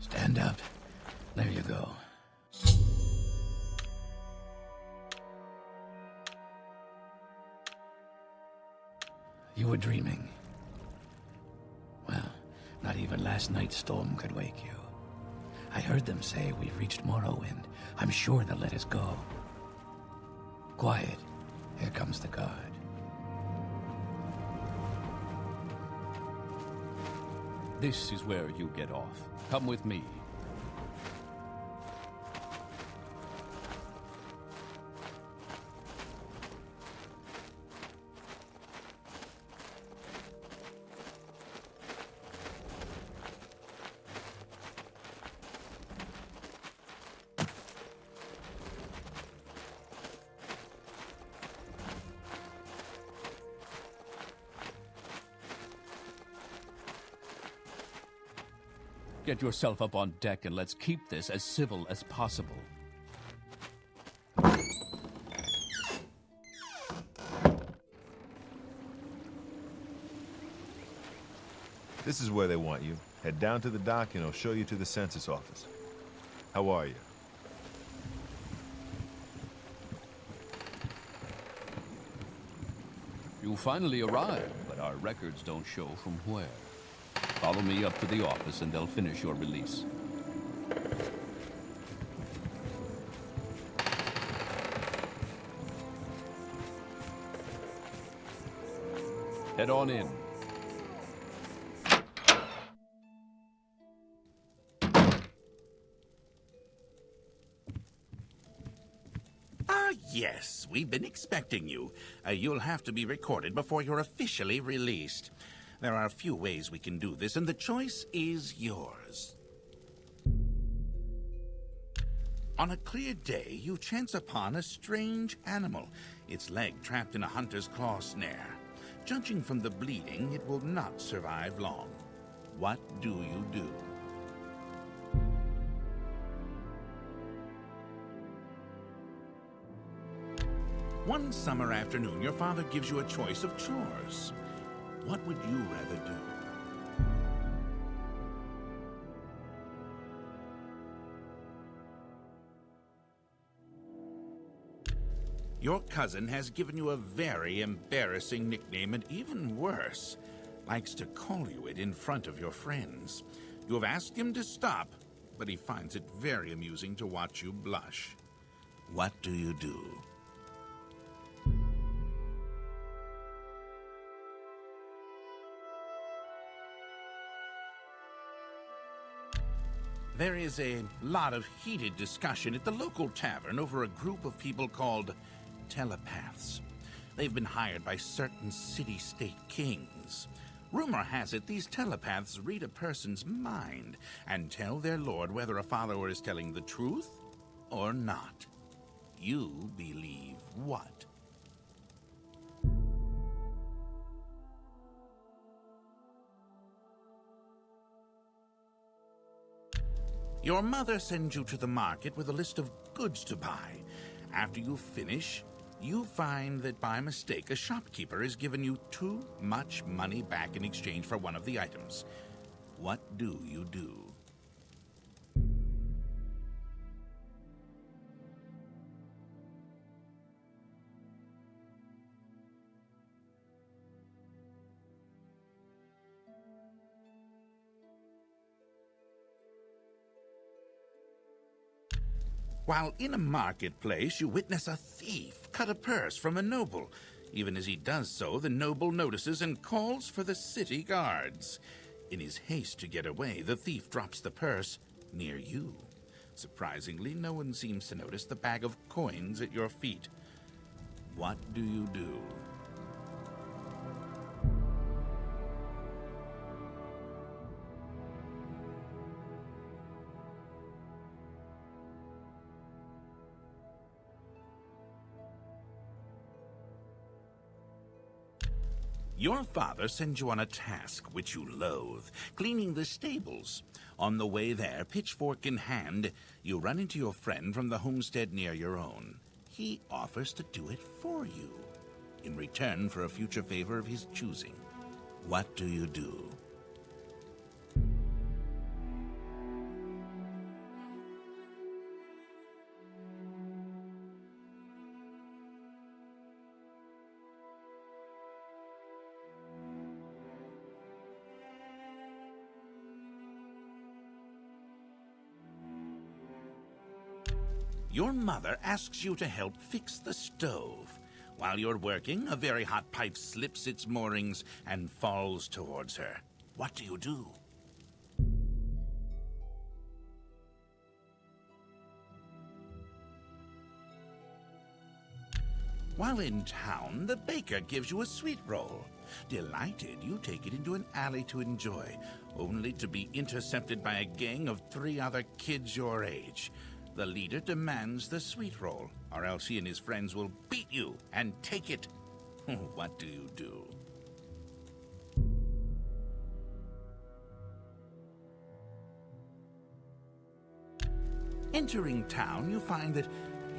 Stand up. There you go. You were dreaming. Well, not even last night's storm could wake you. I heard them say we've reached Morrowind. I'm sure they'll let us go. Quiet. Here comes the guard. This is where you get off. Come with me. Get yourself up on deck and let's keep this as civil as possible. This is where they want you. Head down to the dock and I'll show you to the census office. How are you? You finally arrived, but our records don't show from where. Follow me up to the office and they'll finish your release. Head on in. Yes, we've been expecting you. You'll have to be recorded before you're officially released. There are a few ways we can do this, and the choice is yours. On a clear day, you chance upon a strange animal, its leg trapped in a hunter's claw snare. Judging from the bleeding, it will not survive long. What do you do? One summer afternoon, your father gives you a choice of chores. What would you rather do? Your cousin has given you a very embarrassing nickname, and even worse, likes to call you it in front of your friends. You have asked him to stop, but he finds it very amusing to watch you blush. What do you do? There is a lot of heated discussion at the local tavern over a group of people called telepaths. They've been hired by certain city-state kings. Rumor has it these telepaths read a person's mind and tell their lord whether a follower is telling the truth or not. You believe what? Your mother sends you to the market with a list of goods to buy. After you finish, you find that by mistake a shopkeeper has given you too much money back in exchange for one of the items. What do you do? While in a marketplace, you witness a thief cut a purse from a noble. Even as he does so, the noble notices and calls for the city guards. In his haste to get away, the thief drops the purse near you. Surprisingly, no one seems to notice the bag of coins at your feet. What do you do? Your father sends you on a task which you loathe, cleaning the stables. On the way there, pitchfork in hand, you run into your friend from the homestead near your own. He offers to do it for you, in return for a future favor of his choosing. What do you do? Your mother asks you to help fix the stove. While you're working, a very hot pipe slips its moorings and falls towards her. What do you do? While in town, the baker gives you a sweet roll. Delighted, you take it into an alley to enjoy, only to be intercepted by a gang of 3 other kids your age. The leader demands the sweet roll, or else he and his friends will beat you and take it. What do you do? Entering town, you find that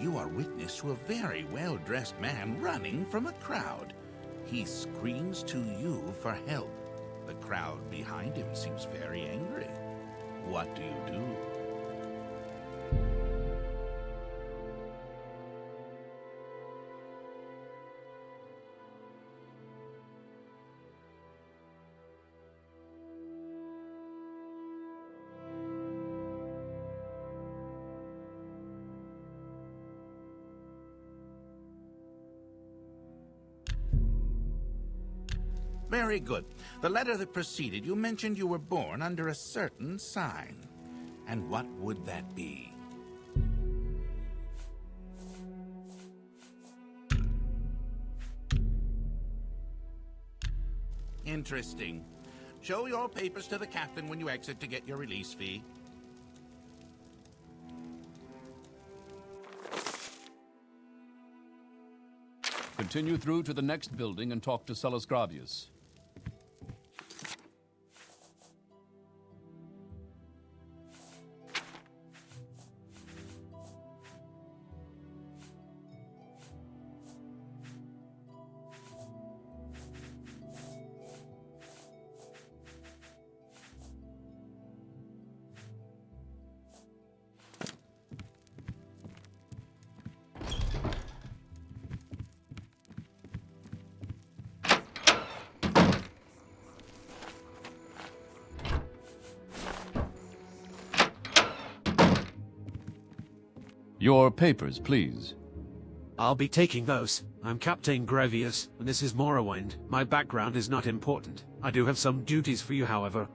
you are witness to a very well-dressed man running from a crowd. He screams to you for help. The crowd behind him seems very angry. What do you do? Very good. The letter that preceded you mentioned you were born under a certain sign. And what would that be? Interesting. Show your papers to the captain when you exit to get your release fee. Continue through to the next building and talk to Celes Gravius. Your papers, please. I'll be taking those. I'm Captain Gravius, and this is Morrowind. My background is not important. I do have some duties for you, however.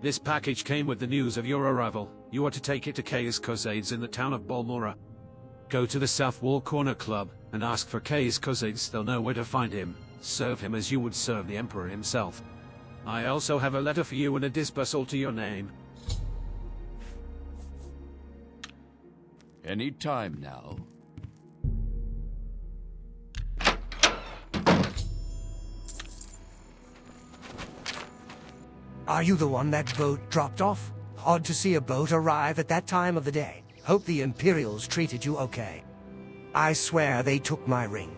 This package came with the news of your arrival. You are to take it to Caius Cosades in the town of Balmora. Go to the South Wall Corner Club and ask for Caius Cosades. They'll know where to find him. Serve him as you would serve the Emperor himself. I also have a letter for you and a dispersal to your name. Any time now. Are you the one that boat dropped off? Odd to see a boat arrive at that time of the day. Hope the Imperials treated you okay. I swear they took my ring.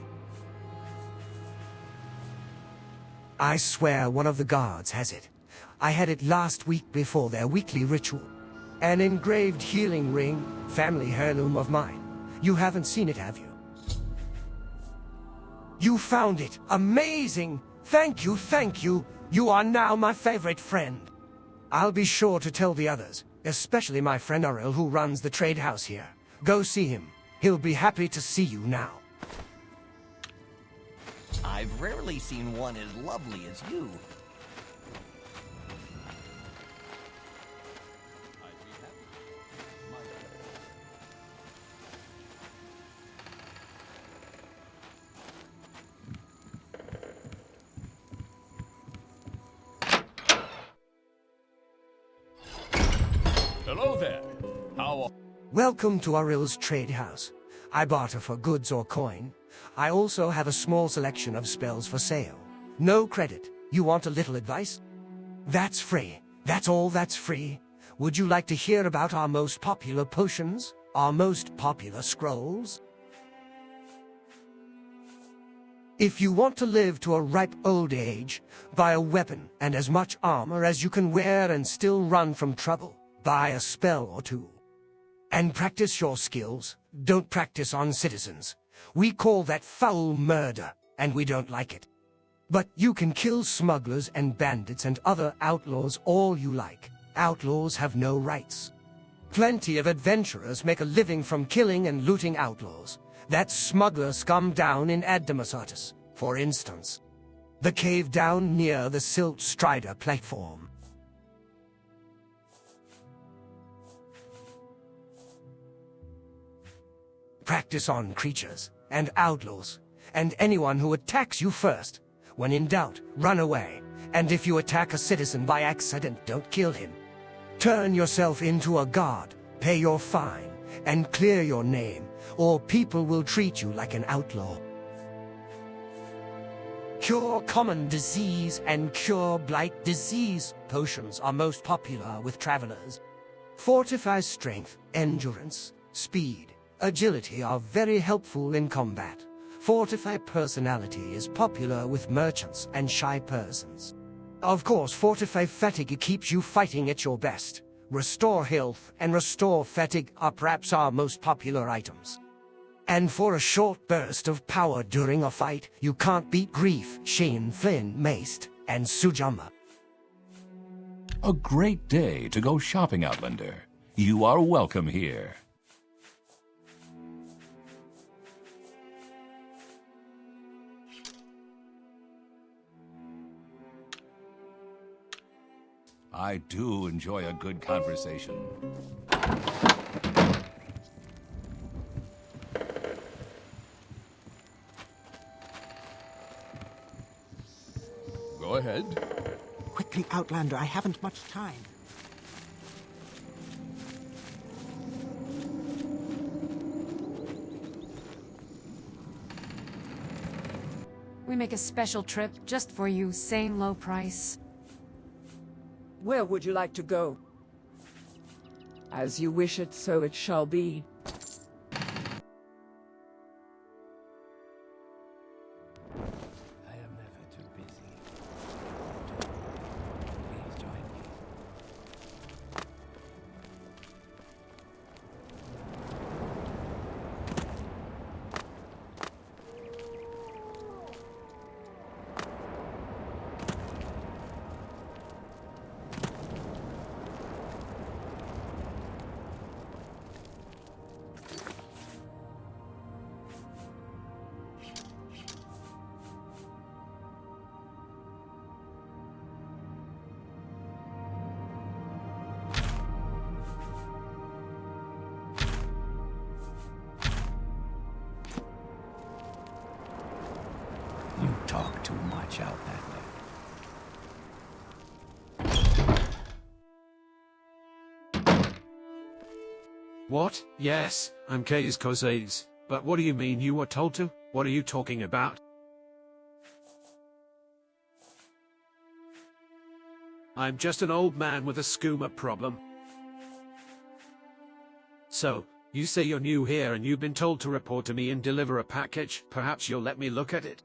I swear one of the guards has it. I had it last week before their weekly ritual. An engraved healing ring, family heirloom of mine. You haven't seen it, have you? You found it. Amazing! Thank you, thank you. You are now my favorite friend. I'll be sure to tell the others, especially my friend Auril who runs the trade house here. Go see him. He'll be happy to see you now. I've rarely seen one as lovely as you. Hello there. How... Welcome to Auril's trade house. I barter for goods or coin. I also have a small selection of spells for sale. No credit. You want a little advice? That's free. That's all that's free. Would you like to hear about our most popular potions? Our most popular scrolls? If you want to live to a ripe old age, buy a weapon and as much armor as you can wear and still run from trouble. Buy a spell or two. And practice your skills. Don't practice on citizens. We call that foul murder, and we don't like it. But you can kill smugglers and bandits and other outlaws all you like. Outlaws have no rights. Plenty of adventurers make a living from killing and looting outlaws. That smuggler scum down in Adamasatis, for instance. The cave down near the Silt Strider platform. Practice on creatures and outlaws, and anyone who attacks you first. When in doubt, run away. And if you attack a citizen by accident, don't kill him. Turn yourself into a guard, pay your fine, and clear your name, or people will treat you like an outlaw. Cure common disease and cure blight disease potions are most popular with travelers. Fortify strength, endurance, speed, agility are very helpful in combat. Fortify personality is popular with merchants and shy persons. Of course, Fortify fatigue keeps you fighting at your best. Restore health and restore fatigue are perhaps our most popular items. And for a short burst of power during a fight, you can't beat Grief, Sheen, Flynn, Maced, and Sujamma. A great day to go shopping, Outlander. You are welcome here. I do enjoy a good conversation. Go ahead. Quickly, Outlander, I haven't much time. We make a special trip just for you, same low price. Where would you like to go? As you wish it, so it shall be. I am never too busy. Please join me. You talk too much, Outlander. What? Yes, I'm Caius Cosades. But what do you mean you were told to? What are you talking about? I'm just an old man with a skooma problem. So, you say you're new here and you've been told to report to me and deliver a package. Perhaps you'll let me look at it?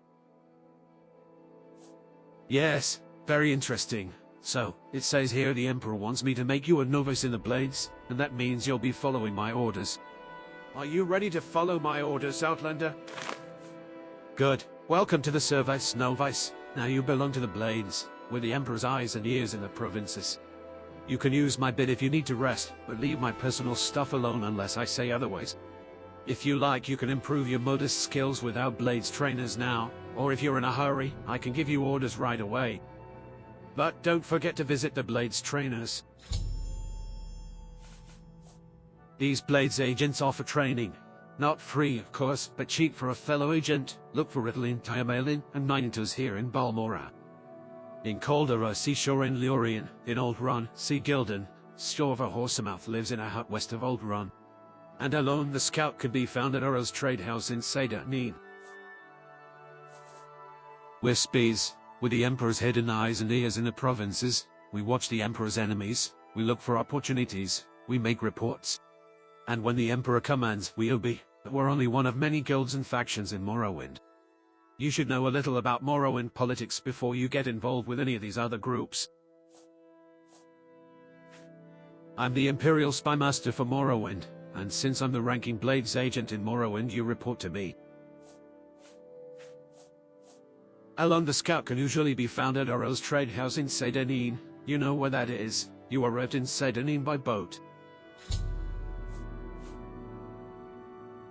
Yes, very interesting. So, it says here the Emperor wants me to make you a novice in the Blades, and that means you'll be following my orders. Are you ready to follow my orders, Outlander? Good. Welcome to the Service Novice. Now you belong to the Blades. We're the Emperor's eyes and ears in the provinces. You can use my bit if you need to rest, but leave my personal stuff alone unless I say otherwise. If you like, you can improve your modus skills with our Blades trainers now, or if you're in a hurry, I can give you orders right away. But don't forget to visit the Blades trainers. These Blades agents offer training. Not free, of course, but cheap for a fellow agent. Look for it in Tiamalin and Ninetals here in Balmora. In Caldera, see Shorin Lurian. In Old Run, see Gildan. Storva Horsemouth lives in a hut west of Old Run. And Alone the Scout could be found at Url's trade house in Seda-Neen. We're spies. With the Emperor's hidden eyes and ears in the provinces, we watch the Emperor's enemies, we look for opportunities, we make reports. And when the Emperor commands, we obey. But we're only one of many guilds and factions in Morrowind. You should know a little about Morrowind politics before you get involved with any of these other groups. I'm the Imperial Spymaster for Morrowind, and since I'm the ranking Blades agent in Morrowind, you report to me. Alone the Scout can usually be found at Url's trade house in Seda-Neen. You know where that is. You arrived in Seda-Neen by boat.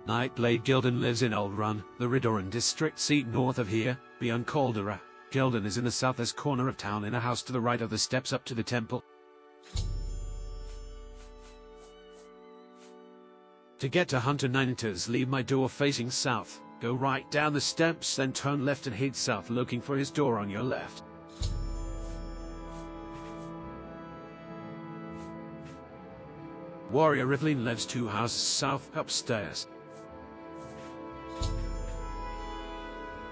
Nightblade Gildan lives in Old Run, the Redoran district seat north of here, beyond Caldera. Gildan is in the southwest corner of town in a house to the right of the steps up to the temple. To get to Hunter Nineters, leave my door facing south. Go right down the steps, then turn left and head south, looking for his door on your left. Warrior Rivlin lives 2 houses south, upstairs.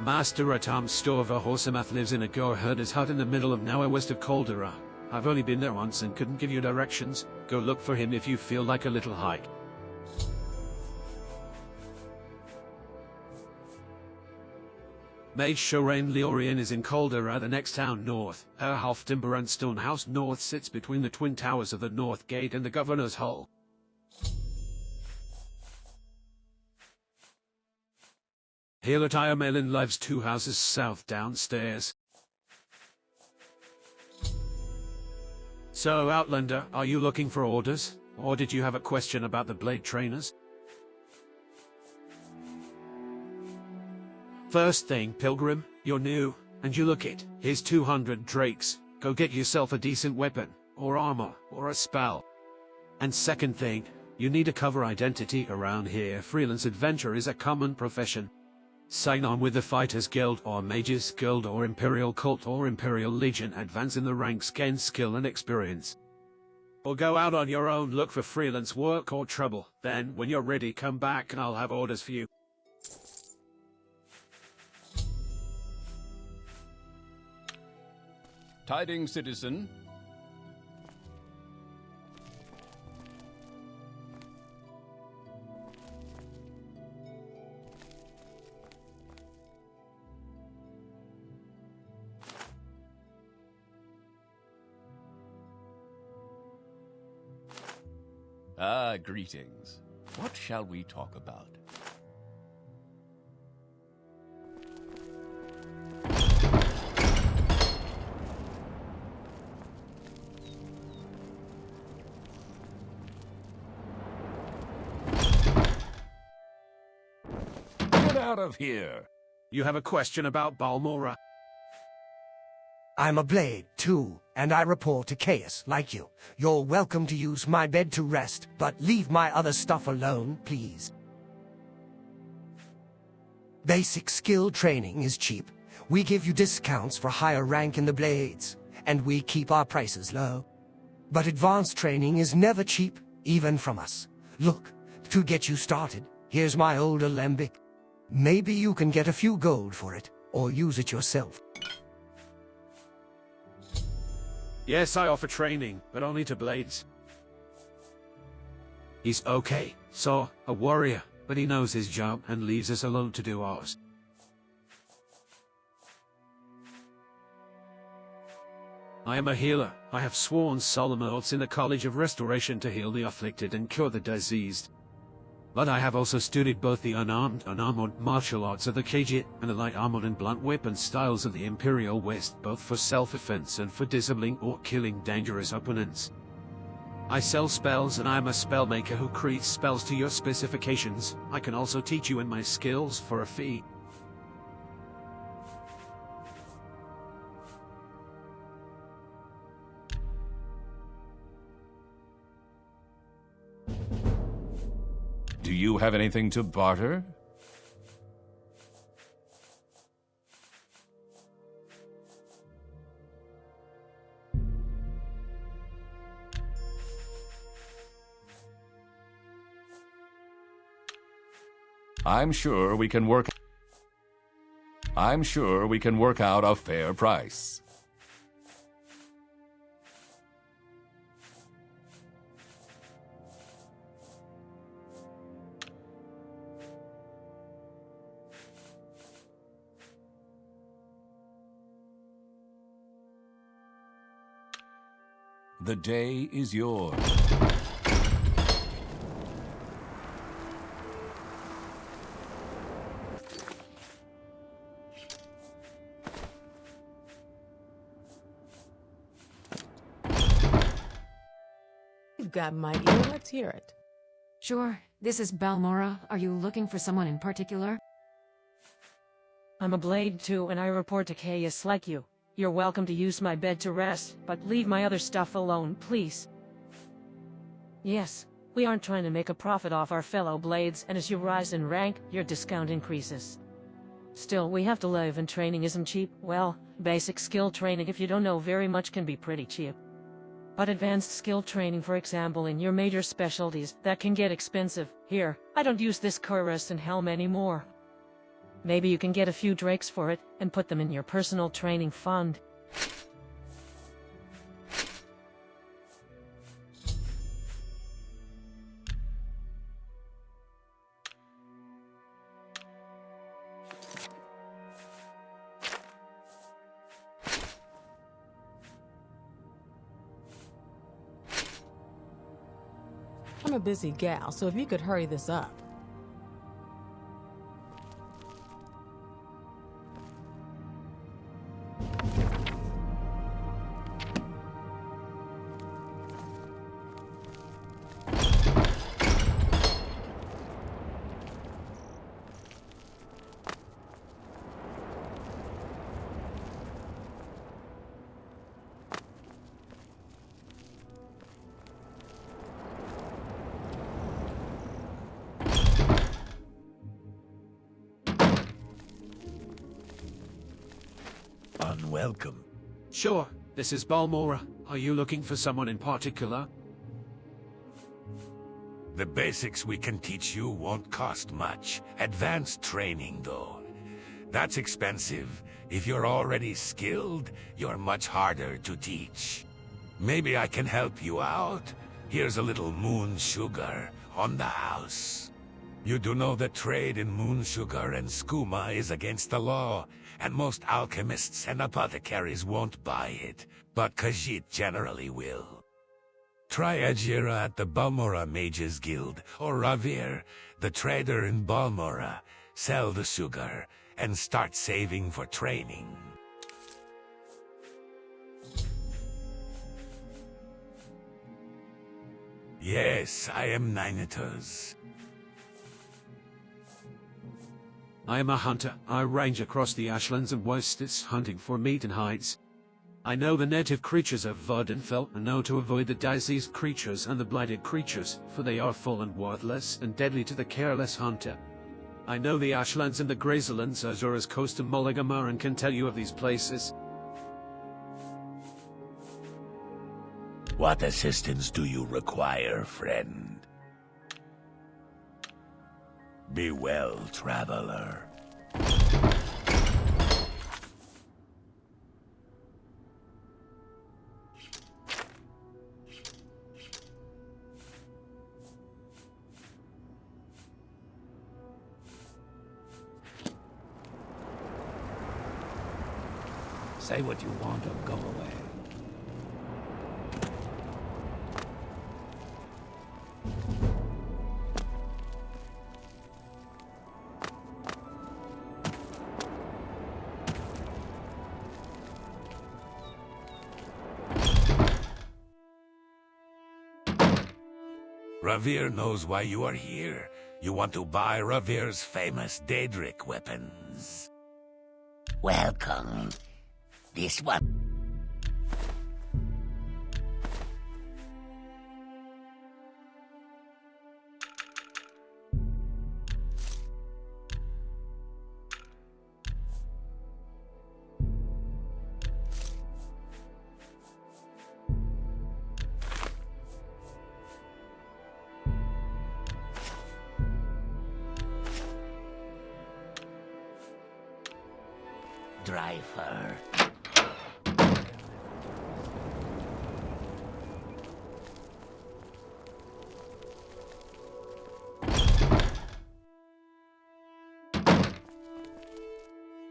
Master Atam Storva Horsemath lives in a Gore-herder's hut in the middle of nowhere west of Caldera. I've only been there once and couldn't give you directions. Go look for him if you feel like a little hike. Mage Shorain Leorian is in Caldera, the next town north. Her half timber and stone house north sits between the twin towers of the North Gate and the Governor's Hall. Helatire Melin lives 2 houses south downstairs. So, Outlander, are you looking for orders? Or did you have a question about the blade trainers? First thing, Pilgrim, you're new, and you look it. Here's 200 drakes. Go get yourself a decent weapon, or armor, or a spell. And second thing, you need to cover identity around here. Freelance adventure is a common profession. Sign on with the Fighters Guild, or Mages Guild, or Imperial Cult, or Imperial Legion. Advance in the ranks, gain skill and experience. Or go out on your own, look for freelance work or trouble. Then, when you're ready, come back and I'll have orders for you. Tidings, citizen. Ah, greetings. What shall we talk about? Get out of here! You have a question about Balmora? I'm a blade, too, and I report to Caius, like you. You're welcome to use my bed to rest, but leave my other stuff alone, please. Basic skill training is cheap. We give you discounts for higher rank in the blades, and we keep our prices low. But advanced training is never cheap, even from us. Look, to get you started, here's my old alembic. Maybe you can get a few gold for it, or use it yourself. Yes, I offer training, but only to blades. He's okay, so, a warrior, but he knows his job and leaves us alone to do ours. I am a healer. I have sworn solemn oaths in the College of Restoration to heal the afflicted and cure the diseased. But I have also studied both the unarmed and unarmored martial arts of the Khajiit and the light armored and blunt weapon styles of the Imperial West, both for self-defense and for disabling or killing dangerous opponents. I sell spells, and I am a spellmaker who creates spells to your specifications. I can also teach you in my skills for a fee. Do you have anything to barter? I'm sure we can work out a fair price. The day is yours. You've got my ear, let's hear it. Sure, this is Balmora. Are you looking for someone in particular? I'm a blade too, and I report to Caius like you. You're welcome to use my bed to rest, but leave my other stuff alone, please. Yes, we aren't trying to make a profit off our fellow blades, and as you rise in rank, your discount increases. Still, we have to live, and training isn't cheap. Well, basic skill training, if you don't know very much, can be pretty cheap. But advanced skill training, for example, in your major specialties, that can get expensive. Here, I don't use this cuirass and helm anymore. Maybe you can get a few drakes for it, and put them in your personal training fund. I'm a busy gal, so if you could hurry this up. Unwelcome. Sure, this is Balmora. Are you looking for someone in particular? The basics we can teach you won't cost much. Advanced training, though. That's expensive. If you're already skilled, you're much harder to teach. Maybe I can help you out. Here's a little moon sugar on the house. You do know that trade in moon sugar and skooma is against the law, and most alchemists and apothecaries won't buy it, but Khajiit generally will. Try Ajira at the Balmora Mages Guild, or Ravir, the trader in Balmora. Sell the sugar, and start saving for training. Yes, I am Ninatus. I am a hunter. I range across the Ashlands and Wastes, hunting for meat and hides. I know the native creatures of Vardenfell, and know to avoid the diseased creatures and the blighted creatures, for they are fallen worthless and deadly to the careless hunter. I know the Ashlands and the Grazelands, Azura's coast and Mulligamar, and can tell you of these places. What assistance do you require, friend? Be well, traveler. Say what you want or go away. Ravir knows why you are here. You want to buy Ravir's famous Deadric weapons. Welcome. This one. Driver.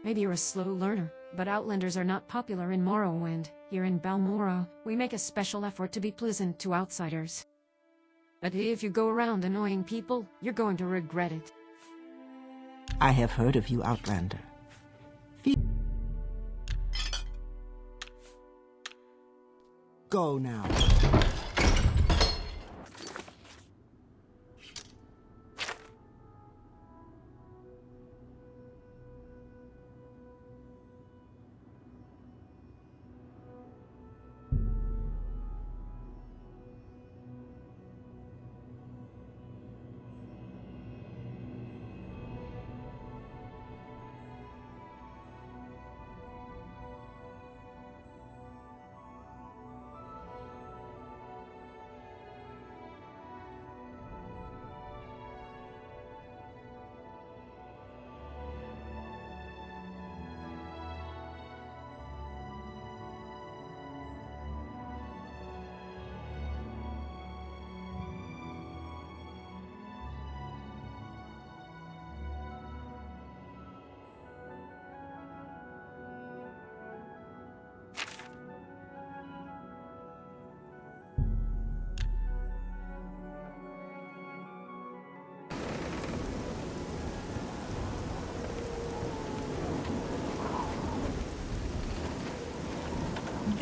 Maybe you're a slow learner, but Outlanders are not popular in Morrowind. Here in Balmora, we make a special effort to be pleasant to outsiders. But if you go around annoying people, you're going to regret it. I have heard of you, Outlander. Go now.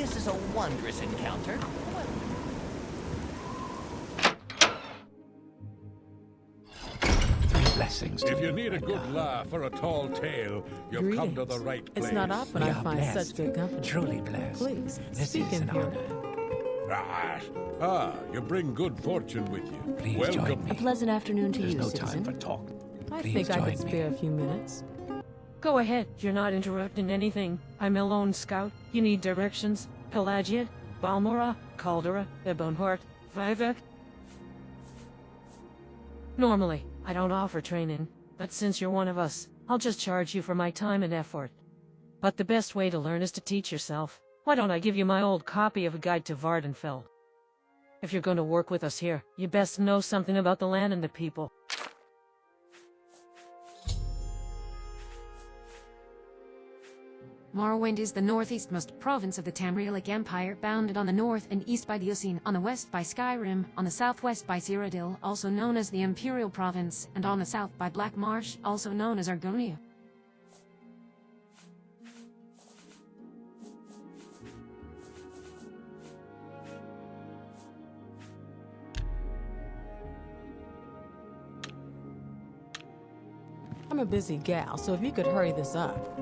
This is a wondrous encounter. Blessings. If you need a good laugh or a tall tale, you've come to the right place. It's not often I find such good company. Truly blessed. Please, This speak is in an here. honor. You bring good fortune with you. Please Welcome. join me. A pleasant afternoon to There's you, no citizen. time for talk. I Please think I join could me. spare a few minutes. Go ahead, you're not interrupting anything. I'm a lone scout. You need directions. Pelagiat, Balmora, Caldera, Ebonhort, Vivec. Normally, I don't offer training, but since you're one of us, I'll just charge you for my time and effort. But the best way to learn is to teach yourself. Why don't I give you my old copy of A Guide to Vardenfell? If you're going to work with us here, you best know something about the land and the people. Morrowind is the northeastmost province of the Tamrielic Empire, bounded on the north and east by the Unseen, on the west by Skyrim, on the southwest by Cyrodiil, also known as the Imperial Province, and on the south by Black Marsh, also known as Argonia. I'm a busy gal, so if you could hurry this up.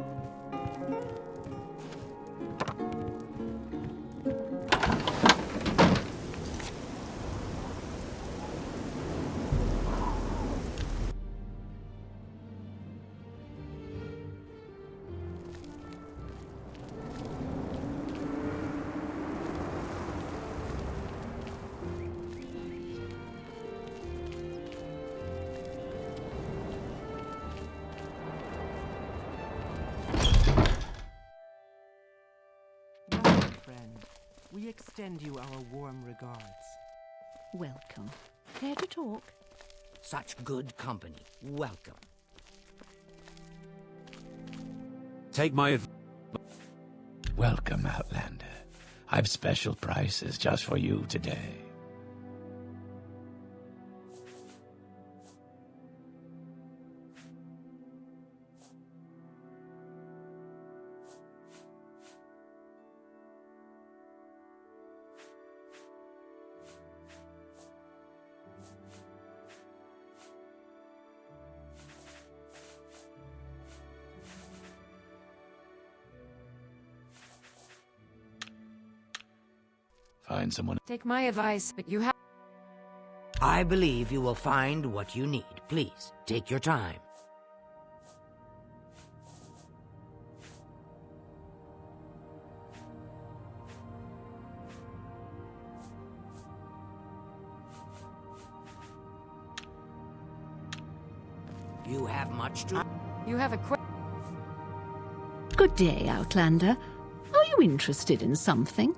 We extend you our warm regards. Welcome. Care to talk? Such good company. Welcome. Take my Welcome, Outlander. I've special prices just for you today. Find someone. Take my advice, but you have. I believe you will find what you need. Please, take your time. You have much to... You have a Good day, Outlander. Are you interested in something?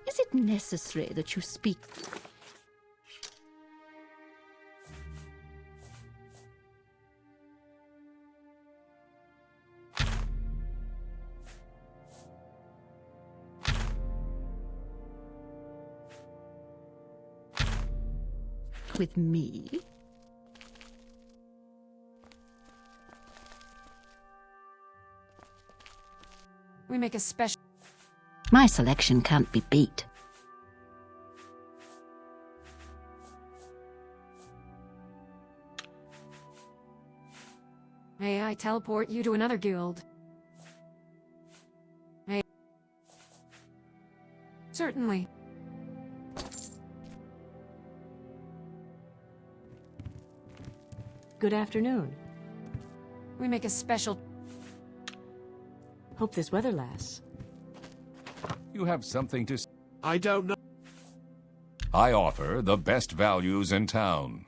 Is it necessary that you speak? With me? We make a special. My selection can't be beat. May I teleport you to another guild? May. Certainly. Good afternoon. We make a special. Hope this weather lasts. You have something to... I don't know. I offer the best values in town.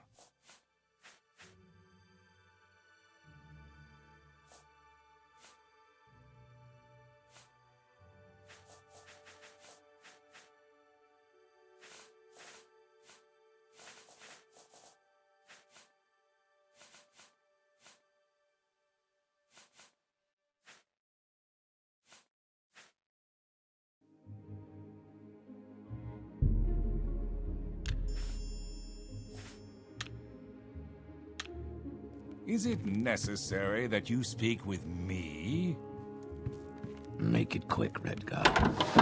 Is it necessary that you speak with me? Make it quick, Redguard.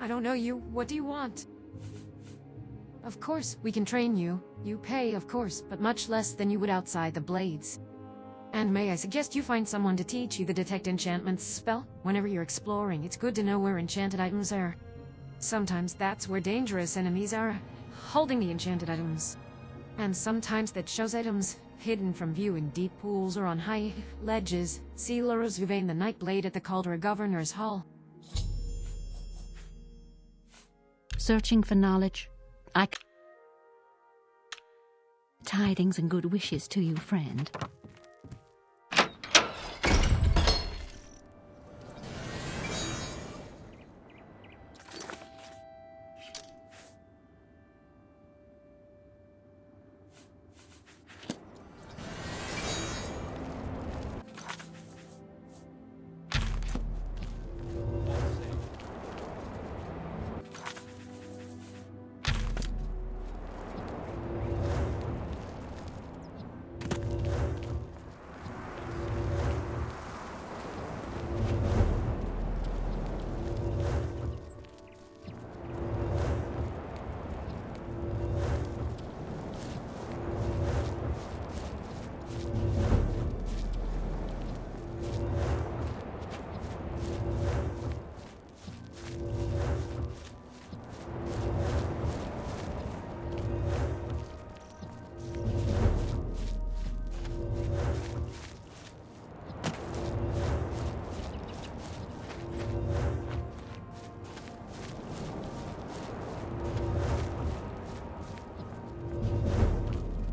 I don't know you. What do you want? Of course, we can train you. You pay, of course, but much less than you would outside the Blades. And may I suggest you find someone to teach you the Detect Enchantments spell? Whenever you're exploring, it's good to know where enchanted items are. Sometimes that's where dangerous enemies are, holding the enchanted items. And sometimes that shows items hidden from view in deep pools or on high ledges. See Lurus Vivane the Nightblade at the Caldera Governor's Hall. Searching for knowledge. Tidings and good wishes to you, friend.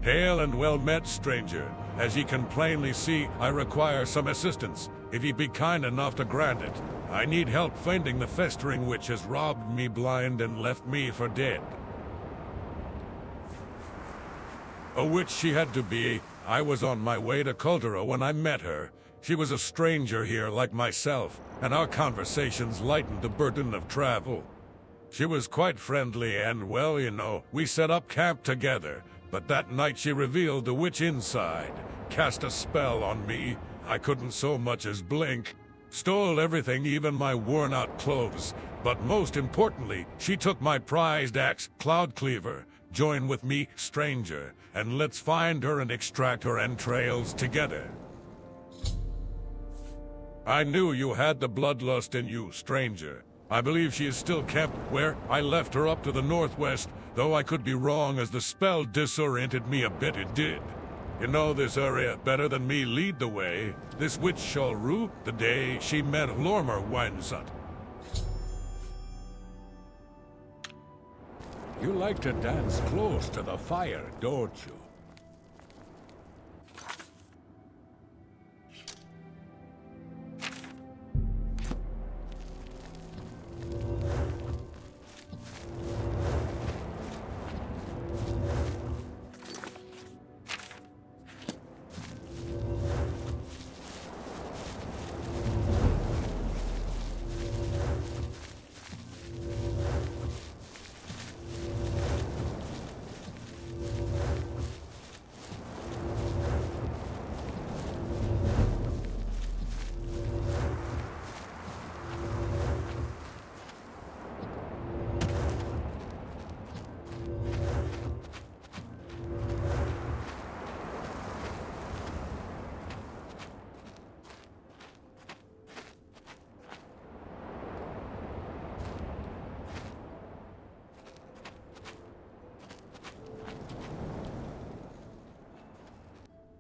Hail and well met, stranger. As ye can plainly see, I require some assistance, if ye be kind enough to grant it. I need help finding the festering witch has robbed me blind and left me for dead. A witch she had to be. I was on my way to Caldera when I met her. She was a stranger here like myself, and our conversations lightened the burden of travel. She was quite friendly and, well, you know, we set up camp together. But that night she revealed the witch inside, cast a spell on me. I couldn't so much as blink. Stole everything, even my worn-out clothes. But most importantly, she took my prized axe, Cloud Cleaver. Join with me, stranger, and let's find her and extract her entrails together. I knew you had the bloodlust in you, stranger. I believe she is still camped where I left her up to the northwest, though I could be wrong as the spell disoriented me a bit, it did. You know this area better than me, lead the way. This witch shall rue the day she met Lormer Winesut. You like to dance close to the fire, don't you?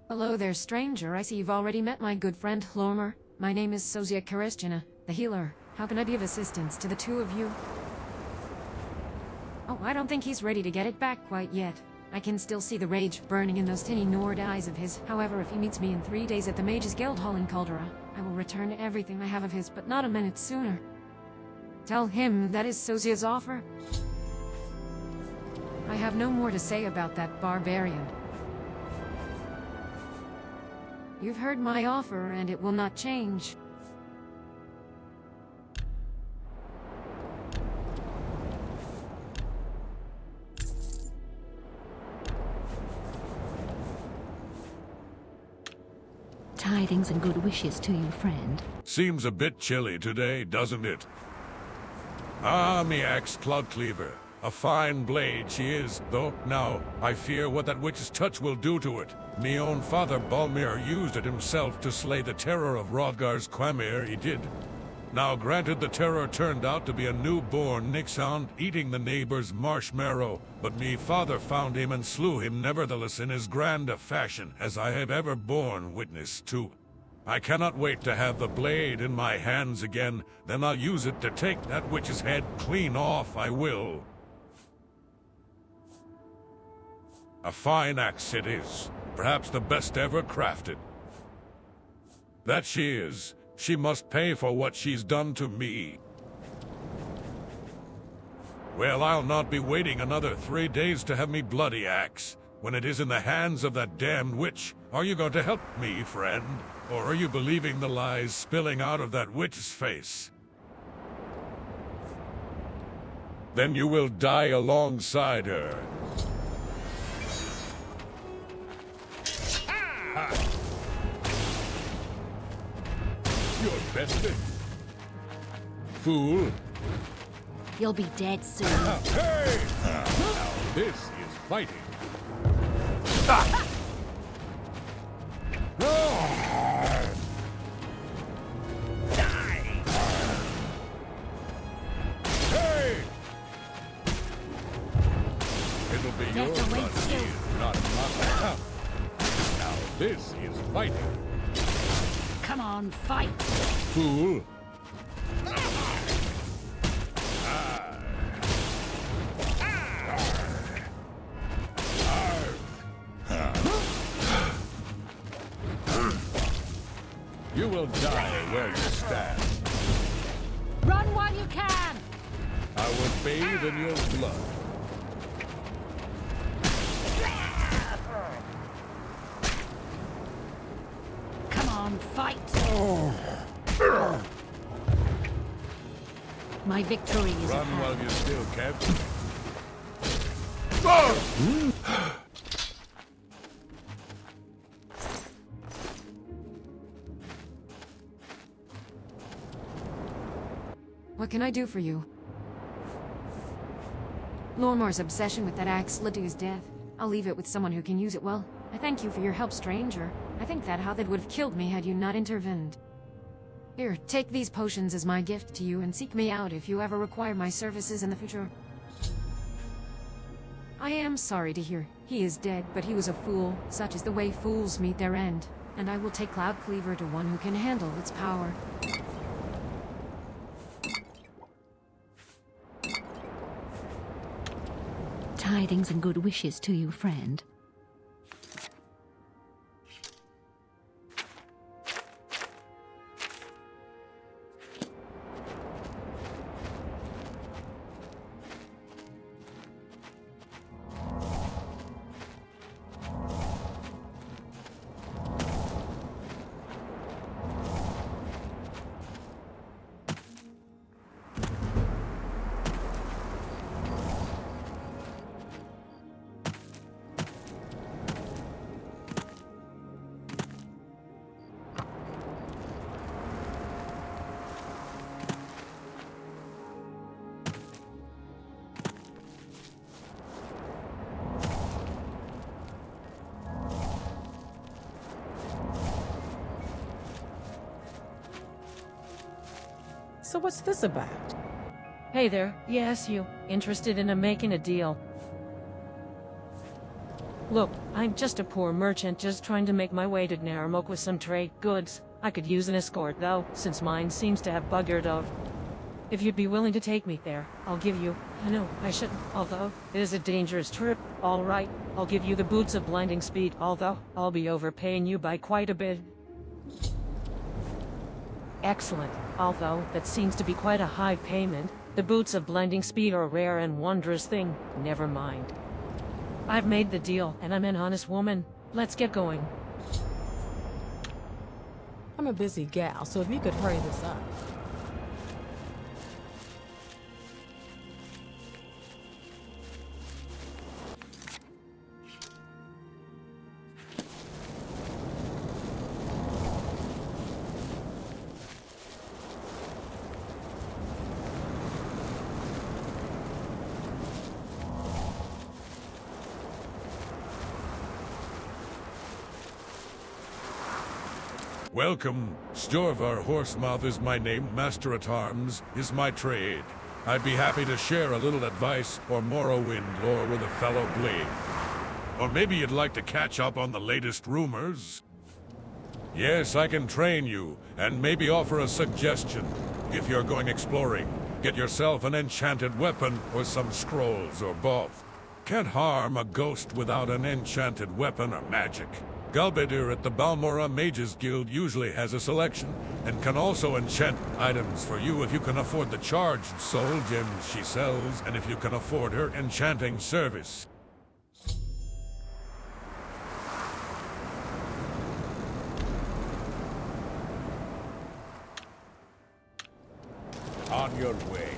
Hello there, stranger. I see you've already met my good friend Hlormer. My name is Sozia Karestjana, the healer. How can I be of assistance to the two of you? Oh, I don't think he's ready to get it back quite yet. I can still see the rage burning in those tinny Nord eyes of his. However, if he meets me in 3 days at the Mages Guild Hall in Caldera, I will return everything I have of his, but not a minute sooner. Tell him that is Sozia's offer. I have no more to say about that barbarian. You've heard my offer, and it will not change. Tidings and good wishes to you, friend. Seems a bit chilly today, doesn't it? Ah, me axe Cloudcleaver. A fine blade she is, though. Now, I fear what that witch's touch will do to it. Me own father Balmir used it himself to slay the terror of Hrothgar's Quamir, he did. Now, granted the terror turned out to be a newborn Nixhound eating the neighbor's marshmallow, but me father found him and slew him nevertheless in as grand a fashion as I have ever borne witness to. I cannot wait to have the blade in my hands again, then I'll use it to take that witch's head clean off, I will. A fine axe it is, perhaps the best ever crafted. That she is. She must pay for what she's done to me. Well, I'll not be waiting another 3 days to have me bloody axe. When it is in the hands of that damned witch, are you going to help me, friend? Or are you believing the lies spilling out of that witch's face? Then you will die alongside her. You're bested. Fool. You'll be dead soon. Hey! Now this is fighting. Die! Hey! It'll be your blood here, not mine. Now this is fighting. Come on, fight! Fool! You will die where you stand. Run while you can! I will bathe in your blood. Come on, fight! My victory is Run at hand. while you still can. What can I do for you? Lormar's obsession with that axe led to his death. I'll leave it with someone who can use it well. I thank you for your help, stranger. I think that Hallad would have killed me had you not intervened. Here, take these potions as my gift to you and seek me out if you ever require my services in the future. I am sorry to hear. He is dead, but he was a fool. Such is the way fools meet their end. And I will take Cloudcleaver to one who can handle its power. Tidings and good wishes to you, friend. So what's this about? Hey there, yes, you. Interested in making a deal? Look, I'm just a poor merchant just trying to make my way to Narumok with some trade goods. I could use an escort though, since mine seems to have buggered of. If you'd be willing to take me there, I'll give you... No, I shouldn't, although it is a dangerous trip. Alright, I'll give you the boots of blinding speed, although I'll be overpaying you by quite a bit. Excellent, although that seems to be quite a high payment. The boots of blinding speed are a rare and wondrous thing. Never mind. I've made the deal, and I'm an honest woman. Let's get going. I'm a busy gal, so if you could hurry this up. Welcome. Storvar Horsemouth is my name, Master at Arms is my trade. I'd be happy to share a little advice or Morrowind lore with a fellow blade. Or maybe you'd like to catch up on the latest rumors? Yes, I can train you, and maybe offer a suggestion. If you're going exploring, get yourself an enchanted weapon or some scrolls or both. Can't harm a ghost without an enchanted weapon or magic. Galbedir at the Balmora Mages Guild usually has a selection, and can also enchant items for you if you can afford the charged soul gems she sells, and if you can afford her enchanting service. On your way.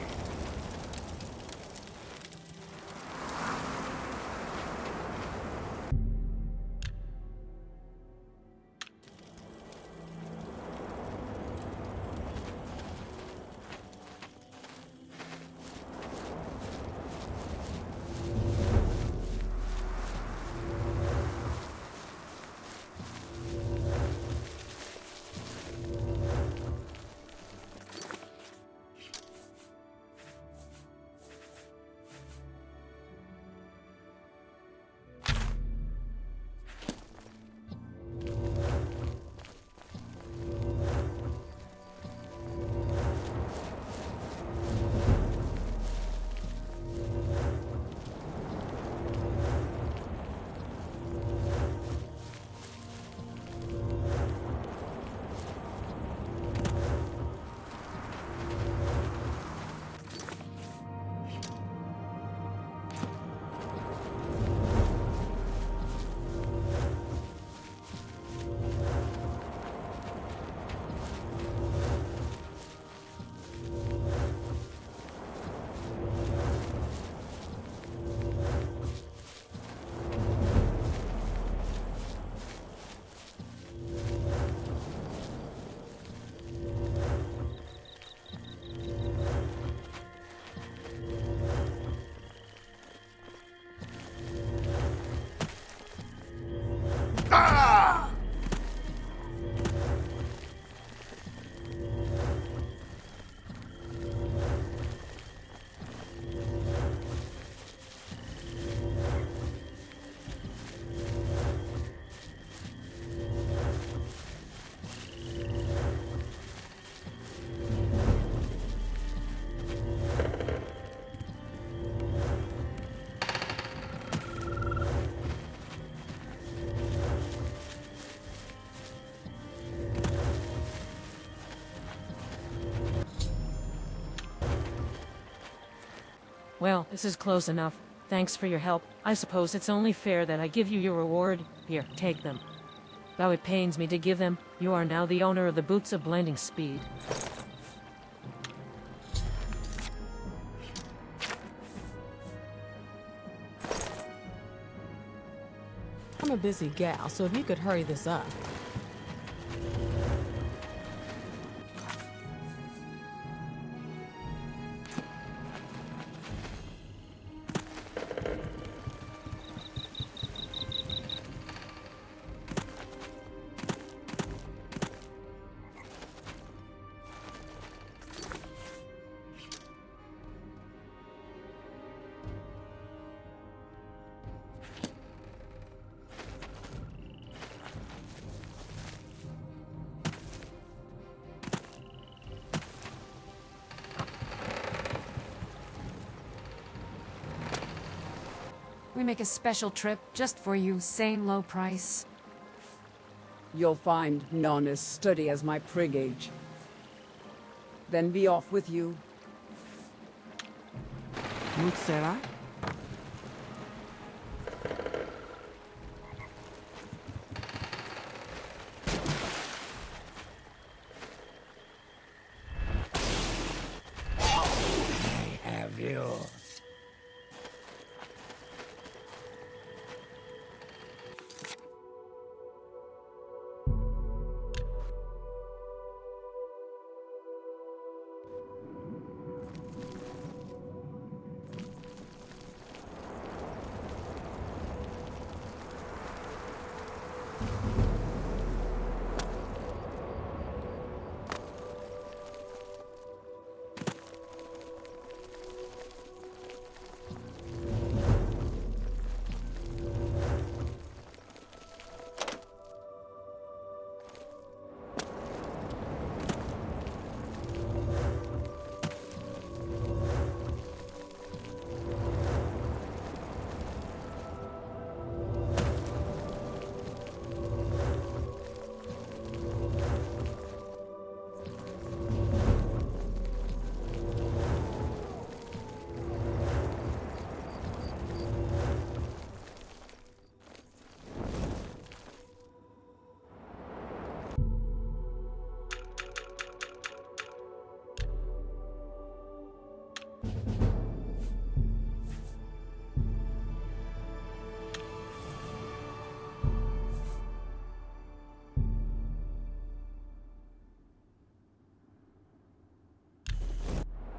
Well, this is close enough. Thanks for your help. I suppose it's only fair that I give you your reward. Here, take them. Though it pains me to give them, you are now the owner of the boots of blinding speed. I'm a busy gal, so if you could hurry this up. We make a special trip just for you, same low price. You'll find none as sturdy as my prig age. Then be off with you. Mutsera? I have you.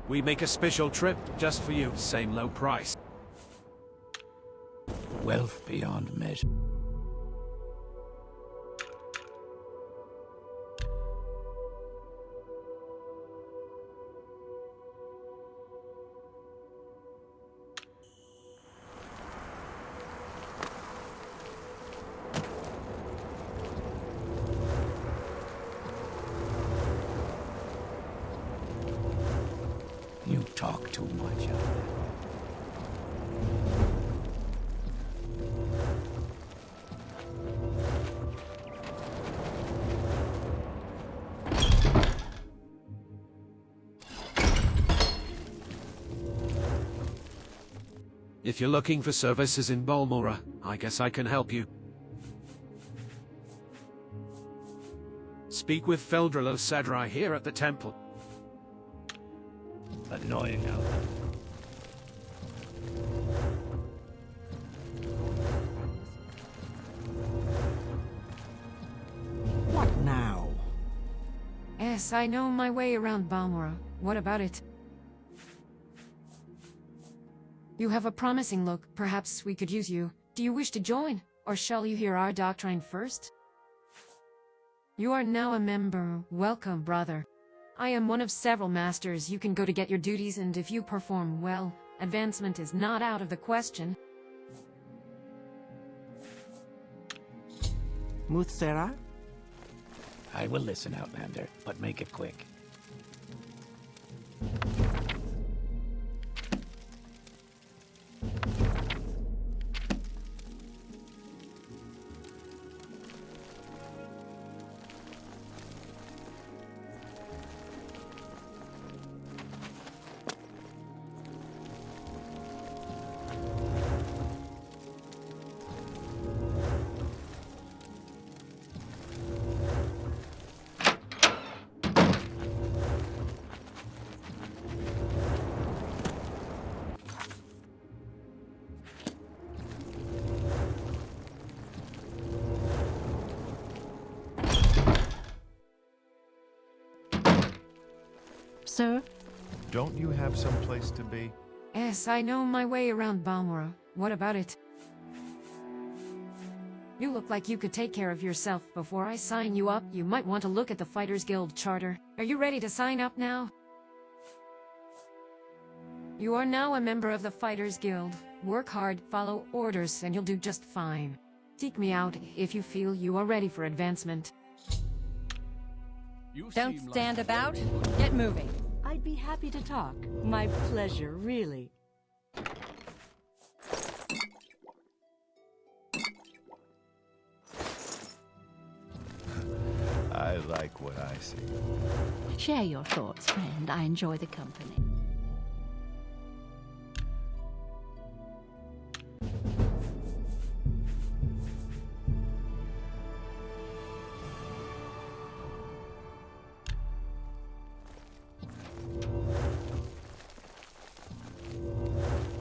We make a special trip just for you, same low price. Wealth beyond measure. You talk too much of it. If you're looking for services in Balmora, I guess I can help you. Speak with Feldralo Sadrai here at the temple. Annoying out. What now? Yes, I know my way around Balmora. What about it? You have a promising look. Perhaps we could use you. Do you wish to join? Or shall you hear our doctrine first? You are now a member. Welcome, brother. I am one of several masters. You can go to get your duties, and if you perform well, advancement is not out of the question. Mutsera? I will listen, Outlander, but make it quick. Sir? Don't you have some place to be? Yes, I know my way around Balmora. What about it? You look like you could take care of yourself. Before I sign you up, you might want to look at the Fighters Guild charter. Are you ready to sign up now? You are now a member of the Fighters Guild. Work hard, follow orders, and you'll do just fine. Seek me out if you feel you are ready for advancement. Don't stand about. Get moving. I'd be happy to talk. My pleasure, really. like what I see. Share your thoughts, friend. I enjoy the company.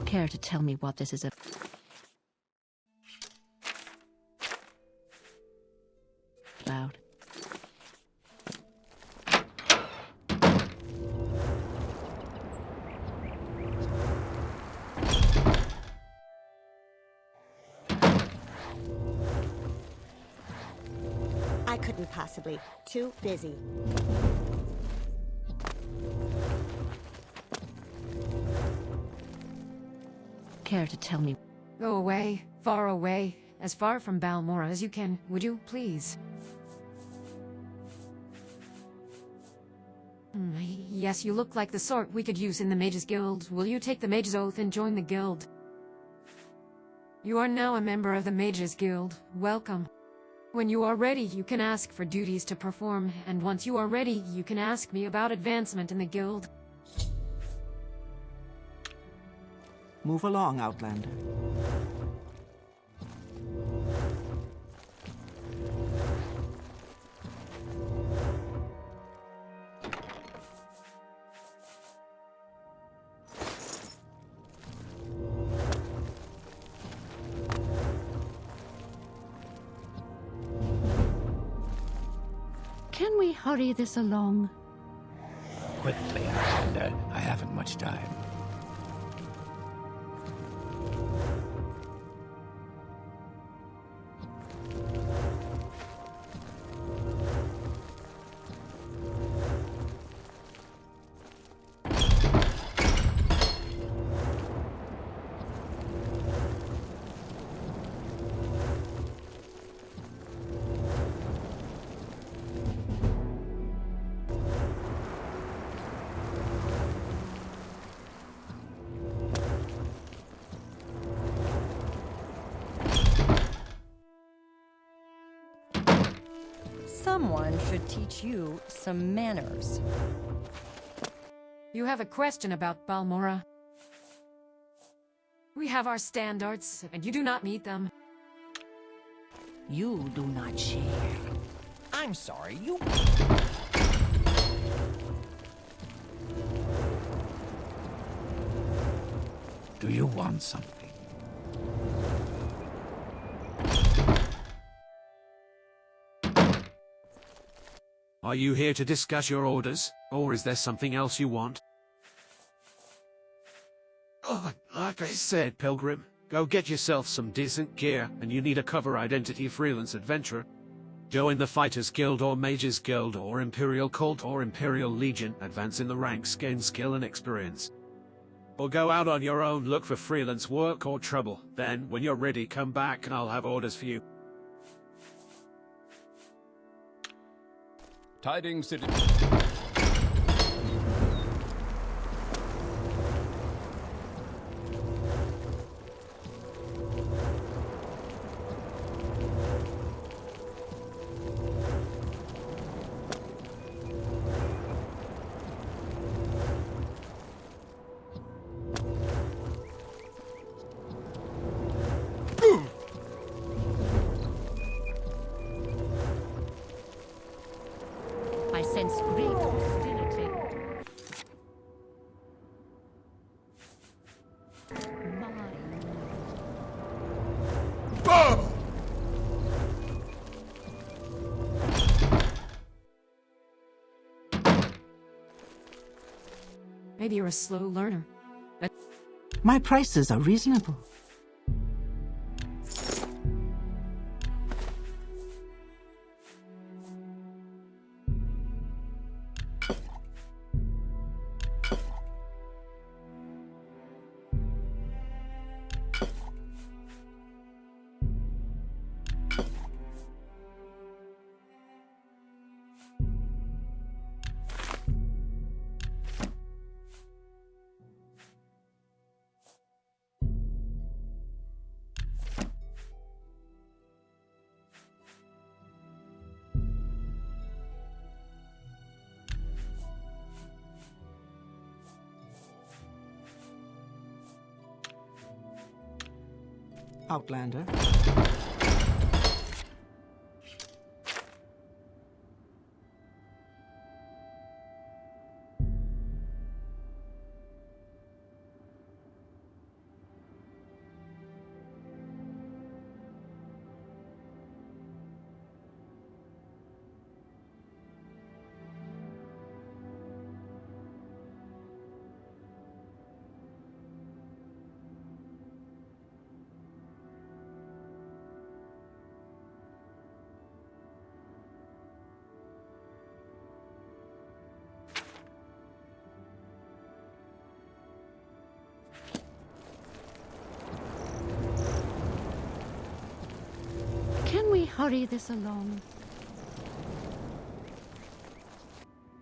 Care to tell me what this is about? Loud. I couldn't possibly. Too busy. Care to tell me? Go away, far away, as far from Balmora as you can, would you, please? Yes, you look like the sort we could use in the Mages Guild. Will you take the Mage's Oath and join the guild? You are now a member of the Mages Guild. Welcome. When you are ready, you can ask for duties to perform, and once you are ready, you can ask me about advancement in the guild. Move along, Outlander. Can we hurry this along? Quickly, Outlander. I haven't much time. Someone should teach you some manners. You have a question about Balmora. We have our standards, and you do not meet them. You do not share. I'm sorry, you... Do you want something? Are you here to discuss your orders, or is there something else you want? Oh, like I said, Pilgrim, go get yourself some decent gear, and you need a cover identity freelance adventurer. Join the Fighters Guild or Mages Guild or Imperial Cult or Imperial Legion, advance in the ranks, gain skill and experience. Or go out on your own, look for freelance work or trouble. Then, when you're ready, come back and I'll have orders for you. Tidings, citizen. I sense great hostility. Maybe you're a slow learner. My prices are reasonable. Outlander. Can we hurry this along?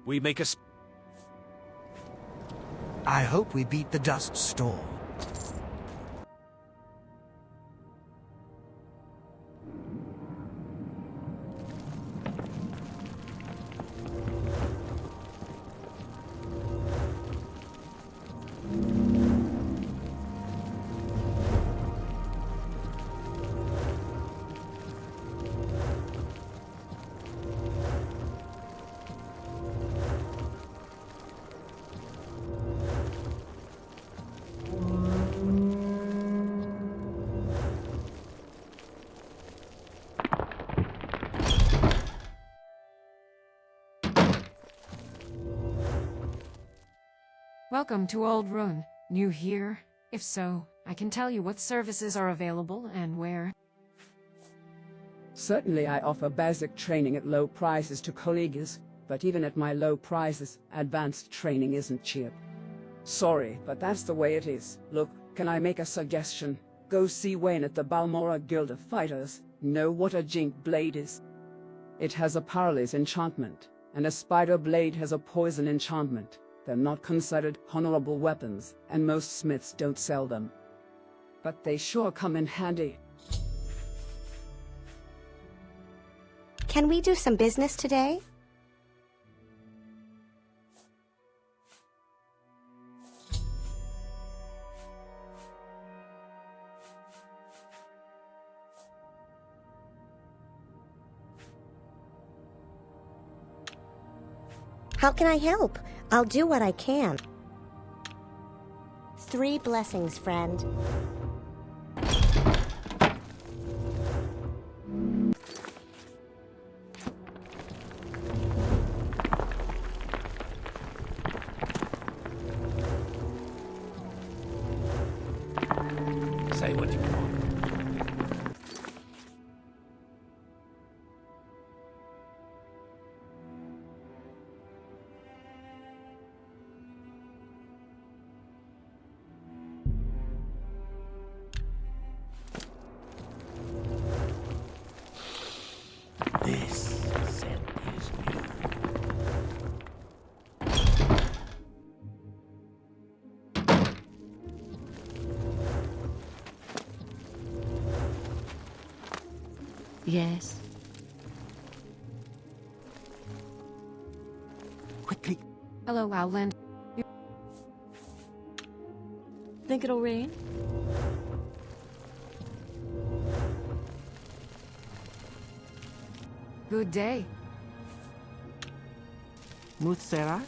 We make a I hope we beat the dust storm. Welcome to Old Run. New here? If so, I can tell you what services are available and where. Certainly I offer basic training at low prices to colleagues, but even at my low prices, advanced training isn't cheap. Sorry, but that's the way it is. Look, can I make a suggestion? Go see Wayne at the Balmora Guild of Fighters. Know what a jink blade is? It has a paralyze enchantment, and a spider blade has a poison enchantment. They're not considered honorable weapons, and most smiths don't sell them. But they sure come in handy. Can we do some business today? How can I help? I'll do what I can. 3 blessings, friend. Say what you want. This scent is new. Yes. Quickly. Hello, Outland. Think it'll rain? Good day. Muthsera?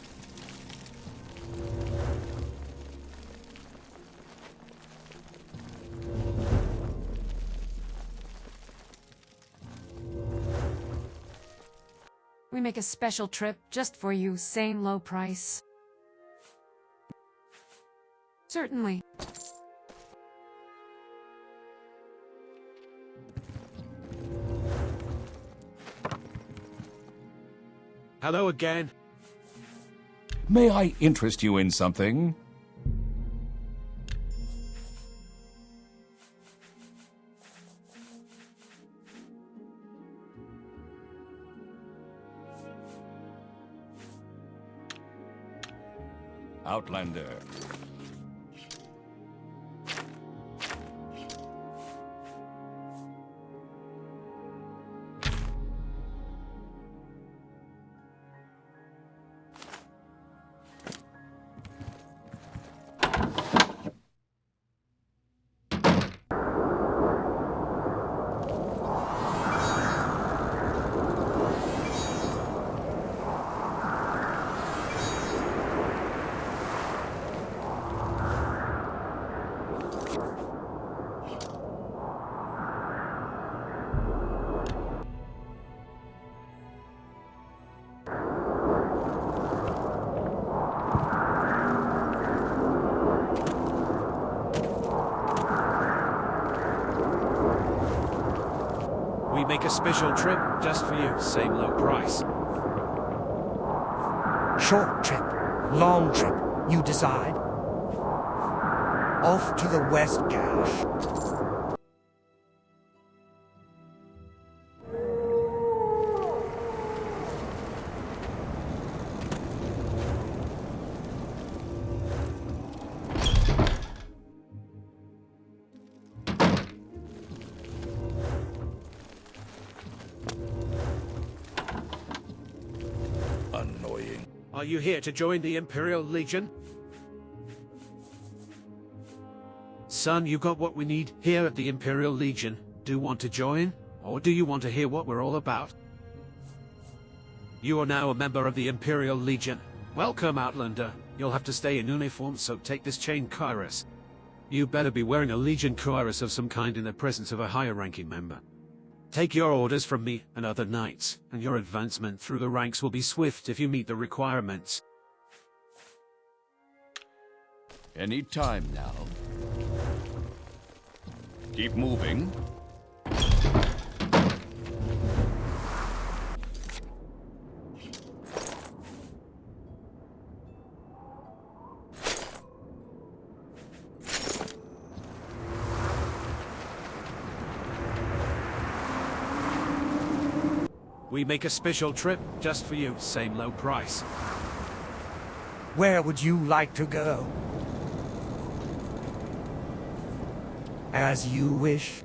We make a special trip just for you, same low price. Certainly. Hello again. May I interest you in something? Outlander. We make a special trip just for you, same low price. Short trip, long trip, you decide. Off to the west, Gash. Annoying. Are you here to join the Imperial Legion? Son, you got what we need here at the Imperial Legion. Do you want to join? Or do you want to hear what we're all about? You are now a member of the Imperial Legion. Welcome, Outlander. You'll have to stay in uniform, so take this chain cuirass. You better be wearing a Legion cuirass of some kind in the presence of a higher-ranking member. Take your orders from me and other knights, and your advancement through the ranks will be swift if you meet the requirements. Any time now. Keep moving. We make a special trip just for you, same low price. Where would you like to go? As you wish.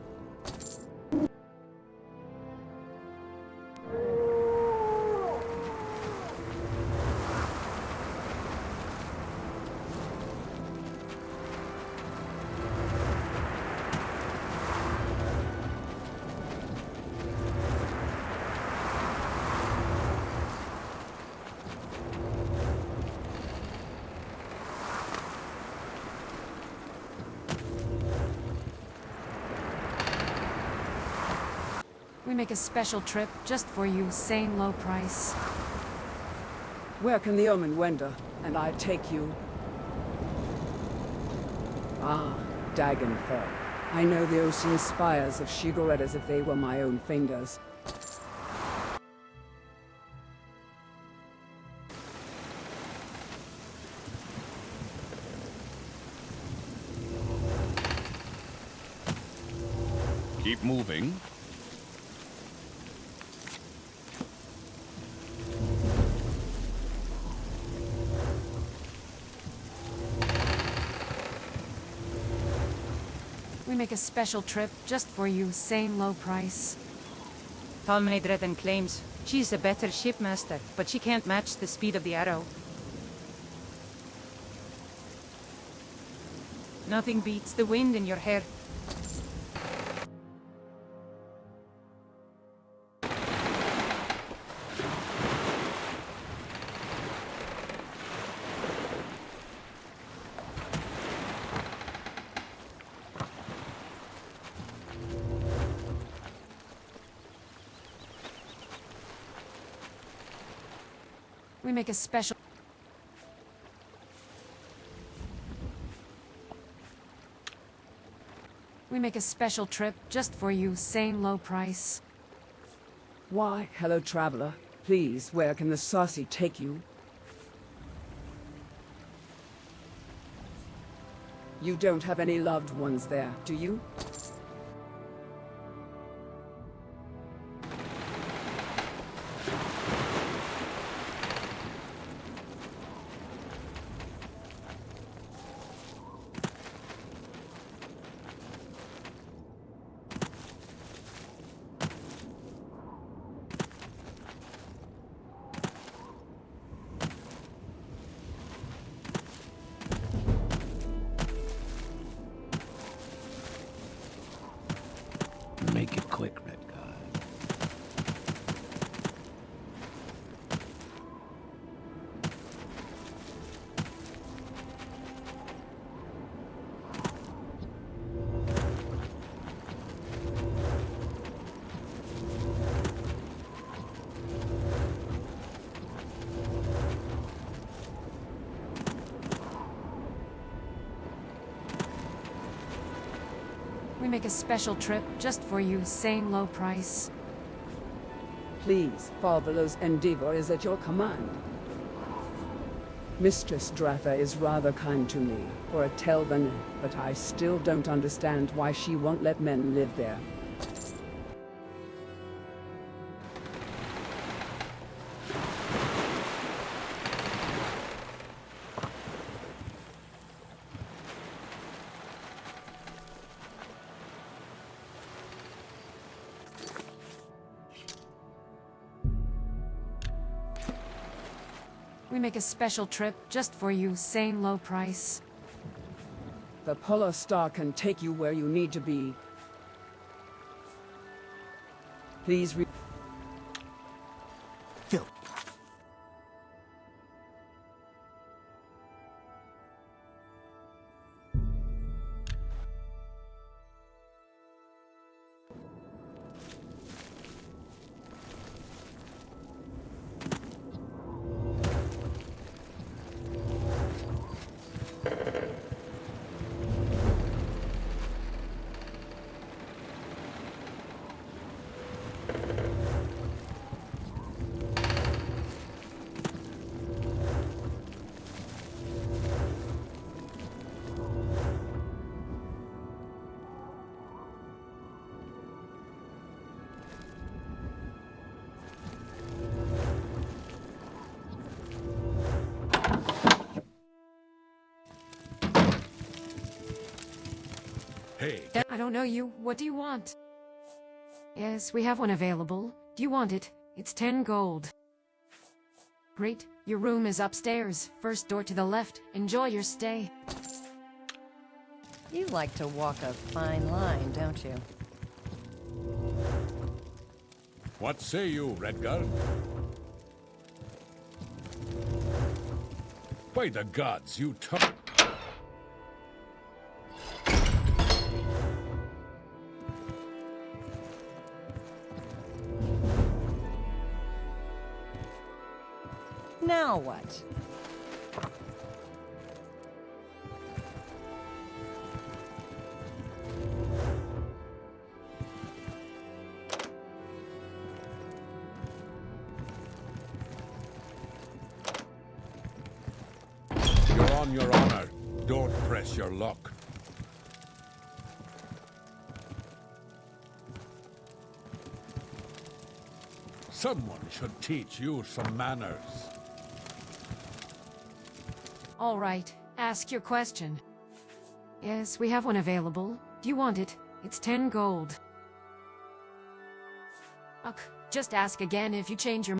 We make a special trip just for you, same low price. Where can the omen wender, and I take you? Ah, Dagoth Ur. I know the ocean spires of Shigoret as if they were my own fingers. Keep moving. We make a special trip just for you, same low price. Talmaidreden claims she's a better shipmaster, but she can't match the speed of the arrow. Nothing beats the wind in your hair. We make a special... We make a special trip just for you, same low price. Why, hello traveler. Please, where can the saucy take you? You don't have any loved ones there, do you? Make it quick, Red God. We make a special trip just for you, same low price. Please, Fatherlow's endeavor is at your command. Mistress Dratha is rather kind to me, for a Telvanni, but I still don't understand why she won't let men live there. We make a special trip just for you, same low price. The Polar Star can take you where you need to be. Please Phil. Hey. I don't know you. What do you want? Yes, we have one available. Do you want it? It's 10 gold. Great. Your room is upstairs. First door to the left. Enjoy your stay. You like to walk a fine line, don't you? What say you, Redguard? By the gods, you tough. Now what? You're on your honor. Don't press your luck. Someone should teach you some manners. All right. Ask your question. Yes, we have one available. Do you want it? It's 10 gold. Ugh, just ask again if you change your...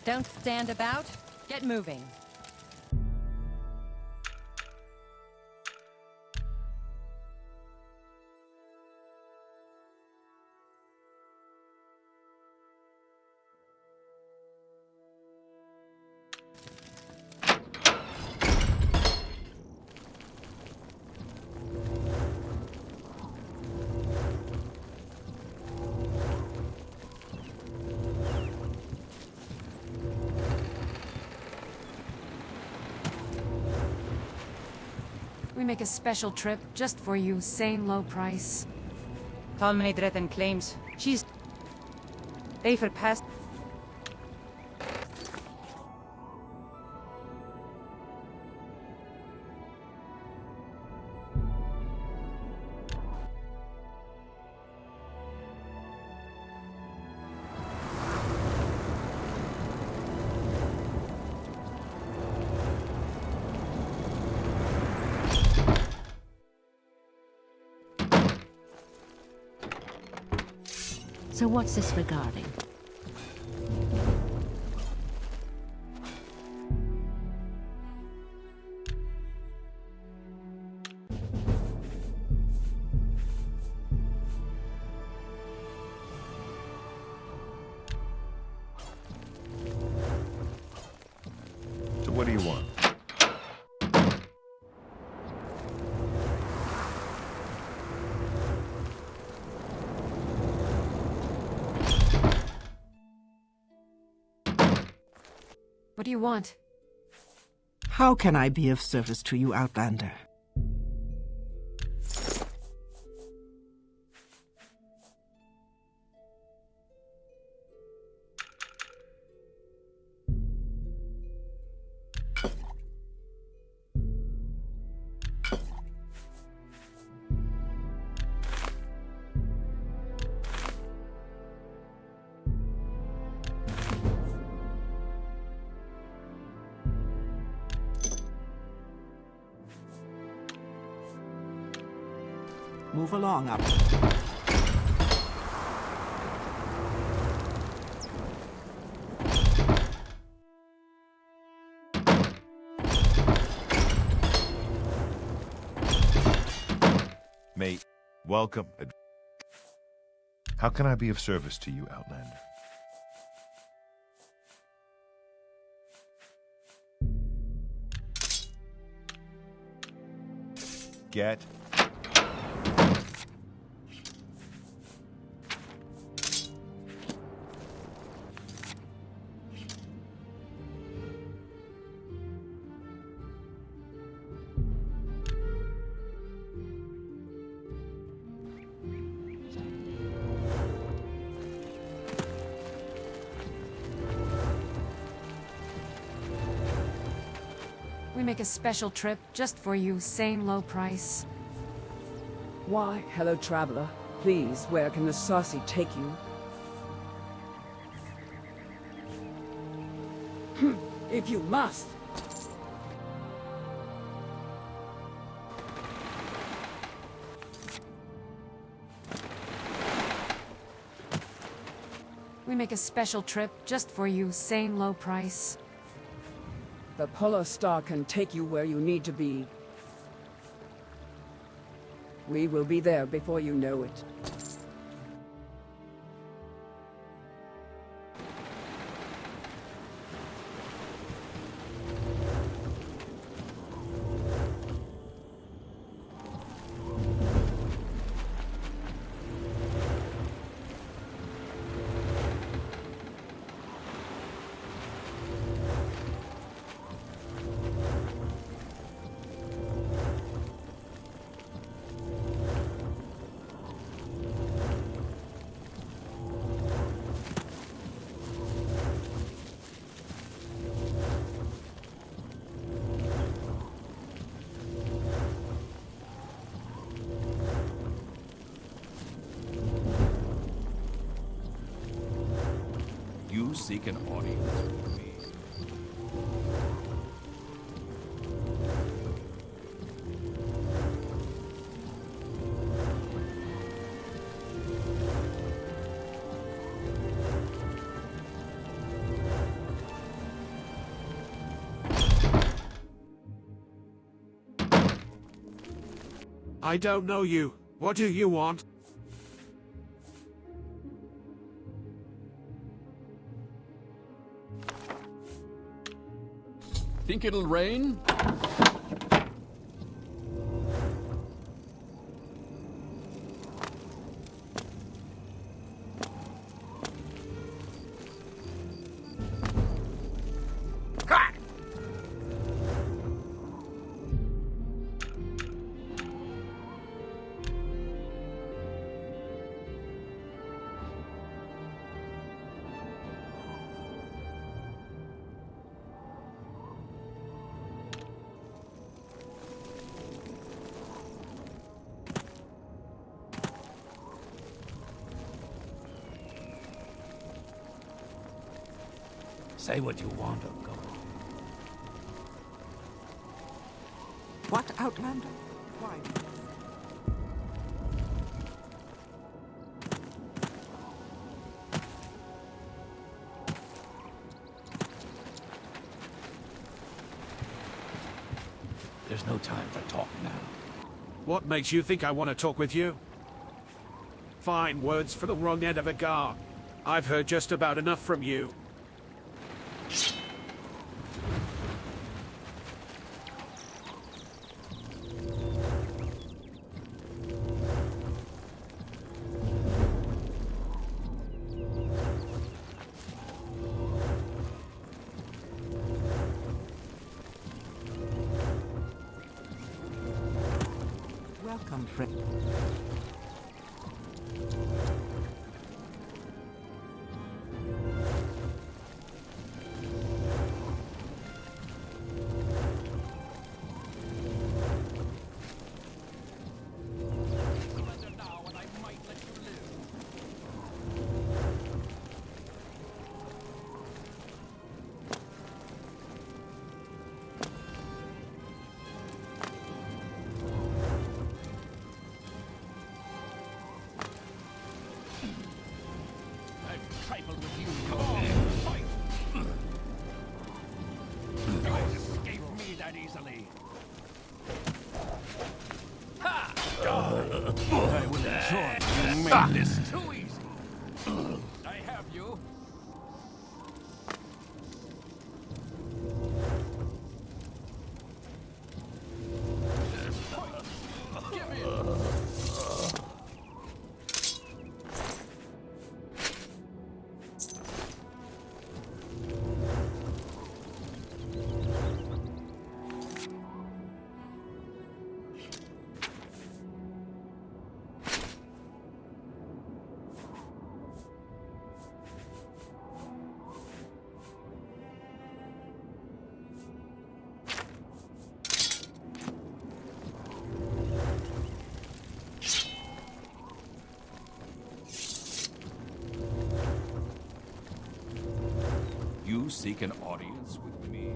Don't stand about. Get moving. We make a special trip just for you, same low price. Talmaidrethen claims she's... They surpassed... So what's this regarding? So what do you want? What do you want? How can I be of service to you, Outlander? Move along up. Mate, welcome. How can I be of service to you, Outlander? Get. We make a special trip just for you, same low price. Why, hello traveler. Please, where can the saucy take you? If you must. We make a special trip just for you, same low price. The Polar Star can take you where you need to be. We will be there before you know it. You seek an audience with me. I don't know you. What do you want? Think it'll rain? Say what you want, Uncle. What, Outlander? Why? There's no time for talk now. What makes you think I want to talk with you? Fine words for the wrong end of a gar. I've heard just about enough from you. Welcome, friend. trifle with you. Come on, fight! You won't escape me that easily. Ha! I will enjoy you made this too easy. I have you. You seek an audience with me?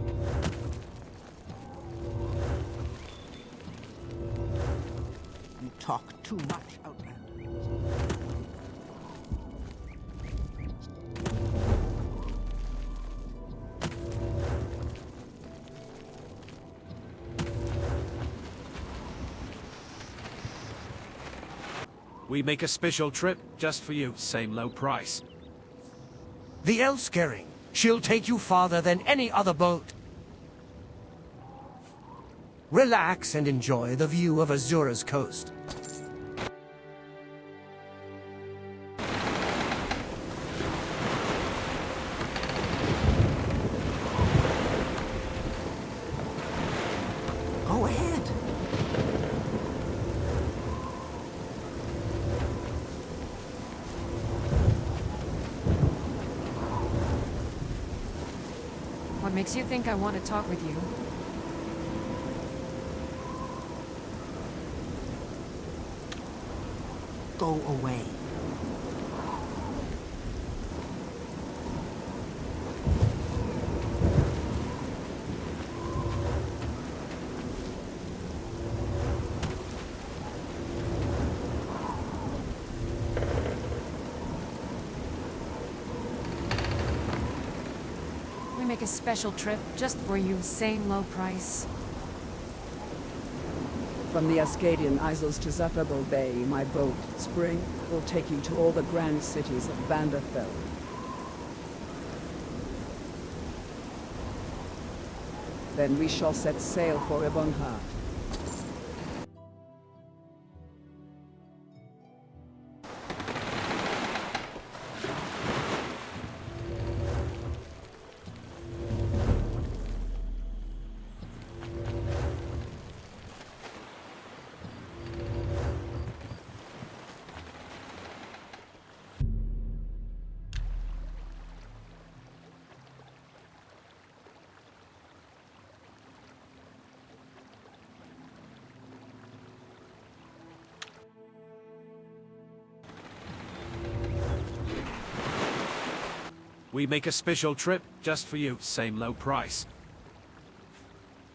You talk too much, Outlander. We make a special trip just for you, same low price. The Elskering. She'll take you farther than any other boat. Relax and enjoy the view of Azura's coast. Go ahead. What makes you think I want to talk with you? Go away. We make a special trip just for you, same low price. From the Ascadian Isles to Zuckerbo Bay, my boat, Spring, will take you to all the grand cities of Vanderfell. Then we shall set sail for Ebonheart. We make a special trip just for you, same low price.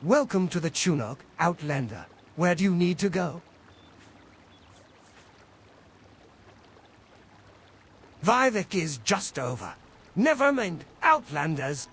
Welcome to the Chunuk, Outlander. Where do you need to go? Vivec is just over. Never mind, Outlanders.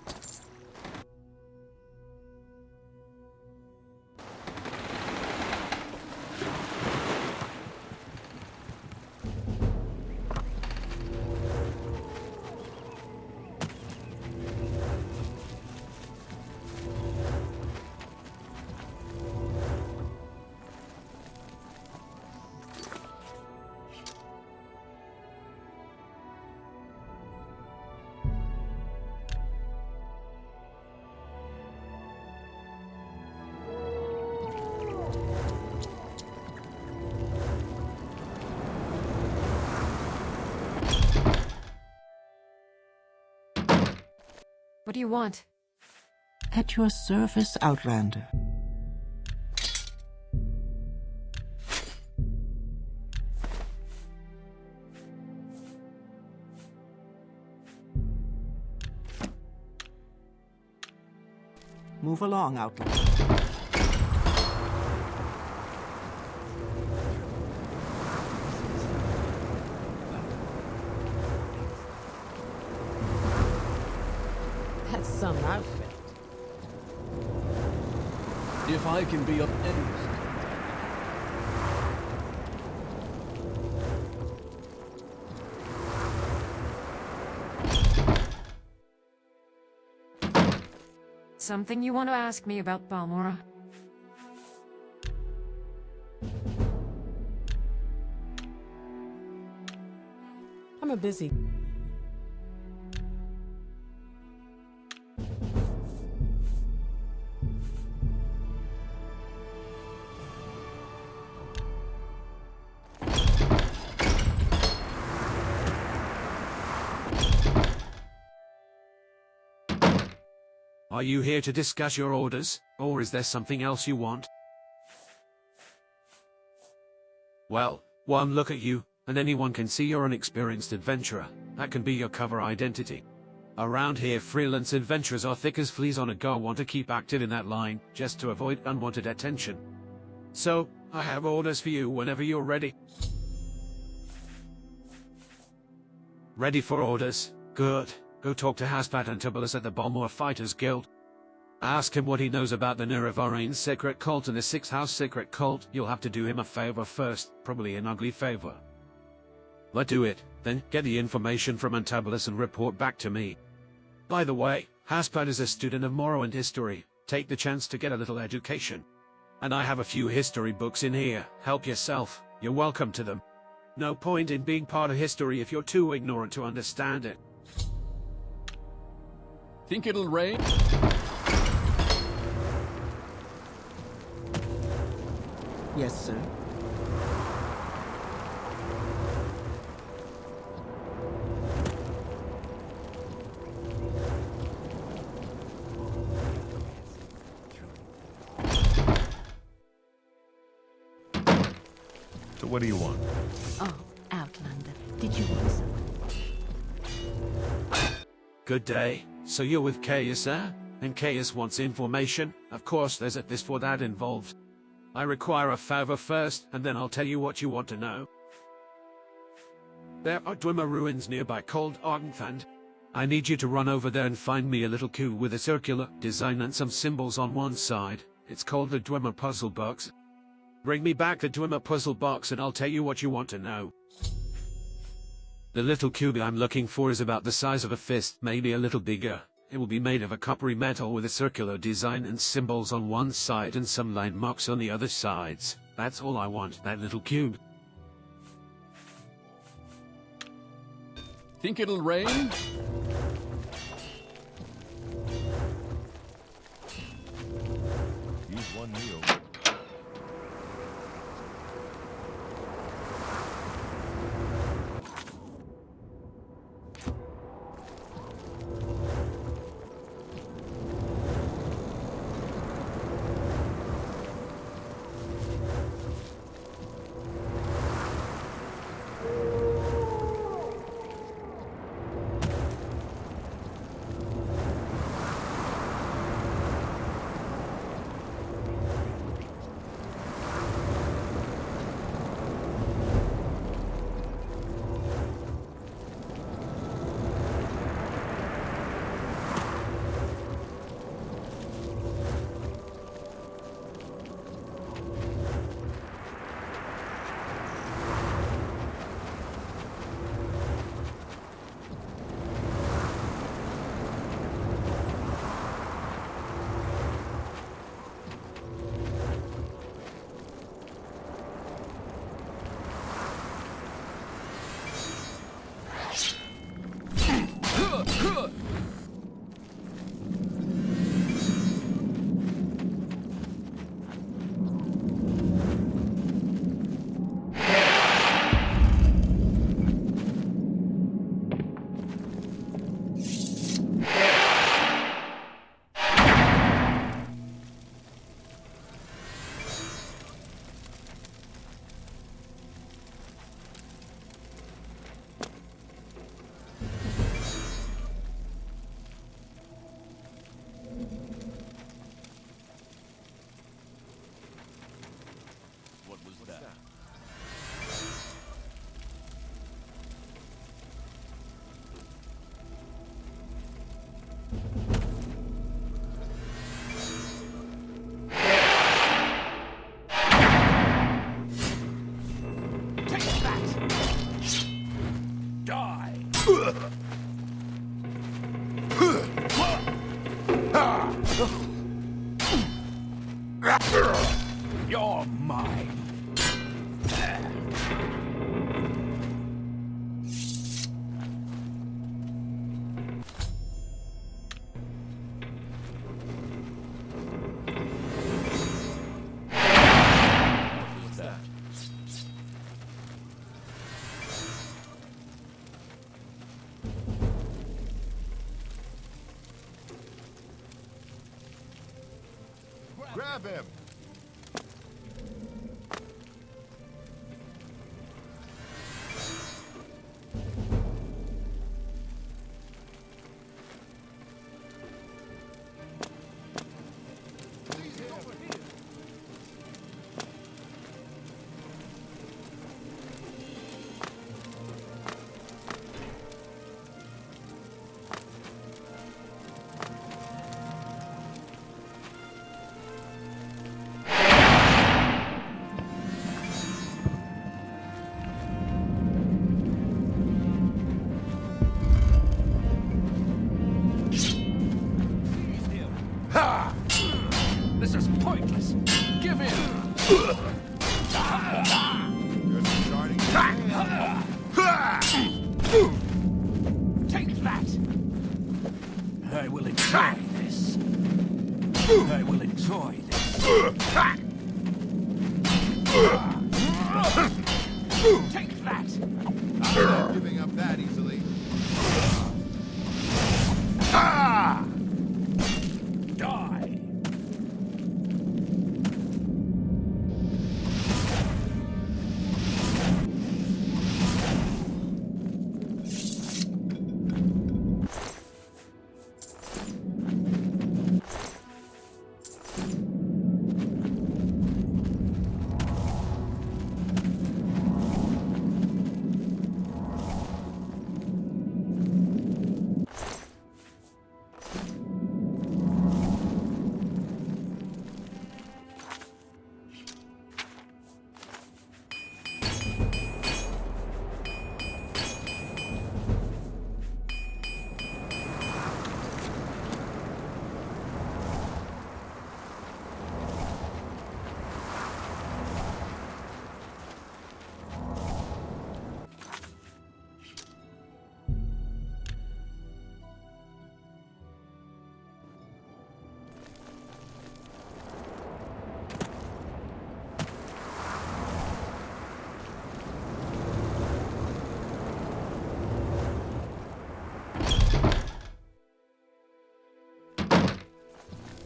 What do you want? At your service, Outlander. Move along, Outlander. some outfit. If I can be of any Something you want to ask me about Balmora? I'm a busy... Are you here to discuss your orders, or is there something else you want? Well, one look at you, and anyone can see you're an experienced adventurer. That can be your cover identity. Around here, freelance adventurers are thick as fleas on a go, want to keep active in that line, just to avoid unwanted attention. So, I have orders for you whenever you're ready. Ready for orders? Good. Go talk to Haspat Antabolis at the Balmora Fighters Guild. Ask him what he knows about the Nerevarine secret cult and the Sixth House secret cult. You'll have to do him a favor first, probably an ugly favor. Let do it, then get the information from Antabolis and report back to me. By the way, Haspat is a student of Morrowind history. Take the chance to get a little education. And I have a few history books in here. Help yourself. You're welcome to them. No point in being part of history if you're too ignorant to understand it. Think it'll rain? Yes, sir. So what do you want? Oh, Outlander, did you want some? Good day. So you're with Caius, eh? And Caius wants information? Of course there's a this for that involved. I require a favor first, and then I'll tell you what you want to know. There are Dwemer ruins nearby called Ardenfand. I need you to run over there and find me a little cube with a circular design and some symbols on one side. It's called the Dwemer Puzzle Box. Bring me back the Dwemer Puzzle Box and I'll tell you what you want to know. The little cube I'm looking for is about the size of a fist, maybe a little bigger. It will be made of a coppery metal with a circular design and symbols on one side and some line marks on the other sides. That's all I want, that little cube. Think it'll rain? Use one meal. You're mine. Grab him! This is pointless. Give in. Take that. I will enjoy this. I will enjoy this. Take that. I'm not giving up that easily. Die.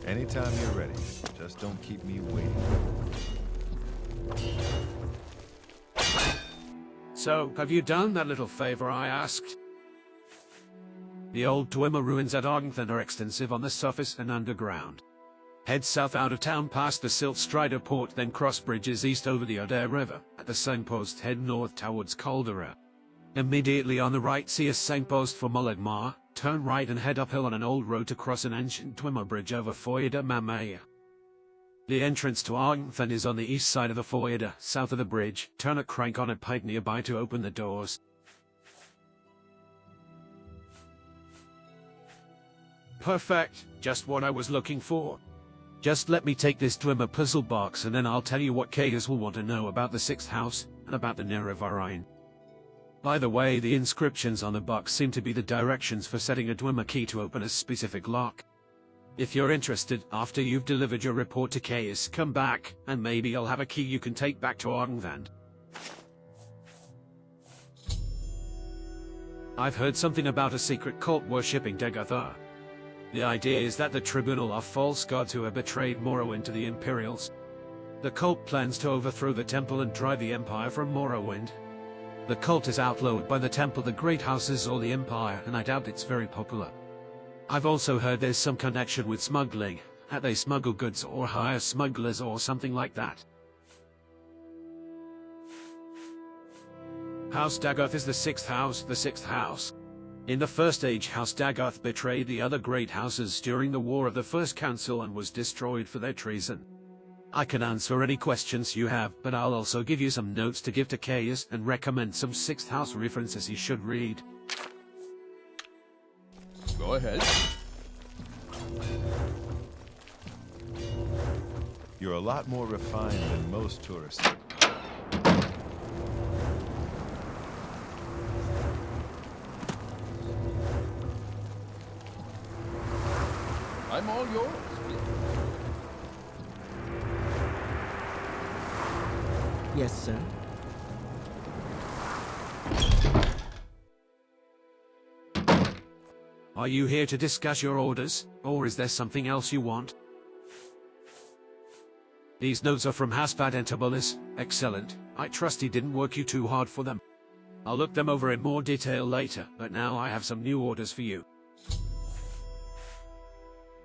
Anytime you're ready. Just don't keep me waiting. So, have you done that little favor I asked? The old Dwemer ruins at Argenthan are extensive on the surface and underground. Head south out of town past the Silt Strider port, then cross bridges east over the Oder River. At the signpost, head north towards Caldera. Immediately on the right, see a signpost for Mullagmar. Turn right and head uphill on an old road to cross an ancient Dwemer bridge over Foyda Mamaya. The entrance to Argenthan is on the east side of the Foyda, south of the bridge. Turn a crank on a pike nearby to open the doors. Perfect, just what I was looking for. Just let me take this Dwemer puzzle box and then I'll tell you what Caius will want to know about the 6th house and about the Nerevarine. By the way, the inscriptions on the box seem to be the directions for setting a Dwemer key to open a specific lock. If you're interested, after you've delivered your report to Caius, come back, and maybe I'll have a key you can take back to Argenthan. I've heard something about a secret cult worshipping Dagoth Ur. The idea is that the Tribunal are false gods who have betrayed Morrowind to the Imperials. The cult plans to overthrow the temple and drive the Empire from Morrowind. The cult is outlawed by the temple, the great houses, or the Empire, and I doubt it's very popular. I've also heard there's some connection with smuggling, that they smuggle goods or hire smugglers or something like that. House Dagoth is the 6th house, the 6th house. In the First Age, House Dagoth betrayed the other great houses during the War of the First Council and was destroyed for their treason. I can answer any questions you have, but I'll also give you some notes to give to Caius and recommend some 6th house references you should read. Go ahead. You're a lot more refined than most tourists. I'm all yours. Yes, sir. Are you here to discuss your orders, or is there something else you want? These notes are from Haspad Antabolis. Excellent. I trust he didn't work you too hard for them. I'll look them over in more detail later, but now I have some new orders for you.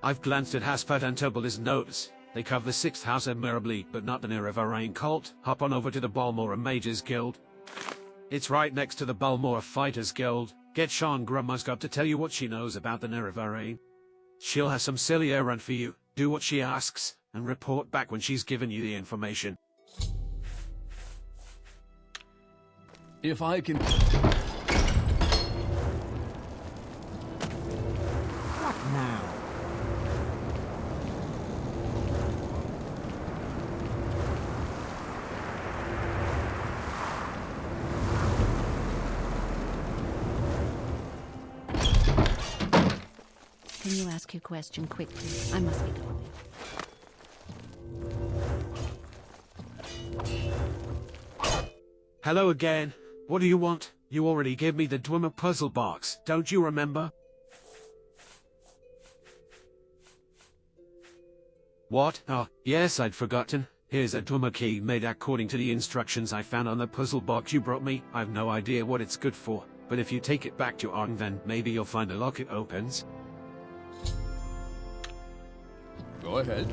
I've glanced at Haspad Antabolis' notes. They cover the 6th House of Morroblivion, but not the Nerevarine cult. Hop on over to the Balmora Mages Guild. It's right next to the Balmora Fighters Guild. Get Sean Gra-Muzgob to tell you what she knows about the Nerevarine. She'll have some silly errand for you. Do what she asks, and report back when she's given you the information. If I can... What now? Can you ask your question quickly? I must be going. Hello again. What do you want? You already gave me the Dwemer puzzle box, don't you remember? What? Oh, yes, I'd forgotten. Here's a Dwemer key made according to the instructions I found on the puzzle box you brought me. I've no idea what it's good for, but if you take it back to Arn, then maybe you'll find a lock it opens. Go ahead.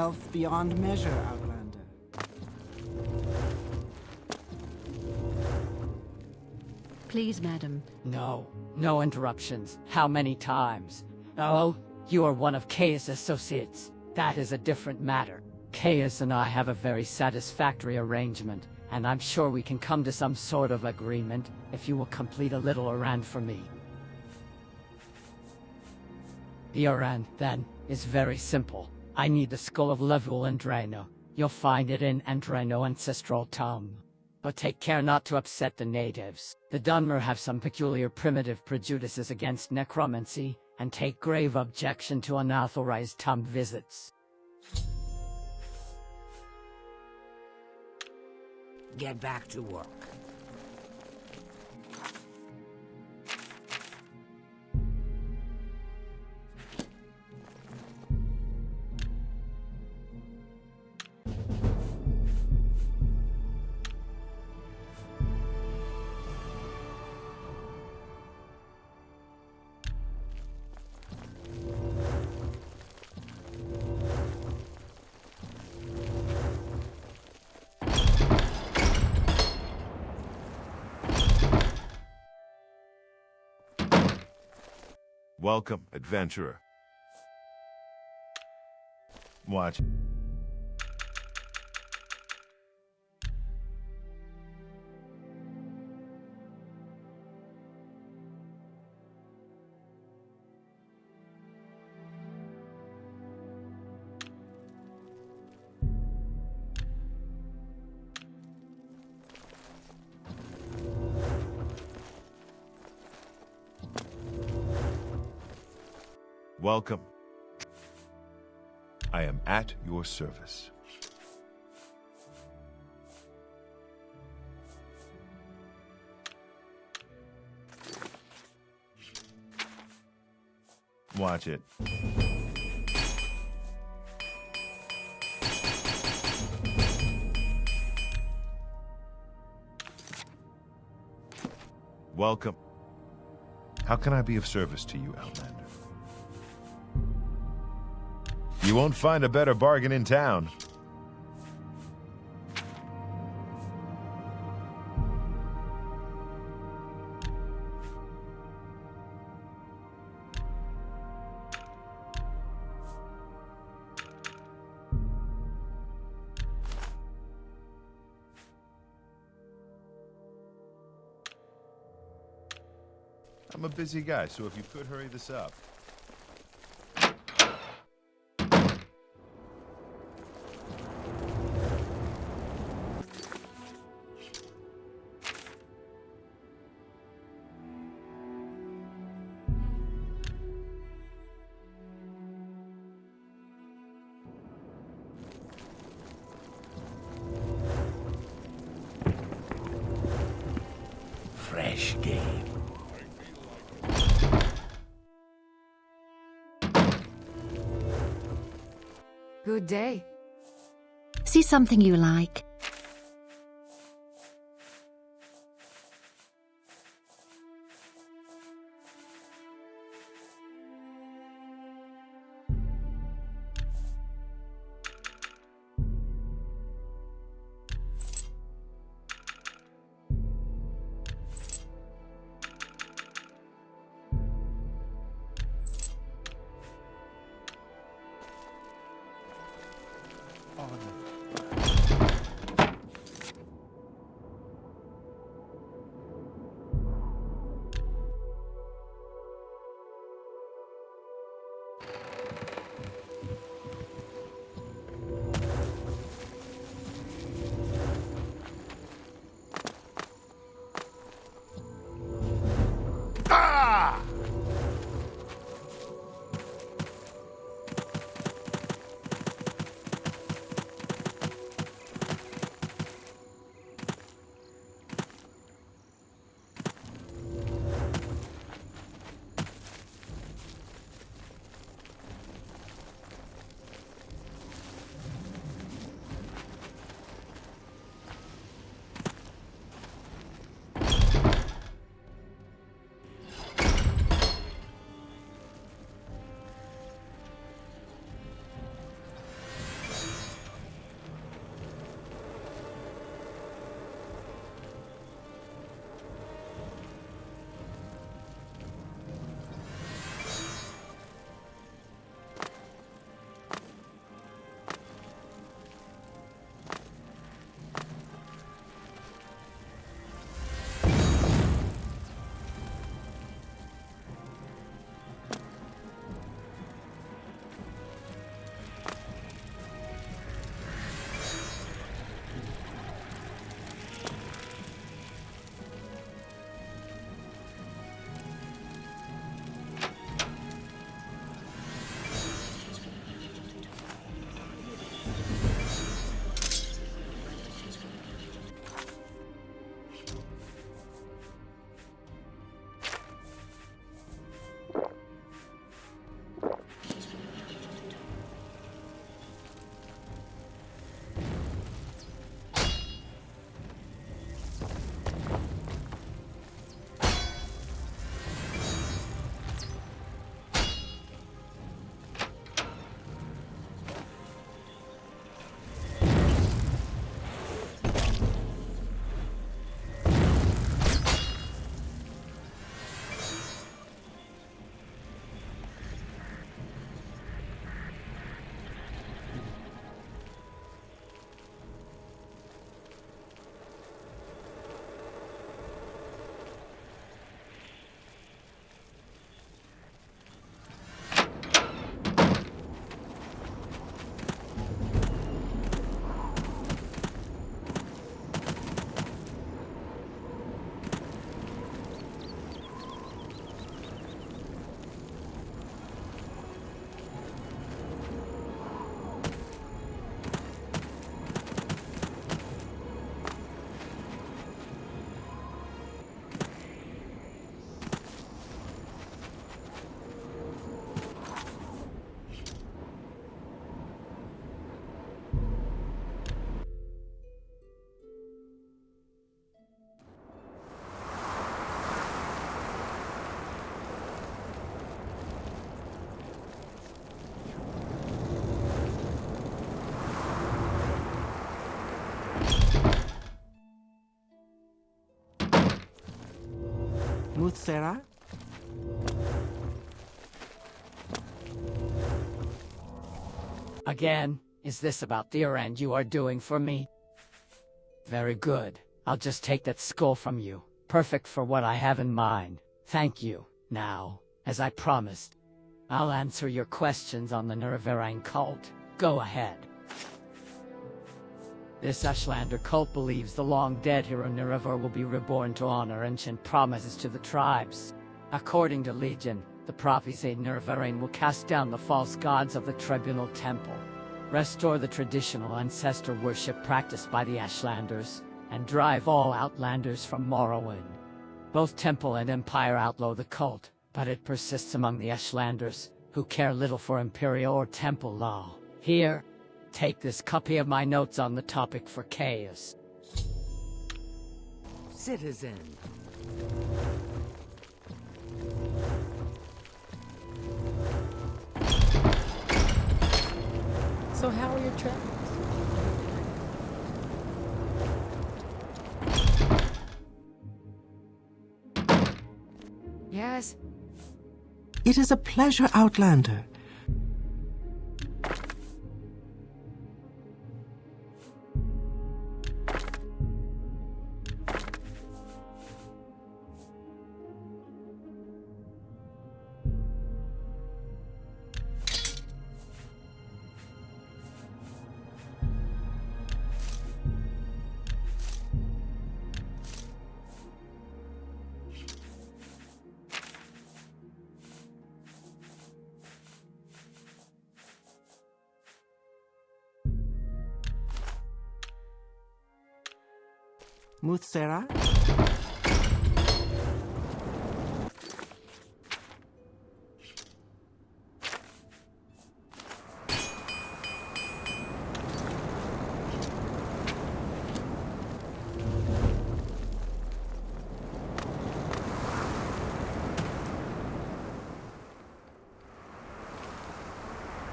wealth beyond measure, Outlander. Please, madam. No. No interruptions. How many times? Oh, you are one of Caius' associates. That is a different matter. Caius and I have a very satisfactory arrangement, and I'm sure we can come to some sort of agreement if you will complete a little errand for me. The errand, then, is very simple. I need the skull of Levuul and Drano. You'll find it in Drano Ancestral Tomb. But take care not to upset the natives. The Dunmer have some peculiar primitive prejudices against necromancy, and take grave objection to unauthorized tomb visits. Get back to work. Welcome, adventurer. Watch. Welcome. I am at your service. Watch it. Welcome. How can I be of service to you, Outlander? You won't find a better bargain in town. I'm a busy guy, so if you could hurry this up. Fresh game. Good day. See something you like? Mutsera? Again, is this about the errand you are doing for me? Very good. I'll just take that skull from you. Perfect for what I have in mind. Thank you. Now, as I promised, I'll answer your questions on the Nerevarine cult. Go ahead. This Ashlander cult believes the long-dead hero Nerevar will be reborn to honor ancient promises to the tribes. According to Legion, the Prophecies Nerevarine will cast down the false gods of the Tribunal temple, restore the traditional ancestor worship practiced by the Ashlanders, and drive all Outlanders from Morrowind. Both Temple and Empire outlaw the cult, but it persists among the Ashlanders, who care little for Imperial or Temple law. Here, take this copy of my notes on the topic for Caius. Citizen. So how are your travels? Yes? It is a pleasure, Outlander. Mutsera?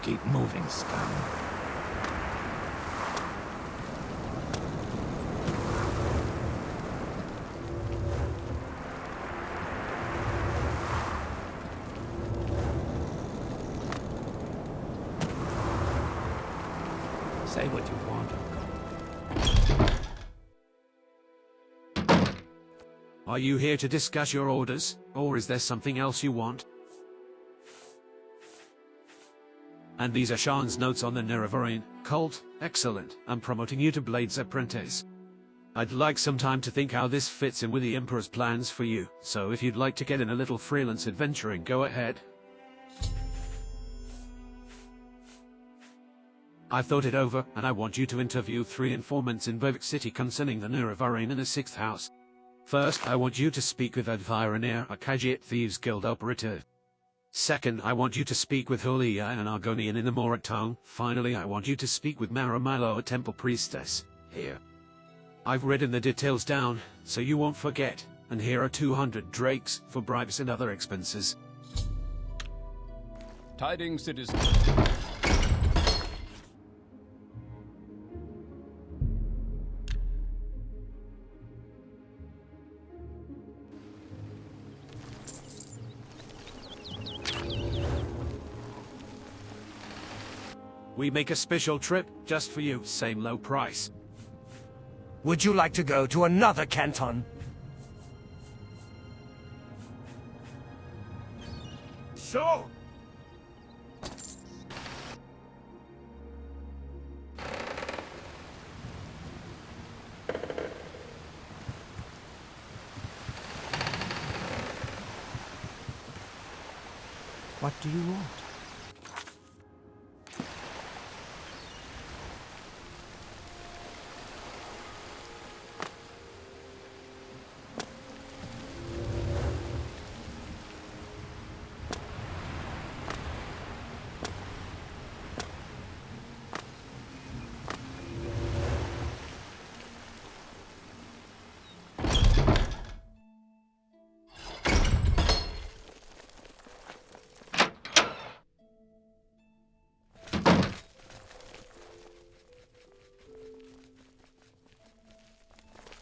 Keep moving, scum. Say what you want, Uncle. Are you here to discuss your orders, or is there something else you want? And these are Sean's notes on the Nerevarine cult. Excellent. I'm promoting you to Blade's apprentice. I'd like some time to think how this fits in with the Emperor's plans for you, so if you'd like to get in a little freelance adventuring, go ahead. I've thought it over, and I want you to interview 3 informants in Vivec City concerning the Nerevarine in the 6th house. First, I want you to speak with Advirenir, a Khajiit Thieves Guild operative. Second, I want you to speak with Hulia, an Argonian in the Mora tongue. Finally, I want you to speak with Mehra Milo, a temple priestess. Here. I've written the details down, so you won't forget. And here are 200 drakes for bribes and other expenses. Tidings, citizen. We make a special trip just for you, same low price. Would you like to go to another canton? So, What do you want?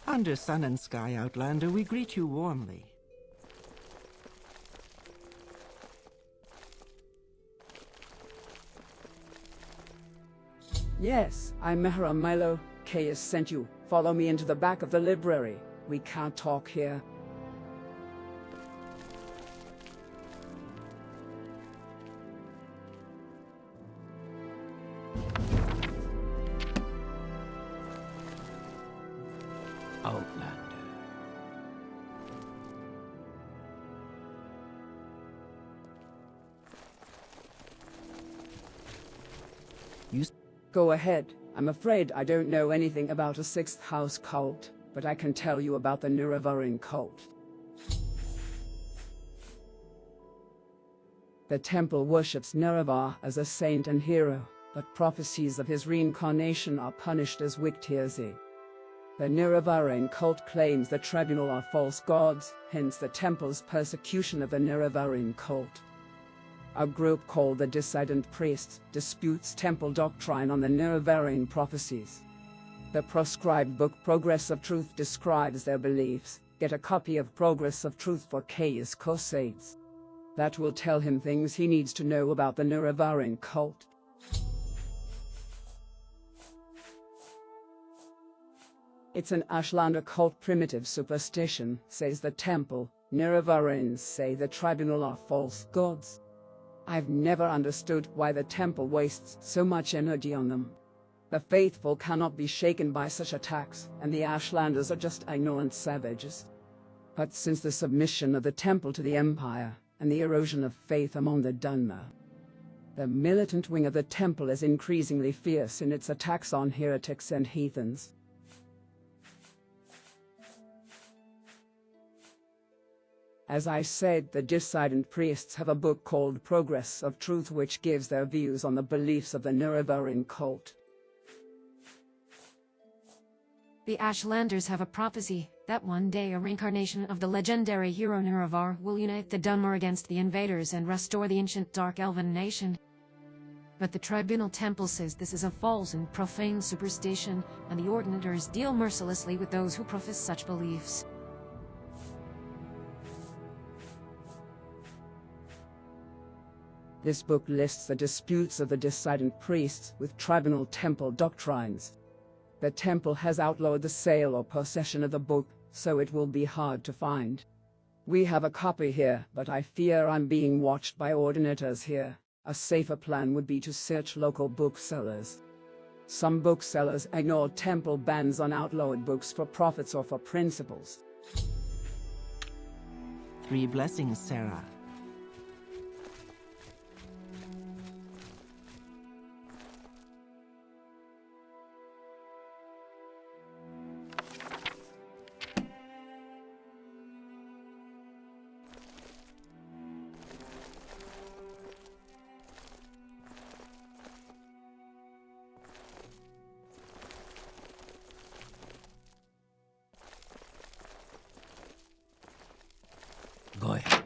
Under sun and sky, Outlander, we greet you warmly. Yes, I'm Mehra. Milo. Caius sent you. Follow me into the back of the library. We can't talk here. Outlander. Go ahead. I'm afraid I don't know anything about a sixth house cult, but I can tell you about the Nerevarine cult. The temple worships Nerevar as a saint and hero, but prophecies of his reincarnation are punished as wicked heresy. The Nerevarine cult claims the Tribunal are false gods, hence the temple's persecution of the Nerevarine cult. A group called the Dissident Priests disputes temple doctrine on the Nerevarine prophecies. The proscribed book Progress of Truth describes their beliefs. Get a copy of Progress of Truth for Caius Cosades. That will tell him things he needs to know about the Nerevarine cult. It's an Ashlander cult primitive superstition, says the temple. Nerevarines say the Tribunal are false gods. I've never understood why the temple wastes so much energy on them. The faithful cannot be shaken by such attacks, and the Ashlanders are just ignorant savages. But since the submission of the temple to the Empire, and the erosion of faith among the Dunmer, the militant wing of the temple is increasingly fierce in its attacks on heretics and heathens. As I said, the Dissident Priests have a book called Progress of Truth which gives their views on the beliefs of the Nerevarine cult. The Ashlanders have a prophecy that one day a reincarnation of the legendary hero Nerevar will unite the Dunmer against the invaders and restore the ancient Dark Elven nation. But the Tribunal Temple says this is a false and profane superstition, and the Ordinators deal mercilessly with those who profess such beliefs. This book lists the disputes of the Dissident Priests with Tribunal Temple doctrines. The temple has outlawed the sale or possession of the book, so it will be hard to find. We have a copy here, but I fear I'm being watched by Ordinators here. A safer plan would be to search local booksellers. Some booksellers ignore temple bans on outlawed books for profits or for principles. 3 blessings, Sarah. Go ahead.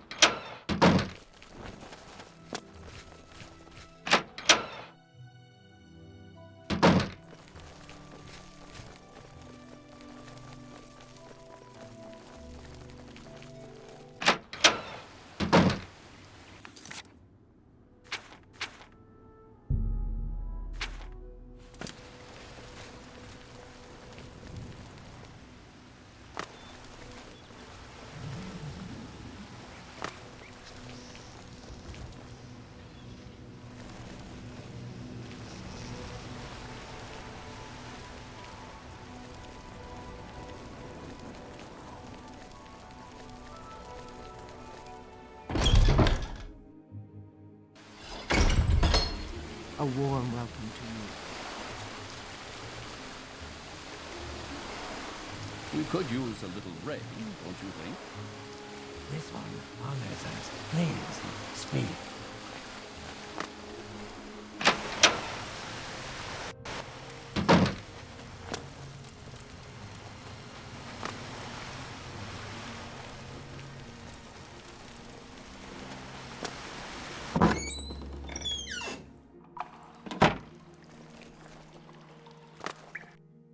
A warm welcome to you. We could use a little rain, don't you think? This one honors us. Please, speak.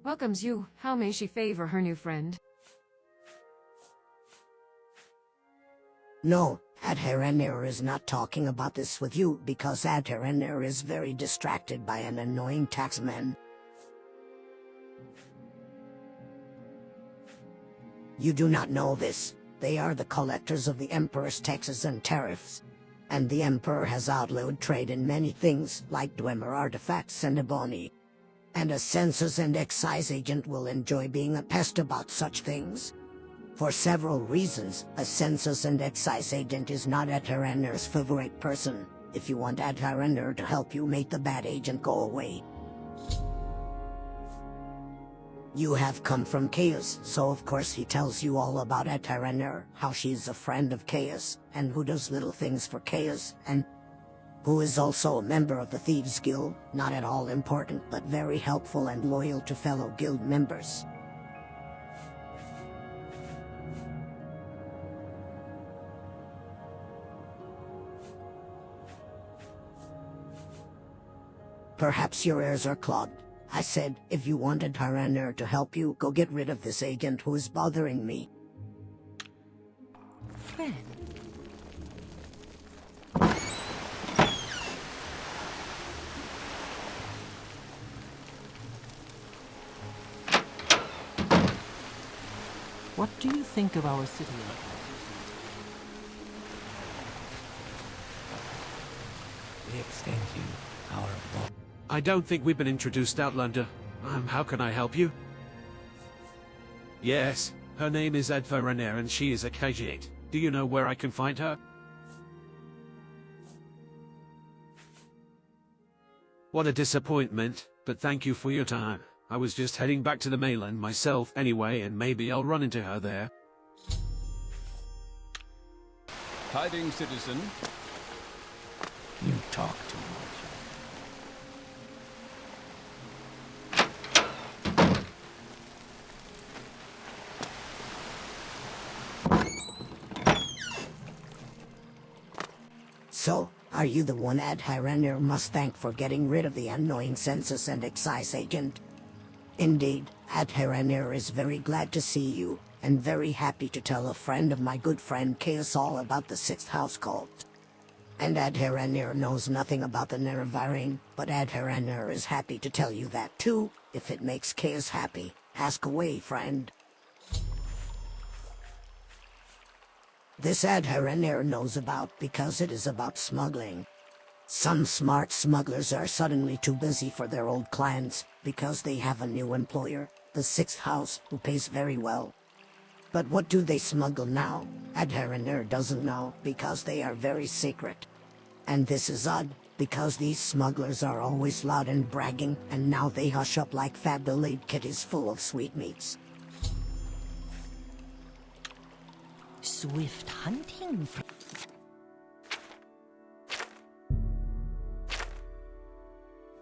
Welcomes you. How may she favor her new friend? No, Ahemmusa is not talking about this with you because Ahemmusa is very distracted by an annoying taxman. You do not know this. They are the collectors of the Emperor's taxes and tariffs. And the Emperor has outlawed trade in many things, like Dwemer artifacts and ebony. And a census and excise agent will enjoy being a pest about such things. For several reasons, a census and excise agent is not Ahemmusa's favorite person. If you want Ahemmusa to help you make the bad agent go away. You have come from Caius, so of course he tells you all about Ahemmusa, how she's a friend of Caius, and who does little things for Caius, and who is also a member of the Thieves Guild, not at all important but very helpful and loyal to fellow guild members. Perhaps your ears are clogged. I said, if you wanted Ahemmusa to help you, go get rid of this agent who is bothering me. Friend. What do you think of our city? We extend you our vote. I don't think we've been introduced, Outlander. How can I help you? Yes, her name is Ahemmusa and she is a Cajate. Do you know where I can find her? What a disappointment, but thank you for your time. I was just heading back to the mainland myself anyway, and maybe I'll run into her there. Tidings, citizen. You talk too much. So, are you the one Ahemmusa must thank for getting rid of the annoying census and excise agent? Indeed, Ahemmusa is very glad to see you, and very happy to tell a friend of my good friend Caius all about the 6th house cult. And Ahemmusa knows nothing about the Nerevarine, but Ahemmusa is happy to tell you that too, if it makes Caius happy. Ask away, friend. This Ahemmusa knows about because it is about smuggling. Some smart smugglers are suddenly too busy for their old clients because they have a new employer, the 6th house, who pays very well. But what do they smuggle now? Ahemmusa doesn't know because they are very secret. And this is odd, because these smugglers are always loud and bragging, and now they hush up like fat delayed kitties full of sweetmeats. Swift hunting.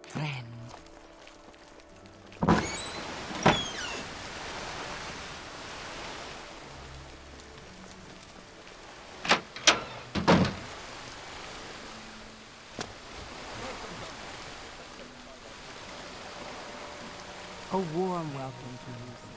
Friend. A warm welcome to you.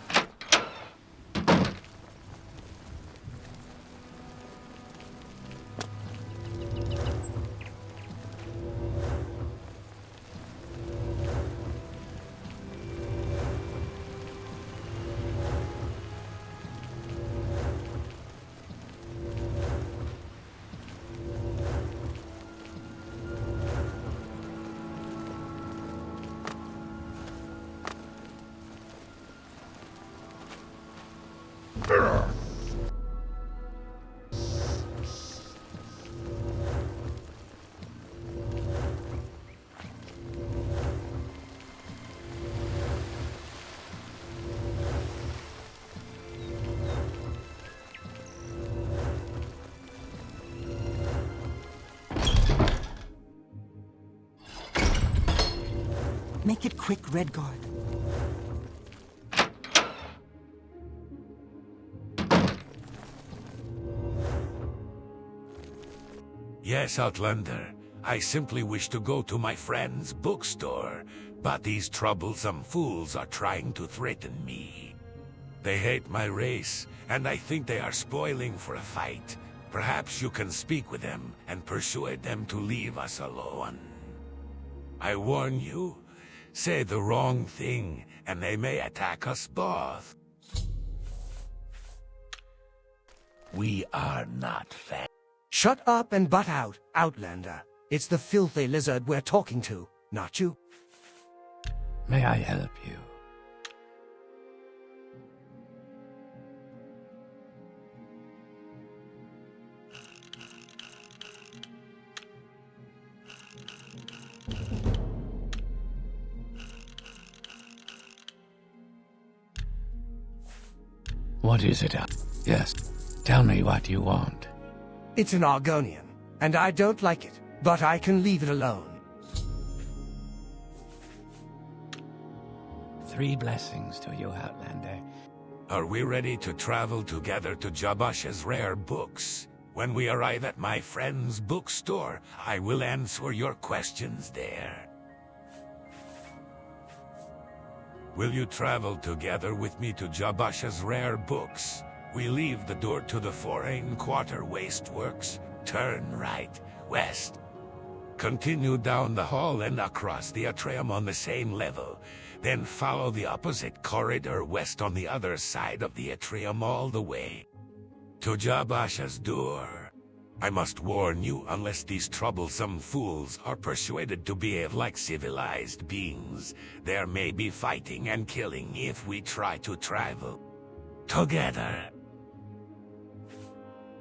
Make it quick, Redguard. Yes, Outlander. I simply wish to go to my friend's bookstore, but these troublesome fools are trying to threaten me. They hate my race, and I think they are spoiling for a fight. Perhaps you can speak with them and persuade them to leave us alone. I warn you, say the wrong thing, and they may attack us both. We are not fans. Shut up and butt out, Outlander. It's the filthy lizard we're talking to, not you. May I help you? What is it? Yes, tell me what you want. It's an Argonian, and I don't like it, but I can leave it alone. 3 blessings to you, Outlander. Are we ready to travel together to Jabash's rare books? When we arrive at my friend's bookstore, I will answer your questions there. Will you travel together with me to Jabash's rare books? We leave the door to the Foreign Quarter Wasteworks. Turn right, west. Continue down the hall and across the atrium on the same level. Then follow the opposite corridor west on the other side of the atrium all the way to Jabash's door. I must warn you, unless these troublesome fools are persuaded to behave like civilized beings, there may be fighting and killing if we try to travel together.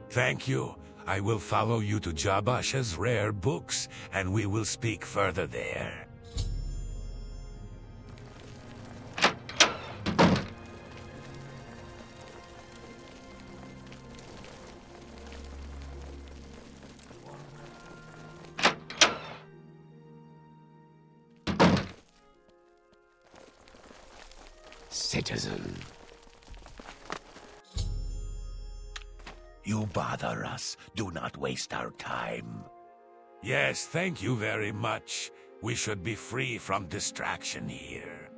Thank you. I will follow you to Jabash's rare books, and we will speak further there. Citizen. You bother us. Do not waste our time. Yes, thank you very much. We should be free from distraction here.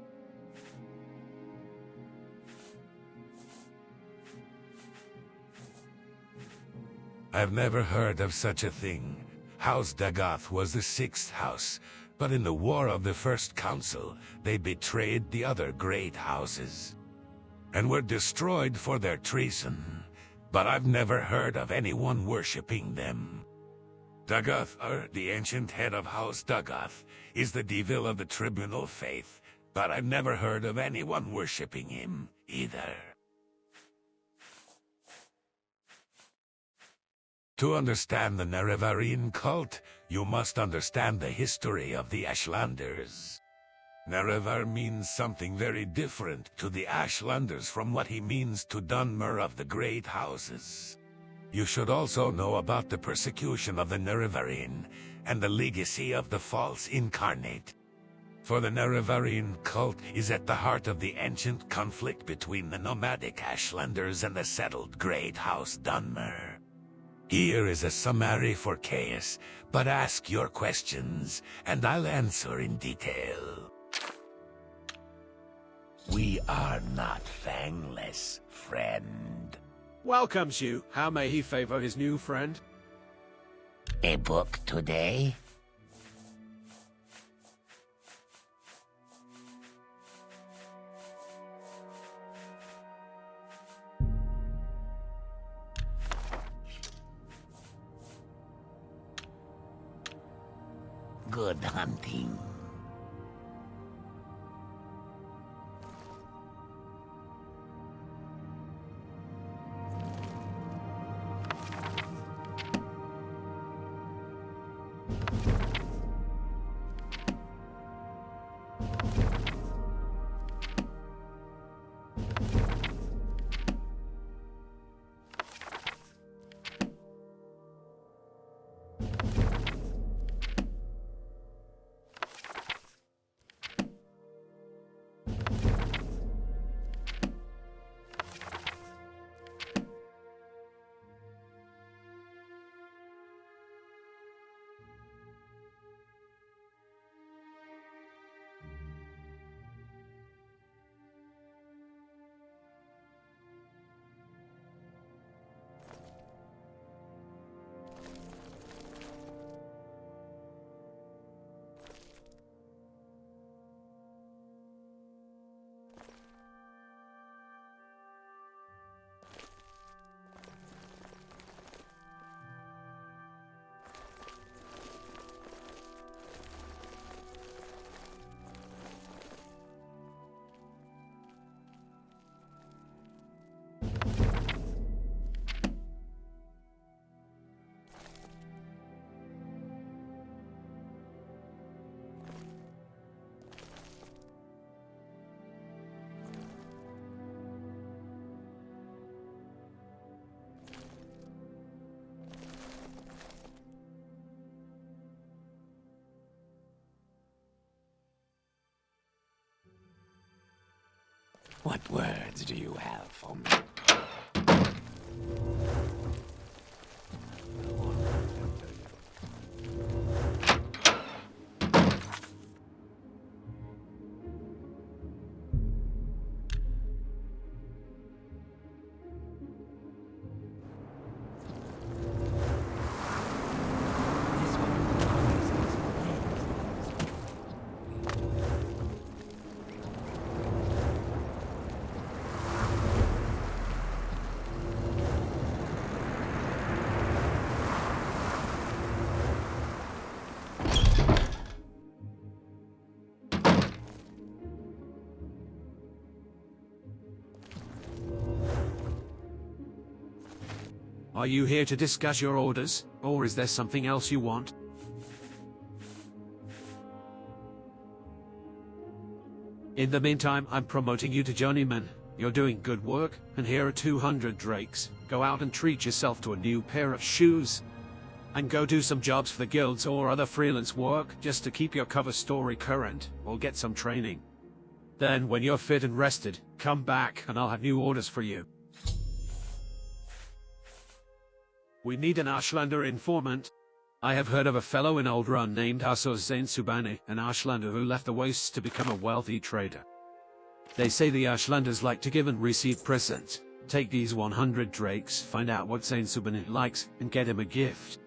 I've never heard of such a thing. House Dagoth was the 6th house, but in the War of the First Council, they betrayed the other great houses and were destroyed for their treason. But I've never heard of anyone worshipping them. Dagoth Ur, the ancient head of House Dagoth, is the devil of the Tribunal faith, but I've never heard of anyone worshipping him either. To understand the Nerevarine cult, you must understand the history of the Ashlanders. Nerevar means something very different to the Ashlanders from what he means to Dunmer of the Great Houses. You should also know about the persecution of the Nerevarine and the legacy of the false Incarnate. For the Nerevarine cult is at the heart of the ancient conflict between the nomadic Ashlanders and the settled Great House Dunmer. Here is a summary for Caius, but ask your questions, and I'll answer in detail. We are not fangless, friend. Welcomes you. How may he favor his new friend? A book today? Good hunting. What words do you have for me? Are you here to discuss your orders, or is there something else you want? In the meantime, I'm promoting you to journeyman. You're doing good work, and here are 200 drakes. Go out and treat yourself to a new pair of shoes. And go do some jobs for the guilds or other freelance work, just to keep your cover story current, or get some training. Then, when you're fit and rested, come back, and I'll have new orders for you. We need an Ashlander informant. I have heard of a fellow in Old Run named Zainsubani, an Ashlander who left the wastes to become a wealthy trader. They say the Ashlanders like to give and receive presents. Take these 100 drakes, find out what Zainsubani likes, and get him a gift.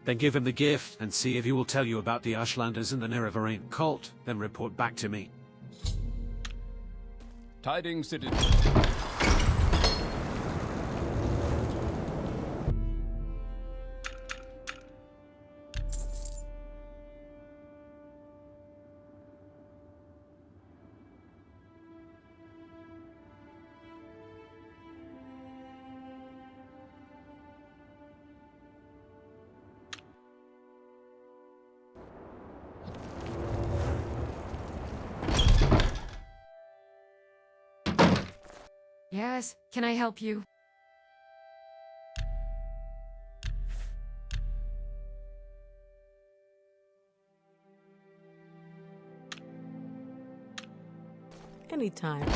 Then give him the gift, and see if he will tell you about the Ashlanders and the Nerevarine cult, then report back to me. Tidings, citizen. Yes, can I help you? Anytime.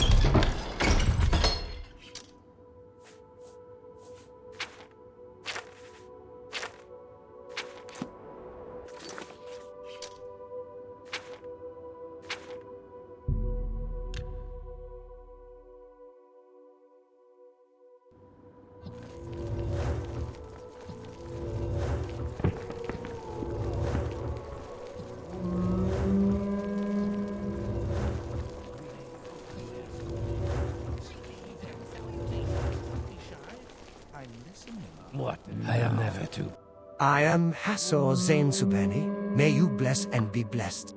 What? I am never to. I am Hassor Zainsubani. May you bless and be blessed.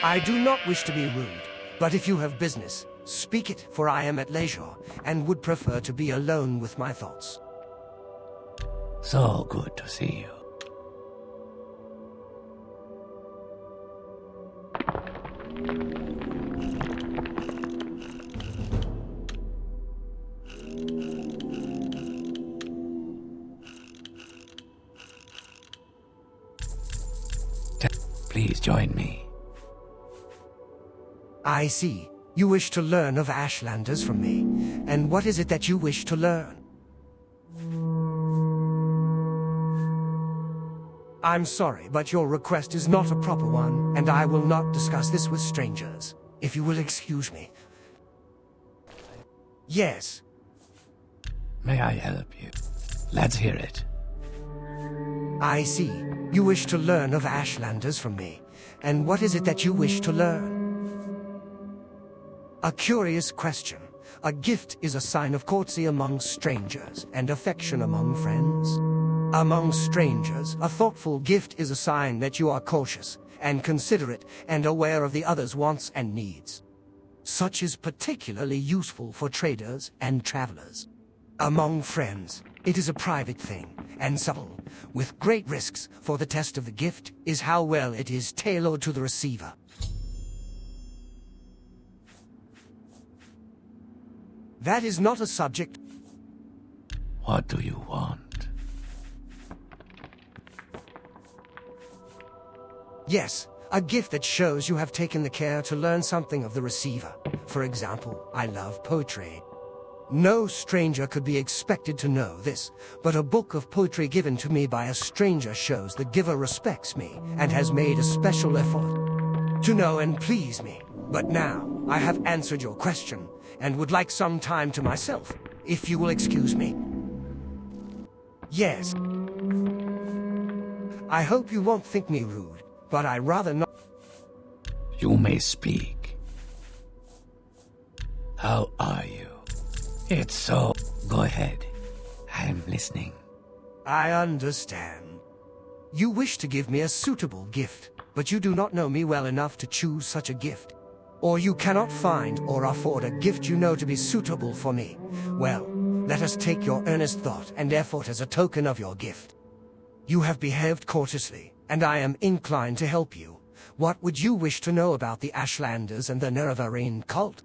I do not wish to be rude, but if you have business, speak it, for I am at leisure, and would prefer to be alone with my thoughts. So good to see you. Please join me. I see. You wish to learn of Ashlanders from me. And what is it that you wish to learn? I'm sorry, but your request is not a proper one, and I will not discuss this with strangers. If you will excuse me. Yes. May I help you? Let's hear it. I see. You wish to learn of Ashlanders from me. And what is it that you wish to learn? A curious question. A gift is a sign of courtesy among strangers, and affection among friends. Among strangers, a thoughtful gift is a sign that you are cautious, and considerate, and aware of the other's wants and needs. Such is particularly useful for traders and travelers. Among friends, it is a private thing, and subtle, with great risks, for the test of the gift is how well it is tailored to the receiver. That is not a subject. What do you want? Yes, a gift that shows you have taken the care to learn something of the receiver. for example, I love poetry. No stranger could be expected to know this, but a book of poetry given to me by a stranger shows the giver respects me and has made a special effort to know and please me. But now, I have answered your question, and would like some time to myself, if you will excuse me. Yes. I hope you won't think me rude, but I rather not. You may speak. How are you? It's so... Go ahead. I'm listening. I understand. You wish to give me a suitable gift, but you do not know me well enough to choose such a gift. Or you cannot find or afford a gift you know to be suitable for me. Well, let us take your earnest thought and effort as a token of your gift. You have behaved courteously, and I am inclined to help you. What would you wish to know about the Ashlanders and the Nerevarine cult?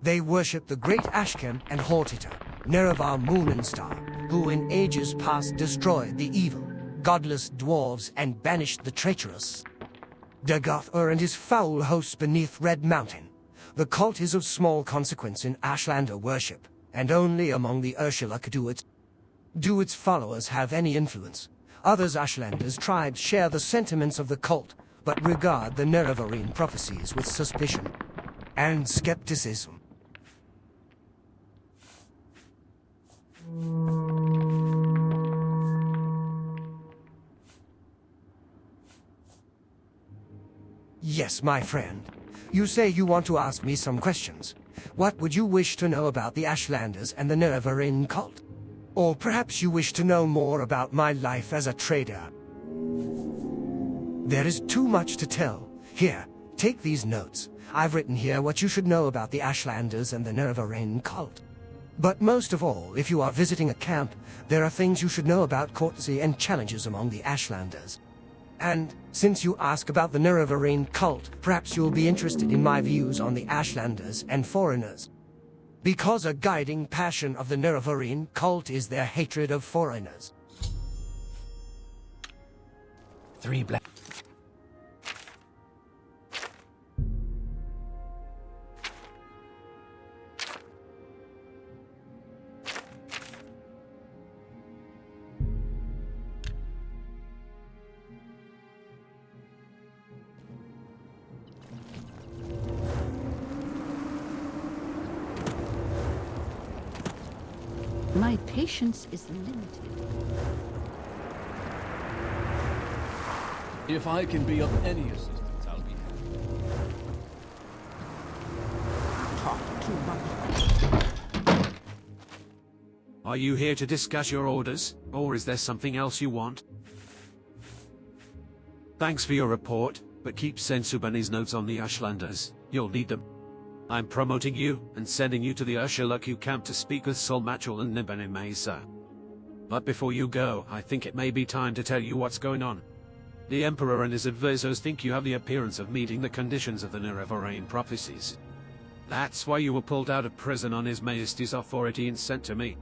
They worship the great Ashken and Hortator, Nerevar Moon and Star, who in ages past destroyed the evil, godless dwarves and banished the treacherous Dagoth Ur and his foul hosts beneath Red Mountain. The cult is of small consequence in Ashlander worship, and only among the Urshilaku do its followers have any influence. Others Ashlanders tribes share the sentiments of the cult, but regard the Nerevarine prophecies with suspicion and skepticism. Yes, my friend. You say you want to ask me some questions. What would you wish to know about the Ashlanders and the Nerevarine cult? Or perhaps you wish to know more about my life as a trader. There is too much to tell. Here, take these notes. I've written here what you should know about the Ashlanders and the Nerevarine cult. But most of all, if you are visiting a camp, there are things you should know about courtesy and challenges among the Ashlanders. And, since you ask about the Nerevarine cult, perhaps you'll be interested in my views on the Ashlanders and foreigners. Because a guiding passion of the Nerevarine cult is their hatred of foreigners. 3 black... My patience is limited. If I can be of any assistance, I'll be happy. Talk too much. Are you here to discuss your orders, or is there something else you want? Thanks for your report, but keep Zainsubani's notes on the Ashlanders. You'll need them. I'm promoting you and sending you to the Urshilaku camp to speak with Sul-Matuul and Mehra. But before you go, I think it may be time to tell you what's going on. The Emperor and his advisors think you have the appearance of meeting the conditions of the Nerevarine prophecies. That's why you were pulled out of prison on His Majesty's authority and sent to me.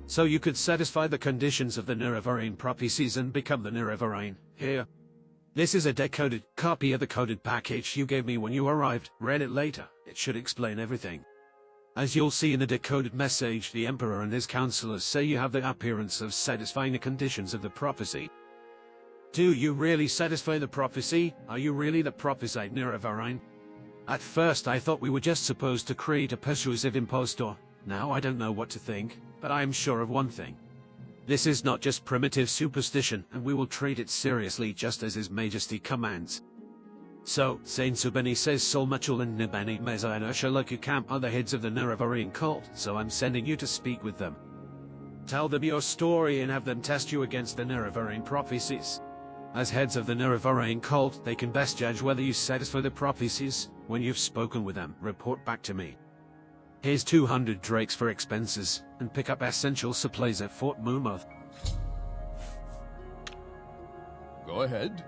So you could satisfy the conditions of the Nerevarine prophecies and become the Nerevarine. Here. This is a decoded copy of the coded package you gave me when you arrived. Read it later. It should explain everything. As you'll see in the decoded message, the Emperor and his counselors say you have the appearance of satisfying the conditions of the prophecy. Do you really satisfy the prophecy? Are you really the prophesied Nerevarine? At first I thought we were just supposed to create a persuasive impostor. Now I don't know what to think, but I am sure of one thing. This is not just primitive superstition, and we will treat it seriously just as His Majesty commands. So, Zainsubani says Sul-Matuul and Mehra and Urshilaku camp are the heads of the Nerevarine cult, so I'm sending you to speak with them. Tell them your story and have them test you against the Nerevarine prophecies. As heads of the Nerevarine cult, they can best judge whether you satisfy the prophecies. When you've spoken with them, report back to me. Here's 200 drakes for expenses, and pick up essential supplies at Fort Mumoth. Go ahead.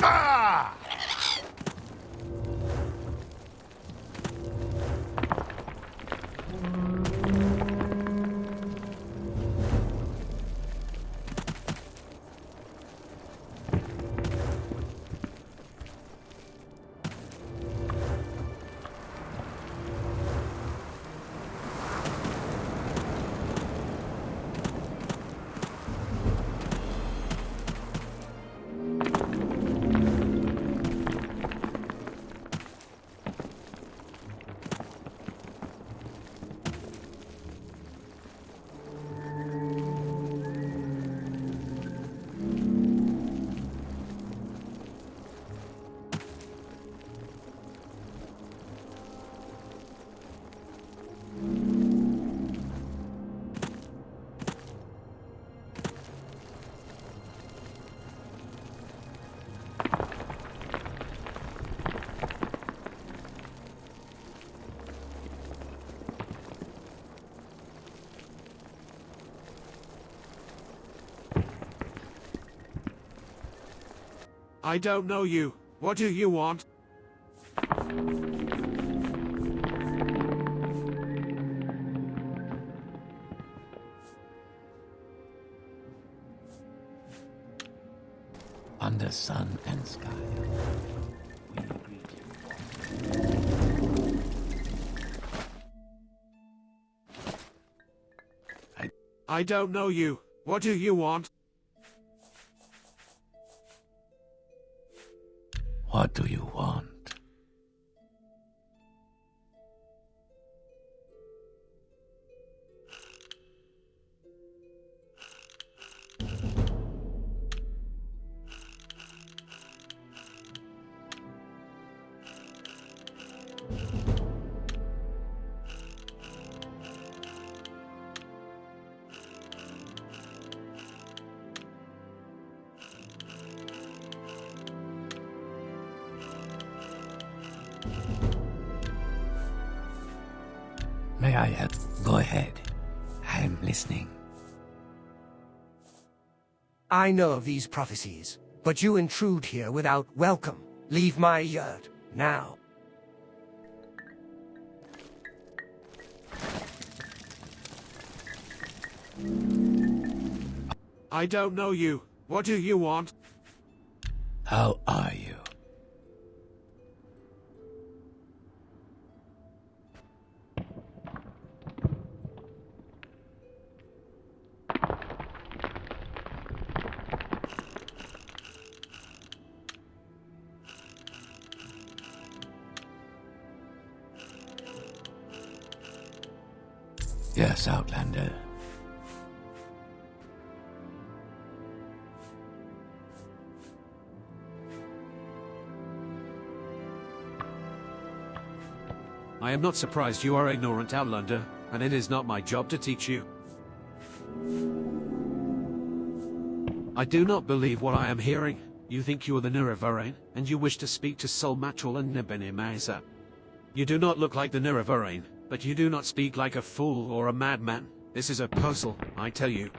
Ah! I don't know you. What do you want? Under sun and sky, we greet you. I don't know you. What do you want? What do you want? May I go ahead? I'm listening. I know of these prophecies, but you intrude here without welcome. Leave my yurt, now. I don't know you. What do you want? How are you? Yes, Outlander. I am not surprised you are ignorant, Outlander, and it is not my job to teach you. I do not believe what I am hearing. You think you are the Nerevarine, and you wish to speak to Sul-Matuul and Mehra. You do not look like the Nerevarine, but you do not speak like a fool or a madman. This is a puzzle, I tell you.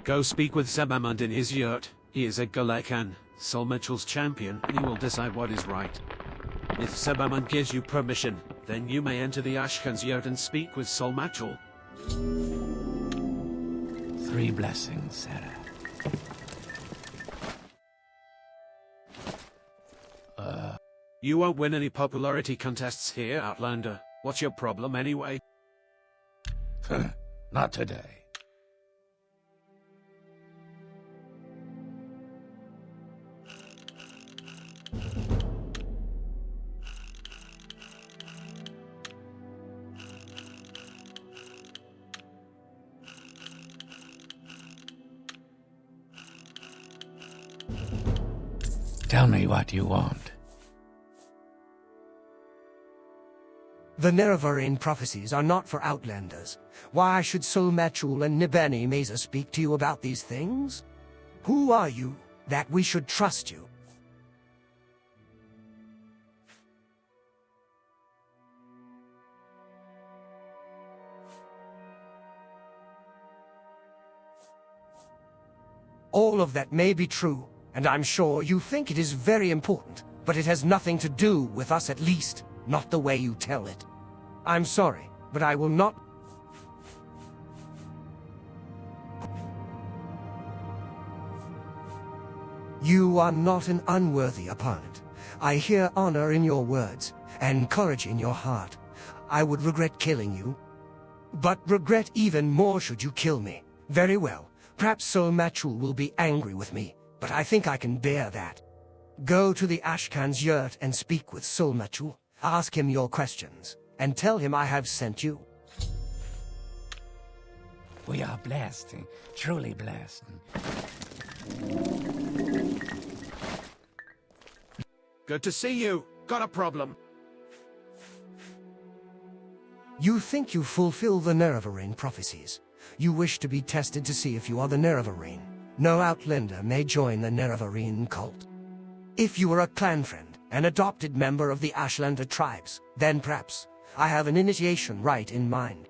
Go speak with Sebamund in his yurt. He is a Galekan, Sul-Matuul's champion, and he will decide what is right. If Sebamund gives you permission, then you may enter the Ashkan's yurt and speak with Sul-Matuul. 3 blessings, Sarah. You won't win any popularity contests here, Outlander. What's your problem, anyway? Not today. Tell me what you want. The Nerevarine prophecies are not for Outlanders. Why should Sul-Matuul and Mehra speak to you about these things? Who are you, that we should trust you? All of that may be true, and I'm sure you think it is very important, but it has nothing to do with us, at least, not the way you tell it. I'm sorry, but I will not. You are not an unworthy opponent. I hear honor in your words, and courage in your heart. I would regret killing you, but regret even more should you kill me. Very well, perhaps Sul-Matuul will be angry with me, but I think I can bear that. Go to the Ashkan's yurt and speak with Sul-Matuul. Ask him your questions, and tell him I have sent you. We are blessed, truly blessed. Good to see you. Got a problem? You think you fulfill the Nerevarine prophecies. You wish to be tested to see if you are the Nerevarine. No outlander may join the Nerevarine cult. If you are a clan friend, an adopted member of the Ashlander tribes, then perhaps I have an initiation rite in mind.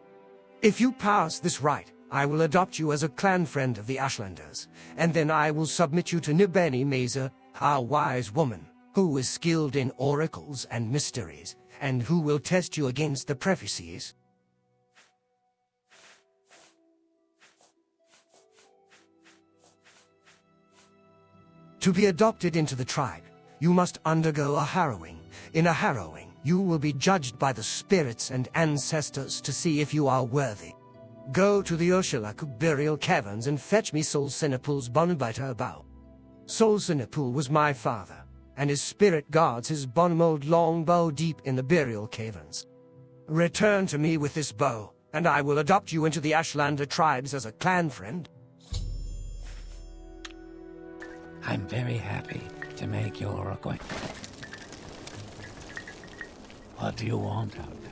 If you pass this rite, I will adopt you as a clan friend of the Ashlanders, and then I will submit you to Nibeni Meza, our wise woman, who is skilled in oracles and mysteries, and who will test you against the prophecies. To be adopted into the tribe, you must undergo a harrowing. In a harrowing, you will be judged by the spirits and ancestors to see if you are worthy. Go to the Urshilaku burial caverns and fetch me Sul-Matuul's bonbiter bow. Sul-Matuul was my father, and his spirit guards his bonmold longbow deep in the burial caverns. Return to me with this bow, and I will adopt you into the Ashlander tribes as a clan friend. I'm very happy to make your acquaintance. What do you want, Outlander?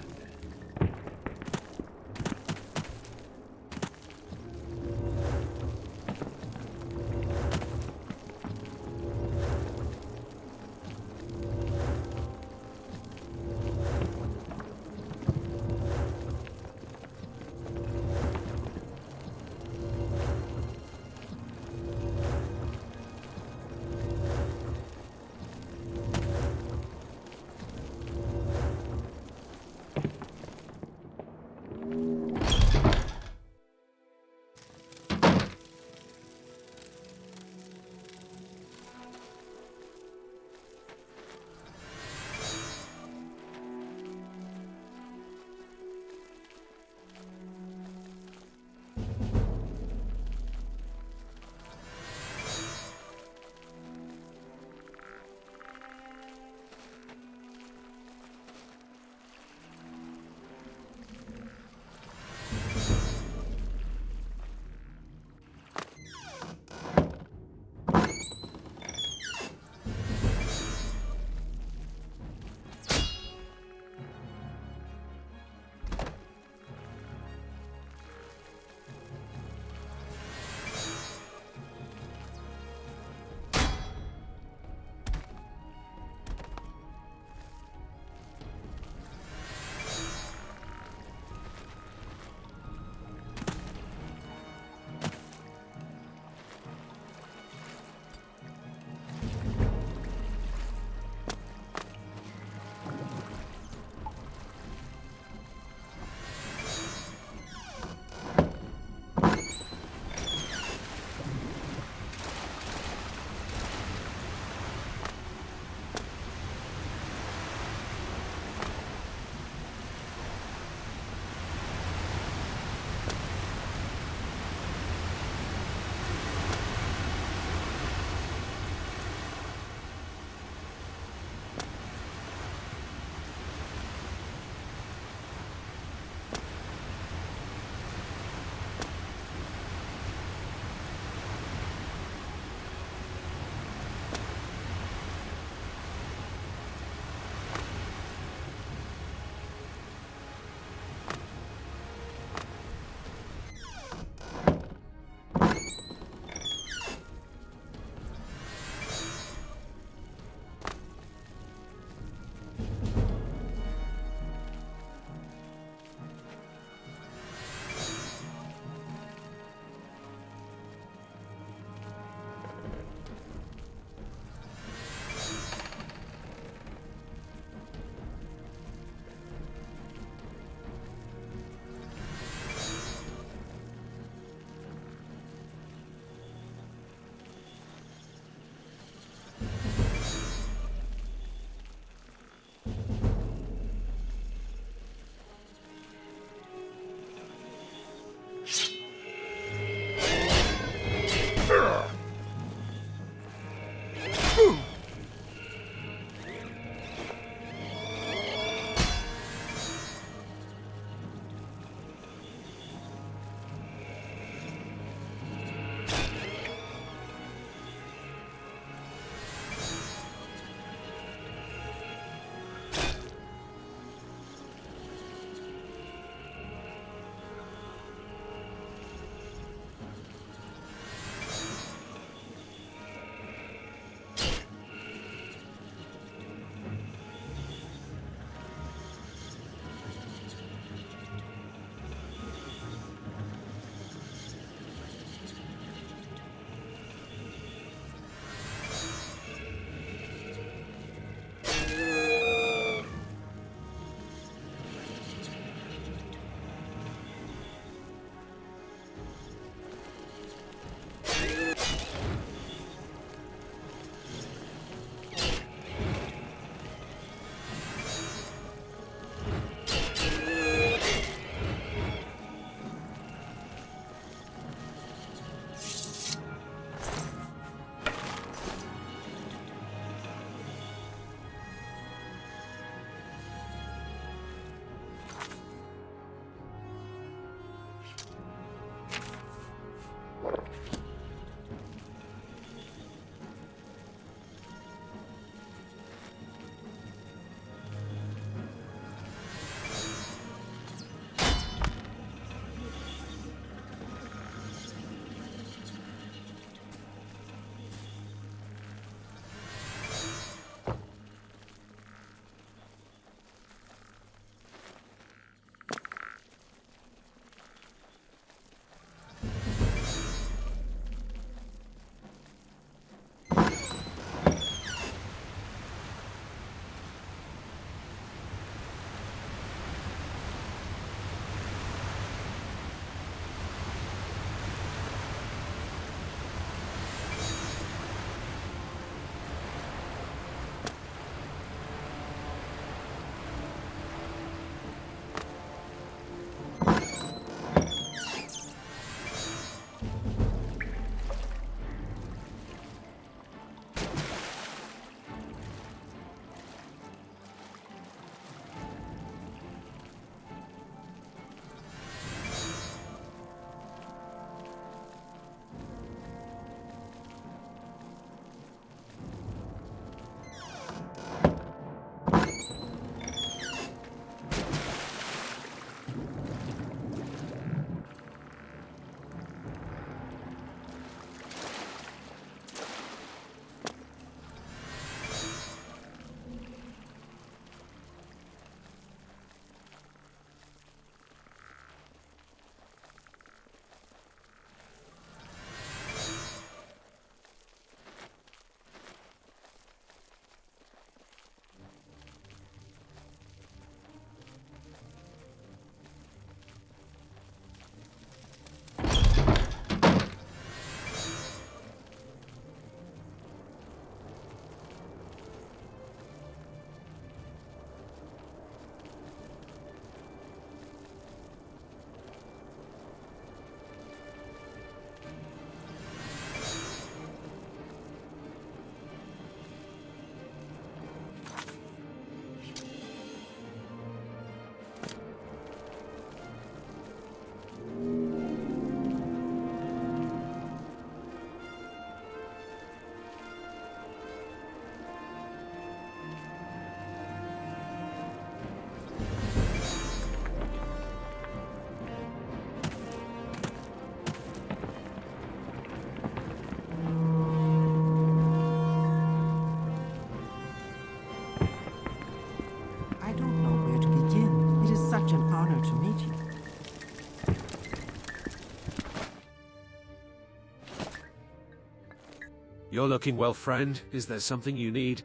You're looking well, friend. Is there something you need?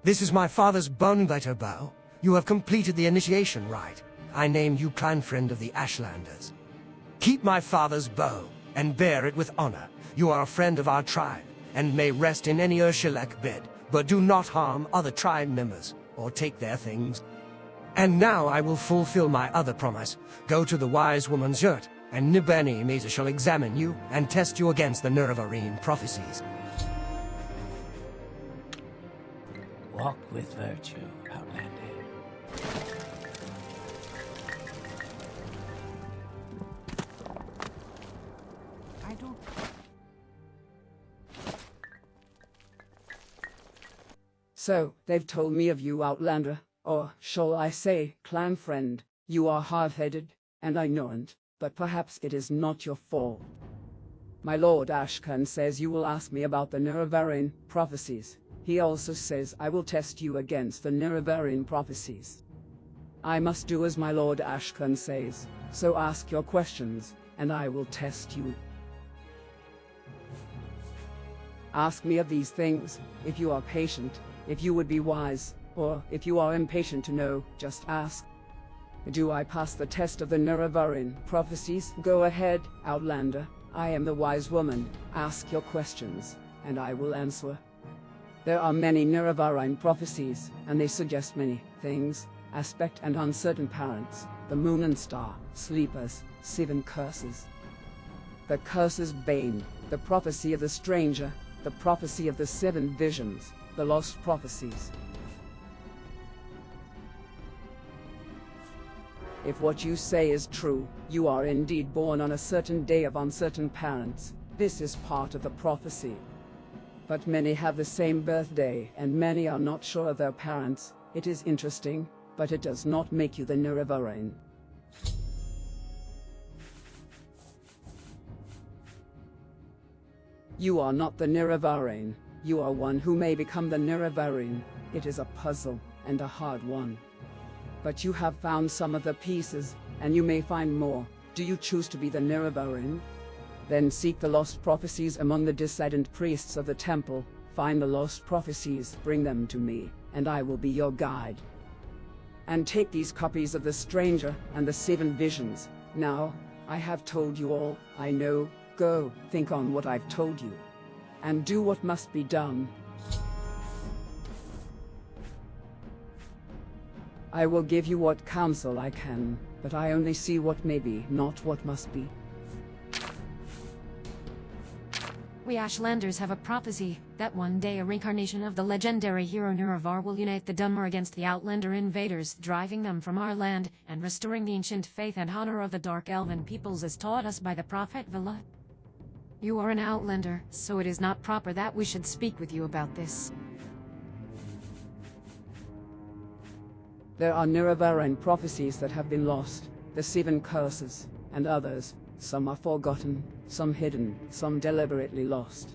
This is my father's Bonebiter bow. You have completed the initiation rite. I name you clan friend of the Ashlanders. Keep my father's bow, and bear it with honor. You are a friend of our tribe, and may rest in any Urshilaku bed, but do not harm other tribe members, or take their things. And now I will fulfill my other promise. Go to the wise woman's yurt, and Nibani shall examine you, and test you against the Nerevarine prophecies. Walk with virtue, Outlander. I don't... So, they've told me of you, Outlander, or shall I say, clan friend. You are hard-headed and ignorant, but perhaps it is not your fault. My lord Ashkan says you will ask me about the Nerevarine prophecies. He also says I will test you against the Nerevarine prophecies. I must do as my lord Ashkan says, so ask your questions, and I will test you. Ask me of these things, if you are patient, if you would be wise, or if you are impatient to know, just ask. Do I pass the test of the Nerevarine prophecies? Go ahead, Outlander. I am the wise woman. Ask your questions, and I will answer. There are many Nerevarine prophecies, and they suggest many things: aspect and uncertain parents, the moon and star, sleepers, 7 curses. The curse's bane, the prophecy of the stranger, the prophecy of the 7 visions, the lost prophecies. If what you say is true, you are indeed born on a certain day of uncertain parents. This is part of the prophecy. But many have the same birthday, and many are not sure of their parents. It is interesting, but it does not make you the Nerevarine. You are not the Nerevarine. You are one who may become the Nerevarine. It is a puzzle, and a hard one. But you have found some of the pieces, and you may find more. Do you choose to be the Nerevarine? Then seek the lost prophecies among the dissident priests of the temple. Find the lost prophecies, bring them to me, and I will be your guide. And take these copies of the stranger and the 7 visions. Now, I have told you all I know. Go, think on what I've told you, and do what must be done. I will give you what counsel I can, but I only see what may be, not what must be. We Ashlanders have a prophecy that one day a reincarnation of the legendary hero Nerevar will unite the Dunmer against the Outlander invaders, driving them from our land and restoring the ancient faith and honor of the Dark Elven peoples as taught us by the prophet Vila. You are an Outlander, so it is not proper that we should speak with you about this. There are Nerevarine prophecies that have been lost, the 7 curses, and others. Some are forgotten, some hidden, some deliberately lost.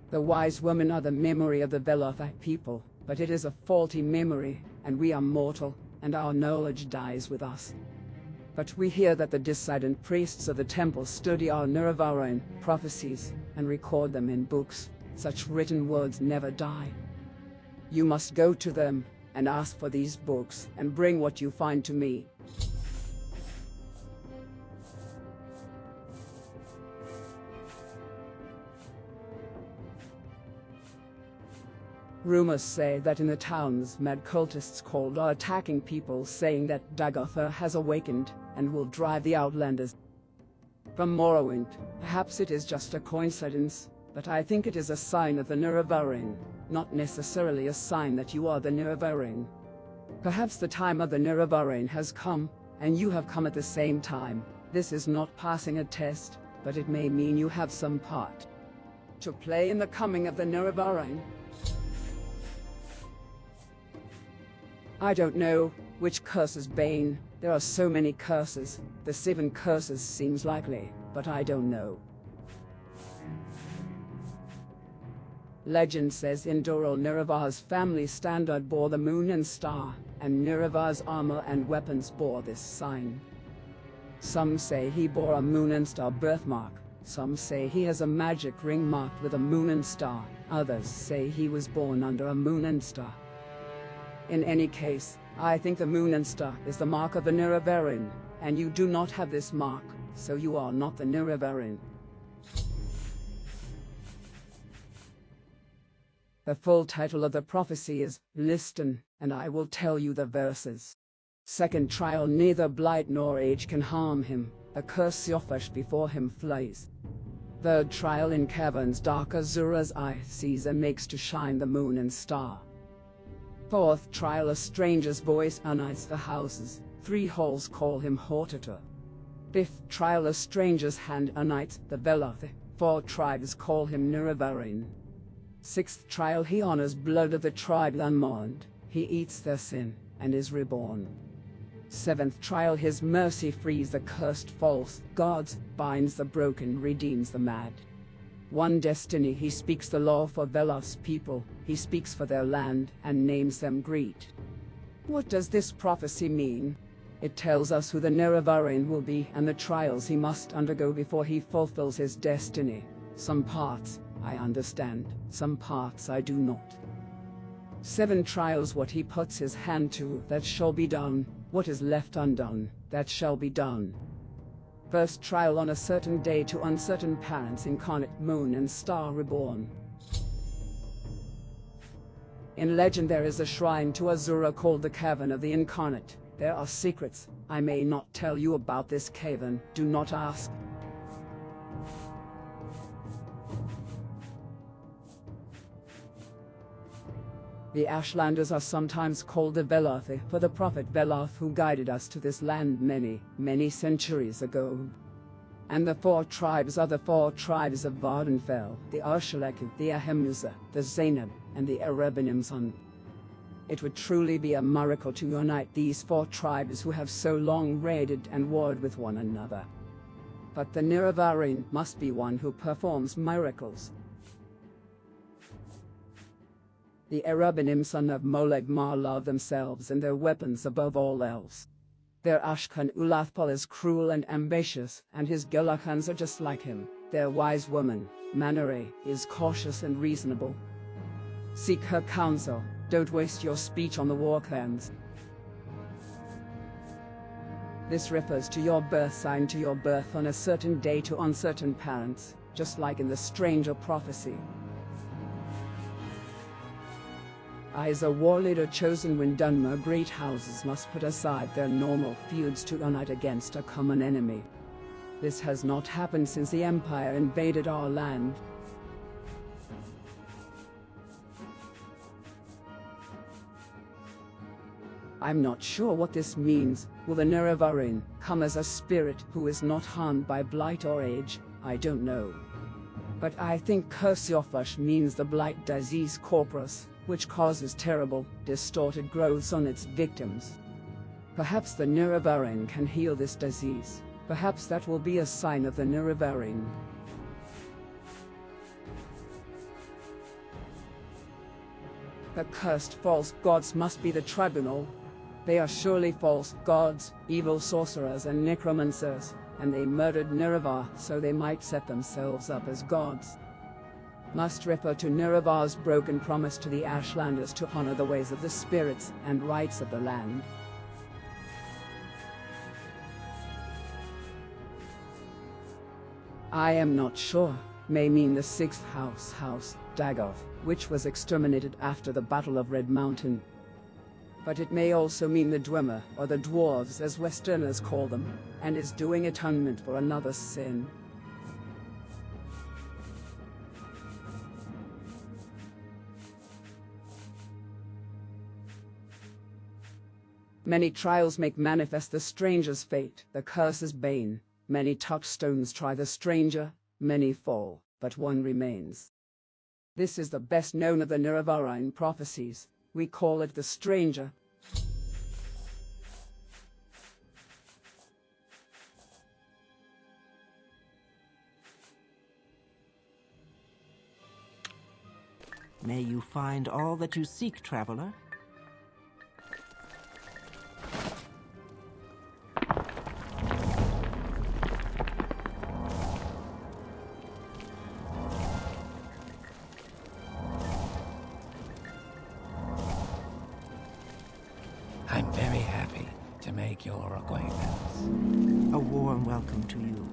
The wise women are the memory of the Velothite people, but it is a faulty memory, and we are mortal, and our knowledge dies with us. But we hear that the dissident priests of the temple study our Nerevarine prophecies, and record them in books. Such written words never die. You must go to them, and ask for these books, and bring what you find to me. Rumors say that in the towns mad cultists called are attacking people, saying that Dagoth Ur has awakened and will drive the Outlanders from Morrowind. Perhaps it is just a coincidence, but I think it is a sign of the Nerevarine, not necessarily a sign that you are the Nerevarine. Perhaps the time of the Nerevarine has come, and you have come at the same time. This is not passing a test, but it may mean you have some part to play in the coming of the Nerevarine. I don't know which curse is bane. There are so many curses. The 7 curses seems likely, but I don't know. Legend says Indoril Nerevar's family standard bore the moon and star, and Nerevar's armor and weapons bore this sign. Some say he bore a moon and star birthmark, some say he has a magic ring marked with a moon and star, others say he was born under a moon and star. In any case, I think the moon and star is the mark of the Nerevarine, and you do not have this mark, so you are not the Nerevarine. The full title of the prophecy is, Listen, and I will tell you the verses. Second trial, neither blight nor age can harm him, the curse Yofash before him flies. Third trial, in caverns dark Azura's eye sees and makes to shine the moon and star. Fourth trial, a stranger's voice unites the houses, 3 halls call him Hortator. Fifth trial, a stranger's hand unites the Veloth, 4 tribes call him Nerevarine. Sixth trial, he honors blood of the tribe unmourned, he eats their sin, and is reborn. Seventh trial, his mercy frees the cursed false gods, binds the broken, redeems the mad. One destiny, he speaks the law for Veloth's people, he speaks for their land, and names them great. What does this prophecy mean? It tells us who the Nerevarine will be and the trials he must undergo before he fulfills his destiny. Some parts I understand, some parts I do not. 7 trials, what he puts his hand to, that shall be done, what is left undone, that shall be done. First trial, on a certain day to uncertain parents, incarnate moon and star reborn. In legend there is a shrine to Azura called the Cavern of the Incarnate. There are secrets, I may not tell you about this cavern, do not ask. The Ashlanders are sometimes called the Velothi, for the prophet Veloth who guided us to this land many, many centuries ago. And the 4 tribes are the 4 tribes of Vardenfell, the Urshilaku, the Ahemmusa, the Zainab, and the Erabenimsun. It would truly be a miracle to unite these 4 tribes who have so long raided and warred with one another. But the Nerevarine must be one who performs miracles. The Erabenimsun of Molegmar love themselves and their weapons above all else. Their Ashkan Ulathpal is cruel and ambitious, and his Gelakans are just like him. Their wise woman, Manere, is cautious and reasonable. Seek her counsel, don't waste your speech on the war clans. This refers to your birth sign, to your birth on a certain day to uncertain parents, just like in the stranger prophecy. I, as a war leader chosen when Dunmer, great houses must put aside their normal feuds to unite against a common enemy. This has not happened since the Empire invaded our land. I'm not sure what this means. Will the Nerevarine come as a spirit who is not harmed by blight or age? I don't know. But I think Curse Yofash means the blight disease Corprus, which causes terrible, distorted growths on its victims. Perhaps the Nerevarine can heal this disease. Perhaps that will be a sign of the Nerevarine. The cursed false gods must be the Tribunal. They are surely false gods, evil sorcerers and necromancers, and they murdered Nerevar so they might set themselves up as gods. Must refer to Nerevar's broken promise to the Ashlanders to honor the ways of the spirits and rights of the land. I am not sure. May mean the 6th house, Dagoth, which was exterminated after the Battle of Red Mountain. But it may also mean the Dwemer, or the Dwarves as Westerners call them, and is doing atonement for another sin. Many trials make manifest the stranger's fate, the curse's bane. Many touchstones try the stranger, many fall, but one remains. This is the best known of the Nerevarine prophecies. We call it the stranger. May you find all that you seek, traveler. I'm very happy to make your acquaintance. A warm welcome to you.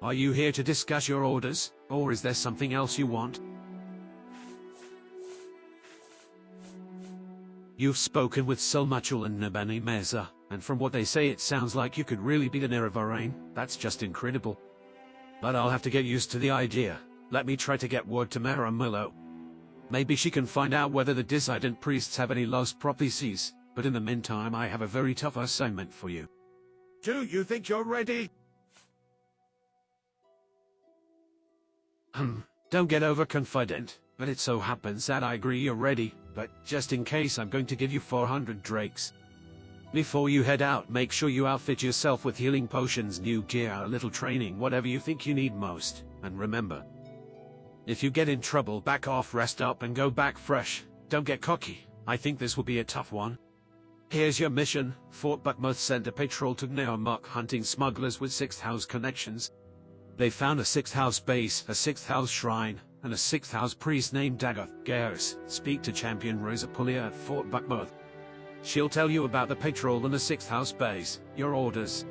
Are you here to discuss your orders, or is there something else you want? You've spoken with Sul-Matuul and Nebani Mehra, and from what they say it sounds like you could really be the Nerevarine. That's just incredible. But I'll have to get used to the idea. Let me try to get word to Mehra and Milo. Maybe she can find out whether the dissident priests have any lost prophecies, but in the meantime I have a very tough assignment for you. Do you think you're ready? Don't get overconfident, but it so happens that I agree you're ready, but just in case I'm going to give you 400 drakes. Before you head out, make sure you outfit yourself with healing potions, new gear, a little training, whatever you think you need most, and remember, if you get in trouble, back off, rest up, and go back fresh. Don't get cocky. I think this will be a tough one. Here's your mission. Fort Buckmouth sent a patrol to Neomuk hunting smugglers with 6th House connections. They found a 6th House base, a 6th House shrine, and a 6th House priest named Dagoth Ur. Speak to Champion Rosa Pullia at Fort Buckmouth. She'll tell you about the patrol and the 6th House base. Your orders.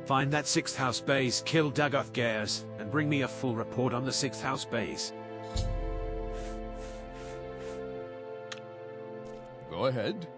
Find that 6th House base, kill Dagoth Ur, and bring me a full report on the 6th House base. Go ahead.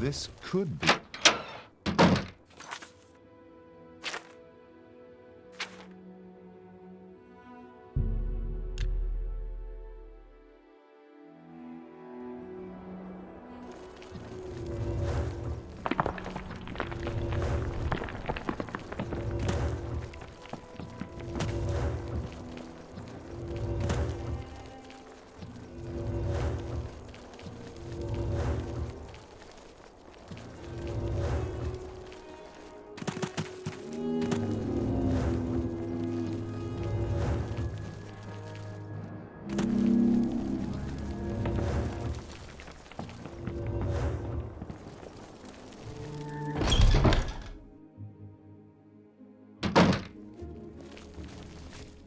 this could be.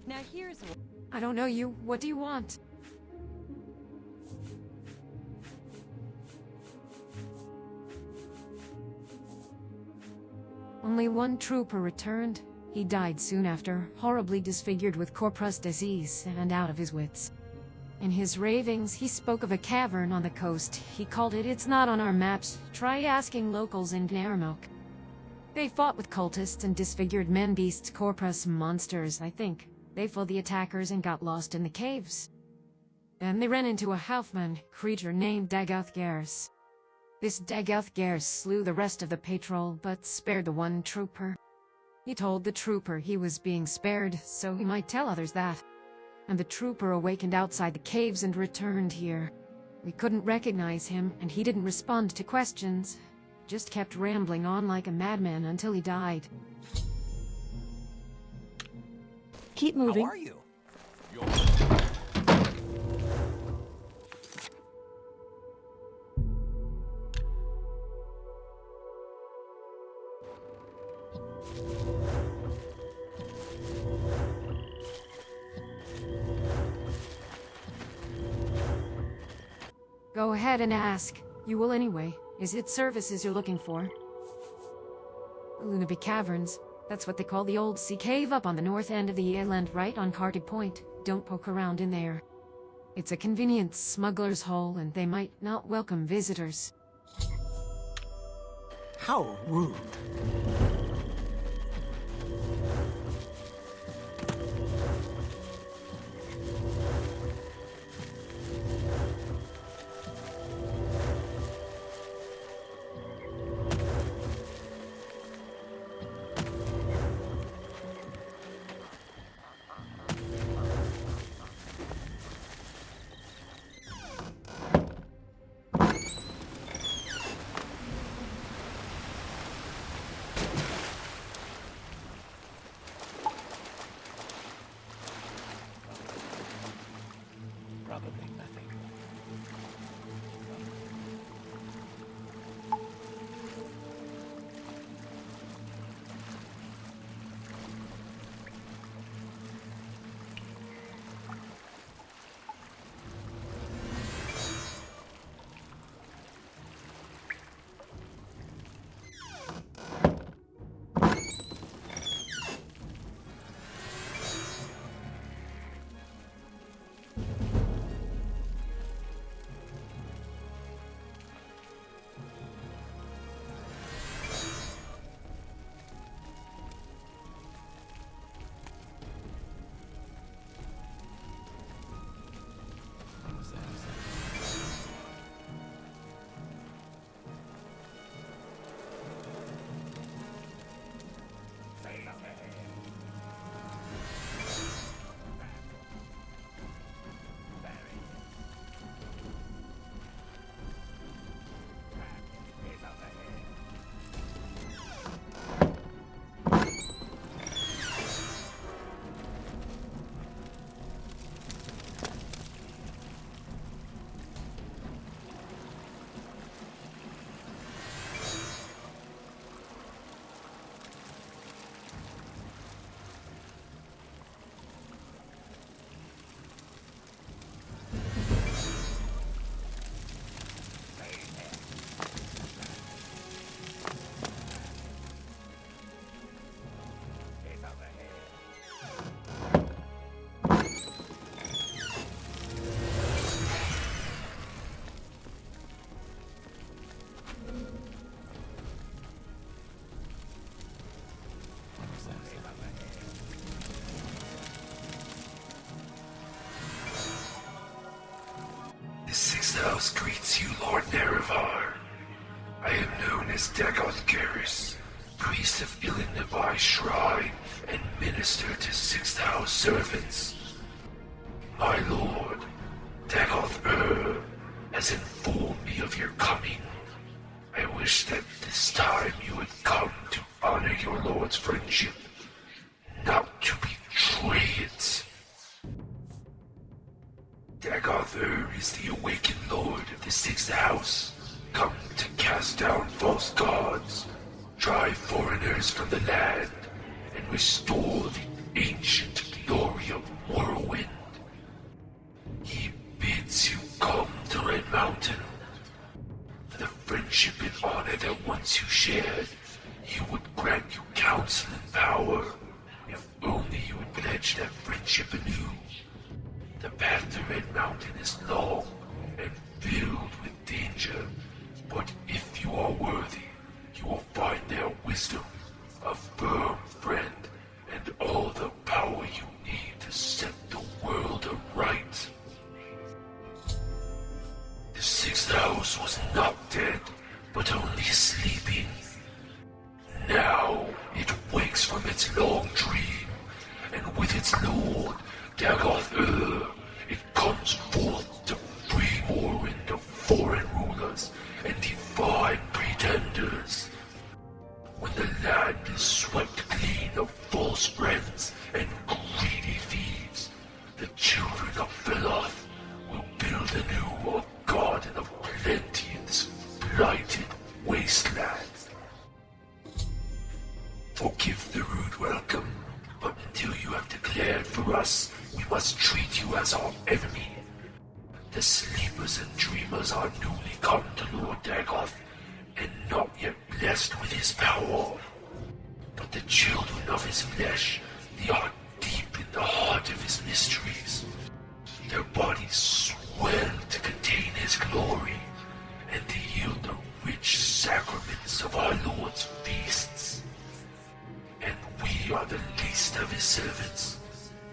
Now here's... I don't know you. What do you want? Only one trooper returned. He died soon after, horribly disfigured with Corprus disease and out of his wits. In his ravings, he spoke of a cavern on the coast. He called it, "It's not on our maps. Try asking locals in Gnermok." They fought with cultists and disfigured men-beasts, Corprus monsters, I think. They fought the attackers and got lost in the caves. Then they ran into a Halfman creature named Dagoth Ur. This Dagoth Ur slew the rest of the patrol, but spared the one trooper. He told the trooper he was being spared, so he might tell others that. And the trooper awakened outside the caves and returned here. We couldn't recognize him, and he didn't respond to questions. Just kept rambling on like a madman until he died. Keep moving. How are you? Go ahead and ask. You will anyway. Is it services you're looking for? Lunaby Caverns. That's what they call the old sea cave up on the north end of the island, right on Carty Point. Don't poke around in there. It's a convenient smuggler's hole, and they might not welcome visitors. How rude. House greets you, Lord Nerevar. I am known as Dagoth Ur, priest of Illinabai Shrine and minister to 6th House servants. My lord, Dagoth Ur, has informed me of your coming. I wish that this time you had come to honor your lord's friendship, not to betray it. Dagoth Ur is the awakened lord of the 6th House, come to cast down false gods, drive foreigners from the land, and restore the ancient glory of Morrowind. He bids you come to Red Mountain. For the friendship and honor that once you shared, he would grant you counsel and power, if only you would pledge that friendship anew. The path to Red Mountain is long and filled with danger, but if you are worthy, you will find there wisdom, a firm friend, and all the power you need to set the world aright. The 6th House was not dead, but only sleeping. Now it wakes from its long dream, and with its lord, Dagoth Ur, it comes forth to free Morrowind of foreign rulers and divine pretenders. When the land is swept clean of false friends and greedy thieves, the children of Veloth will build anew a garden of plenty in this blighted wasteland. Forgive the rude welcome, but until you have declared for us, we must treat you as our enemy. The sleepers and dreamers are newly come to Lord Dagoth, and not yet blessed with his power. But the children of his flesh, they are deep in the heart of his mysteries. Their bodies swell to contain his glory, and they yield the rich sacraments of our Lord's feasts. And we are the least of his servants,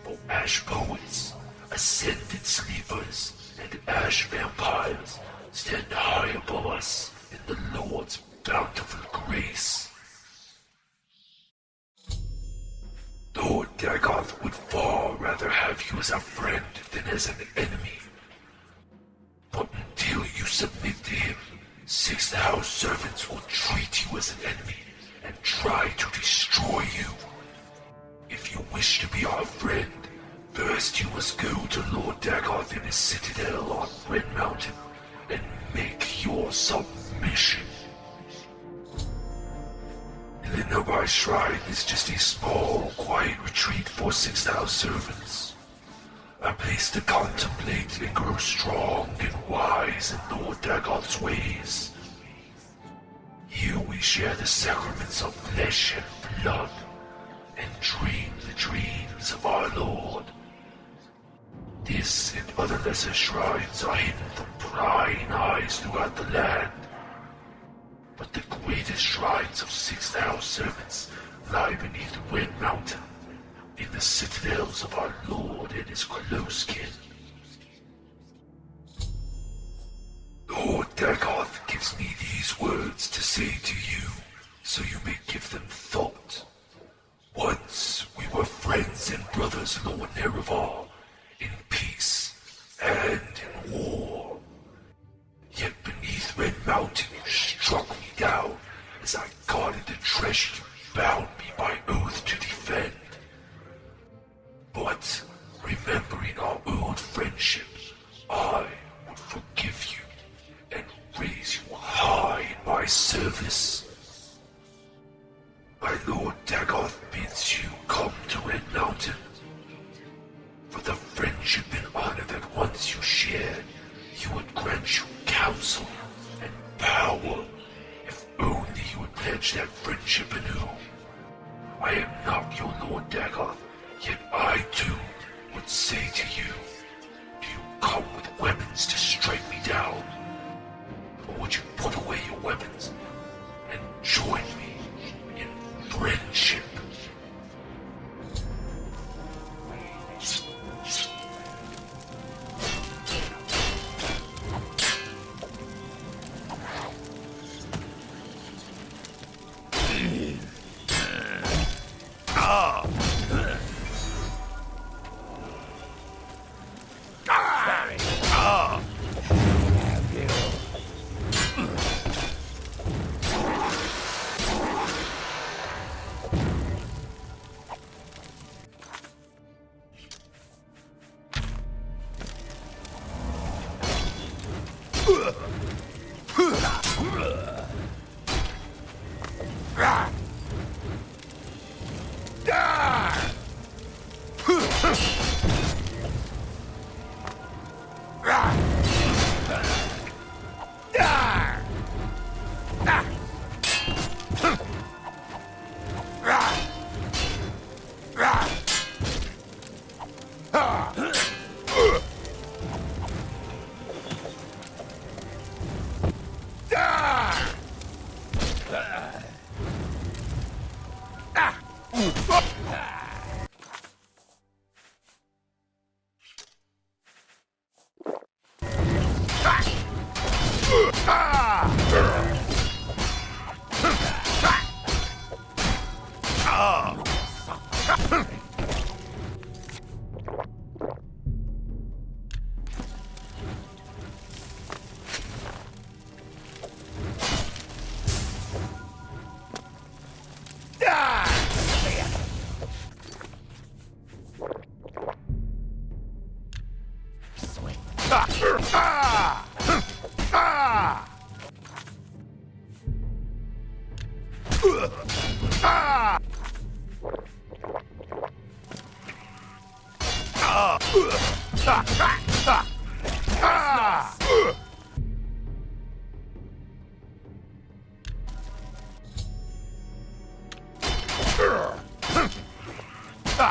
for ash poets, ascended sleepers, and ash vampires stand high above us in the Lord's bountiful grace. Lord Dagoth would far rather have you as a friend than as an enemy. But until you submit to him, 6th House servants will treat you as an enemy and try to destroy you. If you wish to be our friend, first you must go to Lord Dagoth in his citadel on Red Mountain and make your submission. Illinabai Shrine is just a small, quiet retreat for 6th House servants. A place to contemplate and grow strong and wise in Lord Dagoth's ways. Here we share the sacraments of flesh and blood, and dream the dreams of our Lord. This and other lesser shrines are hidden from prying eyes throughout the land. But the greatest shrines of 6th House servants lie beneath Red Mountain, in the citadels of our Lord and his close kin. Lord Dagoth gives me these words to say to you, so you may give them thought. Once we were friends and brothers, Lord Nerevar, in peace and in war. Yet beneath Red Mountain you struck me down as I guarded the treasure you bound me by oath to defend. But remembering our old friendship, I would forgive you and raise you high in my service. My Lord Dagoth bids you come to Red Mountain. For the friendship and honor that once you shared, he would grant you counsel and power, if only you would pledge that friendship anew. I am not your Lord Dagoth, yet I too would say to you, do you come with weapons to strike me down? Or would you put away your weapons and join me in friendship?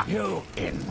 You in.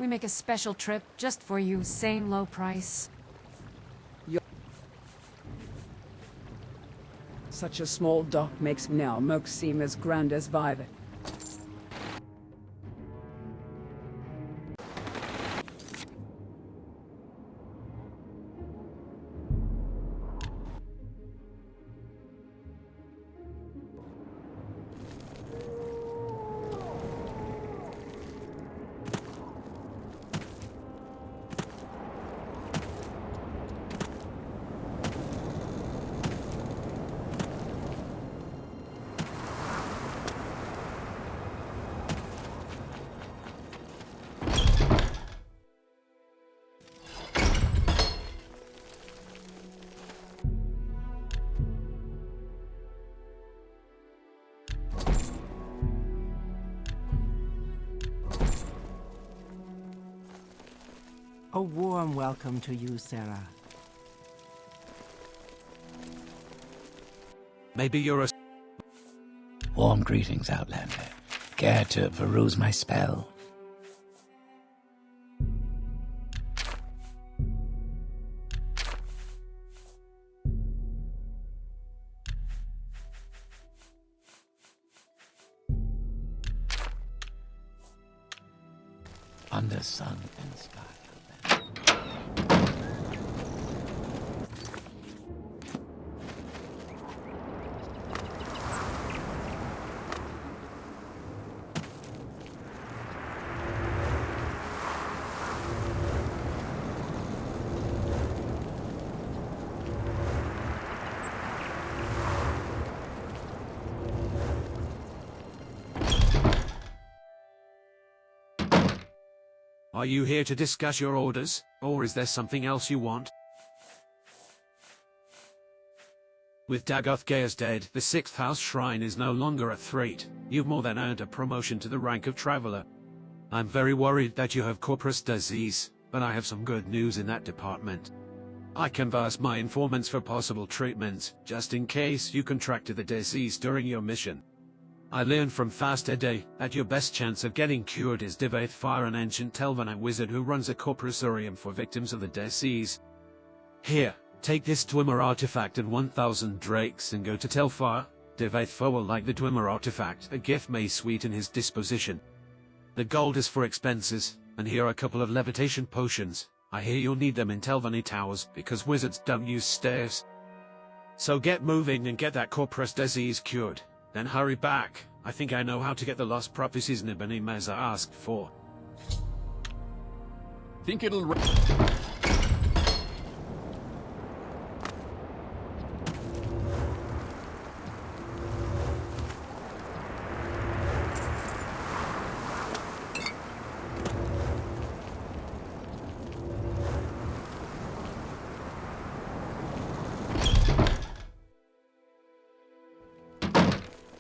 We make a special trip just for you, same low price. Such a small dock makes Nelmok seem as grand as Vivec. A warm welcome to you, Sarah. Maybe you're a... Warm greetings, Outlander. Care to peruse my spell? Under sun and sky. Are you here to discuss your orders, or is there something else you want? With Dagoth Ur dead, the 6th House Shrine is no longer a threat. You've more than earned a promotion to the rank of Traveler. I'm very worried that you have Corprus disease, but I have some good news in that department. I canvassed my informants for possible treatments, just in case you contracted the disease during your mission. I learned from Fast Ede that your best chance of getting cured is Deadric Fire, an ancient Telvanni wizard who runs a Corprus Cure for victims of the disease. Here, take this Dwemer artifact and 1,000 drakes and go to Telfar. Deadric will like the Dwemer artifact, a gift may sweeten his disposition. The gold is for expenses, and here are a couple of levitation potions. I hear you'll need them in Telvanni towers, because wizards don't use stairs. So get moving and get that Corprus disease cured. Then hurry back. I think I know how to get the lost Prophecies Nibani Meza asked for. Think it'll...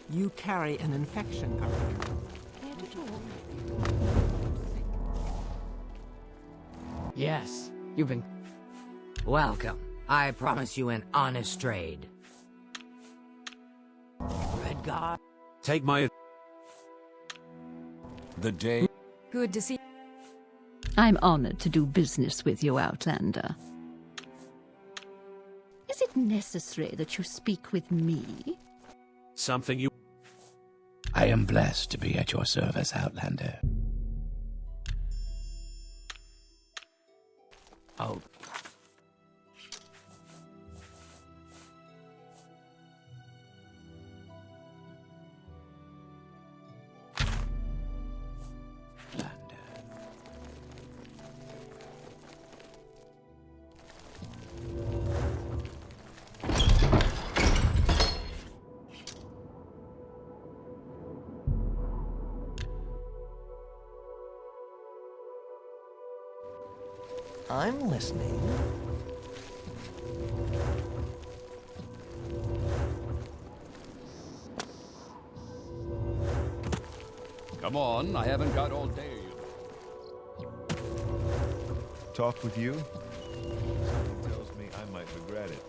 You carry an infection, Arthur. Yes, you've been... Welcome. I promise you an honest trade. Red God. Take my... The day... Good to see... I'm honored to do business with you, Outlander. Is it necessary that you speak with me? Something you... I am blessed to be at your service, Outlander. Oh. I'm listening. Come on, I haven't got all day. Talk with you? Something tells me I might regret it.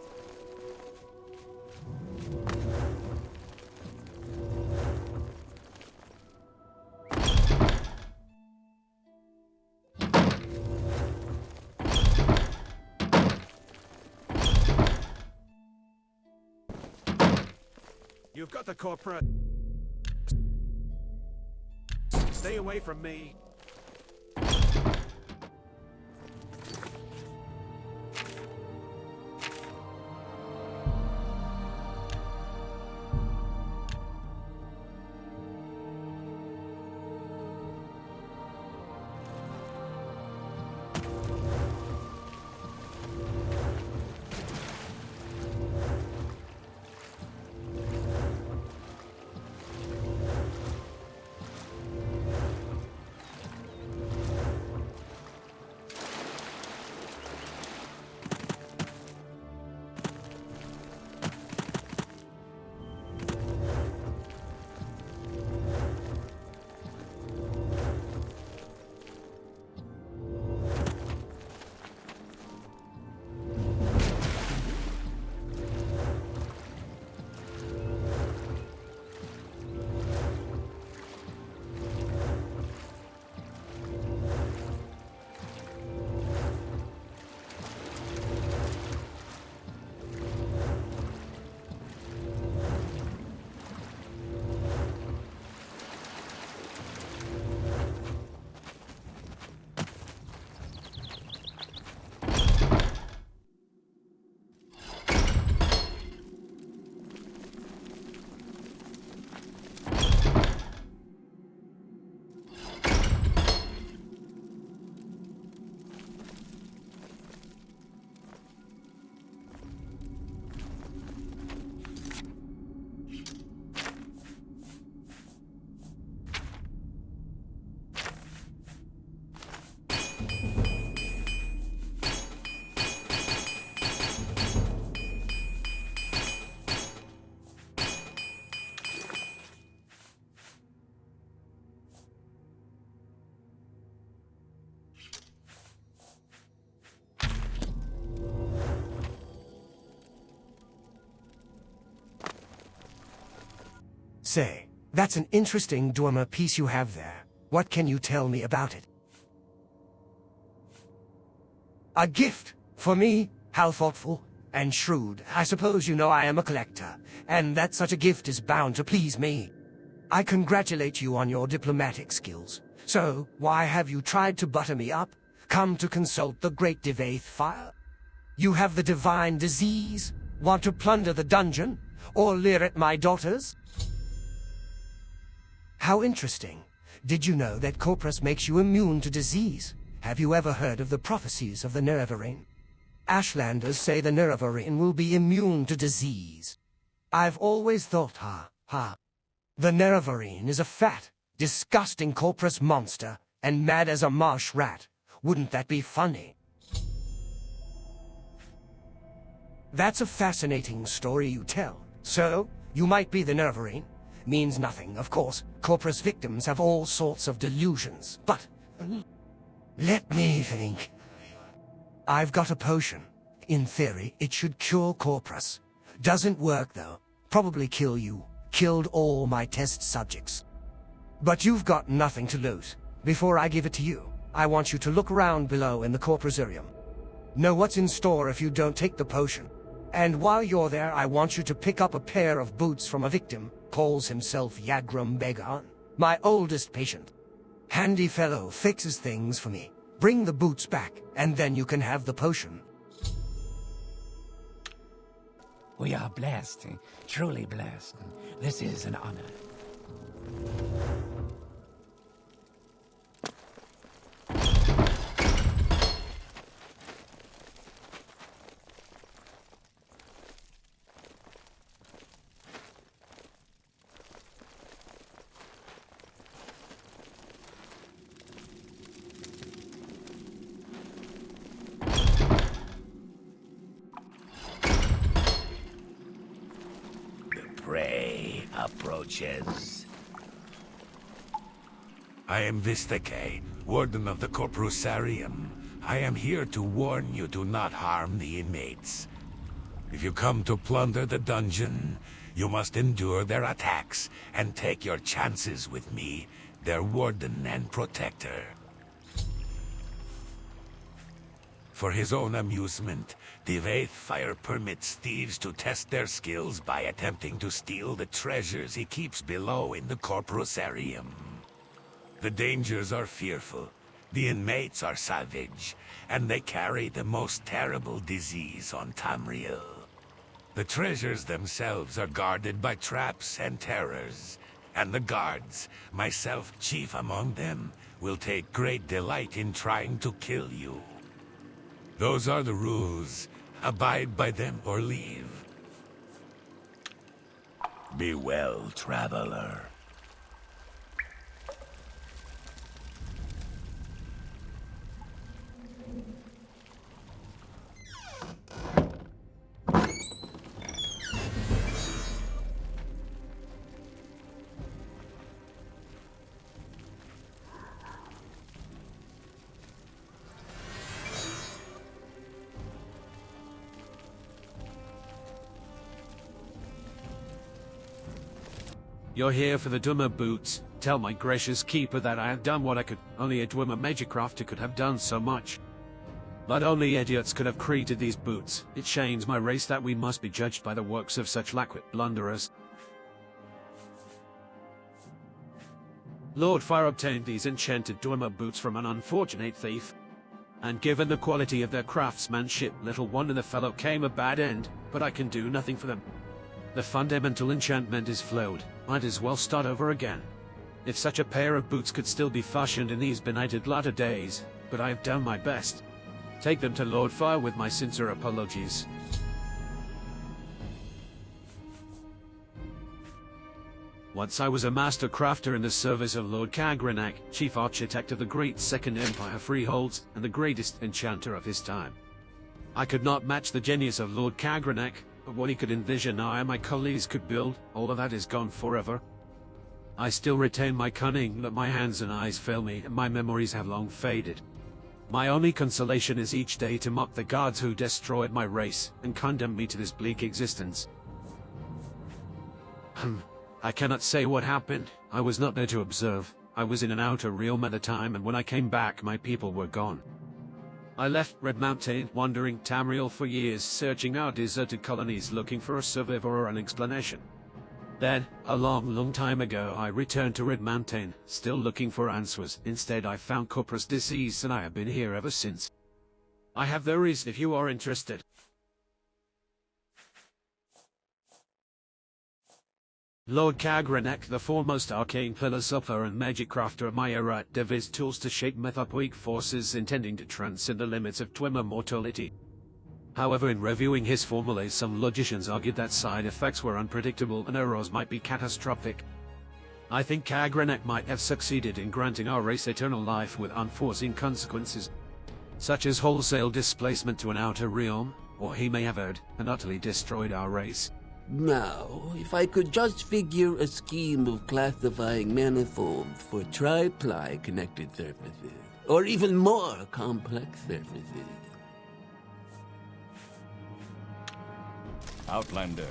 You've got the Corprus. Stay away from me. Say, that's an interesting dormer piece you have there. What can you tell me about it? A gift? For me? How thoughtful and shrewd. I suppose you know I am a collector, and that such a gift is bound to please me. I congratulate you on your diplomatic skills. So, why have you tried to butter me up? Come to consult the great Devaith fire? You have the divine disease? Want to plunder the dungeon? Or leer at my daughters? How interesting. Did you know that Corprus makes you immune to disease? Have you ever heard of the prophecies of the Nerevarine? Ashlanders say the Nerevarine will be immune to disease. I've always thought, the Nerevarine is a fat, disgusting Corprus monster, and mad as a marsh rat. Wouldn't that be funny? That's a fascinating story you tell. So, you might be the Nerevarine. Means nothing, of course. Corprus victims have all sorts of delusions, but... let me think. I've got a potion. In theory, it should cure Corprus. Doesn't work, though. Probably kill you. Killed all my test subjects. But you've got nothing to lose. Before I give it to you, I want you to look around below in the Corprusarium. Know what's in store if you don't take the potion. And while you're there, I want you to pick up a pair of boots from a victim. Calls himself Yagram Began, my oldest patient. Handy fellow, fixes things for me. Bring the boots back, and then you can have the potion. We are blessed, truly blessed. This is an honor. Approaches. I am Vistake, Warden of the Corprusarium. I am here to warn you to not harm the inmates. If you come to plunder the dungeon, you must endure their attacks and take your chances with me, their warden and protector. For his own amusement, the Wraithfire permits thieves to test their skills by attempting to steal the treasures he keeps below in the Corprusarium. The dangers are fearful, the inmates are savage, and they carry the most terrible disease on Tamriel. The treasures themselves are guarded by traps and terrors, and the guards, myself chief among them, will take great delight in trying to kill you. Those are the rules. Abide by them or leave. Be well, traveler. You're here for the Dwemer boots. Tell my gracious keeper that I have done what I could. Only a Dwemer Magicrafter could have done so much. But only idiots could have created these boots. It shames my race that we must be judged by the works of such lackwit blunderers. Lord Fire obtained these enchanted Dwemer boots from an unfortunate thief. And given the quality of their craftsmanship, little wonder the fellow came a bad end, but I can do nothing for them. The fundamental enchantment is flawed. Might as well start over again. If such a pair of boots could still be fashioned in these benighted latter days, but I have done my best. Take them to Lord Fire with my sincere apologies. Once I was a master crafter in the service of Lord Kagranak, chief architect of the great Second Empire freeholds, and the greatest enchanter of his time. I could not match the genius of Lord Kagranak, but what he could envision I and my colleagues could build, all of that is gone forever. I still retain my cunning, but my hands and eyes fail me, and my memories have long faded. My only consolation is each day to mock the gods who destroyed my race, and condemned me to this bleak existence. I cannot say what happened. I was not there to observe. I was in an outer realm at the time, and when I came back, my people were gone. I left Red Mountain, wandering Tamriel for years, searching out deserted colonies looking for a survivor or an explanation. Then, a long time ago, I returned to Red Mountain, still looking for answers. Instead, I found Corprus disease, and I have been here ever since. I have the reason if you are interested. Lord Kagranak, the foremost arcane philosopher and magic crafter of my era, devised tools to shape mythopoeic forces intending to transcend the limits of Dwemer mortality. However, in reviewing his formulas, some logicians argued that side effects were unpredictable and errors might be catastrophic. I think Kagranak might have succeeded in granting our race eternal life with unforeseen consequences, such as wholesale displacement to an outer realm, or he may have erred and utterly destroyed our race. Now, if I could just figure a scheme of classifying manifolds for tri-ply connected surfaces, or even more complex surfaces. Outlander.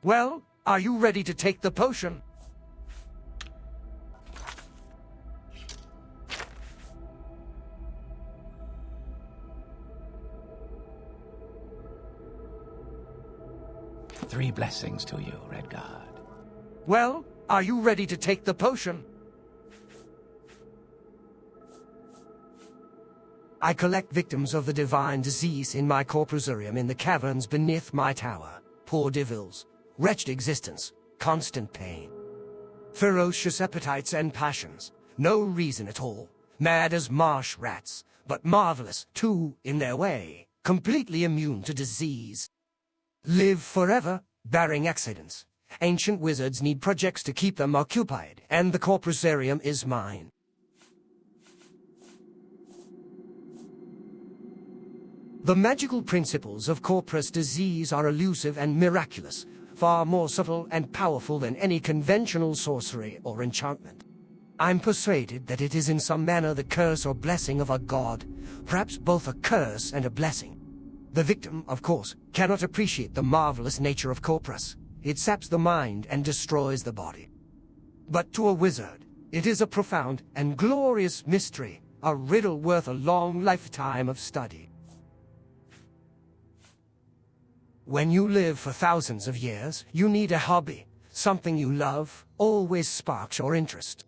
Well, are you ready to take the potion? Three blessings to you, Red God. Well, are you ready to take the potion? I collect victims of the divine disease in my corpusarium in the caverns beneath my tower. Poor devils, wretched existence, constant pain. Ferocious appetites and passions, no reason at all. Mad as marsh rats, but marvelous, too, in their way. Completely immune to disease. Live forever, barring accidents. Ancient wizards need projects to keep them occupied, and the corpusarium is mine. The magical principles of Corprus disease are elusive and miraculous, far more subtle and powerful than any conventional sorcery or enchantment. I'm persuaded that it is in some manner the curse or blessing of a god, perhaps both a curse and a blessing. The victim, of course, cannot appreciate the marvelous nature of Corprus. It saps the mind and destroys the body. But to a wizard, it is a profound and glorious mystery, a riddle worth a long lifetime of study. When you live for thousands of years, you need a hobby. Something you love always sparks your interest.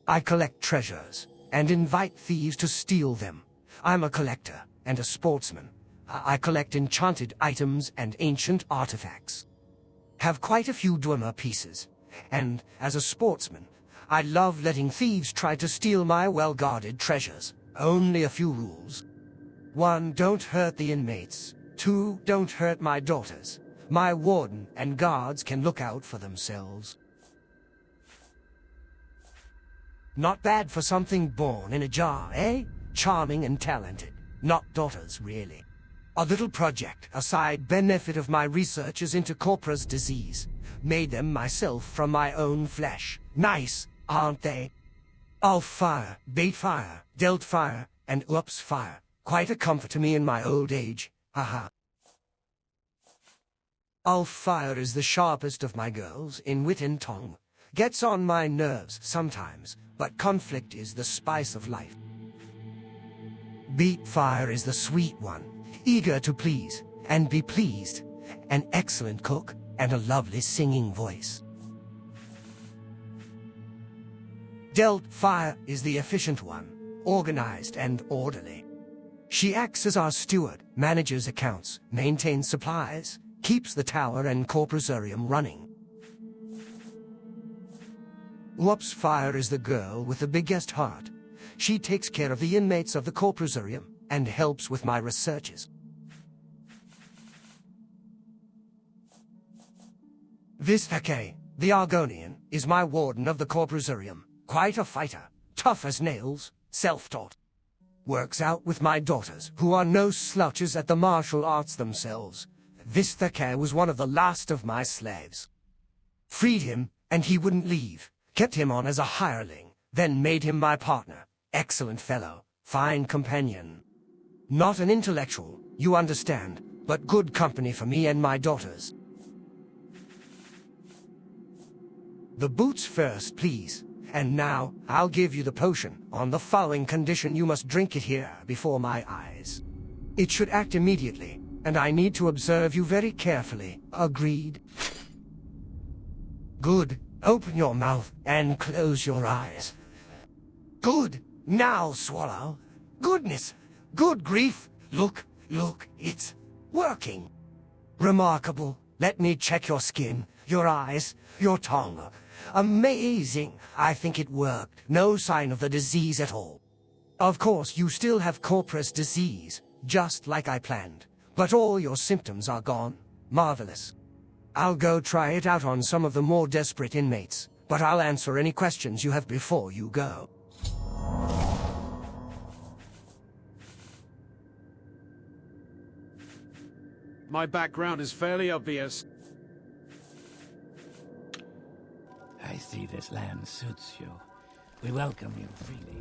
I collect treasures and invite thieves to steal them. I'm a collector and a sportsman. I collect enchanted items and ancient artifacts. Have quite a few Dwemer pieces. And, as a sportsman, I love letting thieves try to steal my well-guarded treasures. Only a few rules. 1. Don't hurt the inmates. 2. Don't hurt my daughters. My warden and guards can look out for themselves. Not bad for something born in a jar, eh? Charming and talented. Not daughters, really. A little project, a side benefit of my researches into Corprus disease. Made them myself from my own flesh. Nice, aren't they? Ulf fire, bait fire, dealt fire, and ups fire. Quite a comfort to me in my old age. Haha. Ulf fire is the sharpest of my girls, in wit and tongue. Gets on my nerves sometimes, but conflict is the spice of life. Beat fire is the sweet one, eager to please, and be pleased. An excellent cook, and a lovely singing voice. Dealt fire is the efficient one, organized and orderly. She acts as our steward, manages accounts, maintains supplies, keeps the tower and corpusarium running. Ups fire is the girl with the biggest heart. She takes care of the inmates of the corpusarium and helps with my researches. Vivec, the Argonian, is my warden of the corpusarium. Quite a fighter, tough as nails, self-taught. Works out with my daughters, who are no slouches at the martial arts themselves. Vivec was one of the last of my slaves. Freed him, and he wouldn't leave. Kept him on as a hireling, then made him my partner. Excellent fellow, fine companion. Not an intellectual, you understand, but good company for me and my daughters. The boots first, please. And now, I'll give you the potion, on the following condition: you must drink it here, before my eyes. It should act immediately, and I need to observe you very carefully. Agreed? Good. Open your mouth, and close your eyes. Good. Now swallow. Goodness. Good grief. Look, it's working. Remarkable. Let me check your skin, your eyes, your tongue. Amazing. I think it worked. No sign of the disease at all. Of course, you still have Corprus disease, just like I planned. But all your symptoms are gone. Marvelous. I'll go try it out on some of the more desperate inmates, but I'll answer any questions you have before you go. My background is fairly obvious. I see this land suits you. We welcome you freely.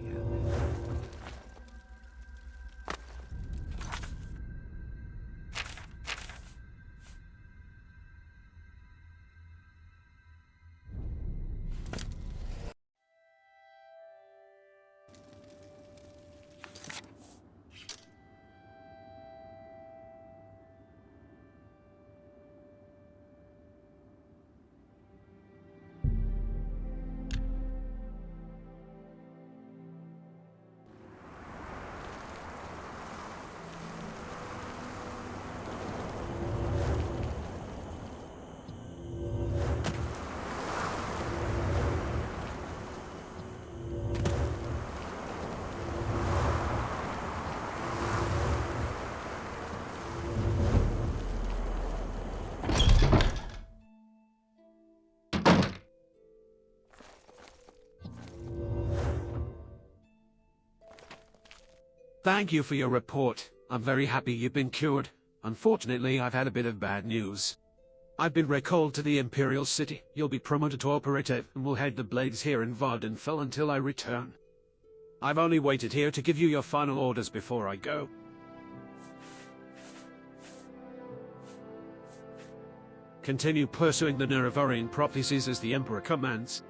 Thank you for your report. I'm very happy you've been cured. Unfortunately, I've had a bit of bad news. I've been recalled to the Imperial City. You'll be promoted to operative and will head the blades here in Vardenfell until I return. I've only waited here to give you your final orders before I go. Continue pursuing the Nerevarine prophecies as the Emperor commands.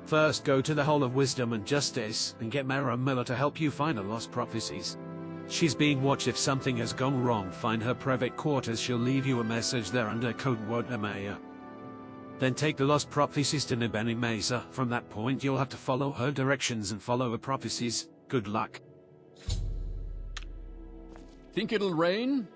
First, go to the Hall of Wisdom and Justice and get Mehra and Milo to help you find the lost prophecies. She's being watched. If something has gone wrong, find her private quarters. She'll leave you a message there under code word Amaya. Then take the lost prophecies to Erabenimsun. From that point, you'll have to follow her directions and follow her prophecies. Good luck. Think it'll rain?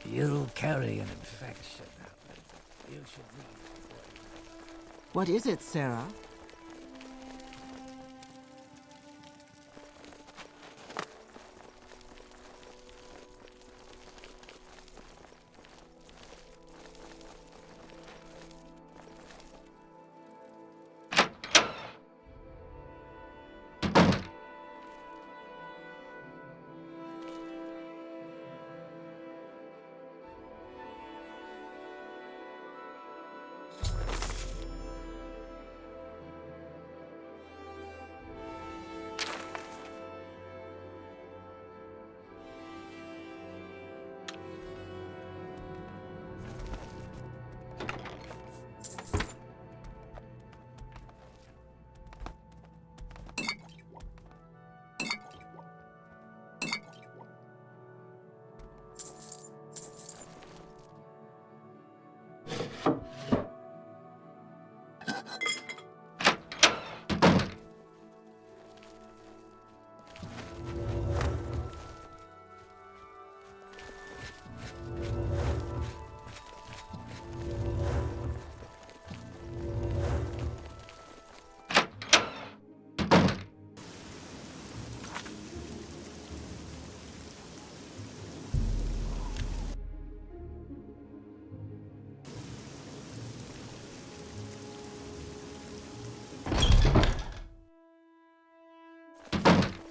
You'll carry an infection. You should leave. What is it, Sarah?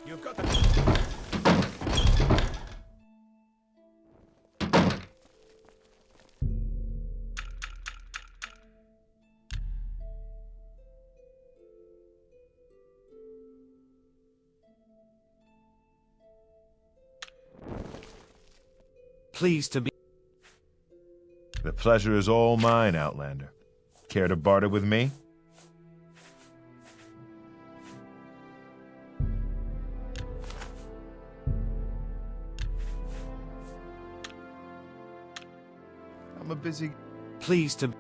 You've got the... Pleased to be... The pleasure is all mine, Outlander. Care to barter with me? I'm a busy... Pleased to...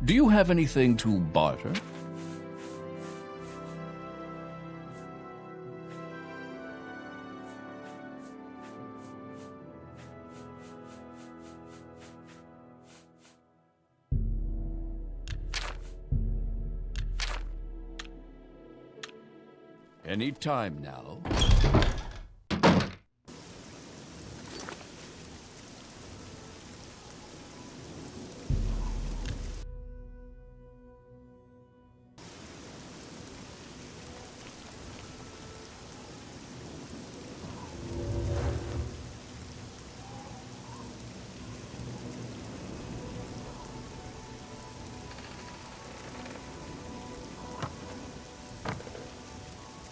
Do you have anything to barter? Any time now.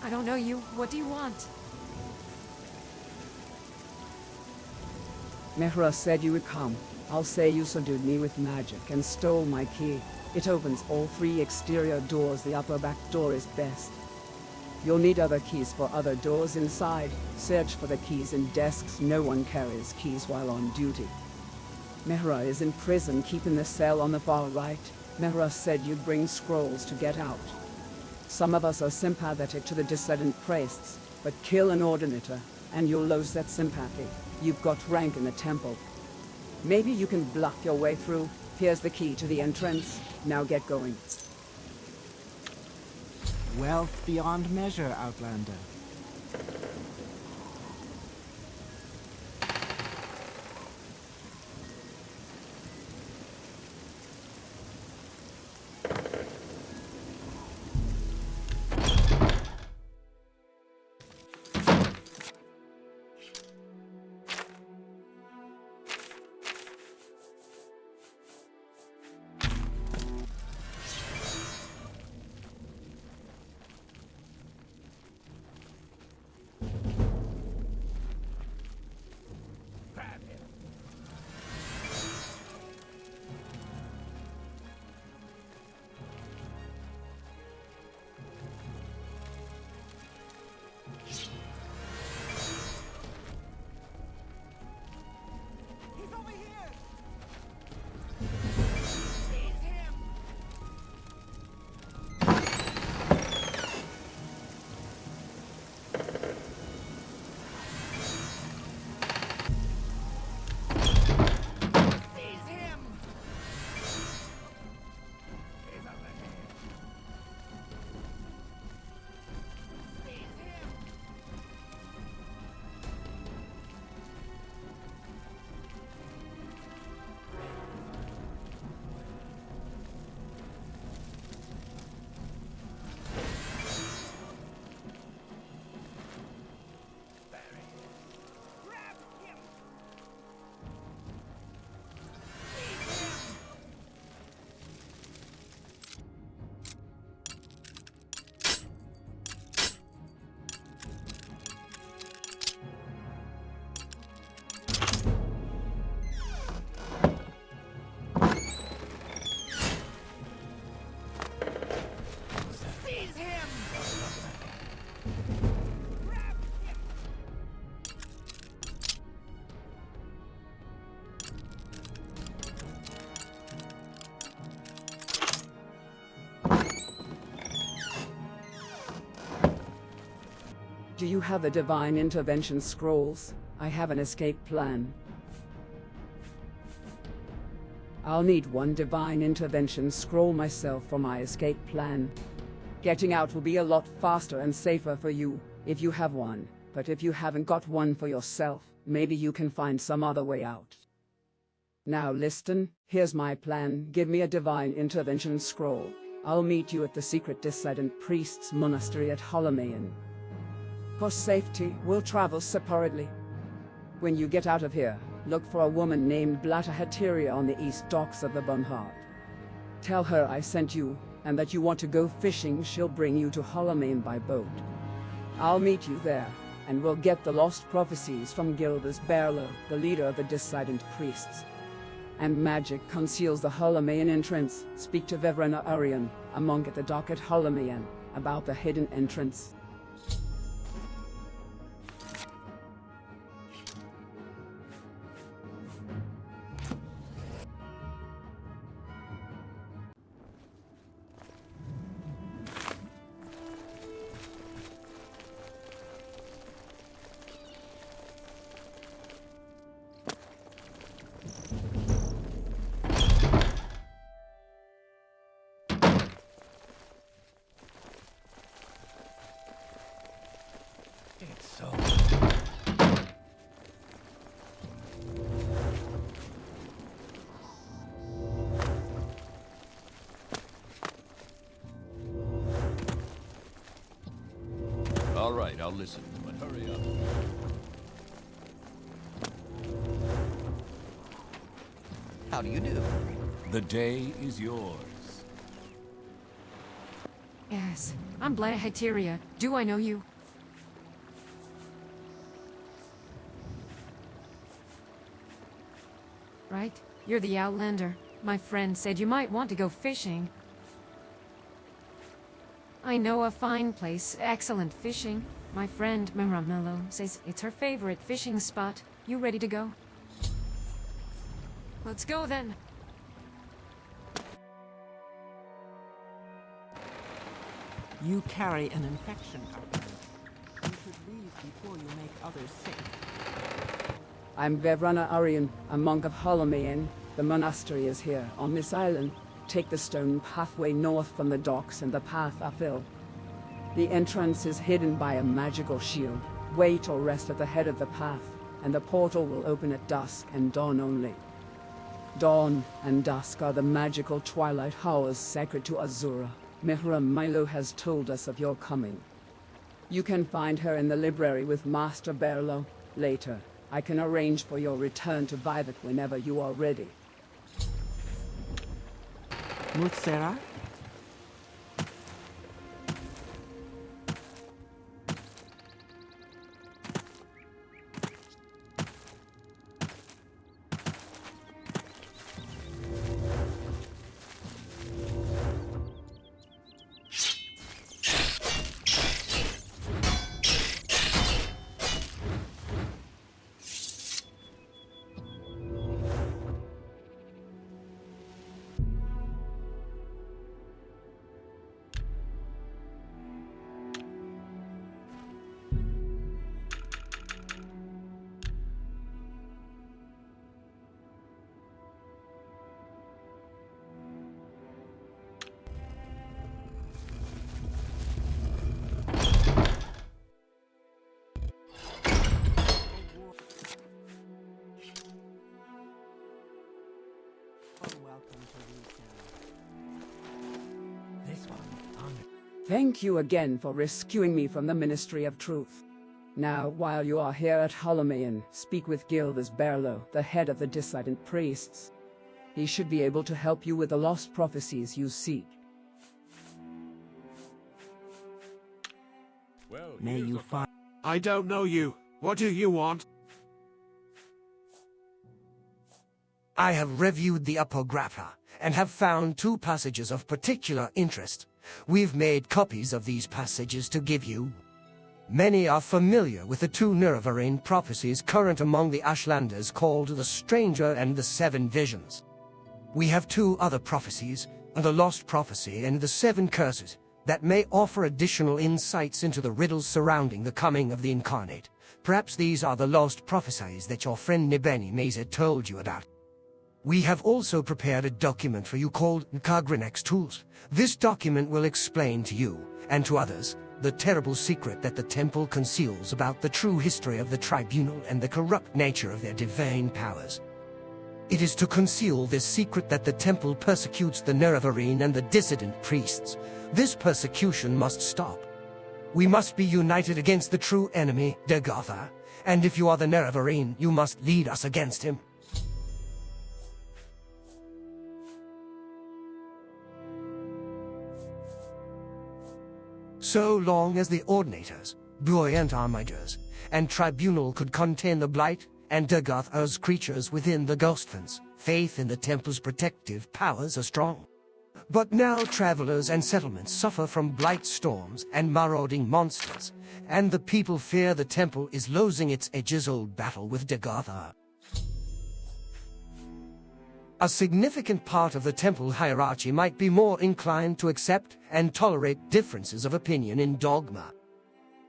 I don't know you. What do you want? Mehra said you would come. I'll say you subdued me with magic and stole my key. It opens all 3 exterior doors. The upper back door is best. You'll need other keys for other doors inside. Search for the keys in desks. No one carries keys while on duty. Mehra is in prison. Keep in the cell on the far right. Mehra said you'd bring scrolls to get out. Some of us are sympathetic to the dissident priests, but kill an ordinator, and you'll lose that sympathy. You've got rank in the temple. Maybe you can bluff your way through. Here's the key to the entrance. Now get going. Wealth beyond measure, Outlander. Do you have the Divine Intervention scrolls? I have an escape plan. I'll need 1 Divine Intervention scroll myself for my escape plan. Getting out will be a lot faster and safer for you, if you have one. But if you haven't got one for yourself, maybe you can find some other way out. Now listen, here's my plan. Give me a Divine Intervention scroll. I'll meet you at the secret dissident priest's monastery at Hlaalu. For safety, we'll travel separately. When you get out of here, look for a woman named Blatahateria on the east docks of the Bumheart. Tell her I sent you, and that you want to go fishing. She'll bring you to Hlaalu by boat. I'll meet you there, and we'll get the lost prophecies from Gildas Berlo, the leader of the dissident priests. And magic conceals the Hlaalu entrance. Speak to Veverina Urian, a monk at the dock at Hlaalu, about the hidden entrance. right, I'll listen, but hurry up. How do you do? The day is yours. Yes, I'm Hlaalu. Do I know you? Right? You're the Outlander. My friend said you might want to go fishing. I know a fine place, excellent fishing. My friend Mehra Milo says it's her favorite fishing spot. You ready to go? Let's go then. You carry an infection, Arthur. You should leave before you make others sick. I'm Vevrana Arian, a monk of Hlaalu. The monastery is here, on this island. Take the stone pathway north from the docks and the path uphill. The entrance is hidden by a magical shield. Wait or rest at the head of the path, and the portal will open at dusk and dawn only. Dawn and dusk are the magical twilight hours sacred to Azura. Mehra Milo has told us of your coming. You can find her in the library with Master Berlo. Later, I can arrange for your return to Vivec whenever you are ready. Mutsera? Thank you again for rescuing me from the Ministry of Truth. Now, while you are here at Hlaalu, speak with Gildas Berlo, the head of the Dissident Priests. He should be able to help you with the lost prophecies you seek. Well, May you find... I don't know you. What do you want? I have reviewed the Apocrypha and have found 2 passages of particular interest. We've made copies of these passages to give you. Many are familiar with the 2 Nerevarine prophecies current among the Ashlanders called the Stranger and the 7 Visions. We have 2 other prophecies, the Lost Prophecy and the 7 Curses, that may offer additional insights into the riddles surrounding the coming of the Incarnate. Perhaps these are the lost prophecies that your friend Nibeni Meza told you about. We have also prepared a document for you called Incarnate's Tools. This document will explain to you, and to others, the terrible secret that the Temple conceals about the true history of the Tribunal and the corrupt nature of their divine powers. It is to conceal this secret that the Temple persecutes the Nerevarine and the dissident priests. This persecution must stop. We must be united against the true enemy, Dagoth Ur, and if you are the Nerevarine, you must lead us against him. So long as the Ordinators, buoyant armigers, and Tribunal could contain the Blight and Dagoth Ur's creatures within the Ghostlands, faith in the Temple's protective powers are strong. But now travelers and settlements suffer from blight storms and marauding monsters, and the people fear the Temple is losing its ages-old battle with Dagoth Ur. A significant part of the Temple hierarchy might be more inclined to accept and tolerate differences of opinion in dogma.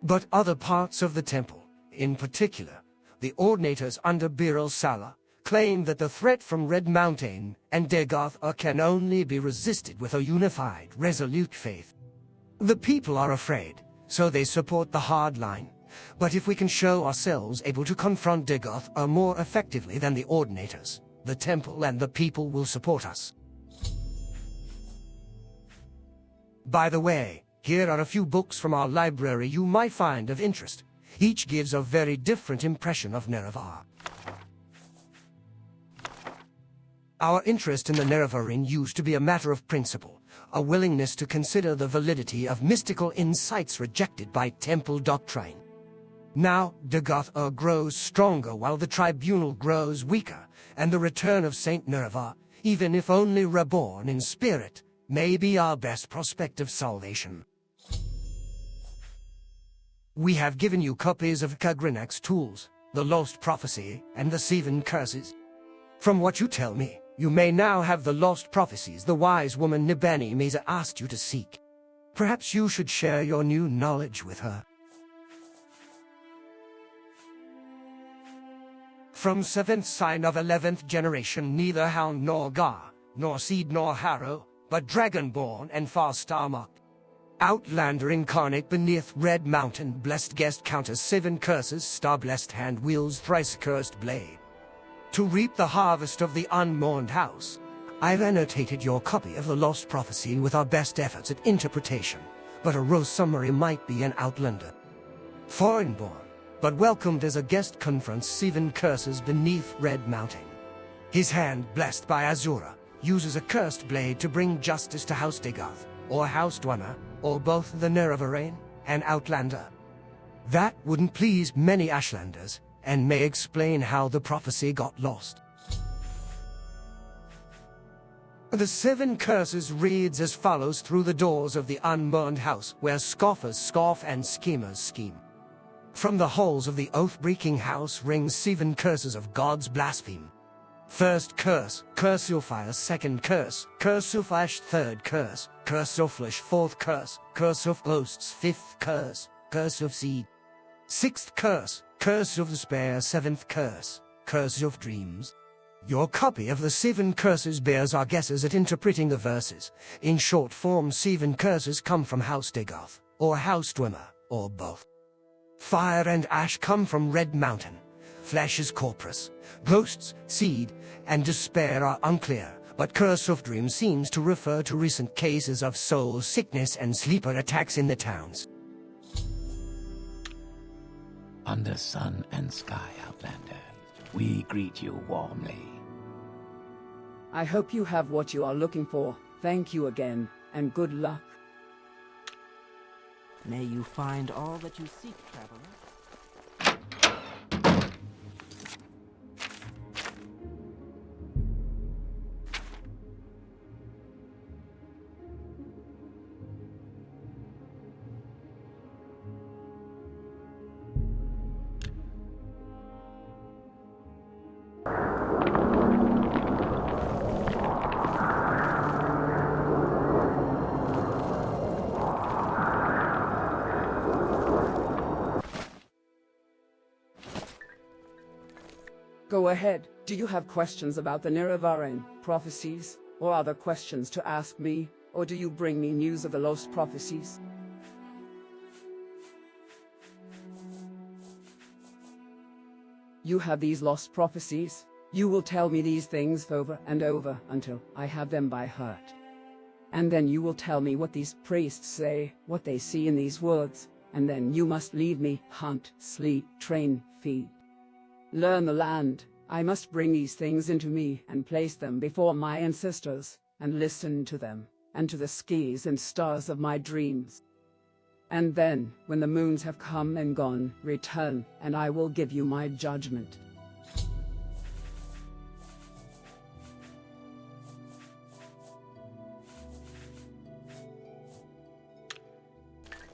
But other parts of the Temple, in particular, the Ordinators under Bir Sala, claim that the threat from Red Mountain and Dagoth Ur can only be resisted with a unified, resolute faith. The people are afraid, so they support the hard line. But if we can show ourselves able to confront Dagoth Ur more effectively than the Ordinators, the Temple and the people will support us. By the way, Here are a few books from our library you might find of interest. Each gives a very different impression of Nerevar. Our interest in the Nerevarine used to be a matter of principle, a willingness to consider the validity of mystical insights rejected by temple doctrine. Now, Dagoth Ur grows stronger while the Tribunal grows weaker, and the return of Saint Nerevar, even if only reborn in spirit, may be our best prospect of salvation. We have given you copies of Kagrinak's tools, the Lost Prophecy, and the Seven Curses. From what you tell me, you may now have the Lost Prophecies the wise woman Nibani Mesa asked you to seek. Perhaps you should share your new knowledge with her. From 7th sign of 11th generation, neither hound nor gar, nor seed nor harrow, but dragonborn and far star-marked. Outlander incarnate beneath Red Mountain, blessed guest counters 7 curses, star-blessed hand wields thrice-cursed blade. To reap the harvest of the unmourned house, I've annotated your copy of the Lost Prophecy with our best efforts at interpretation, but a raw summary might be an outlander. Foreign-born, but welcomed as a guest confronts 7 curses beneath Red Mountain. His hand, blessed by Azura, uses a cursed blade to bring justice to House Dagoth, or House Dwemer, or both the Nerevarine and Outlander. That wouldn't please many Ashlanders, and may explain how the prophecy got lost. The 7 curses reads as follows through the doors of the unburned house, where scoffers scoff and schemers scheme. From the halls of the oath-breaking house rings 7 curses of God's blaspheme. First curse, curse of fire. Second curse, curse of ash. Third curse, curse of flesh. Fourth curse, curse of ghosts. Fifth curse, curse of seed. Sixth curse, curse of despair. Seventh curse, curse of dreams. Your copy of the 7 curses bears our guesses at interpreting the verses. In short form, 7 curses come from House Dagoth, or House Dwemer, or both. Fire and ash come from Red Mountain. Flesh is Corprus. Ghosts, seed, and despair are unclear, but Curse of Dreams seems to refer to recent cases of soul sickness and sleeper attacks in the towns. Under sun and sky, Outlander, we greet you warmly. I hope you have what you are looking for. Thank you again, and good luck. May you find all that you seek, traveler. Go ahead. Do you have questions about the Nerevarine, prophecies, or other questions to ask me? Or do you bring me news of the Lost Prophecies? You have these Lost Prophecies. You will tell me these things over and over until I have them by heart. And then you will tell me what these priests say, what they see in these woods, and then you must leave me, hunt, sleep, train, feed. Learn the land. I must bring these things into me and place them before my ancestors, and listen to them, and to the skies and stars of my dreams. And then, when the moons have come and gone, return, and I will give you my judgment.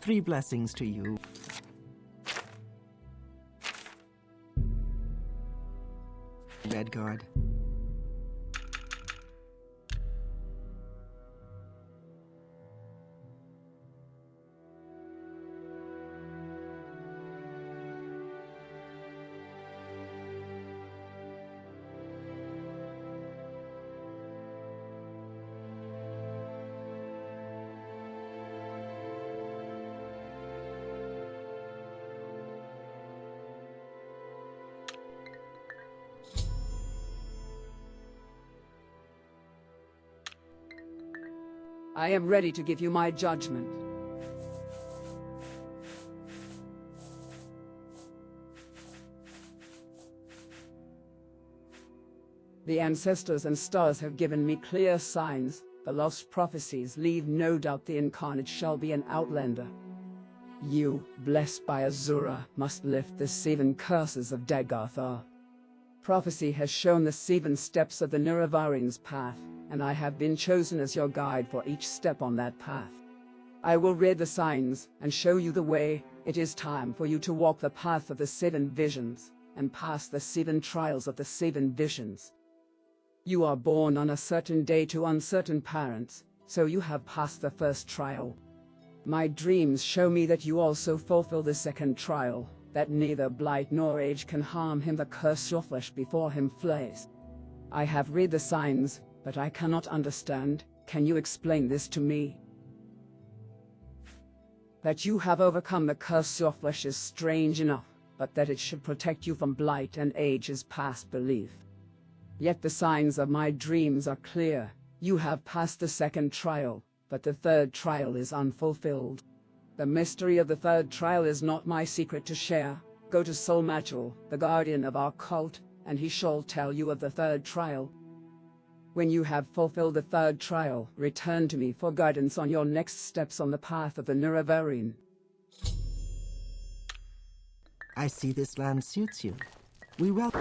Three blessings to you. Redguard. I am ready to give you my judgment. The ancestors and stars have given me clear signs. The lost prophecies leave no doubt the Incarnate shall be an outlander. You, blessed by Azura, must lift the 7 curses of Dagoth Ur. Prophecy has shown the 7 steps of the Nerevarines' path, and I have been chosen as your guide for each step on that path. I will read the signs and show you the way. It is time for you to walk the path of the 7 visions, and pass the 7 trials of the 7 visions. You are born on a certain day to uncertain parents, so you have passed the first trial. My dreams show me that you also fulfill the second trial, that neither blight nor age can harm him that curse your flesh before him flays. I have read the signs, but I cannot understand. Can you explain this to me? That you have overcome the curse your flesh is strange enough, but that it should protect you from blight and age is past belief. Yet the signs of my dreams are clear. You have passed the second trial, but the third trial is unfulfilled. The mystery of the third trial is not my secret to share. Go to Sul-Matuul, the guardian of our cult, and he shall tell you of the third trial. When you have fulfilled the third trial, return to me for guidance on your next steps on the path of the Nerevarine. I see this land suits you. We welcome.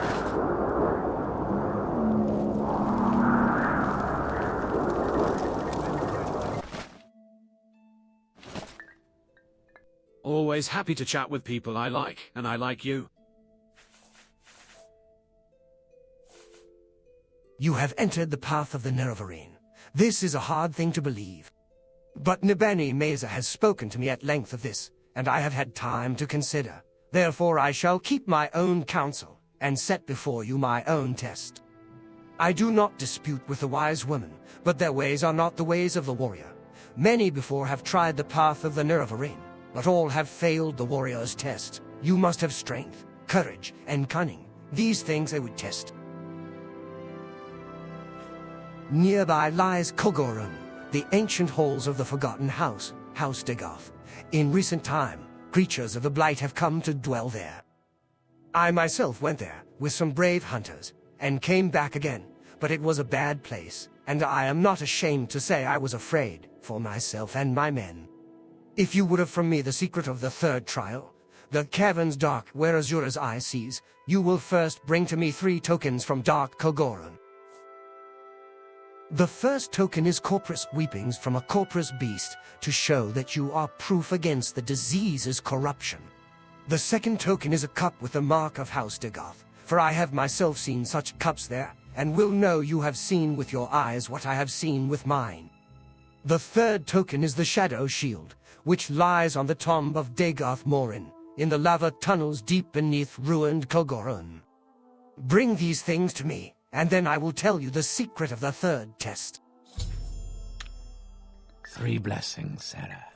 Always happy to chat with people I like, and I like you. You have entered the path of the Nerevarine. This is a hard thing to believe. But Nibeni Meza has spoken to me at length of this, and I have had time to consider. Therefore I shall keep my own counsel, and set before you my own test. I do not dispute with the wise women, but their ways are not the ways of the warrior. Many before have tried the path of the Nerevarine, but all have failed the warrior's test. You must have strength, courage, and cunning. These things they would test. Nearby lies Kogorun, the ancient halls of the Forgotten House, House Dagoth. In recent time, creatures of the Blight have come to dwell there. I myself went there, with some brave hunters, and came back again, but it was a bad place, and I am not ashamed to say I was afraid, for myself and my men. If you would have from me the secret of the third trial, the caverns dark where Azura's eye sees, you will first bring to me 3 tokens from Dark Kogorun. The first token is Corprus weepings from a Corprus beast, to show that you are proof against the disease's corruption. The second token is a cup with the mark of House Dagoth, for I have myself seen such cups there, and will know you have seen with your eyes what I have seen with mine. The third token is the Shadow Shield, which lies on the tomb of Dagoth Morin, in the lava tunnels deep beneath ruined Kogorun. Bring these things to me, and then I will tell you the secret of the third test. 3 blessings, Sarah.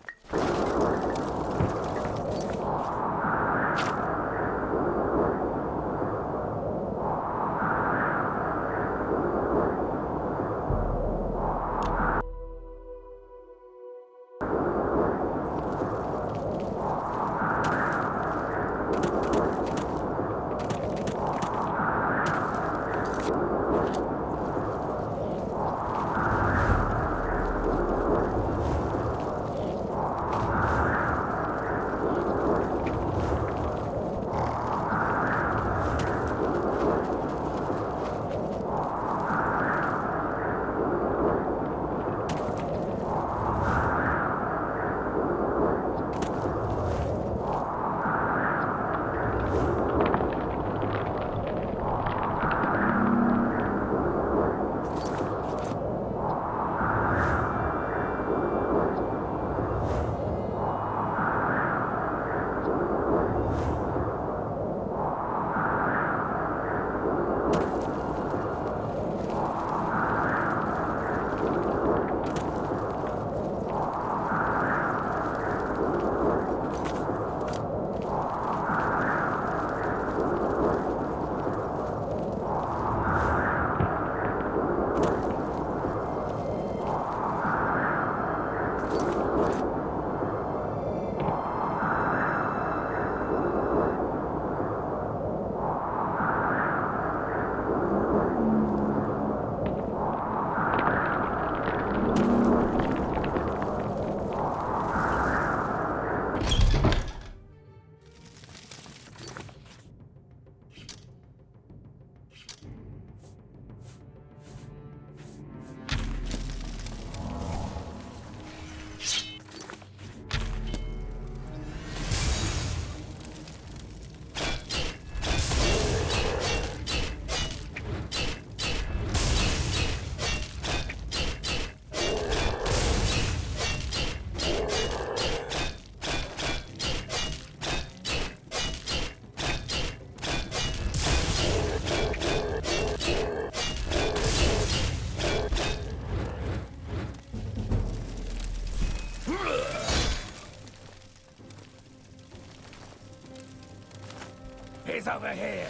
He's over here.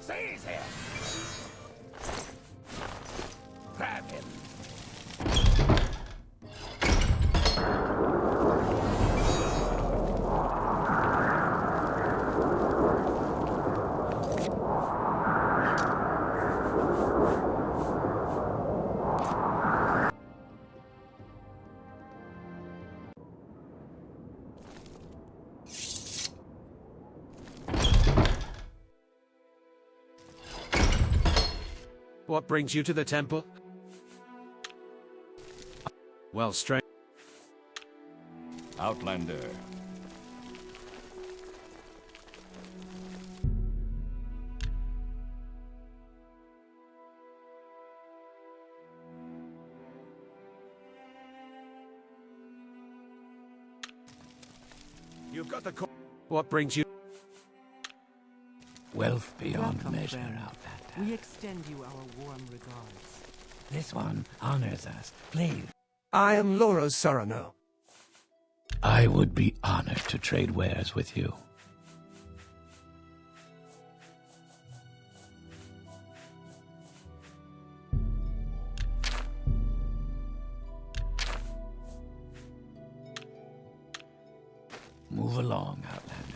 Seize him. Grab him. What brings you to the temple? Well, strange. Outlander. You've got the What brings you? Wealth beyond Welcome, measure, friend. Outlander. We extend you our warm regards. This one honors us. Please. I am Loros Sorano. I would be honored to trade wares with you. Move along, Outlander.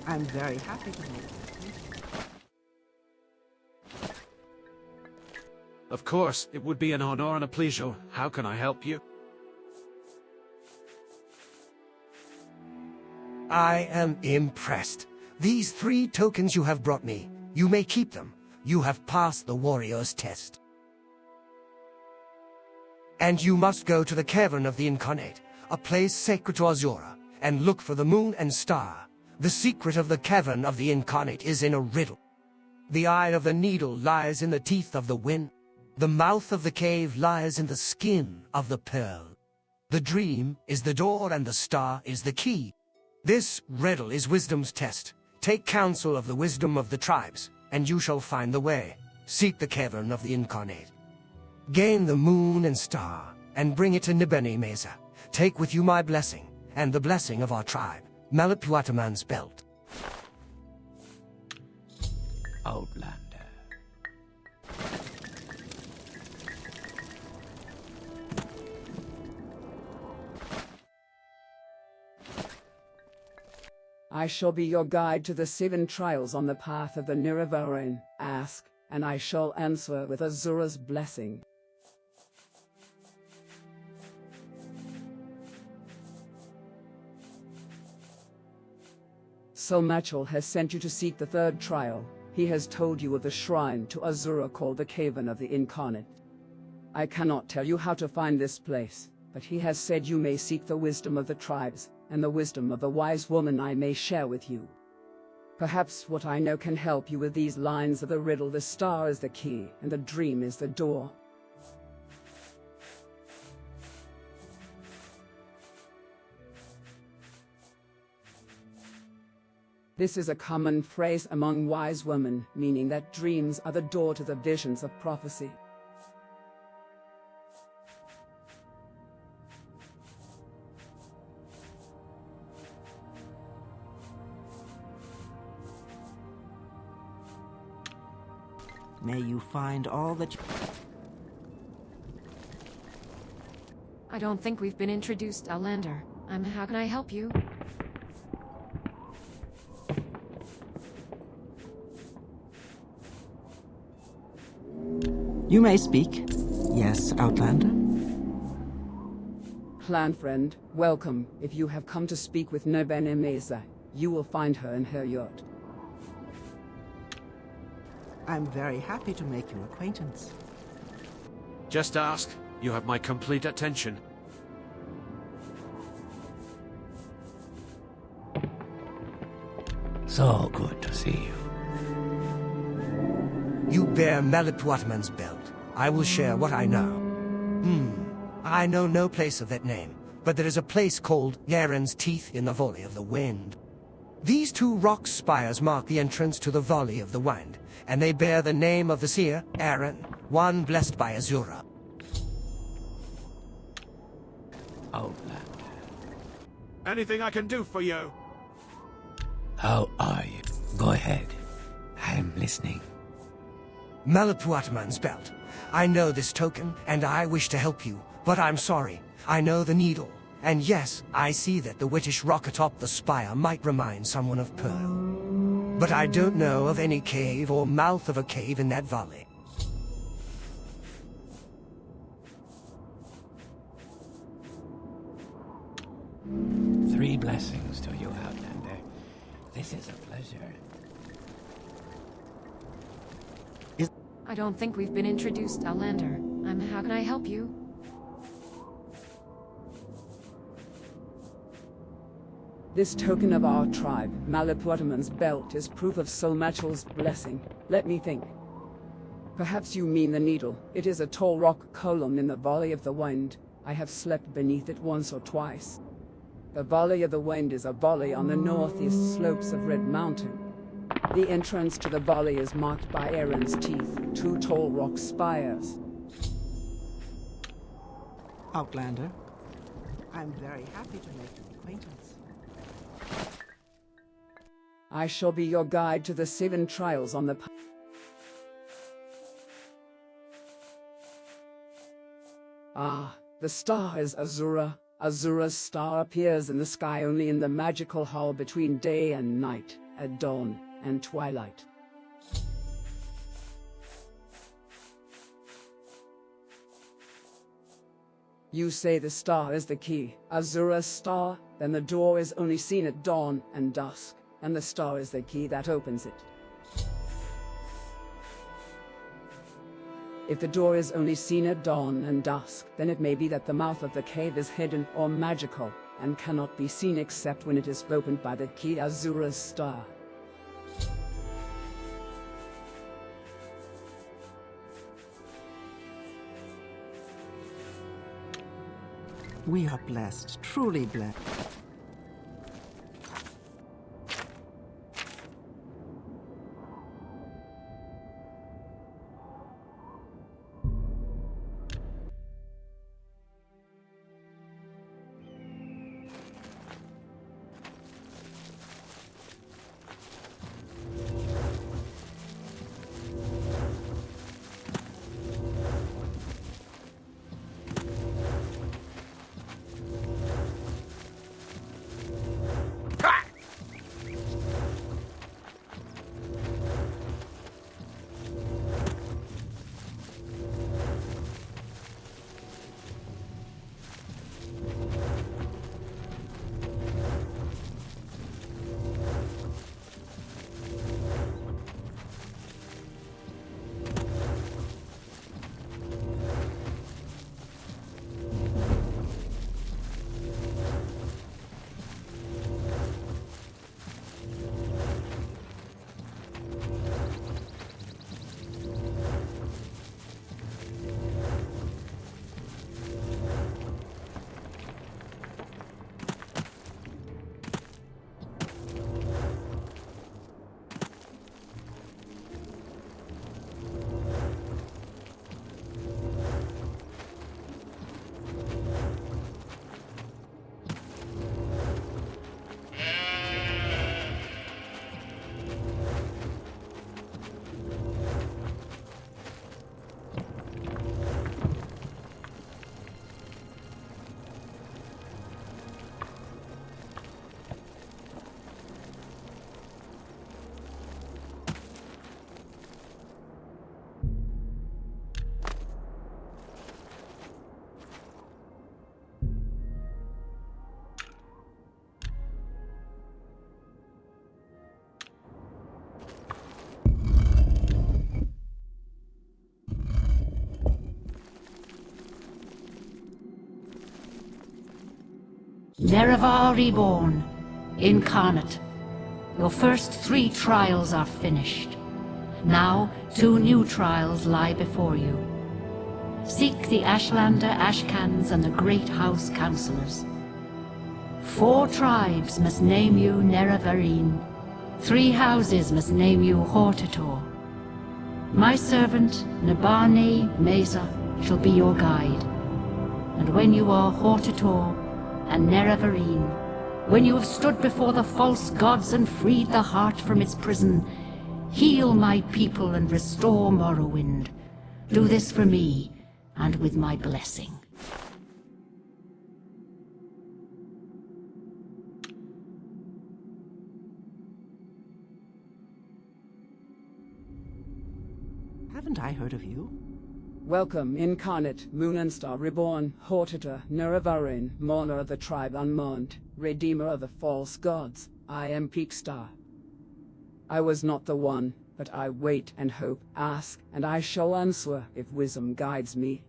I'm very happy to meet you. Of course, it would be an honor and a pleasure. How can I help you? I am impressed. These 3 tokens you have brought me, you may keep them. You have passed the warrior's test. And you must go to the Cavern of the Incarnate, a place sacred to Azura, and look for the moon and star. The secret of the Cavern of the Incarnate is in a riddle. The eye of the needle lies in the teeth of the wind. The mouth of the cave lies in the skin of the pearl. The dream is the door and the star is the key. This riddle is wisdom's test. Take counsel of the wisdom of the tribes, and you shall find the way. Seek the Cavern of the Incarnate. Gain the moon and star, and bring it to Nibeni Mesa. Take with you my blessing, and the blessing of our tribe. Malapuataman's belt. Outlander. I shall be your guide to the 7 trials on the path of the Nerevarine. Ask, and I shall answer with Azura's blessing. Sul-Matuul has sent you to seek the 3rd trial. He has told you of the shrine to Azura called the Cavern of the Incarnate. I cannot tell you how to find this place, but he has said you may seek the wisdom of the tribes, and the wisdom of the wise woman I may share with you. Perhaps what I know can help you with these lines of the riddle. The star is the key, and the dream is the door. This is a common phrase among wise women, meaning that dreams are the door to the visions of prophecy. May you find all that you... I don't think we've been introduced, Outlander. How can I help you? You may speak. Yes, Outlander? Clan friend, welcome. If you have come to speak with Nibeni Mesa, you will find her in her yacht. I'm very happy to make your acquaintance. Just ask. You have my complete attention. So good to see you. You bear Malapuataman's belt. I will share what I know. I know no place of that name, but there is a place called Yaren's Teeth in the Valley of the Wind. These two rock spires mark the entrance to the Valley of the Wind, and they bear the name of the seer, Aaron, one blessed by Azura. Anything I can do for you? How are you? Go ahead. I'm listening. Malapuatman's belt. I know this token, and I wish to help you, but I'm sorry. I know the needle. And yes, I see that the whitish rock atop the spire might remind someone of Pearl. But I don't know of any cave or mouth of a cave in that valley. Three blessings to you, Outlander. This is a pleasure. I don't think we've been introduced, Outlander. How can I help you? This token of our tribe, Malapuatman's belt, is proof of Sul-Matuul's blessing. Let me think. Perhaps you mean the needle. It is a tall rock column in the Valley of the Wind. I have slept beneath it once or twice. The Valley of the Wind is a valley on the northeast slopes of Red Mountain. The entrance to the valley is marked by Aaron's Teeth, two tall rock spires. Outlander, I'm very happy to make your acquaintance. I shall be your guide to the 7 trials on the the star is Azura. Azura's star appears in the sky only in the magical hour between day and night, at dawn and twilight. You say the star is the key, Azura's star, then the door is only seen at dawn and dusk, and the star is the key that opens it. If the door is only seen at dawn and dusk, then it may be that the mouth of the cave is hidden or magical, and cannot be seen except when it is opened by the key Azura's star. We are blessed, truly blessed. Nerevar Reborn, Incarnate. Your first 3 trials are finished. Now, 2 new trials lie before you. Seek the Ashlander, Ashcans, and the Great House Councillors. 4 tribes must name you Nerevarine. 3 houses must name you Hortator. My servant, Nabani Mehra, shall be your guide. And when you are Hortator and Nerevarine, when you have stood before the false gods and freed the heart from its prison, heal my people and restore Morrowind. Do this for me, and with my blessing. Haven't I heard of you? Welcome, Incarnate, Moon and Star Reborn, Hortator, Nerevarine, Mourner of the Tribe Unmourned, Redeemer of the False Gods. I am Peakstar. I was not the one, but I wait and hope, ask, and I shall answer if wisdom guides me.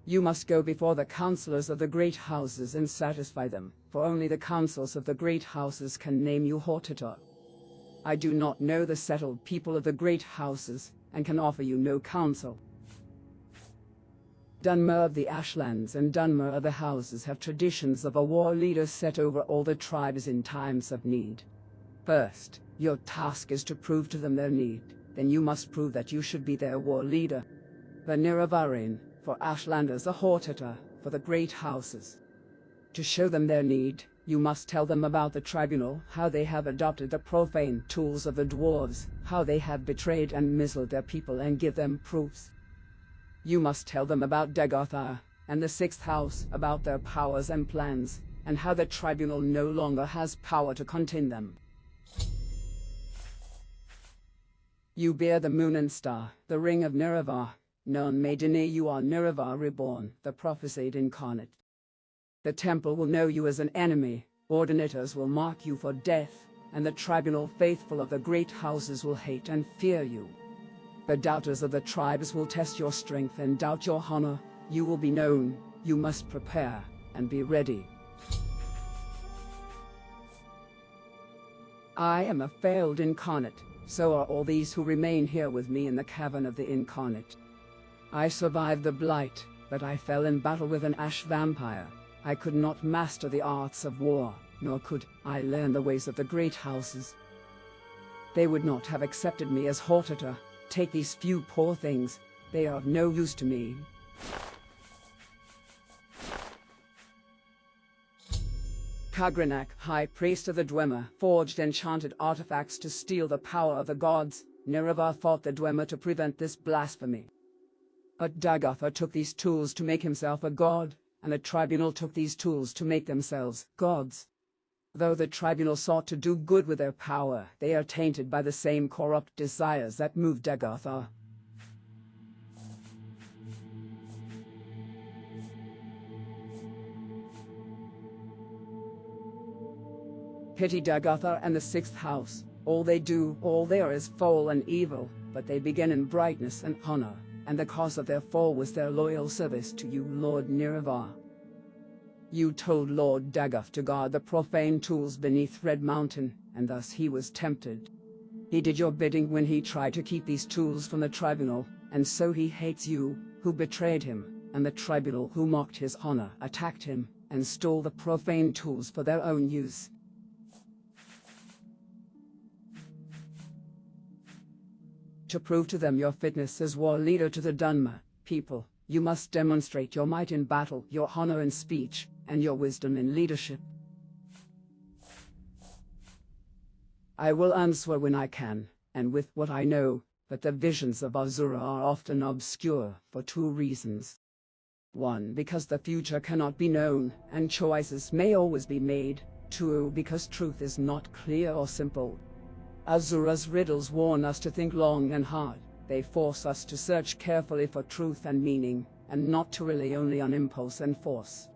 You must go before the councillors of the great houses and satisfy them, for only the councils of the great houses can name you Hortator. I do not know the settled people of the great houses, and can offer you no counsel. Dunmer of the Ashlands and Dunmer of the Houses have traditions of a war leader set over all the tribes in times of need. First, your task is to prove to them their need. Then you must prove that you should be their war leader. The Nerevarine, for Ashlanders, a Hortator, for the great houses. To show them their need, you must tell them about the Tribunal, how they have adopted the profane tools of the dwarves, how they have betrayed and misled their people, and give them proofs. You must tell them about Dagoth Ur and the 6th House, about their powers and plans, and how the Tribunal no longer has power to contain them. You bear the Moon and Star, the Ring of Nerevar. None may deny you are Nerevar Reborn, the Prophesied Incarnate. The Temple will know you as an enemy, Ordinators will mark you for death, and the Tribunal faithful of the great houses will hate and fear you. The doubters of the tribes will test your strength and doubt your honor. You will be known. You must prepare and be ready. I am a failed Incarnate. So are all these who remain here with me in the Cavern of the Incarnate. I survived the Blight, but I fell in battle with an ash vampire. I could not master the arts of war, nor could I learn the ways of the great houses. They would not have accepted me as Hortator. Take these few poor things. They are of no use to me. Kagrenak, High Priest of the Dwemer, forged enchanted artifacts to steal the power of the gods. Nerevar fought the Dwemer to prevent this blasphemy. But Dagoth Ur took these tools to make himself a god, and the Tribunal took these tools to make themselves gods. Though the Tribunal sought to do good with their power, they are tainted by the same corrupt desires that moved Dagoth Ur. Pity Dagoth Ur and the 6th House. All they do, all there is foul and evil, but they begin in brightness and honor, and the cause of their fall was their loyal service to you, Lord Nerevar. You told Lord Dagoth to guard the profane tools beneath Red Mountain, and thus he was tempted. He did your bidding when he tried to keep these tools from the Tribunal, and so he hates you, who betrayed him, and the Tribunal who mocked his honor, attacked him, and stole the profane tools for their own use. To prove to them your fitness as war leader to the Dunmer people, you must demonstrate your might in battle, your honor in speech, and your wisdom in leadership. I will answer when I can, and with what I know, but the visions of Azura are often obscure for 2 reasons. 1, because the future cannot be known, and choices may always be made. 2, because truth is not clear or simple. Azura's riddles warn us to think long and hard. They force us to search carefully for truth and meaning, and not to rely only on impulse and force.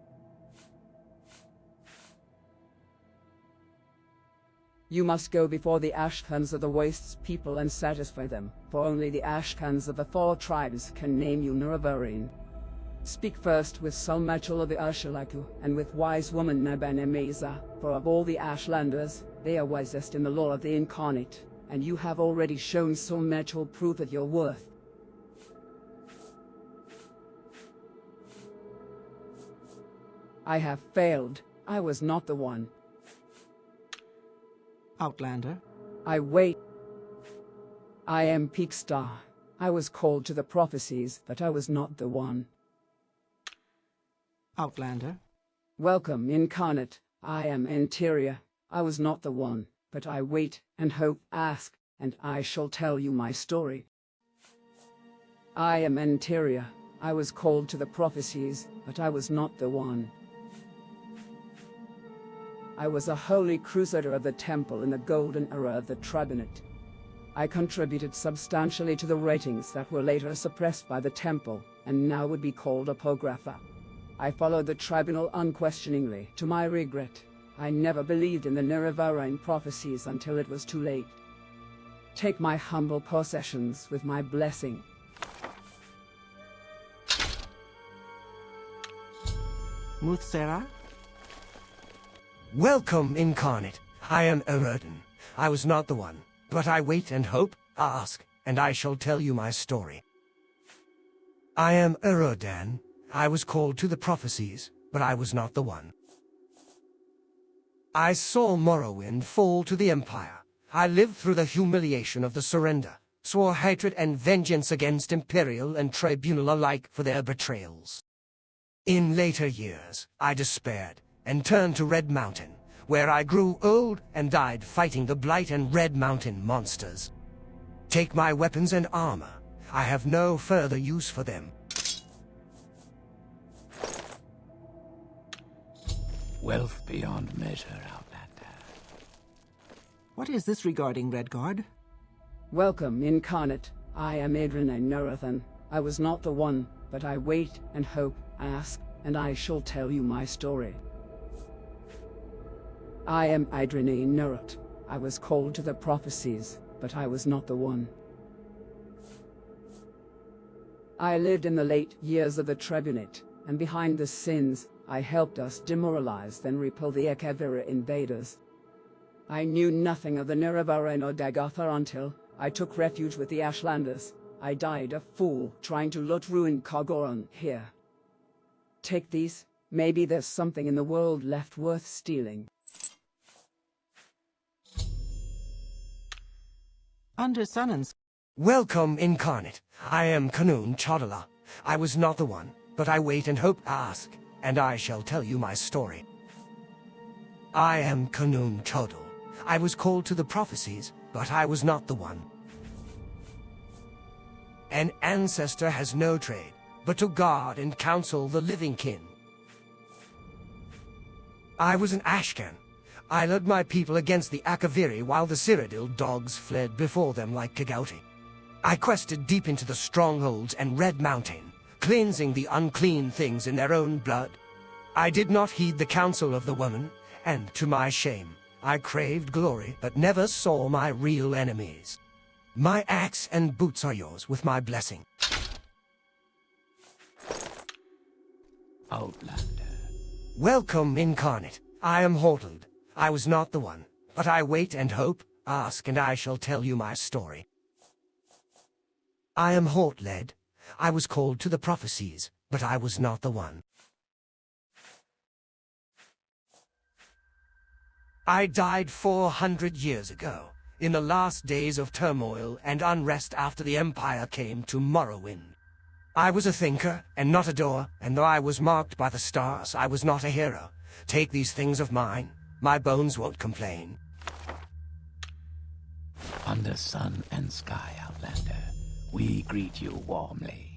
You must go before the Ashkans of the Wastes people and satisfy them, for only the Ashkans of the 4 tribes can name you Nerevarine. Speak first with Sul-Matuul of the Urshilaku, and with wise woman Nabane Mehra, for of all the Ashlanders, they are wisest in the lore of the Incarnate, and you have already shown Sul-Matuul proof of your worth. I have failed. I was not the one. Outlander. I wait. I am Peakstar. I was called to the prophecies, but I was not the one. Outlander. Welcome, Incarnate. I am Interior. I was not the one, but I wait and hope, ask, and I shall tell you my story. I am Interior. I was called to the prophecies, but I was not the one. I was a holy crusader of the temple in the golden era of the Tribunate. I contributed substantially to the writings that were later suppressed by the temple, and now would be called apocrypha. I followed the Tribunal unquestioningly, to my regret. I never believed in the Nerevarine prophecies until it was too late. Take my humble possessions with my blessing. Muthsera. Welcome, Incarnate. I am Eradan. I was not the one, but I wait and hope, ask, and I shall tell you my story. I am Eradan. I was called to the prophecies, but I was not the one. I saw Morrowind fall to the Empire. I lived through the humiliation of the surrender, swore hatred and vengeance against Imperial and Tribunal alike for their betrayals. In later years, I despaired, and turned to Red Mountain, where I grew old and died fighting the Blight and Red Mountain monsters. Take my weapons and armor. I have no further use for them. Wealth beyond measure, Outlander. What is this regarding, Redguard? Welcome, Incarnate. I am Zainab Nerevarine. I was not the one, but I wait and hope, ask, and I shall tell you my story. I am Zainab Nerevarine. I was called to the prophecies, but I was not the one. I lived in the late years of the Tribunate, and behind the sins, I helped us demoralize then repel the Ekavira invaders. I knew nothing of the Nerevarine or Dagoth Ur until I took refuge with the Ashlanders. I died a fool trying to loot ruined Kogoron here. Take these. Maybe there's something in the world left worth stealing. Under Sunnens. Welcome, Incarnate. I am Kanun Chodala. I was not the one, but I wait and hope, ask, and I shall tell you my story. I am Kanun Chodal. I was called to the prophecies, but I was not the one. An ancestor has no trade, but to guard and counsel the living kin. I was an Ashcan. I led my people against the Akaviri while the Citadel dogs fled before them like Kagauti. I quested deep into the strongholds and Red Mountain, cleansing the unclean things in their own blood. I did not heed the counsel of the woman, and to my shame, I craved glory but never saw my real enemies. My axe and boots are yours with my blessing. Outlander. Welcome, Incarnate. I am Hortator. I was not the one, but I wait and hope, ask, and I shall tell you my story. I am Hortled. I was called to the prophecies, but I was not the one. I died 400 years ago, in the last days of turmoil and unrest after the Empire came to Morrowind. I was a thinker, and not a doer, and though I was marked by the stars, I was not a hero. Take these things of mine, my bones won't complain. Under sun and sky, Outlander, we greet you warmly.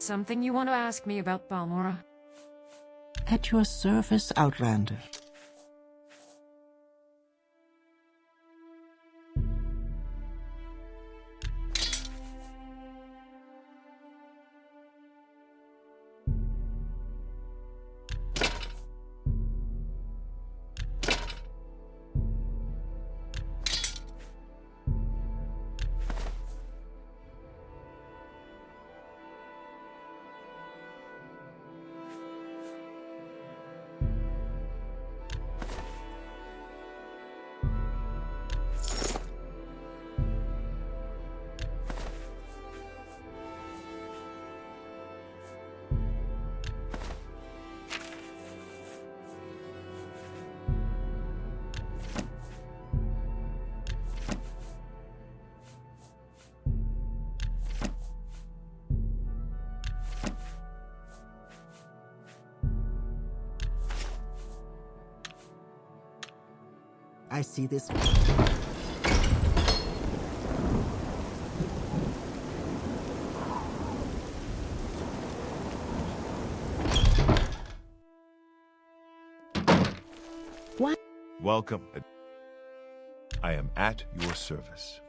Something you want to ask me about Balmora? At your service, Outlander. I see this. What? Welcome. I am at your service.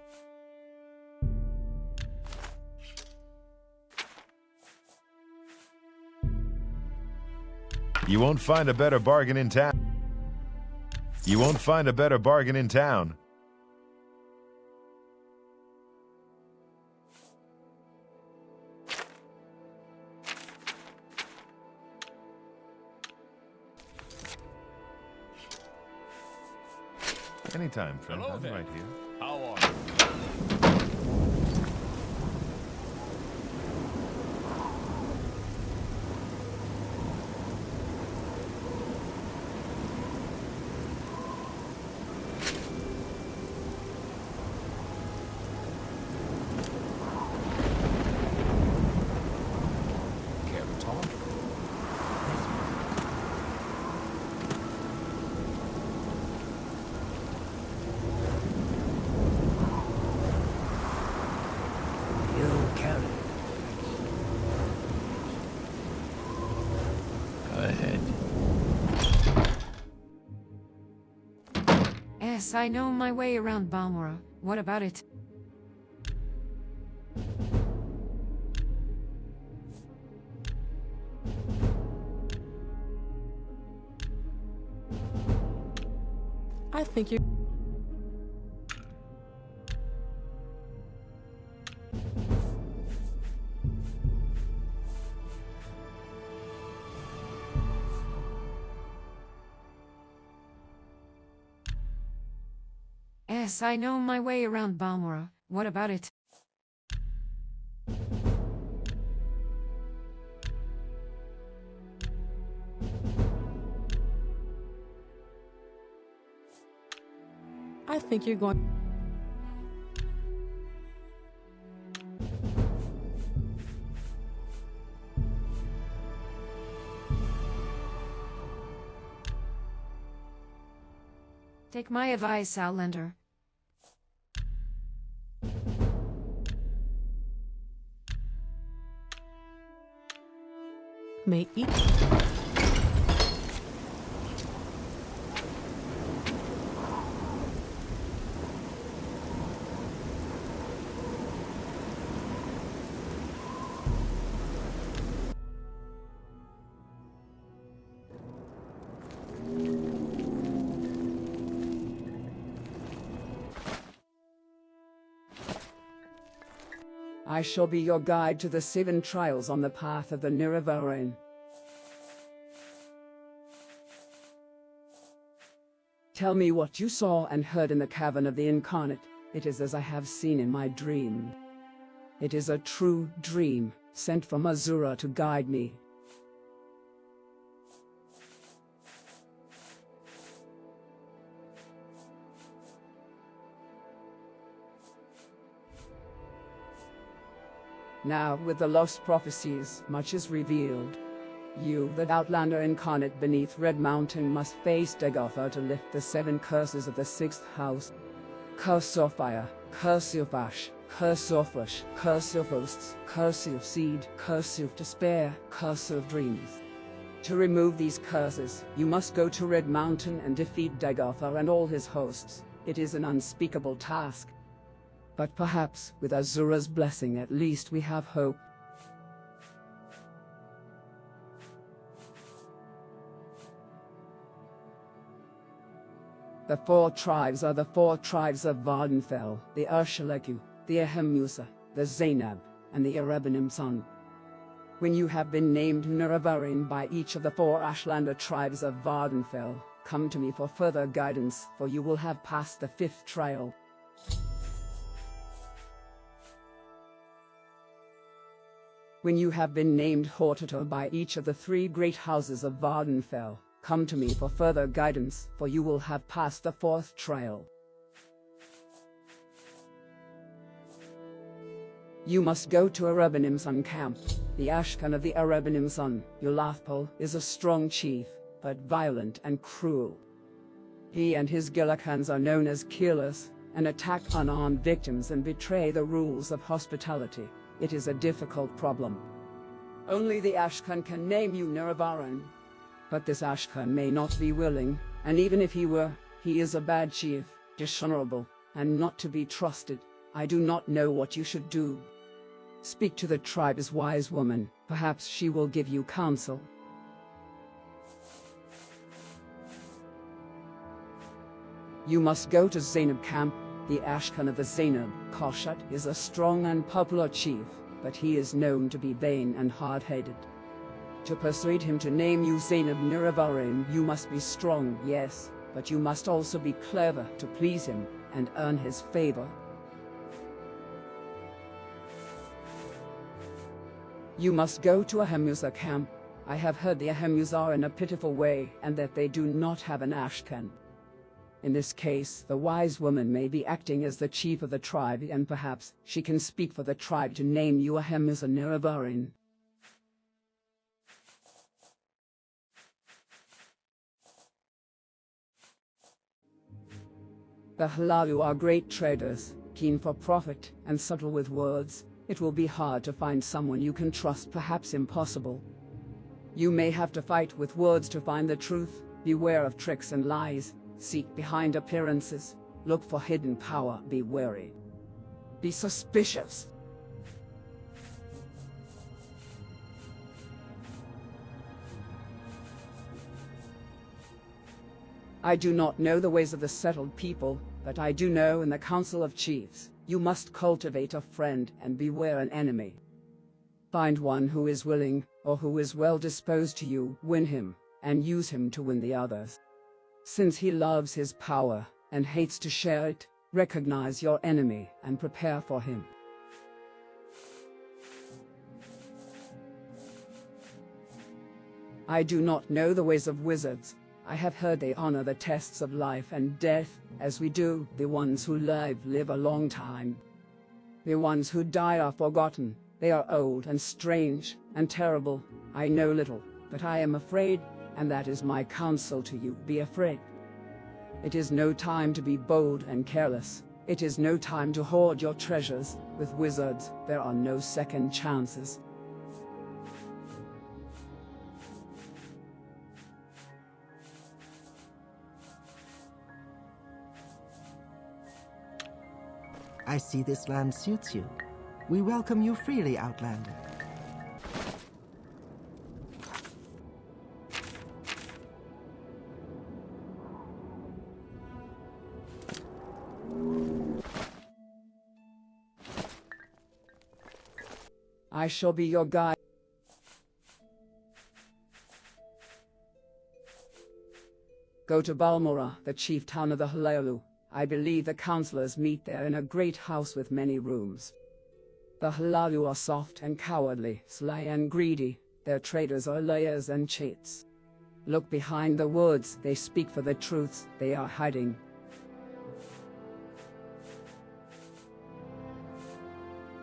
You won't find a better bargain in town. You won't find a better bargain in town. Anytime, friend. Hello I'm there. right here. How are you? Yes, I know my way around Balmora. What about it? I think you... Yes, I know my way around Balmora. What about it? I think you're going... Take my advice, Outlander. May eat... I shall be your guide to the 7 trials on the path of the Nerevarine. Tell me what you saw and heard in the cavern of the Incarnate. It is as I have seen in my dream. It is a true dream, sent from Azura to guide me. Now, with the lost prophecies, much is revealed. You, the Outlander incarnate beneath Red Mountain, must face Dagoth Ur to lift the 7 curses of the 6th house. Curse of fire, curse of ash, curse of flesh, curse of hosts, curse of seed, curse of despair, curse of dreams. To remove these curses, you must go to Red Mountain and defeat Dagoth Ur and all his hosts. It is an unspeakable task. But perhaps, with Azura's blessing, at least we have hope. The 4 tribes are the 4 tribes of Vvardenfell, the Urshilaku, the Ahemmusa, the Zainab, and the Erabenimsun. When you have been named Nerevarine by each of the 4 Ashlander tribes of Vvardenfell, come to me for further guidance, for you will have passed the 5th trial. When you have been named Hortator by each of the 3 great houses of Vvardenfell, come to me for further guidance, for you will have passed the 4th trial. You must go to Erabenimsun camp. The Ashkan of the Erabenimsun, Hlaalu, is a strong chief, but violent and cruel. He and his Gilakans are known as killers, and attack unarmed victims and betray the rules of hospitality. It is a difficult problem. Only the Ashkan can name you Nerevarine. But this Ashkan may not be willing, and even if he were, he is a bad chief, dishonorable, and not to be trusted. I do not know what you should do. Speak to the tribe's wise woman, perhaps she will give you counsel. You must go to Zainab camp. The Ashkan of the Zainab, Koshat, is a strong and popular chief, but he is known to be vain and hard-headed. To persuade him to name you Zainab Nerevarine, you must be strong, yes, but you must also be clever to please him and earn his favor. You must go to Ahemmusa camp. I have heard the Ahemmusa are in a pitiful way, and that they do not have an Ashkan. In this case, the wise woman may be acting as the chief of the tribe, and perhaps she can speak for the tribe to name you Ahemmusa Nerevarine. The Hlaalu are great traders, keen for profit, and subtle with words. It will be hard to find someone you can trust, perhaps impossible. You may have to fight with words to find the truth. Beware of tricks and lies. Seek behind appearances. Look for hidden power. Be wary. Be suspicious. I do not know the ways of the settled people, but I do know in the Council of Chiefs, you must cultivate a friend and beware an enemy. Find one who is willing, or who is well disposed to you, win him, and use him to win the others. Since he loves his power, and hates to share it, recognize your enemy and prepare for him. I do not know the ways of wizards. I have heard they honor the tests of life and death, as we do. The ones who live a long time. The ones who die are forgotten. They are old and strange and terrible. I know little, but I am afraid, and that is my counsel to you. Be afraid. It is no time to be bold and careless. It is no time to hoard your treasures. With wizards, there are no second chances. I see this land suits you. We welcome you freely, Outlander. I shall be your guide. Go to Balmora, the chief town of the Hlaalu. I believe the councillors meet there in a great house with many rooms. The Hlaalu are soft and cowardly, sly and greedy. Their traders are liars and cheats. Look behind the woods. They speak for the truths they are hiding.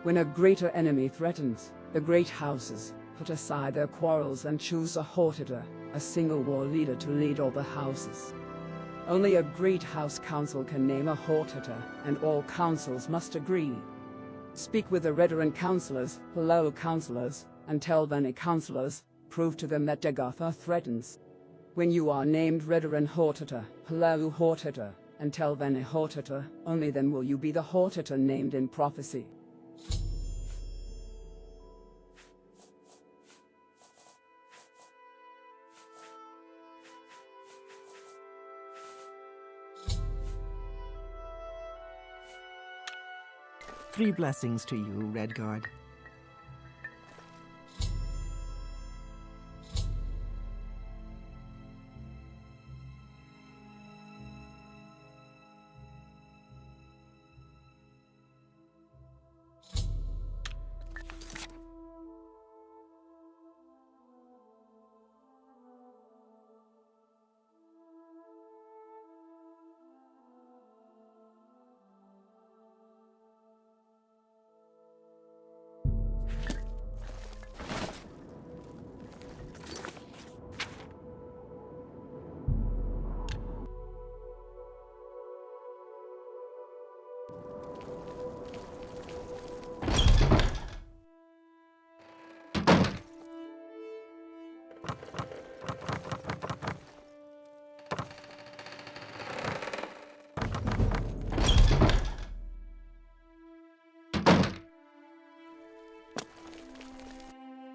When a greater enemy threatens, the great houses put aside their quarrels and choose a Hortator, a single war leader to lead all the houses. Only a great house council can name a Hortator, and all councils must agree. Speak with the Redoran counselors, Hlaalu counselors, and Telvanni counselors. Prove to them that Dagoth Ur threatens. When you are named Redoran Hortator, Hlaalu Hortator, and Telvanni Hortator, only then will you be the Hortator named in prophecy. Three blessings to you, Redguard.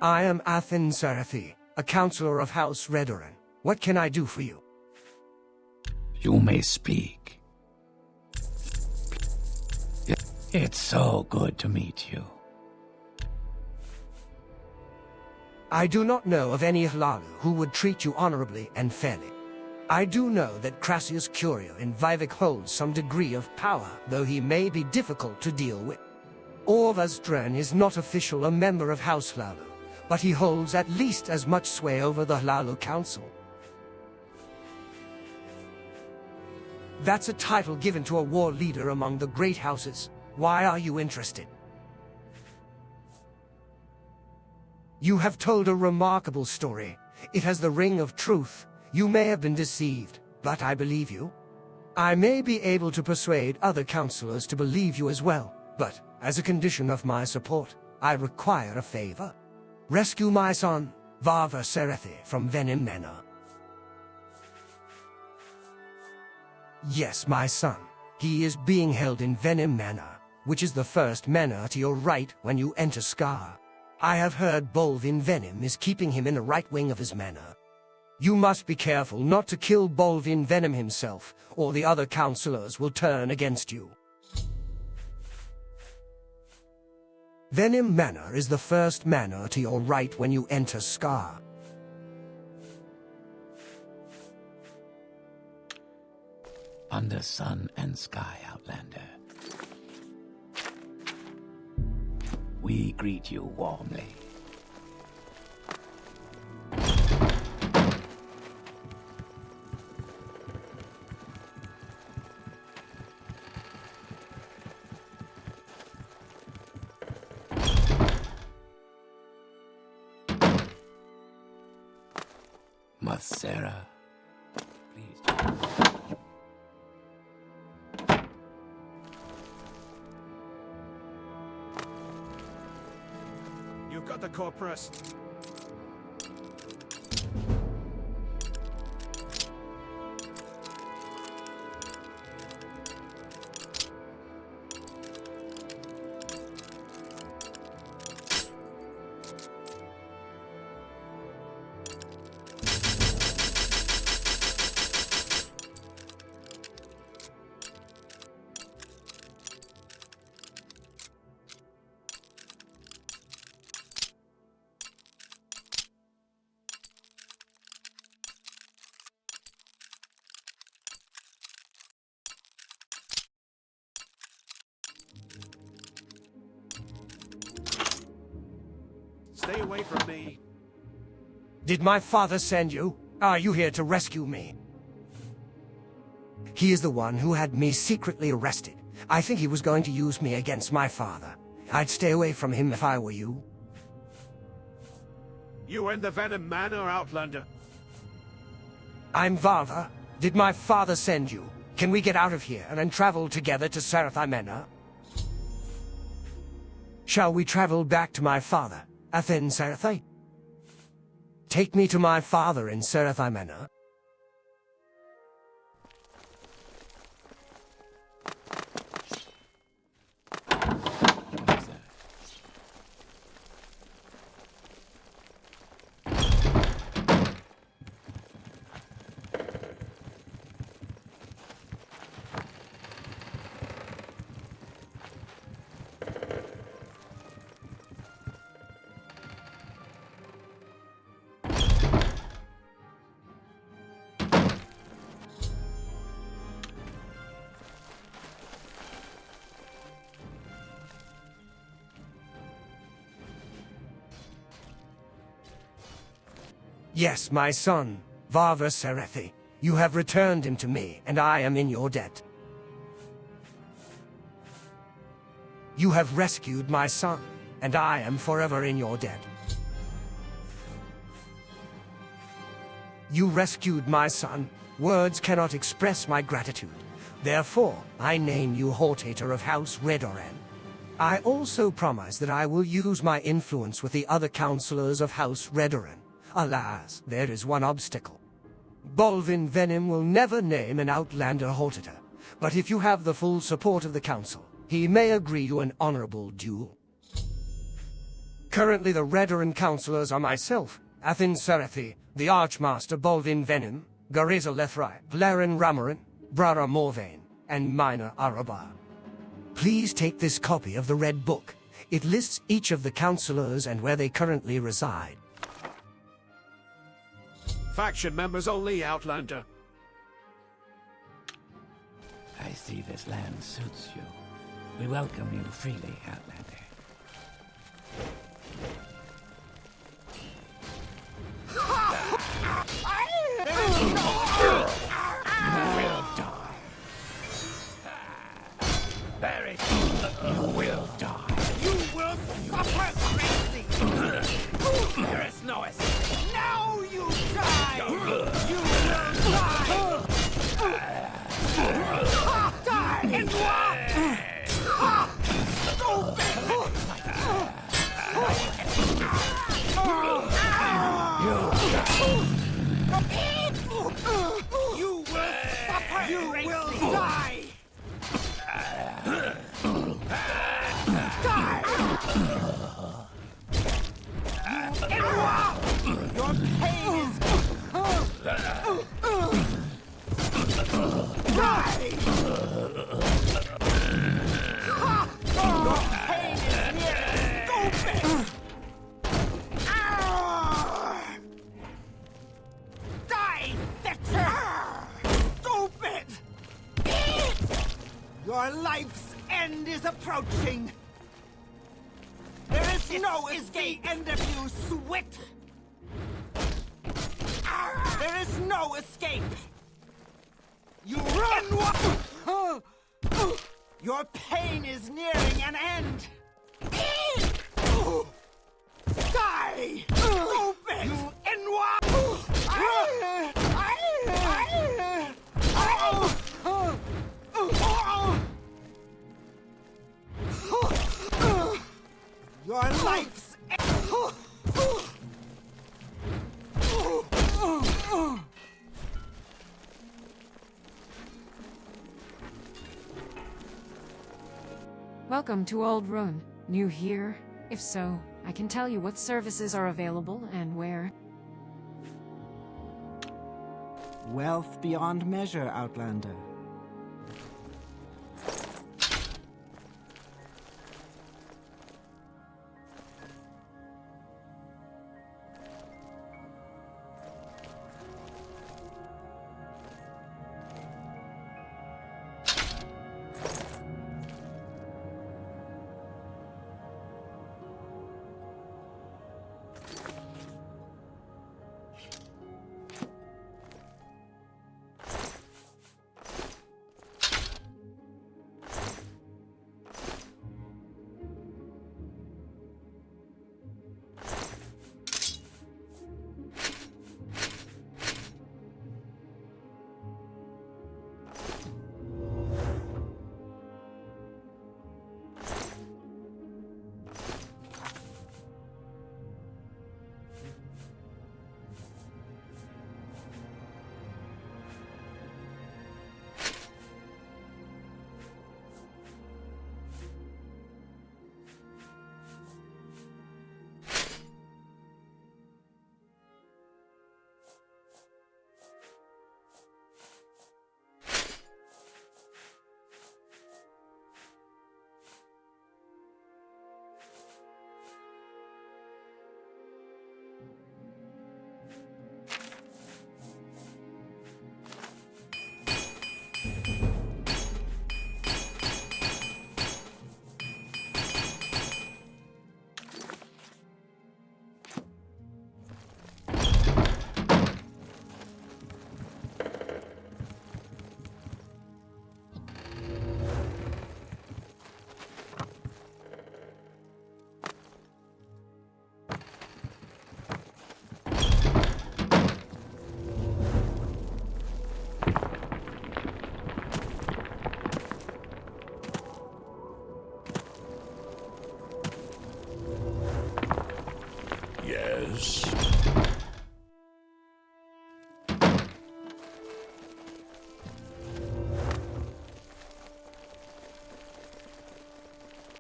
I am Athen Serathi, a counselor of House Redoran. What can I do for you? You may speak. It's so good to meet you. I do not know of any Hlaalu who would treat you honorably and fairly. I do know that Corprus Cure in Vivec holds some degree of power, though he may be difficult to deal with. Orvasdren is not official a member of House Hlaalu, but he holds at least as much sway over the Hlaalu Council. That's a title given to a war leader among the great houses. Why are you interested? You have told a remarkable story. It has the ring of truth. You may have been deceived, but I believe you. I may be able to persuade other counselors to believe you as well, but, as a condition of my support, I require a favor. Rescue my son, Varva Serethi, from Venim Manor. Yes, my son. He is being held in Venim Manor, which is the first manor to your right when you enter Scar. I have heard Bolvin Venim is keeping him in the right wing of his manor. You must be careful not to kill Bolvin Venim himself, or the other counselors will turn against you. Venim Manor is the first manor to your right when you enter Scar. Under sun and sky, Outlander. We greet you warmly. Masera, please. You've got the Corprus. Stay away from me. Did my father send you? Are you here to rescue me? He is the one who had me secretly arrested. I think he was going to use me against my father. I'd stay away from him if I were you. You in the Venom Manor, Outlander? I'm Varva. Did my father send you? Can we get out of here and travel together to Sarathai Manor? Shall we travel back to my father, Athen Serathi? Take me to my father in Serathi Manor. Yes, my son, Varva Serethi. You have returned him to me, and I am in your debt. You have rescued my son, and I am forever in your debt. You rescued my son. Words cannot express my gratitude. Therefore, I name you Hortator of House Redoran. I also promise that I will use my influence with the other counselors of House Redoran. Alas, there is one obstacle. Bolvin Venom will never name an Outlander Hortator, but if you have the full support of the Council, he may agree to an honorable duel. Currently the Redoran counselors are myself, Athen Serathi, the Archmaster Bolvin Venom, Gareza Lethrai, Laren Ramarin, Brara Morvain, and Minor Arabar. Please take this copy of the Red Book. It lists each of the counselors and where they currently reside. Faction members only, Outlander. I see this land suits you. We welcome you freely, Outlander. You will die. Barry, you will die. You will suffer greatly. There is no escape. Now you die. You will die. Die and walk. You will suffer. You will die. Die. Your pain is... Die! Your pain is near stupid! Die, Fetcher! Stupid! Your life's end is approaching! There is no escape! The end of you, Swit! There is no escape! You run! Your pain is nearing an end! Die! Stupid! You Your life's Welcome to Old Run. New here? If so, I can tell you what services are available and where. Wealth beyond measure, Outlander.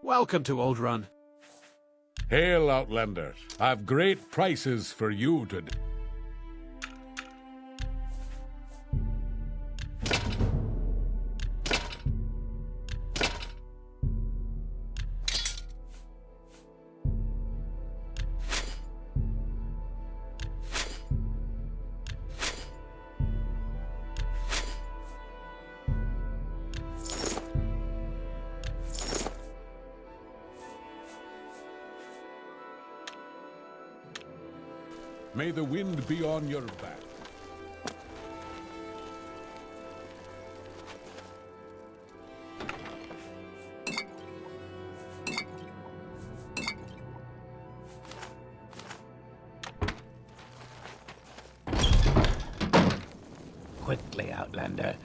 Welcome to Old Run. Hail, Outlander. I've great prices for you today. May the wind be on your back. Quickly, Outlander.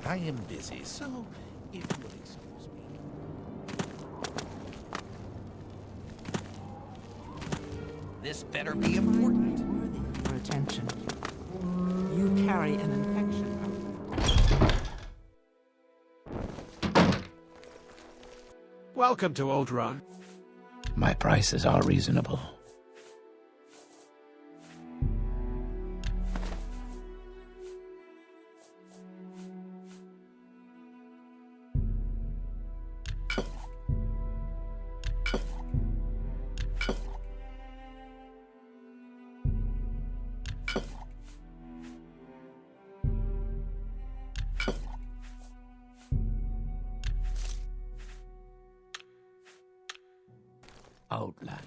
I am busy, so if you'll excuse me. This better be important. Worthy of your attention. You carry an infection. Welcome to Old Run. My prices are reasonable. Outlander.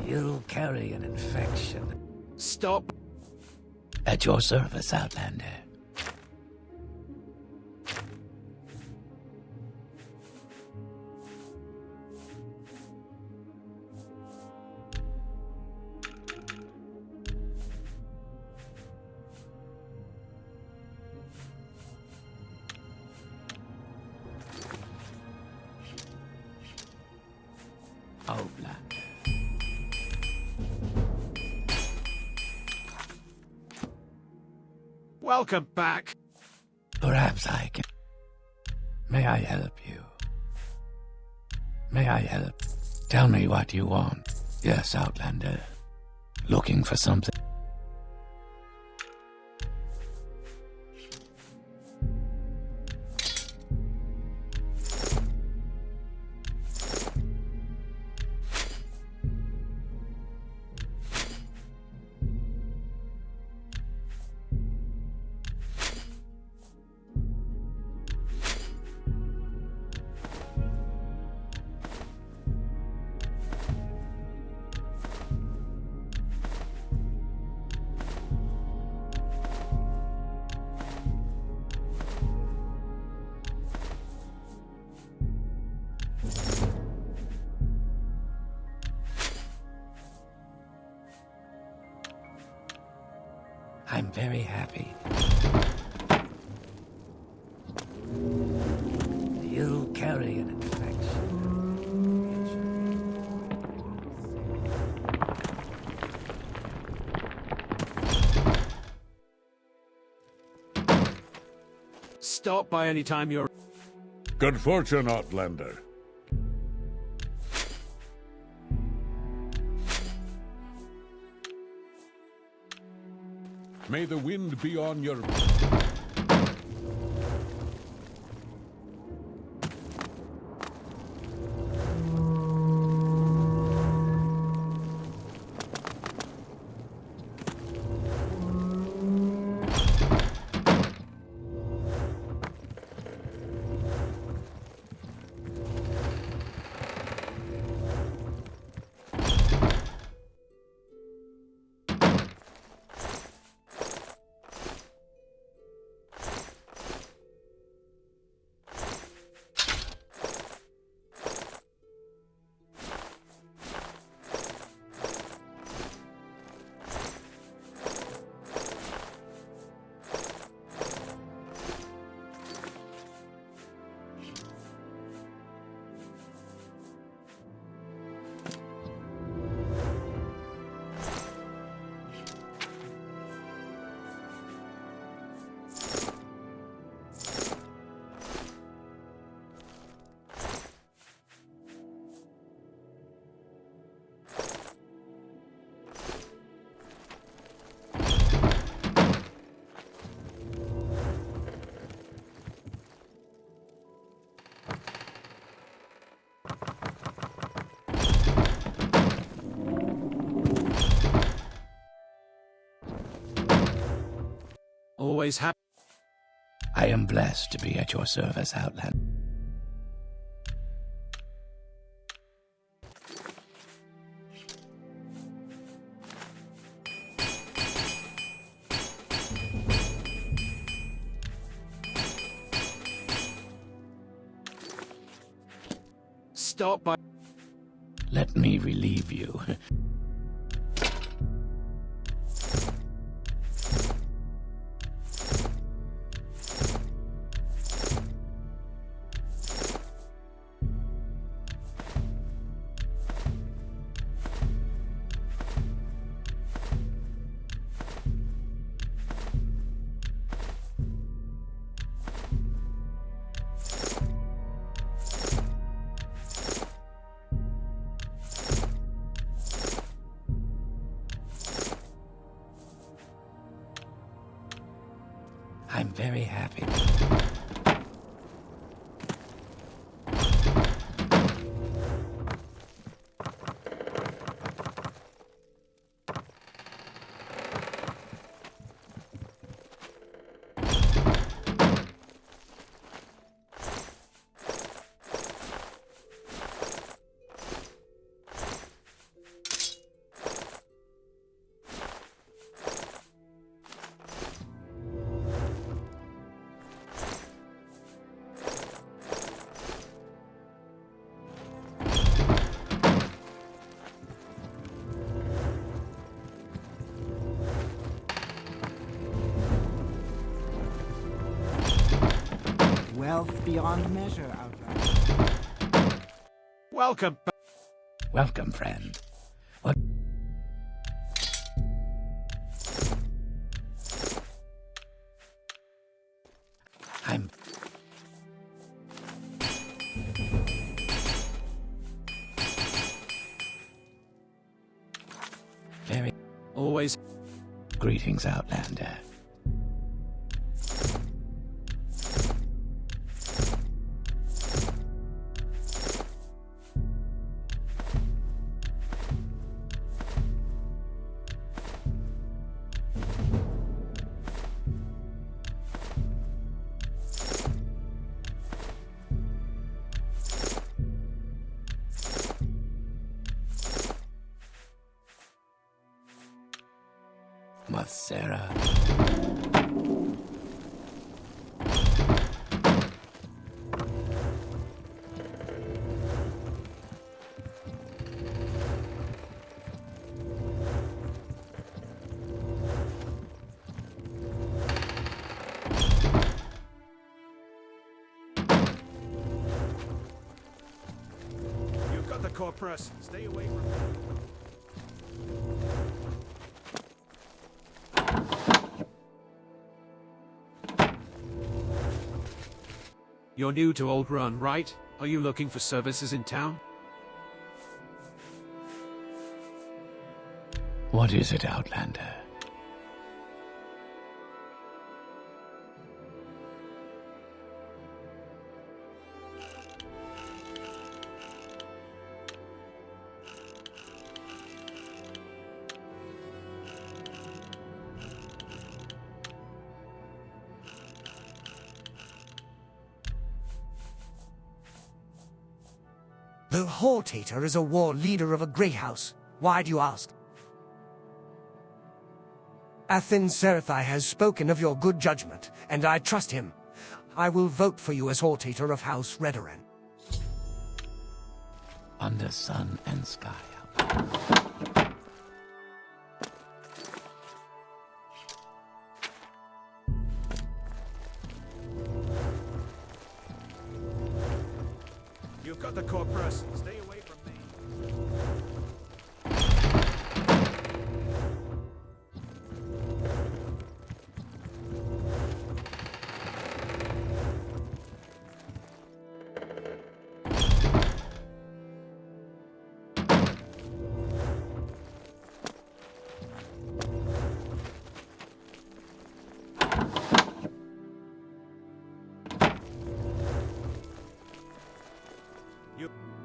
You'll carry an infection. Stop. At your service, Outlander. Outlander. Welcome back. Perhaps I can. May I help you? May I help? Tell me what you want. Yes, Outlander. Looking for something. very happy. You carry an infection. Stop by any time you're... Good fortune, Outlander. May the wind be on your... Always happy. I am blessed to be at your service, Outlander. Stop by... Let me relieve you. I'm very happy. Wealth beyond measure, Outlander. Welcome. Welcome, friend. What? I'm... very... Always... Greetings, Outlander. Mehra. Corprus. Stay away from me. You're new to Old Run, right? Are you looking for services in town? What is it, Outlander? The Hortator is a war leader of a great house. Why do you ask? Serathai has spoken of your good judgment, and I trust him. I will vote for you as Hortator of House Redoran. Under sun and sky. You've got the Corprus. Stay away from me.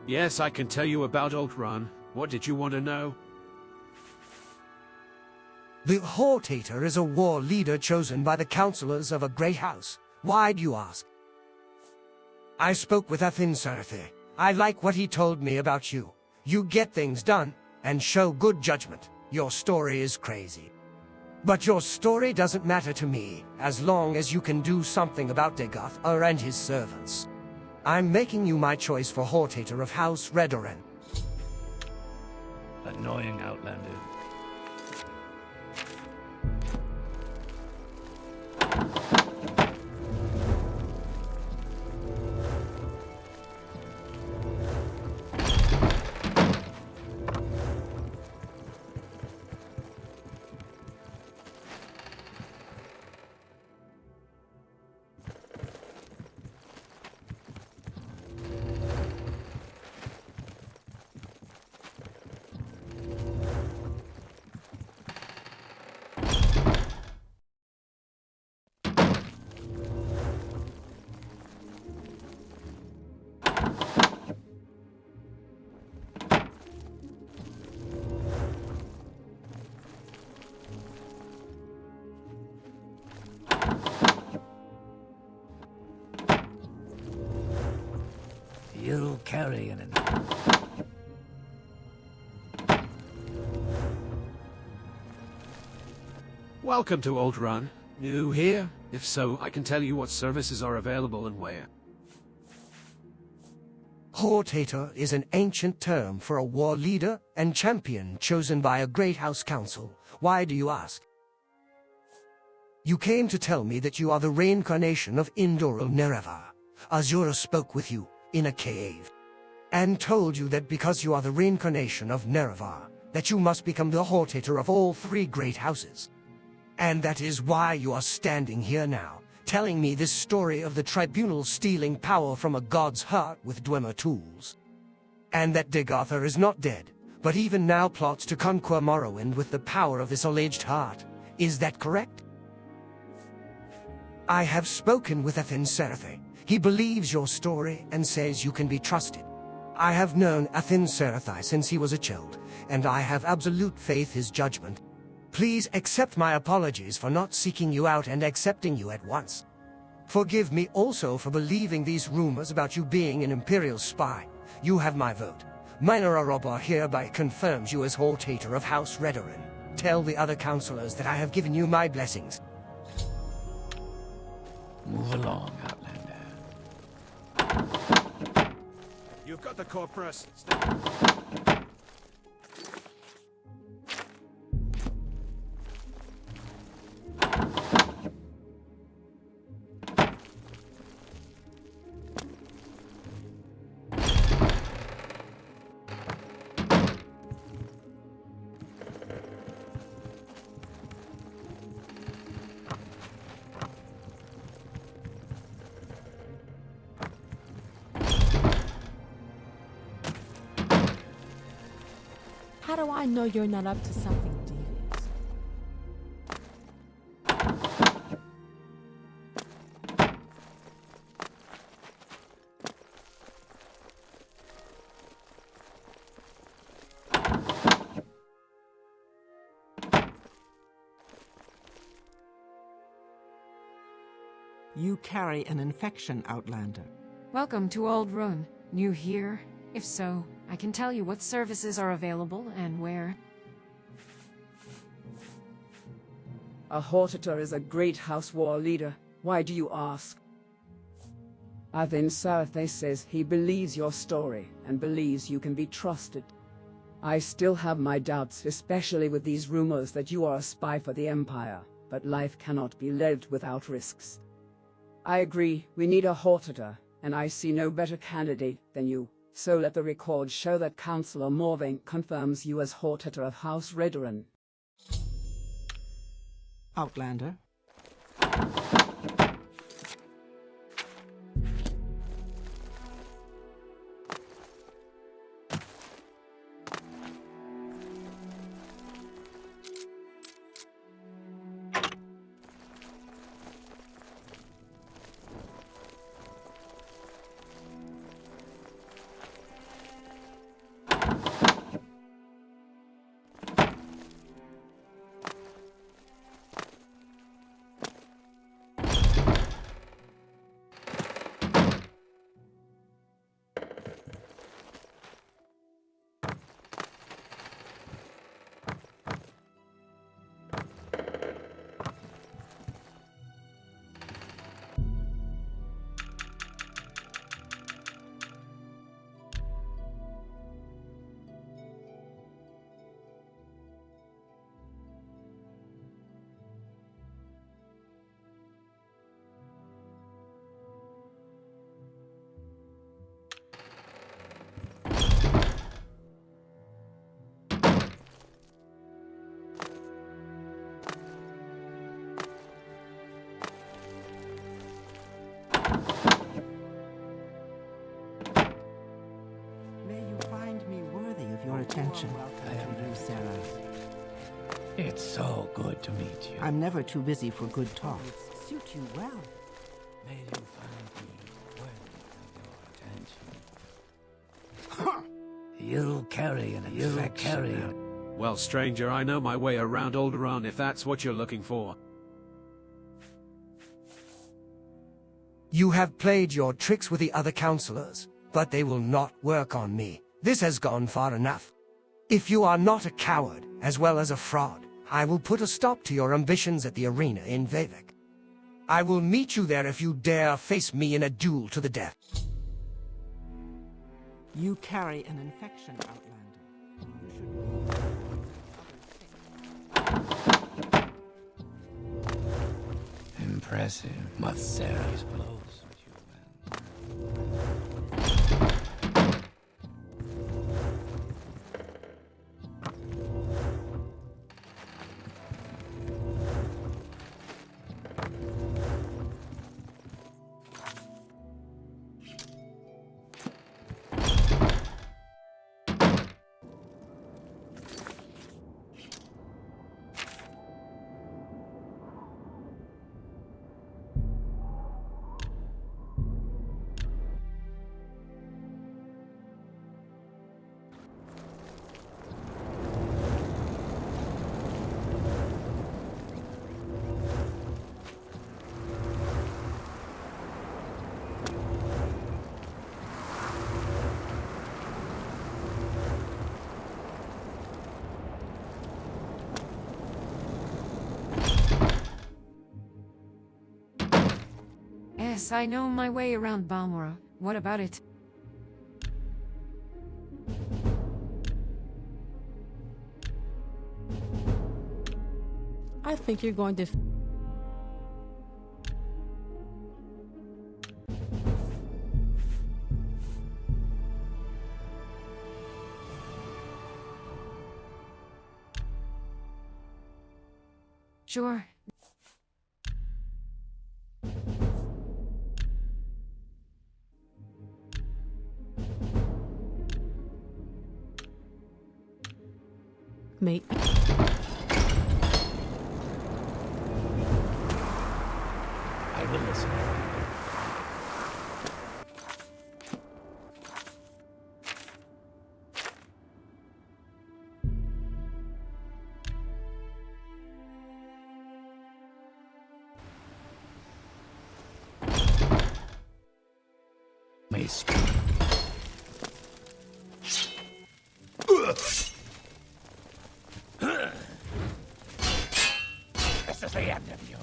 Yes, I can tell you about Old Run. What did you want to know? The Hortator is a war leader chosen by the councillors of a great house. Why do you ask? I spoke with Serathai. I like what he told me about you. You get things done, and show good judgment. Your story is crazy. But your story doesn't matter to me, as long as you can do something about Dagoth Ur and his servants. I'm making you my choice for Hortator of House Redoran. Annoying Outlander. You'll carry an... Welcome to Old Run. New here? If so, I can tell you what services are available and where. Hortator is an ancient term for a war leader and champion chosen by a great house council. Why do you ask? You came to tell me that you are the reincarnation of Indoral Nerevar. Azura spoke with you in a cave, and told you that because you are the reincarnation of Nerevar, that you must become the Hortator of all three great houses. And that is why you are standing here now, telling me this story of the Tribunal stealing power from a god's heart with Dwemer tools. And that Dagoth Ur is not dead, but even now plots to conquer Morrowind with the power of this alleged heart. Is that correct? I have spoken with Serathai. He believes your story and says you can be trusted. I have known Serathai since he was a child, and I have absolute faith his judgment. Please accept my apologies for not seeking you out and accepting you at once. Forgive me also for believing these rumors about you being an Imperial spy. You have my vote. Minor Robber hereby confirms you as Hortator of House Redoran. Tell the other councillors that I have given you my blessings. Move along, Outlander. You've got the Corprus. do I know you're not up to something devious? You carry an infection, Outlander. Welcome to Old Run. New here? If so, I can tell you what services are available and where. A Hortator is a great house war leader. Why do you ask? Avin Sarathe says he believes your story and believes you can be trusted. I still have my doubts, especially with these rumors that you are a spy for the Empire, but life cannot be lived without risks. I agree, we need a Hortator, and I see no better candidate than you. So let the record show that Councillor Morrowind confirms you as Hortator of House Redoran. Outlander. Attention. It's so good to meet you. I'm never too busy for good talk. Suit you well. May you find me worthy of your attention. You'll carry an infection. Well, stranger, I know my way around Alderaan if that's what you're looking for. You have played your tricks with the other counselors, but they will not work on me. This has gone far enough. If you are not a coward, as well as a fraud, I will put a stop to your ambitions at the arena in Vivec. I will meet you there if you dare face me in a duel to the death. You carry an infection, Outlander. Impressive. Matsera's blows which you went. Yes, I know my way around Balmora. What about it? I think you're going to... Sure. Mate. I will listen. May speak. This is the end of you.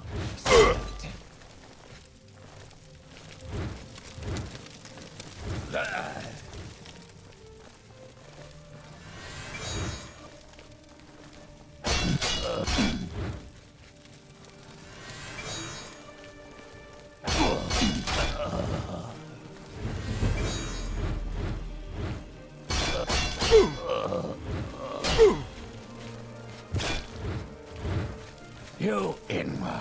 You Inma.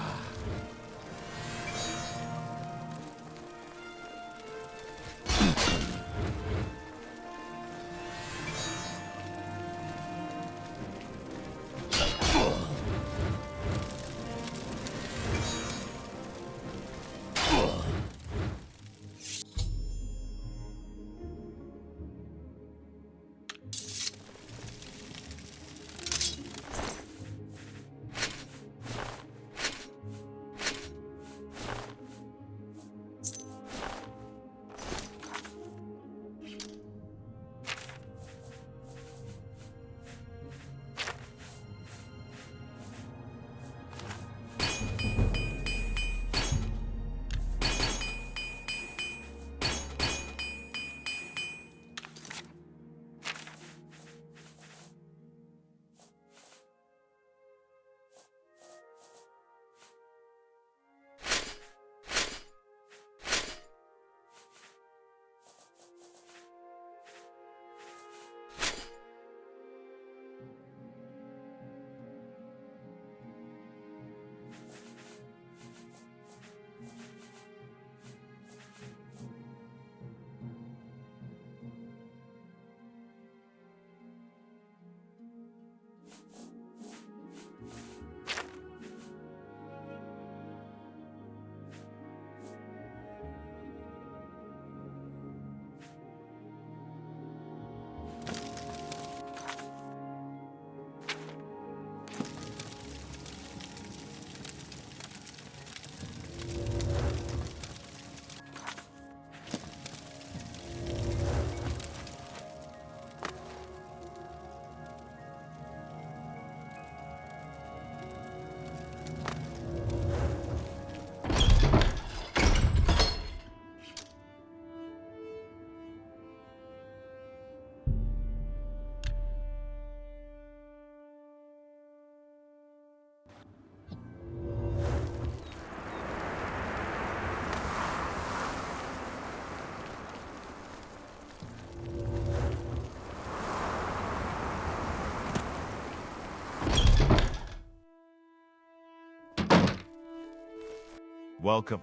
Welcome.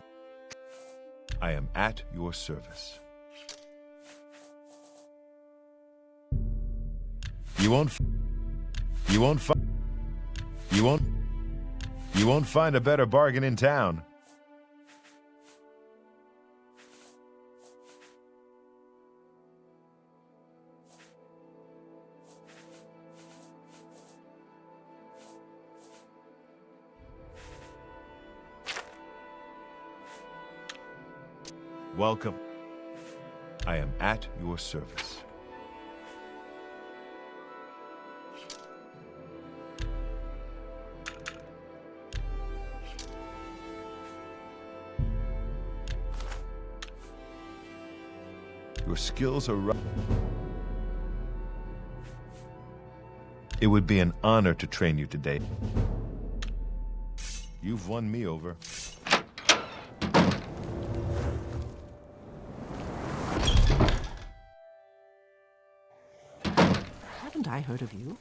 I am at your service. You won't find a better bargain in town. Welcome. I am at your service. Your skills are right. It would be an honor to train you today. You've won me over. Haven't I heard of you?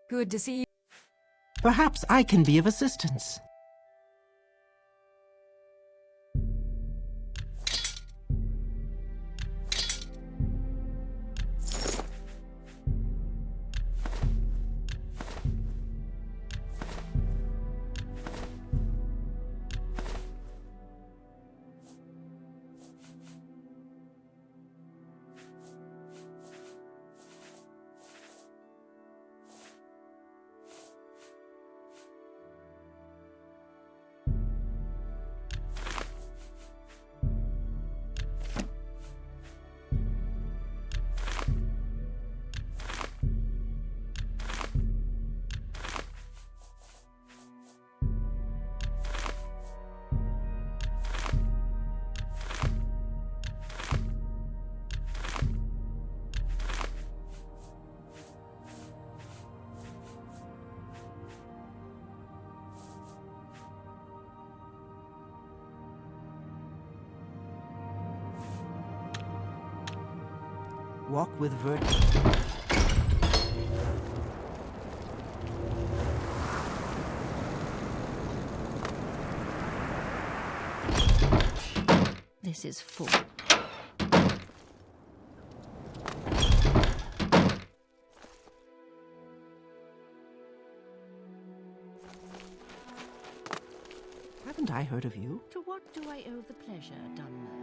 Good to see you. Perhaps I can be of assistance. Walk with virtue. This is full. Haven't I heard of you? To what do I owe the pleasure, Dunmer?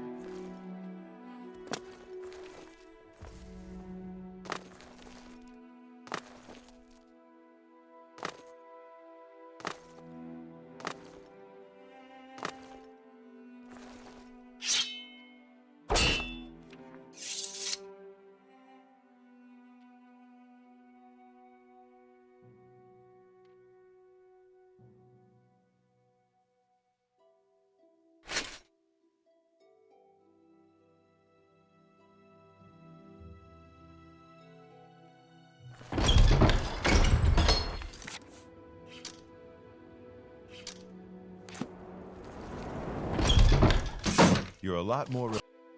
You're a lot more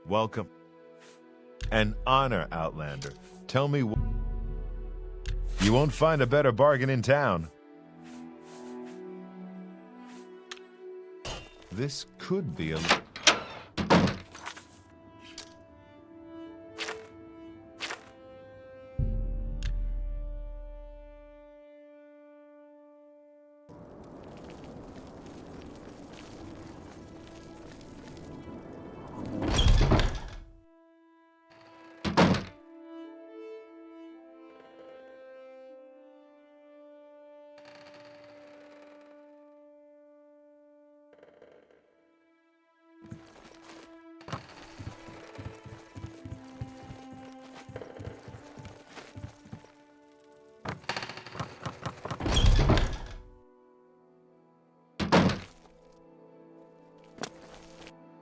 welcome. An honor, Outlander. Tell me you won't find a better bargain in town. This could be a...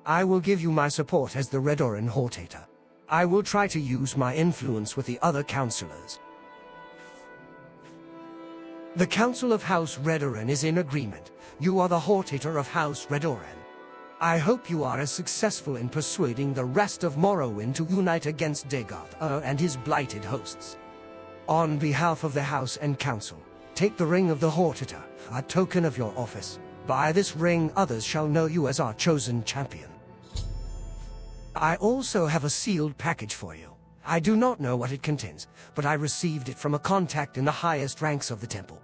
I will give you my support as the Redoran Hortator. I will try to use my influence with the other councillors. The Council of House Redoran is in agreement. You are the Hortator of House Redoran. I hope you are as successful in persuading the rest of Morrowind to unite against Dagoth Ur and his blighted hosts. On behalf of the House and Council, take the Ring of the Hortator, a token of your office. By this ring, others shall know you as our chosen champion. I also have a sealed package for you. I do not know what it contains, but I received it from a contact in the highest ranks of the temple.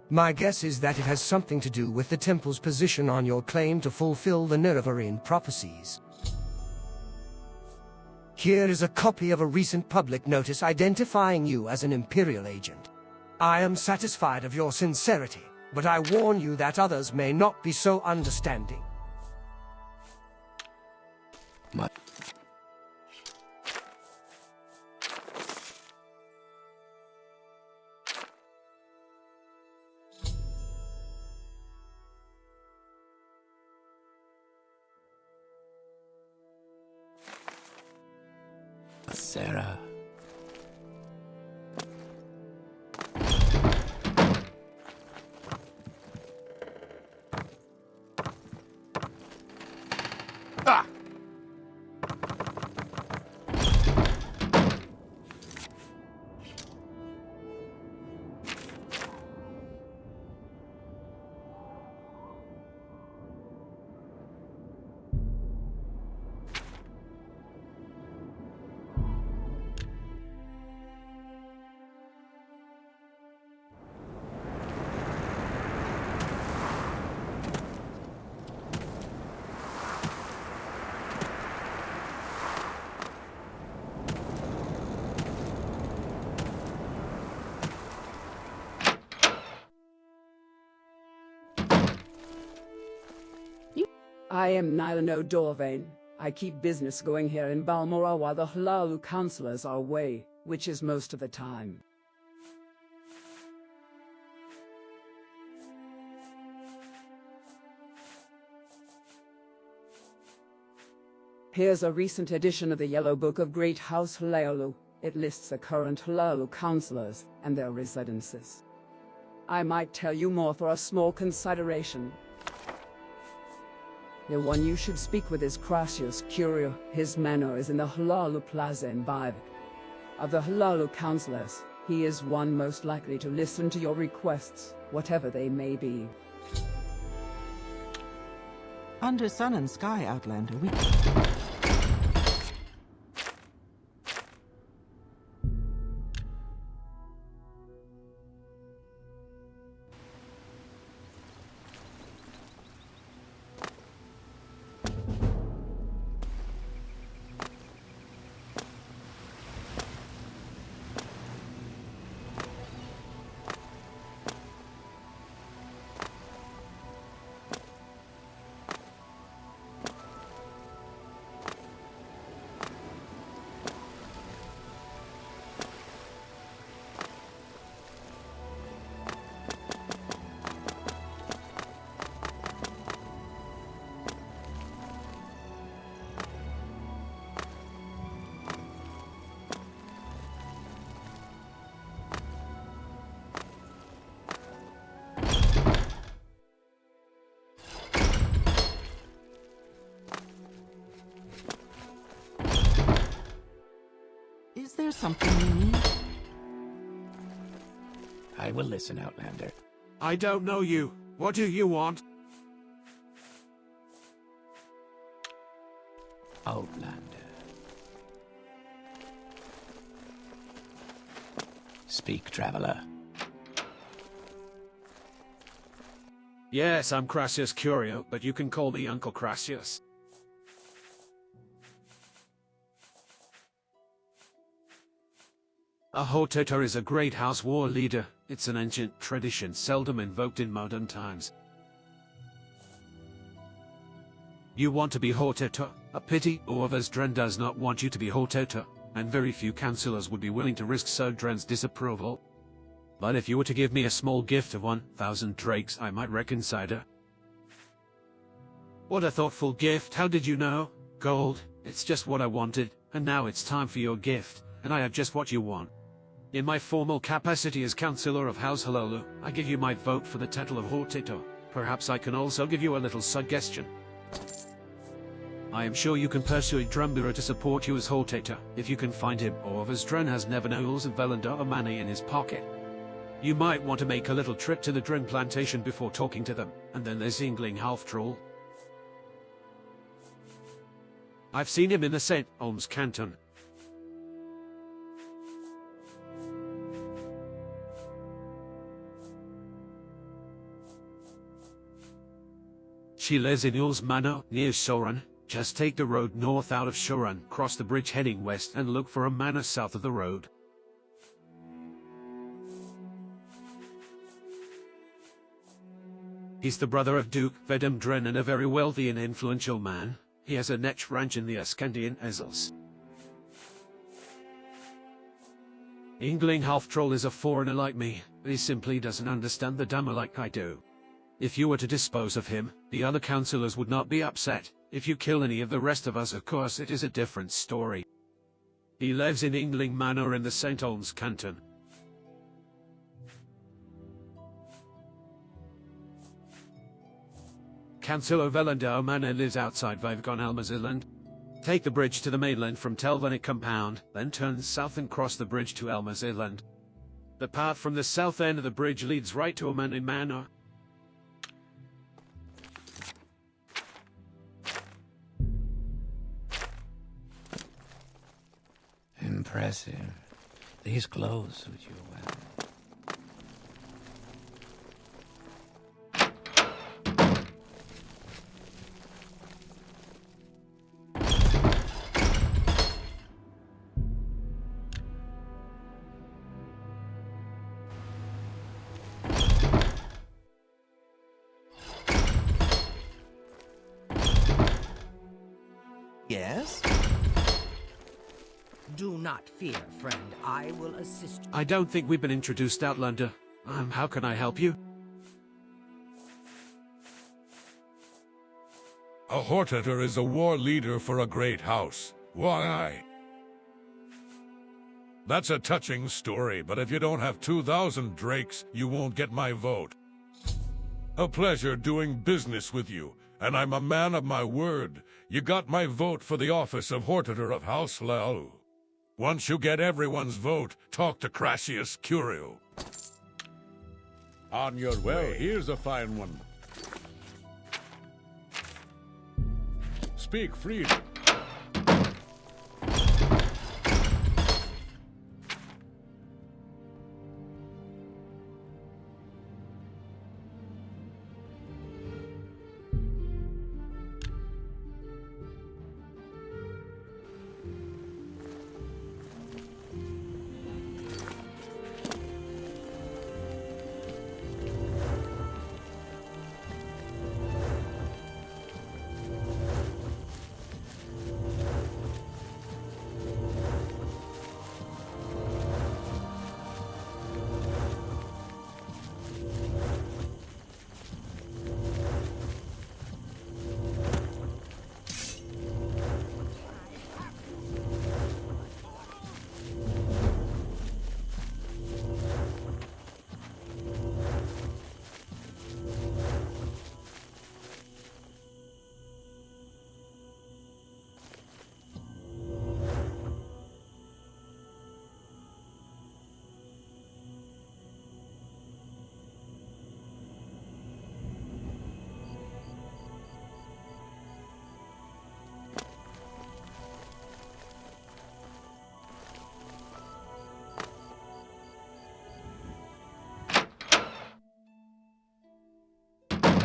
My guess is that it has something to do with the temple's position on your claim to fulfill the Nerevarine prophecies. Here is a copy of a recent public notice identifying you as an Imperial agent. I am satisfied of your sincerity, but I warn you that others may not be so understanding. Sarah. Ah! I am Nilano Dorvain. I keep business going here in Balmora while the Hlaalu counselors are away, which is most of the time. Here's a recent edition of the Yellow Book of Great House Hlaalu. It lists the current Hlaalu counselors and their residences. I might tell you more for a small consideration. The one you should speak with is Corprus Cure. His manor is in the Hlaalu Plaza in Vivec. Of the Hlaalu counselors, he is one most likely to listen to your requests, whatever they may be. Under sun and sky, Outlander, we... Is there something you need? I will listen, Outlander. I don't know you. What do you want? Outlander. Speak, traveler. Yes, I'm Corprus Cure, but you can call me Uncle Corprus. A Hortator is a great house war leader. It's an ancient tradition, seldom invoked in modern times. You want to be Hortator? A pity, Orvasdren does not want you to be Hortator, and very few councillors would be willing to risk Sodren's disapproval. But if you were to give me a small gift of 1,000 drakes, I might reconsider. What a thoughtful gift, how did you know? Gold, it's just what I wanted, and now it's time for your gift, and I have just what you want. In my formal capacity as Councillor of House Hlaalu, I give you my vote for the title of Hortator. Perhaps I can also give you a little suggestion. I am sure you can persuade Drumbura to support you as Hortator, if you can find him, or Orvasdren has Nevernoles and Velendar money in his pocket. You might want to make a little trip to the Dren plantation before talking to them, and then there's Yngling Halftroll. I've seen him in the St. Olms Canton. She lives in Ul's Manor, near Shoran. Just take the road north out of Shoran, cross the bridge heading west, and look for a manor south of the road. He's the brother of Duke Vedemdren and a very wealthy and influential man. He has a netch ranch in the Ascandian Ezels. Yngling Halftroll is a foreigner like me, but he simply doesn't understand the Dhamma like I do. If you were to dispose of him, the other councillors would not be upset. If you kill any of the rest of us, of course it is a different story. He lives in Yngling Manor in the St. Olms Canton. Councillor Velendar Manor lives outside Vivec on Alma's Island. Take the bridge to the mainland from Telvanni compound, then turn south and cross the bridge to Alma's Island. The path from the south end of the bridge leads right to Amani Manor. Impressive. These clothes suit you well. Yes? Do not fear, friend. I will assist you. I don't think we've been introduced, Outlander. How can I help you? A Hortator is a war leader for a great house. Why? That's a touching story, but if you don't have 2,000 drakes, you won't get my vote. A pleasure doing business with you, and I'm a man of my word. You got my vote for the office of Hortator of House Hlaalu. Once you get everyone's vote, talk to Crassius Curio. On your way. Well, here's a fine one. Speak freely.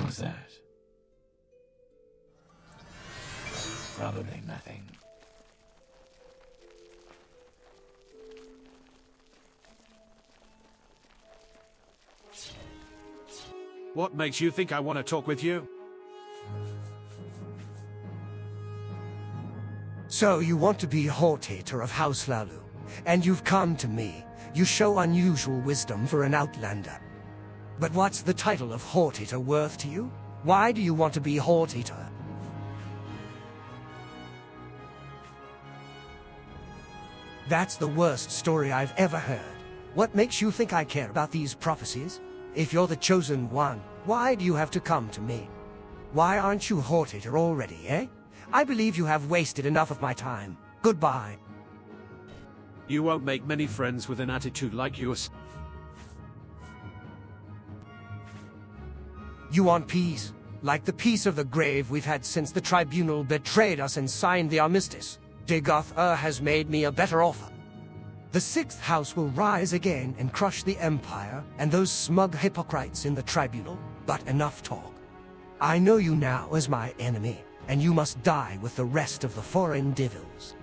What was that? Probably nothing. What makes you think I want to talk with you? So you want to be Hortator of House Hlaalu, and you've come to me. You show unusual wisdom for an Outlander. But what's the title of Hortator worth to you? Why do you want to be Hortator? That's the worst story I've ever heard. What makes you think I care about these prophecies? If you're the chosen one, why do you have to come to me? Why aren't you Hortator already, eh? I believe you have wasted enough of my time. Goodbye. You won't make many friends with an attitude like yours. You want peace? Like the peace of the grave we've had since the Tribunal betrayed us and signed the armistice. Dagoth Ur has made me a better offer. The Sixth House will rise again and crush the Empire and those smug hypocrites in the Tribunal, but enough talk. I know you now as my enemy, and you must die with the rest of the foreign devils.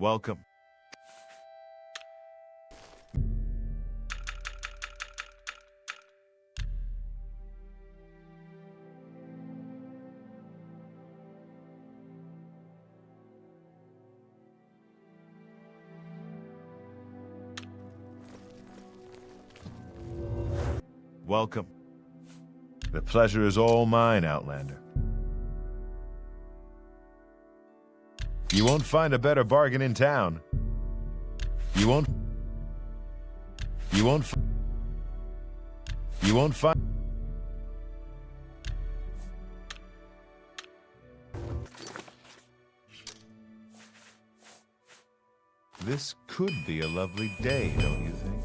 Welcome. Welcome. The pleasure is all mine, Outlander. You won't find a better bargain in town. You won't find... This could be a lovely day, don't you think?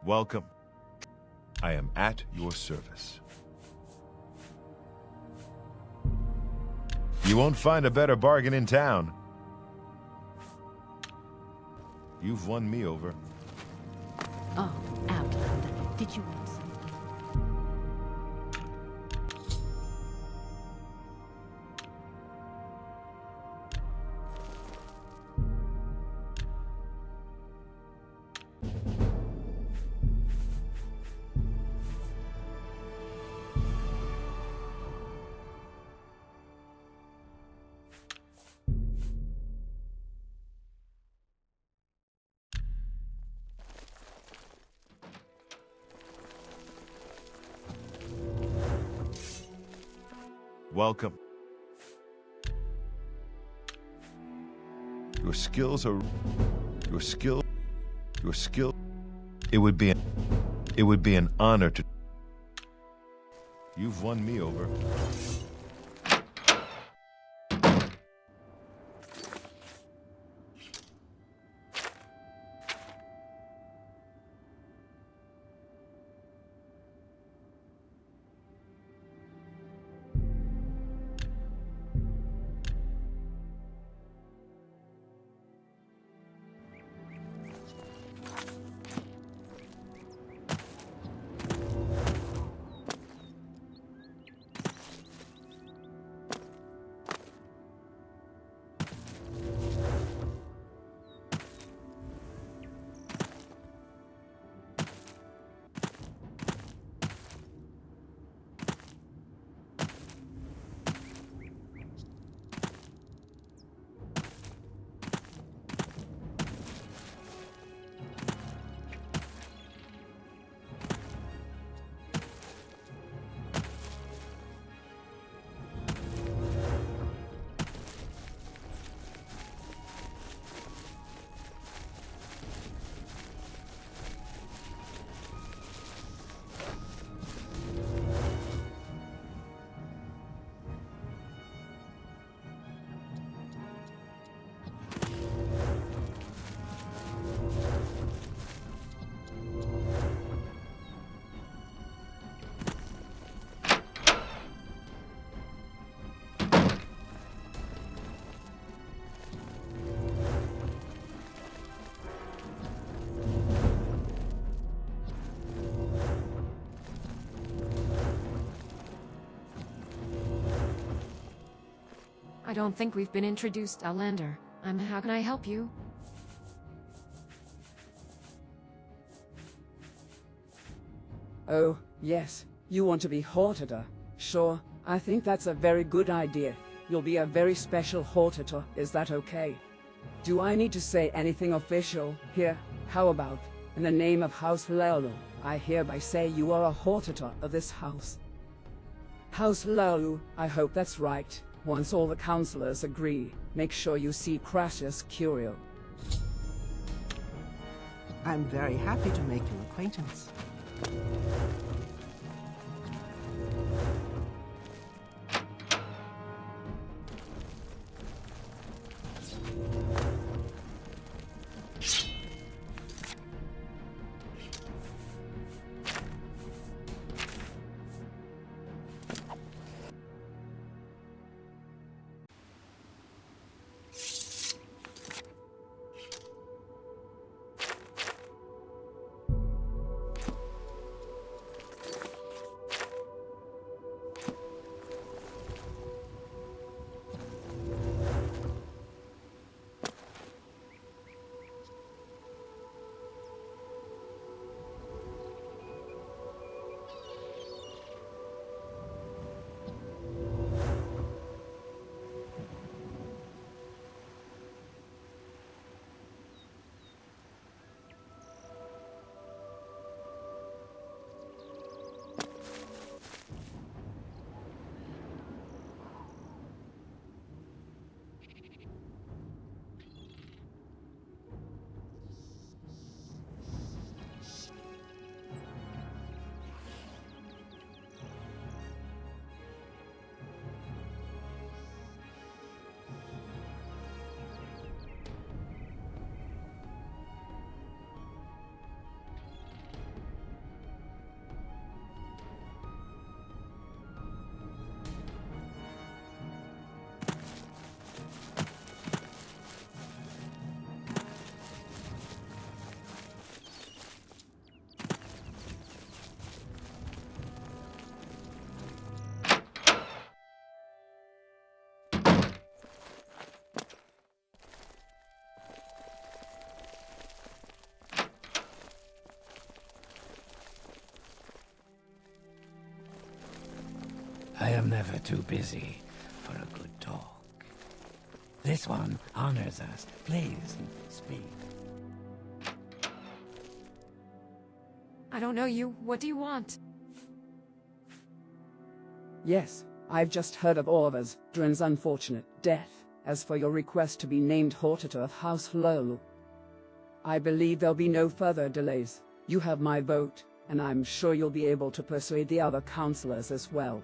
Welcome. I am at your service. You won't find a better bargain in town. You've won me over. Oh, Outlander, did you want something? Welcome. Your skills are... Your skill... It would be an honor to... You've won me over. I don't think we've been introduced, Outlander. How can I help you? Oh, yes. You want to be Hortator. Sure, I think that's a very good idea. You'll be a very special Hortator, is that okay? Do I need to say anything official? Here, how about, in the name of House Hlaalu, I hereby say you are a Hortator of this house. House Hlaalu, I hope that's right. Once all the councillors agree, make sure you see Corprus Cure. I'm very happy to make your acquaintance. I'm never too busy for a good talk. This one honors us. Please, speak. I don't know you. What do you want? Yes, I've just heard of Orva's, Drin's unfortunate death. As for your request to be named Hortator of House Hlaalu, I believe there'll be no further delays. You have my vote, and I'm sure you'll be able to persuade the other councillors as well.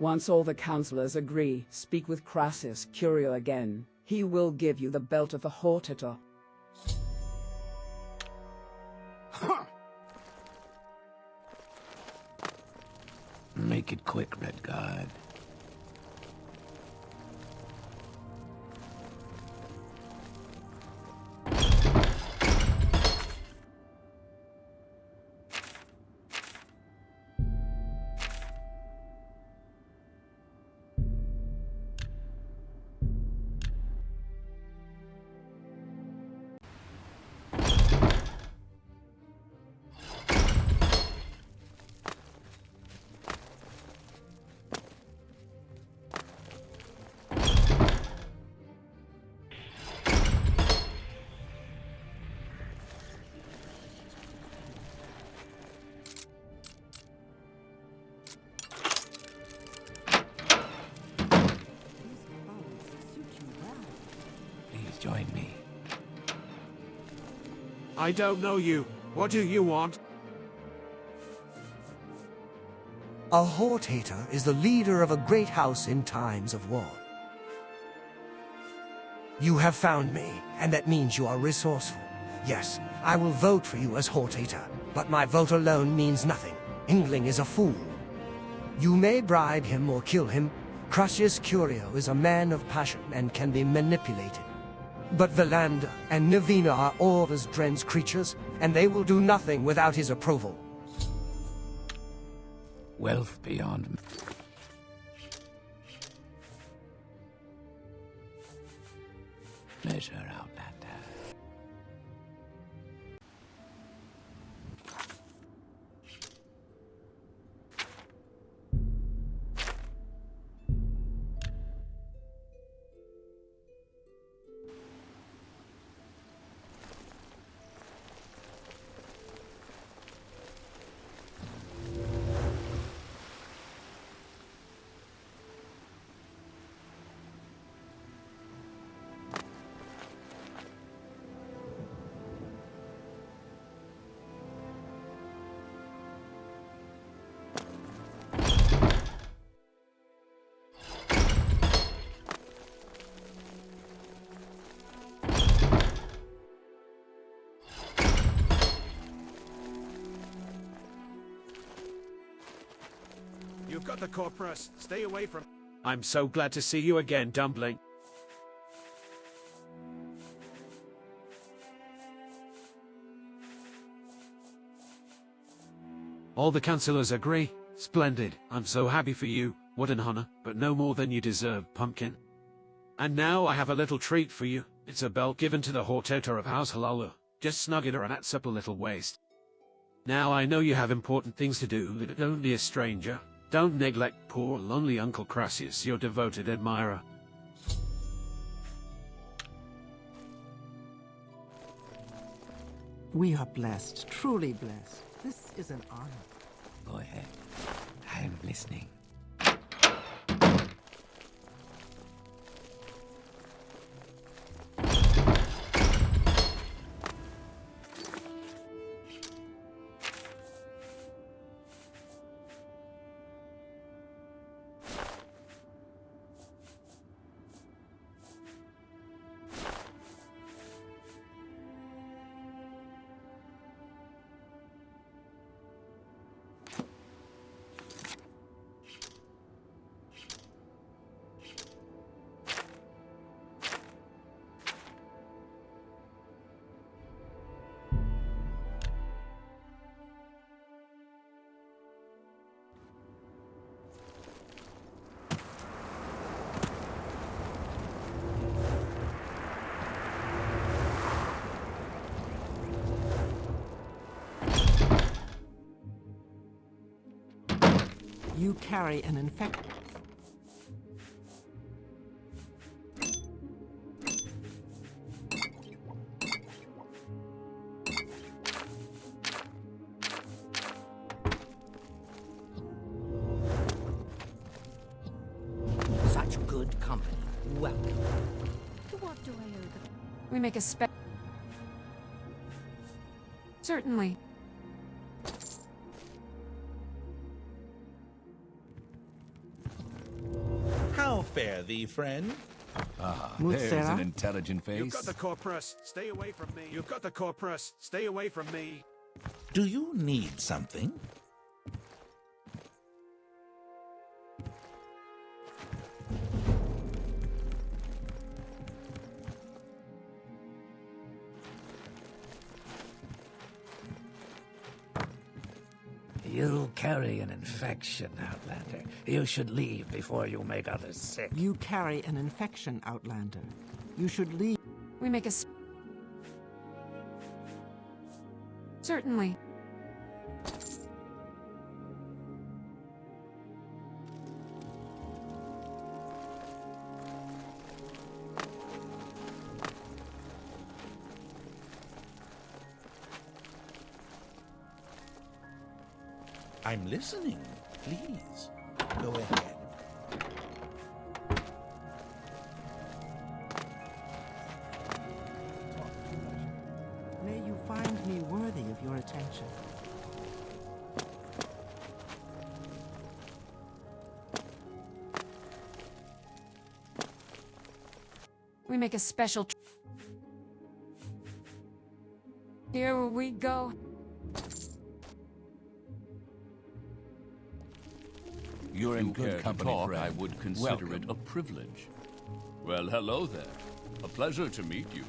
Once all the councillors agree, speak with Corprus Cure again. He will give you the belt of the Hortator. Make it quick, Red Guard. Join me. I don't know you. What do you want? A Hortator is the leader of a great house in times of war. You have found me, and that means you are resourceful. Yes, I will vote for you as Hortator, but my vote alone means nothing. Ingling is a fool. You may bribe him or kill him. Corprus Cure is a man of passion and can be manipulated. But Valander and Navina are Orva's Dren's creatures, and they will do nothing without his approval. Wealth beyond measure, Outlander. You've got the Corprus. Stay away from... I'm so glad to see you again, Dumpling. All the councillors agree. Splendid. I'm so happy for you. What an honor, but no more than you deserve, Pumpkin. And now I have a little treat for you. It's a belt given to the Hortator of House Hlaalu. Just snug it around that supple little waist. Now I know you have important things to do, but don't be a stranger. Don't neglect poor, lonely Uncle Crassius, your devoted admirer. We are blessed, truly blessed. This is an honor. Go ahead. I'm listening. You carry an infection. Welcome. What do I owe the... We make a Certainly. How fare thee, friend? Ah, there's an intelligent face. You've got the Corprus. Stay away from me. You've got the Corprus. Stay away from me. Do you need something? You carry an infection, Outlander. You should leave before you make others sick. You carry an infection, Outlander. You should leave. We make a Certainly. I'm listening. Please, go ahead. May you find me worthy of your attention. We make a special Here we go. You're in good company, friend. I would consider it a privilege. Well, hello there. A pleasure to meet you.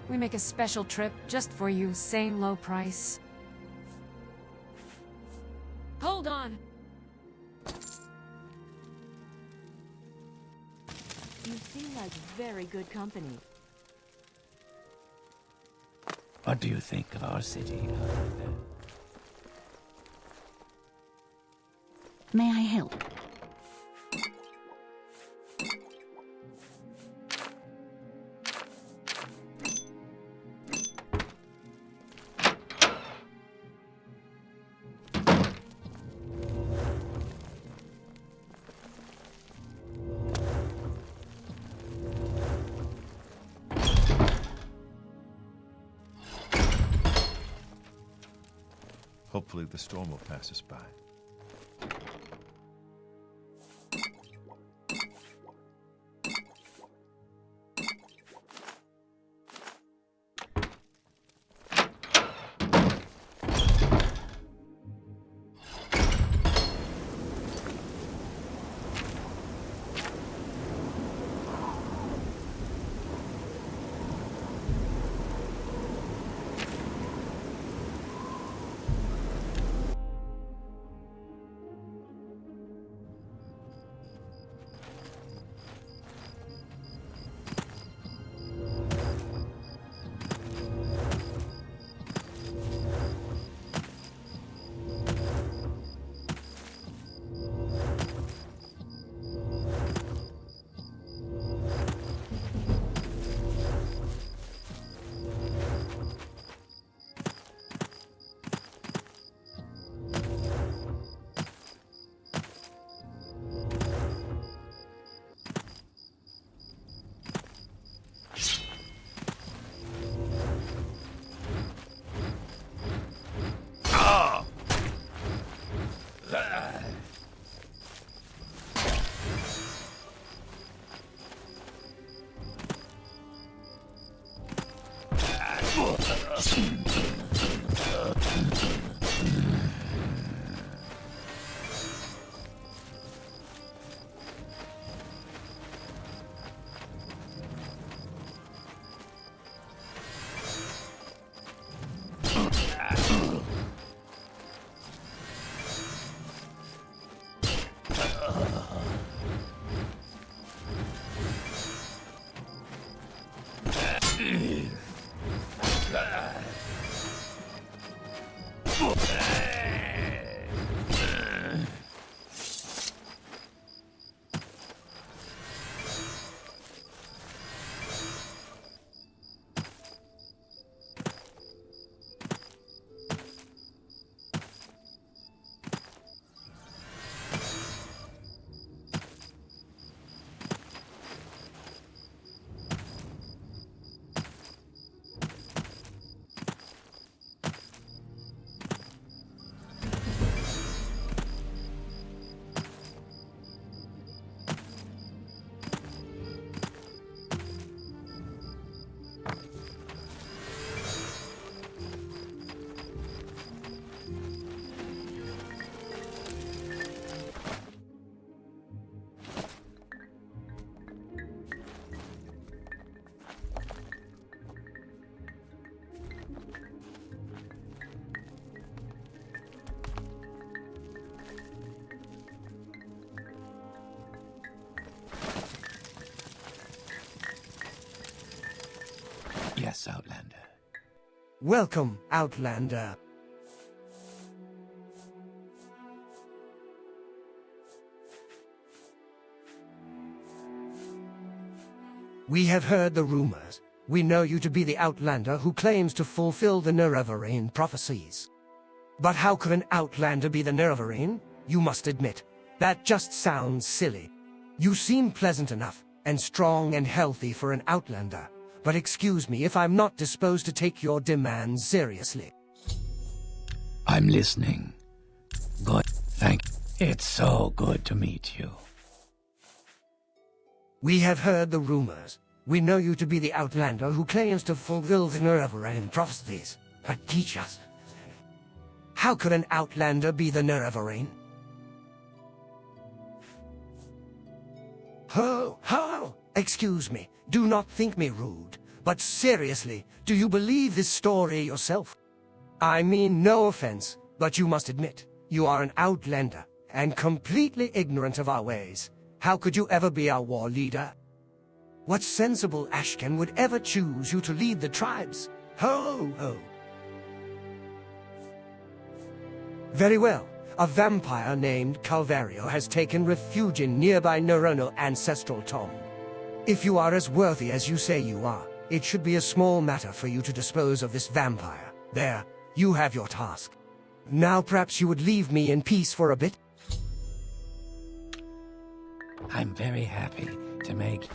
We make a special trip just for you, same low price. Hold on! You seem like very good company. What do you think of our city? May I help? Hopefully the storm will pass us by. Welcome, Outlander. We have heard the rumors. We know you to be the Outlander who claims to fulfill the Nerevarine prophecies. But how could an Outlander be the Nerevarine? You must admit, that just sounds silly. You seem pleasant enough, and strong and healthy for an Outlander. But excuse me if I'm not disposed to take your demands seriously. I'm listening. Good. Thank you. It's so good to meet you. We have heard the rumors. We know you to be the Outlander who claims to fulfill the Nerevarine prophecies. But teach us. How could an Outlander be the Nerevarine? Ho! Excuse me. Do not think me rude. But seriously, do you believe this story yourself? I mean no offense, but you must admit, you are an Outlander, and completely ignorant of our ways. How could you ever be our war leader? What sensible Ashcan would ever choose you to lead the tribes? Ho! Very well. A vampire named Calvario has taken refuge in nearby neuronal ancestral tomb. If you are as worthy as you say you are, it should be a small matter for you to dispose of this vampire. There, you have your task. Now perhaps you would leave me in peace for a bit? I'm very happy to make...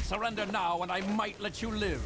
Surrender now, and I might let you live.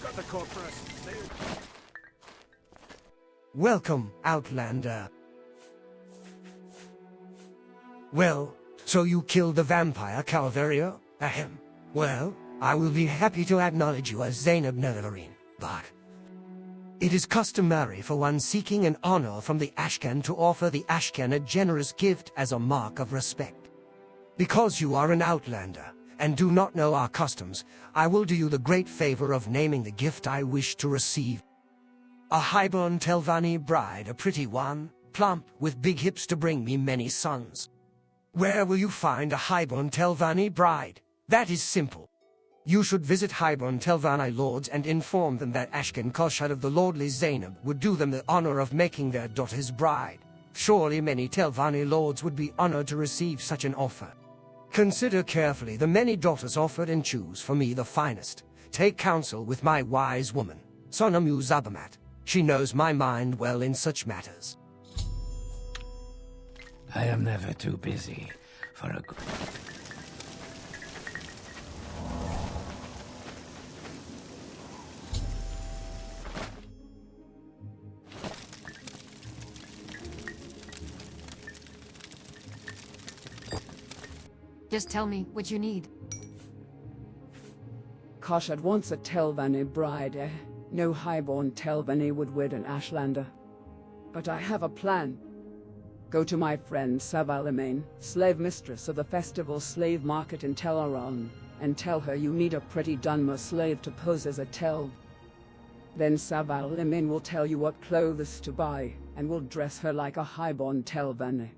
got the Corprus. Welcome, Outlander. Well, so you killed the vampire Calvario? Ahem. Well, I will be happy to acknowledge you as Zainab Nerevarine, but it is customary for one seeking an honor from the Ashcan to offer the Ashcan a generous gift as a mark of respect. Because you are an Outlander, and do not know our customs, I will do you the great favor of naming the gift I wish to receive. A highborn Telvanni bride, a pretty one, plump, with big hips to bring me many sons. Where will you find a highborn Telvanni bride? That is simple. You should visit highborn Telvanni lords and inform them that Ashkan Koshad of the lordly Zainab would do them the honor of making their daughter's bride. Surely many Telvanni lords would be honored to receive such an offer. Consider carefully the many daughters offered and choose for me the finest. Take counsel with my wise woman, Ahemmusa. She knows my mind well in such matters. I am never too busy for a good... Just tell me what you need. Koshad wants a Telvanni bride, eh? No highborn Telvanni would wed an Ashlander. But I have a plan. Go to my friend Savalimain, slave mistress of the festival slave market in Teleron, and tell her you need a pretty Dunmer slave to pose as a Tel. Then Savalimain will tell you what clothes to buy, and will dress her like a highborn Telvanni.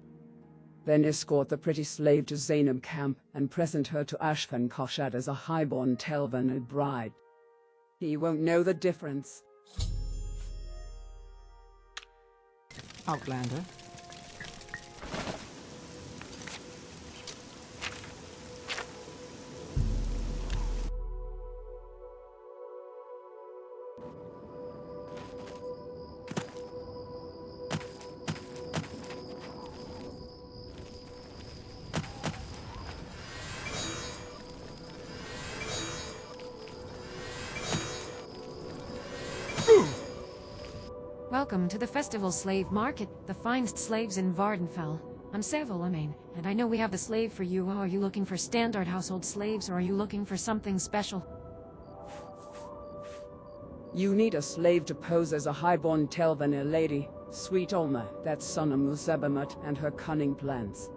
Then escort the pretty slave to Zainab camp, and present her to Ashkan Koshad as a highborn Telvanni bride. He won't know the difference. Outlander. Welcome to the festival slave market, the finest slaves in Vardenfell. I'm Savalimain, and I know we have the slave for you. Are you looking for standard household slaves, or are you looking for something special? You need a slave to pose as a highborn Telvanni lady, sweet Olma, that's Ahemmusa and her cunning plans.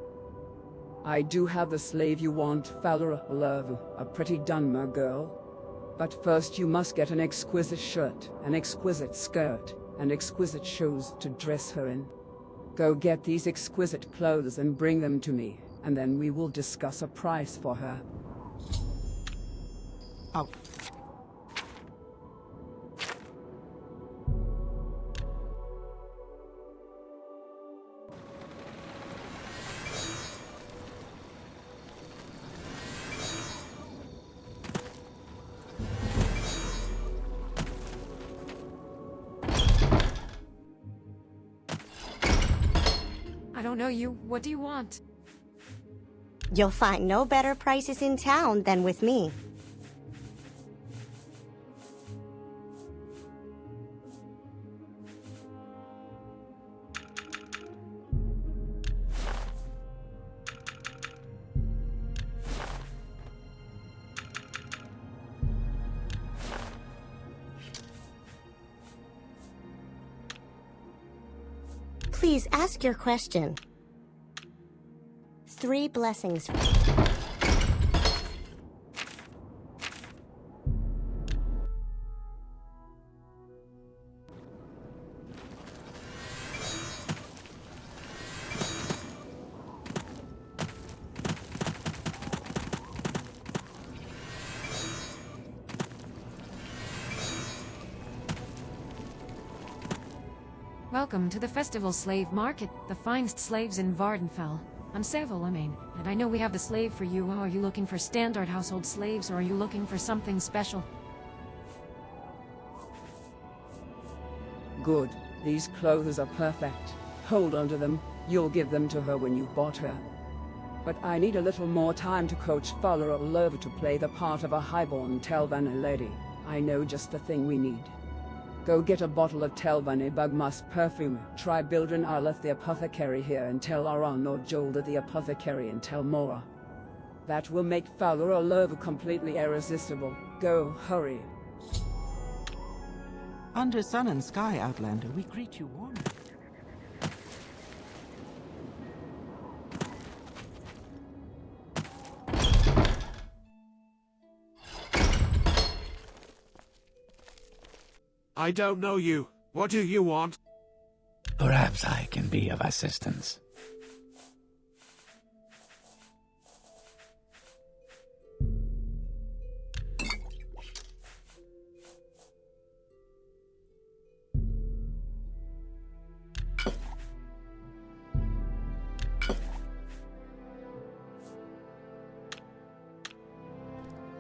I do have the slave you want, Hlaalu, a pretty Dunmer girl. But first you must get an exquisite shirt, an exquisite skirt, and exquisite shoes to dress her in. Go get these exquisite clothes and bring them to me, and then we will discuss a price for her. Out. I don't know you. What do you want? You'll find no better prices in town than with me. Please ask your question. 3 blessings. Welcome to the festival slave market, the finest slaves in Vardenfell. I'm Savalimain, and I know we have the slave for you. Are you looking for standard household slaves, or are you looking for something special? Good. These clothes are perfect. Hold on to them. You'll give them to her when you bought her. But I need a little more time to coach Hlaalu to play the part of a highborn Telvanni lady. I know just the thing we need. Go get a bottle of Telvanni bug musk perfume. Try Bildren Arleth the apothecary here and tell Aran or Jolda the apothecary and tell Mora. That will make Fowler or Lurva completely irresistible. Go, hurry. Under sun and sky, Outlander, we greet you warmly. I don't know you. What do you want? Perhaps I can be of assistance.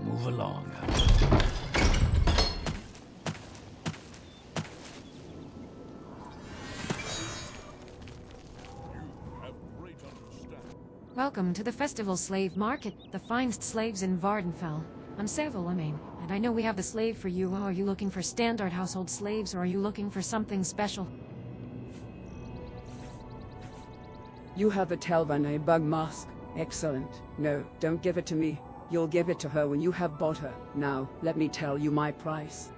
Move along. Welcome to the festival slave market, the finest slaves in Vardenfell. I'm Seville, and I know we have the slave for you. Are you looking for standard household slaves, or are you looking for something special? You have a Telvanni bug mask. Excellent. No, don't give it to me. You'll give it to her when you have bought her. Now, let me tell you my price.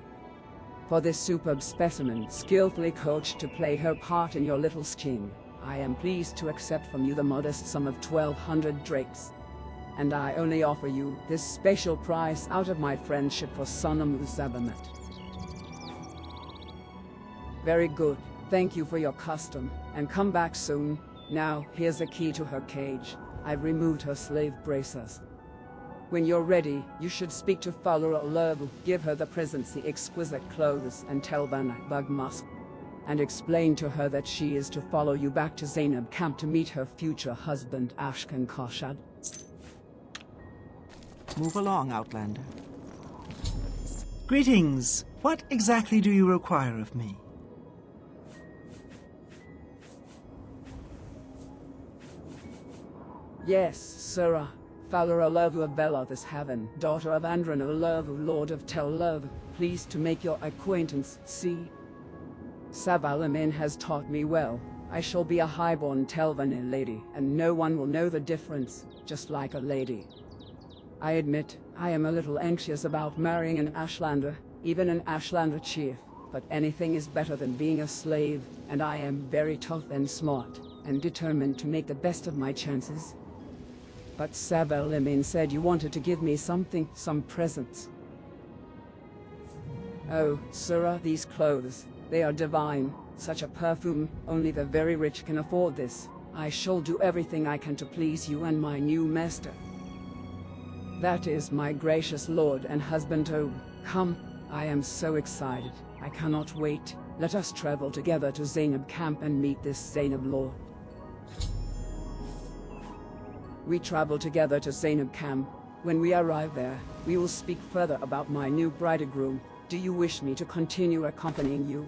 For this superb specimen, skillfully coached to play her part in your little scheme, I am pleased to accept from you the modest sum of 1,200 drakes. And I only offer you this special price out of my friendship for Ahemmusa Nerevarine. Very good. Thank you for your custom, and come back soon. Now, here's the key to her cage. I've removed her slave braces. When you're ready, you should speak to Fowler or Lurva, give her the presents, the exquisite clothes, and Telvanni bug musk, and explain to her that she is to follow you back to Zainab camp to meet her future husband, Ashkan Koshad. Move along, Outlander. Greetings. What exactly do you require of me? Yes, Sirrah. Fowler Lurva of Bella this heaven, daughter of Andron Lurva, Lord of Tel Lurva, pleased to make your acquaintance. See? Savalamin has taught me well. I shall be a highborn Telvanni lady, and no one will know the difference, just like a lady. I admit, I am a little anxious about marrying an Ashlander, even an Ashlander chief, but anything is better than being a slave, and I am very tough and smart, and determined to make the best of my chances. But Savalamin said you wanted to give me something, some presents. Oh, Sirrah, these clothes. They are divine. Such a perfume, only the very rich can afford this. I shall do everything I can to please you and my new master. That is my gracious lord and husband. Oh, come. I am so excited. I cannot wait. Let us travel together to Zainab camp and meet this Zainab lord. We travel together to Zainab camp. When we arrive there, we will speak further about my new bridegroom. Do you wish me to continue accompanying you?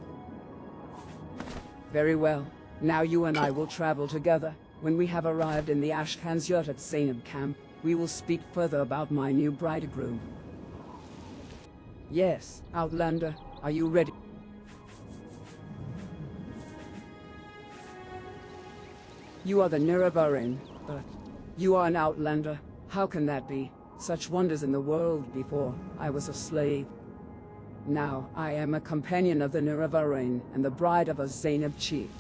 Very well. Now you and I will travel together. When we have arrived in the Ashkan's yurt at Zainab camp, we will speak further about my new bridegroom. Yes, Outlander, are you ready? You are the Nerevarine, but you are an Outlander. How can that be? Such wonders in the world before. I was a slave. Now, I am a companion of the Nerevarine and the bride of a Zainab chief.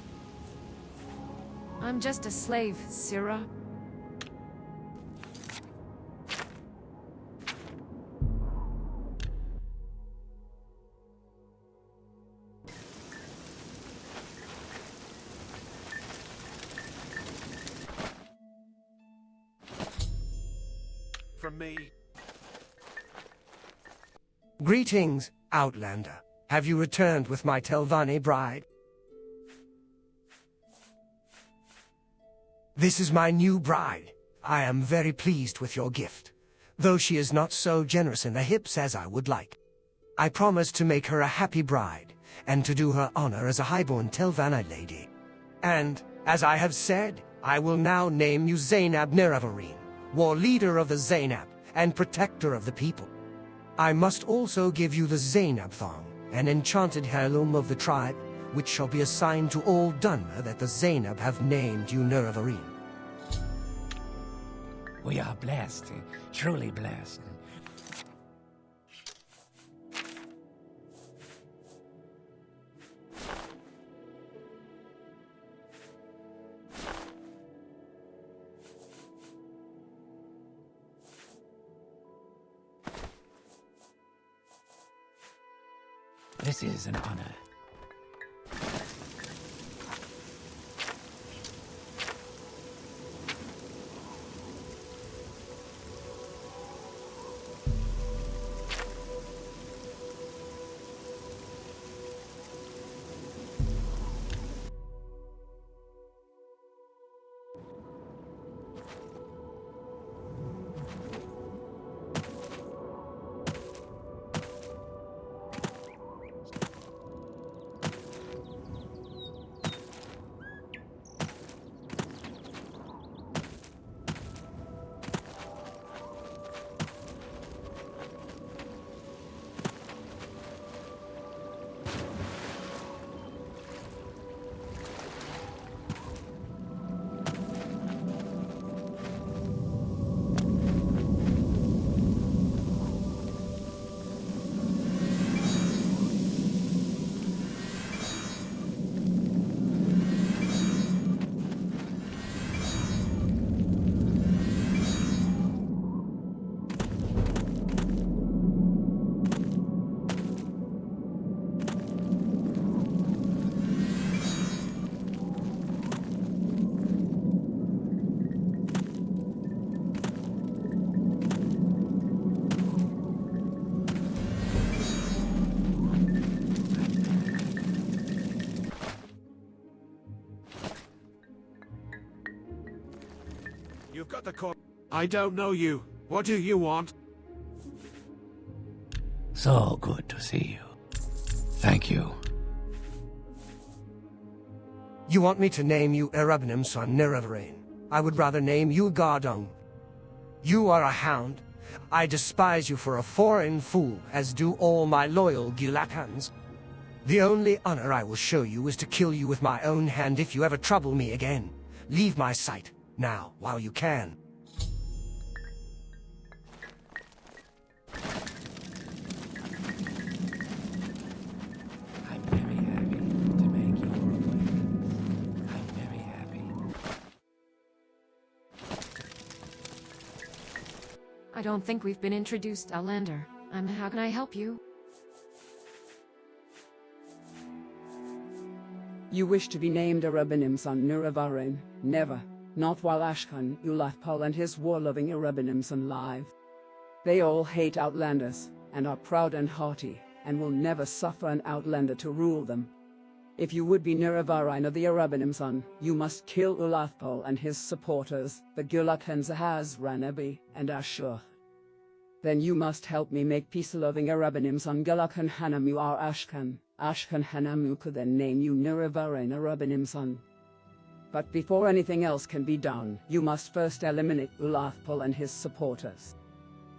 I'm just a slave, Sirrah. From me. Greetings, Outlander. Have you returned with my Telvanni bride? This is my new bride. I am very pleased with your gift, though she is not so generous in the hips as I would like. I promise to make her a happy bride, and to do her honor as a highborn Telvanni lady. And, as I have said, I will now name you Zainab Nerevarine, war leader of the Zainab, and protector of the people. I must also give you the Zainab Thong, an enchanted heirloom of the tribe, which shall be assigned to all Dunmer that the Zainab have named you Nerevarine. We are blessed, truly blessed. This is an honor. You've got the cor- I don't know you. What do you want? So good to see you. Thank you. You want me to name you Erabenimsun Nerevarine. I would rather name you Gardung. You are a hound. I despise you for a foreign fool, as do all my loyal Gilakans. The only honor I will show you is to kill you with my own hand if you ever trouble me again. Leave my sight, now, while you can. I'm very happy to make your acquaintance. I'm very happy. I don't think we've been introduced, Outlander. How can I help you? You wish to be named Erabenimsun Nerevarine? Never. Not while Ashkan, Ulathpal and his war-loving Erabenimsun live. They all hate Outlanders, and are proud and haughty, and will never suffer an Outlander to rule them. If you would be Nerevarine of the Erabenimsun, you must kill Ulathpal and his supporters, the Gulakans Ahaz, Ranabi, and Ashur. Then you must help me make peace-loving Erabenimsun Gulakan Hanamu our Ashkan. Ashkan Hanamu could then name you Nerevarine Erabenimsun. But before anything else can be done, you must first eliminate Ulathpal and his supporters.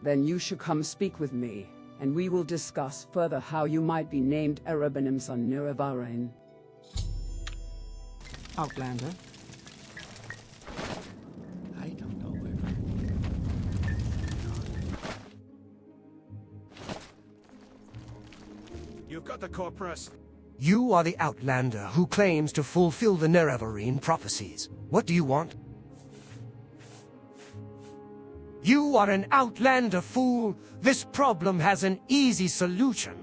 Then you should come speak with me, and we will discuss further how you might be named Erabenimsun Nerevarine. Outlander. I don't know where. You've got the Corprus. You are the Outlander who claims to fulfill the Nerevarine prophecies. What do you want? You are an Outlander, fool! This problem has an easy solution.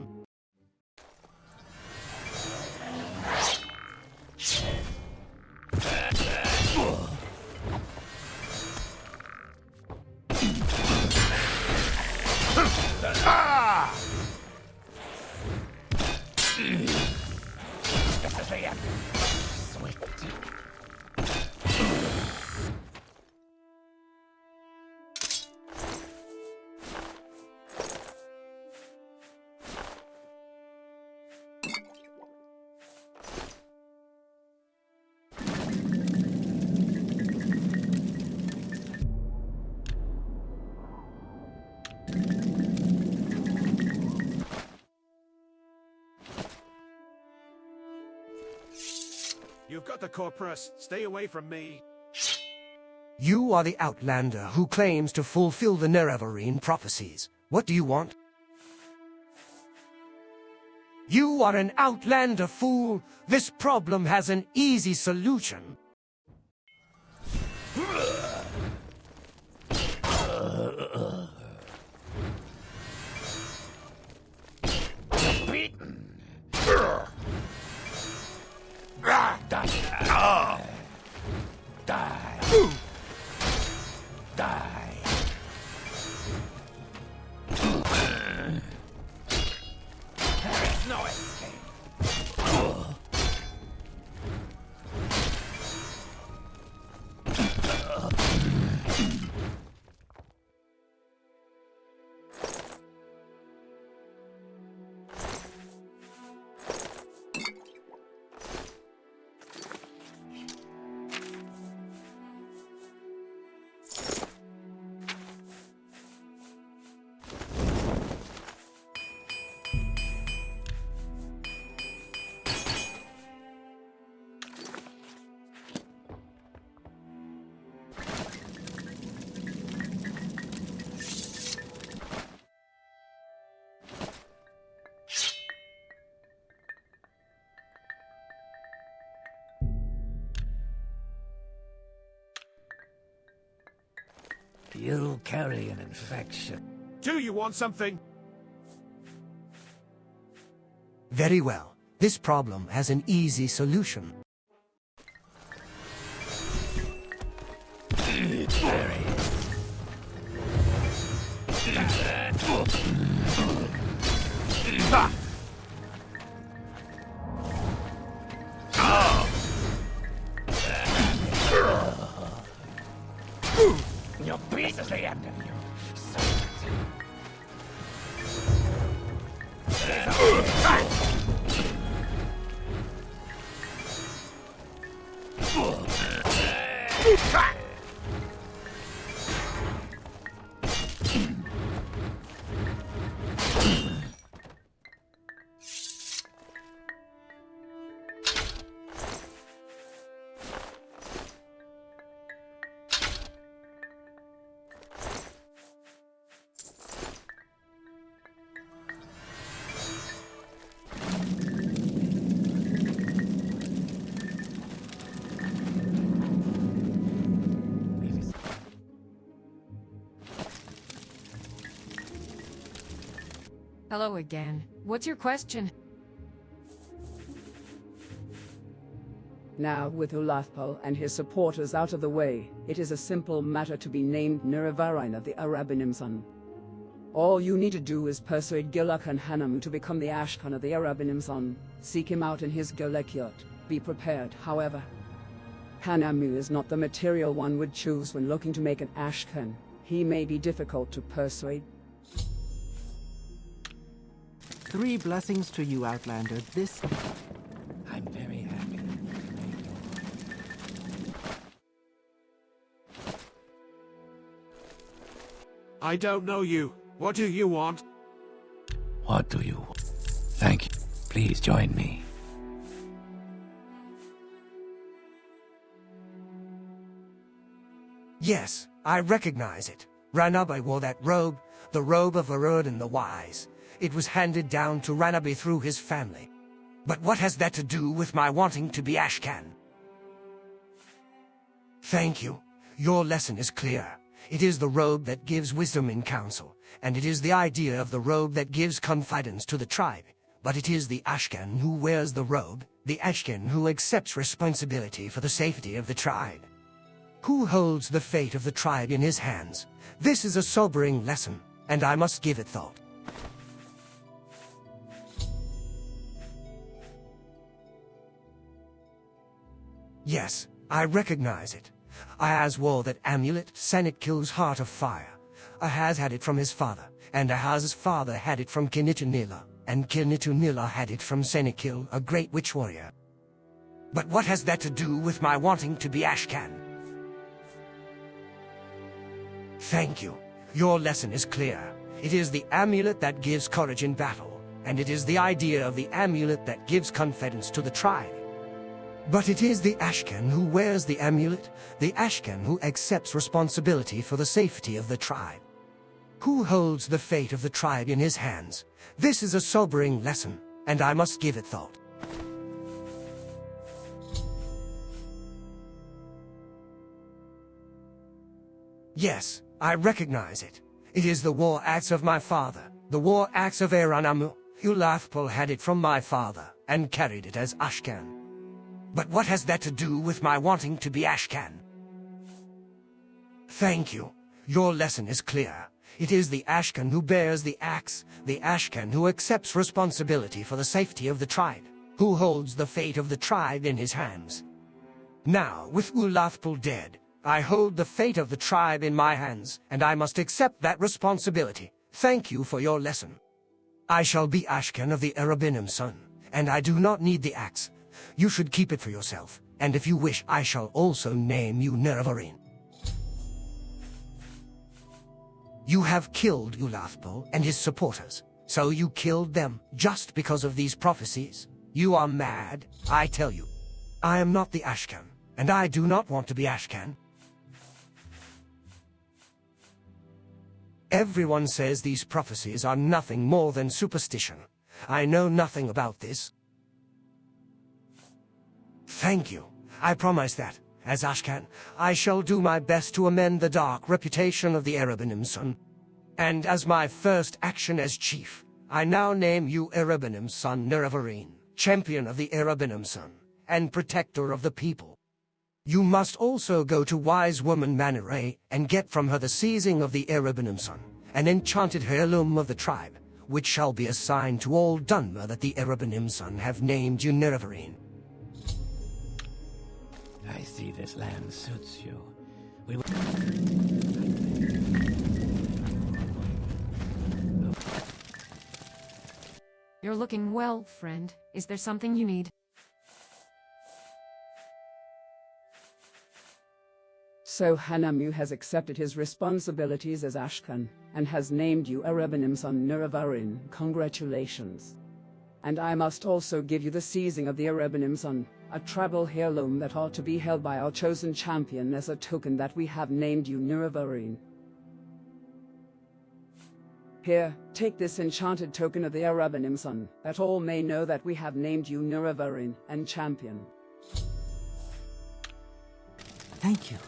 You've got the Corprus. Stay away from me. You are the Outlander who claims to fulfill the Nerevarine prophecies. What do you want? You are an Outlander, fool! This problem has an easy solution. You carry an infection. Do you want something? Very well. This problem has an easy solution. Your beast is the end of you. Hello again. What's your question? Now, with Hlaalu and his supporters out of the way, it is a simple matter to be named Nerevarine of the Erabenimsun. All you need to do is persuade Gilak and Hanam to become the Ashkan of the Erabenimsun. Seek him out in his Galekiot. Be prepared, however. Hanamu is not the material one would choose when looking to make an Ashkan. He may be difficult to persuade. 3 blessings to you, Outlander. This... I'm very happy. I don't know you. What do you want? What do you want? Thank you. Please join me. Yes, I recognize it. Ranabi wore that robe, the robe of Arurden the Wise. It was handed down to Ranabi through his family. But what has that to do with my wanting to be Ashkan? Thank you. Your lesson is clear. It is the robe that gives wisdom in council, and it is the idea of the robe that gives confidence to the tribe. But it is the Ashkan who wears the robe, the Ashkan who accepts responsibility for the safety of the tribe. Who holds the fate of the tribe in his hands? This is a sobering lesson, and I must give it thought. Yes, I recognize it. Ahaz wore that amulet, Senekil's Heart of Fire. Ahaz had it from his father, and Ahaz's father had it from Kinitunila, and Kinitunila had it from Senekil, a great witch warrior. But what has that to do with my wanting to be Ashkan? Thank you. Your lesson is clear. It is the amulet that gives courage in battle, and it is the idea of the amulet that gives confidence to the tribe. But it is the Ashcan who wears the amulet, the Ashcan who accepts responsibility for the safety of the tribe. Who holds the fate of the tribe in his hands? This is a sobering lesson, and I must give it thought. Yes, I recognize it. It is the war axe of my father, the war axe of Erabenimsun. Hlaalu had it from my father, and carried it as Ashcan. But what has that to do with my wanting to be Ashcan? Thank you. Your lesson is clear. It is the Ashcan who bears the axe, the Ashcan who accepts responsibility for the safety of the tribe, who holds the fate of the tribe in his hands. Now, with Hlaalu dead, I hold the fate of the tribe in my hands, and I must accept that responsibility. Thank you for your lesson. I shall be Ashcan of the Erabenimsun, and I do not need the axe. You should keep it for yourself, and if you wish, I shall also name you Nerevarine. You have killed Hlaalu and his supporters, so you killed them just because of these prophecies. You are mad, I tell you. I am not the Ashcan, and I do not want to be Ashcan. Everyone says these prophecies are nothing more than superstition. I know nothing about this. Thank you. I promise that, as Ashcan, I shall do my best to amend the dark reputation of the Erabenimsun. And as my first action as chief, I now name you Erabenimsun Nerevarine, champion of the Erabenimsun, and protector of the people. You must also go to wise woman Mehra and get from her the seizing of the Erabenimsun, an enchanted heirloom of the tribe, which shall be assigned to all Dunmer that the Erabenimsun have named you Nerevarine. I see this land suits you. We will... You're looking well, friend. Is there something you need? So Ahemmusa has accepted his responsibilities as Ashcan, and has named you Erabenimsun Nerevarine. Congratulations. And I must also give you the seizing of the Erabenimsun, a tribal heirloom that ought to be held by our chosen champion as a token that we have named you Nerevarine. Here, take this enchanted token of the Erabenimsun, that all may know that we have named you Nerevarine and champion. Thank you.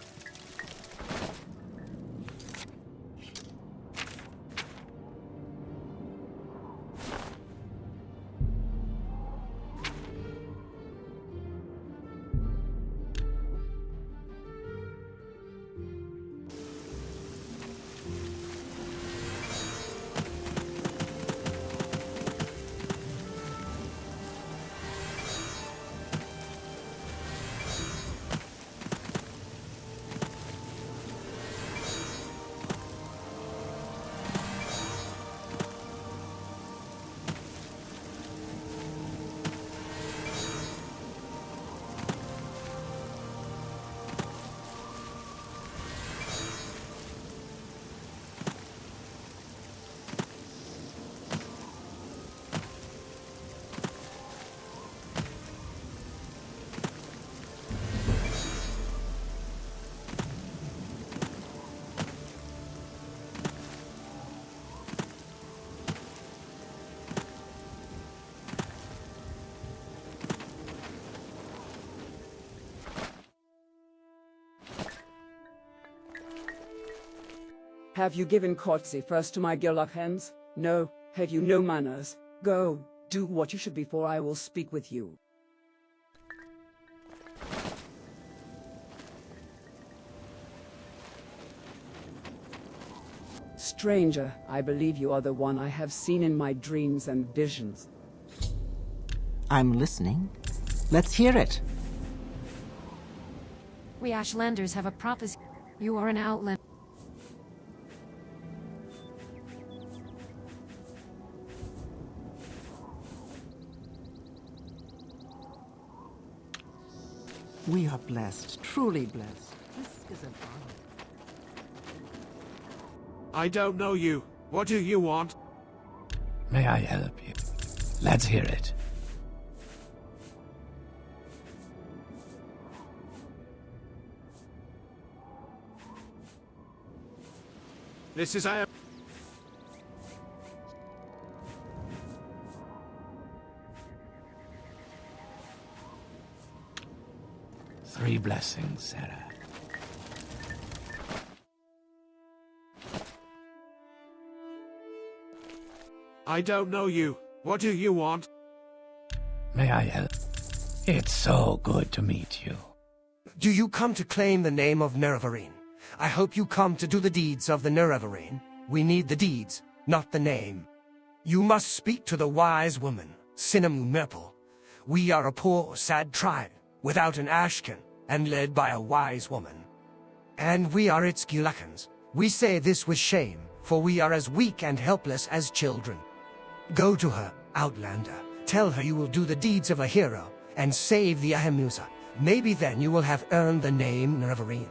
Have you given courtesy first to my Gilachens? No, have you no manners? Go, do what you should before I will speak with you. Stranger, I believe you are the one I have seen in my dreams and visions. I'm listening. Let's hear it. We Ashlanders have a prophecy. You are an outlander. We are blessed, truly blessed. This is an honor. I don't know you. What do you want? May I help you? Let's hear it. This is I. Three blessings, Sarah. I don't know you. What do you want? May I help? It's so good to meet you. Do you come to claim the name of Nerevarine? I hope you come to do the deeds of the Nerevarine. We need the deeds, not the name. You must speak to the wise woman, Sinamumepel. We are a poor, sad tribe, without an Ashcan, and led by a wise woman. And we are its Gilakans. We say this with shame, for we are as weak and helpless as children. Go to her, Outlander. Tell her you will do the deeds of a hero, and save the Ahemmusa. Maybe then you will have earned the name Nerevarine.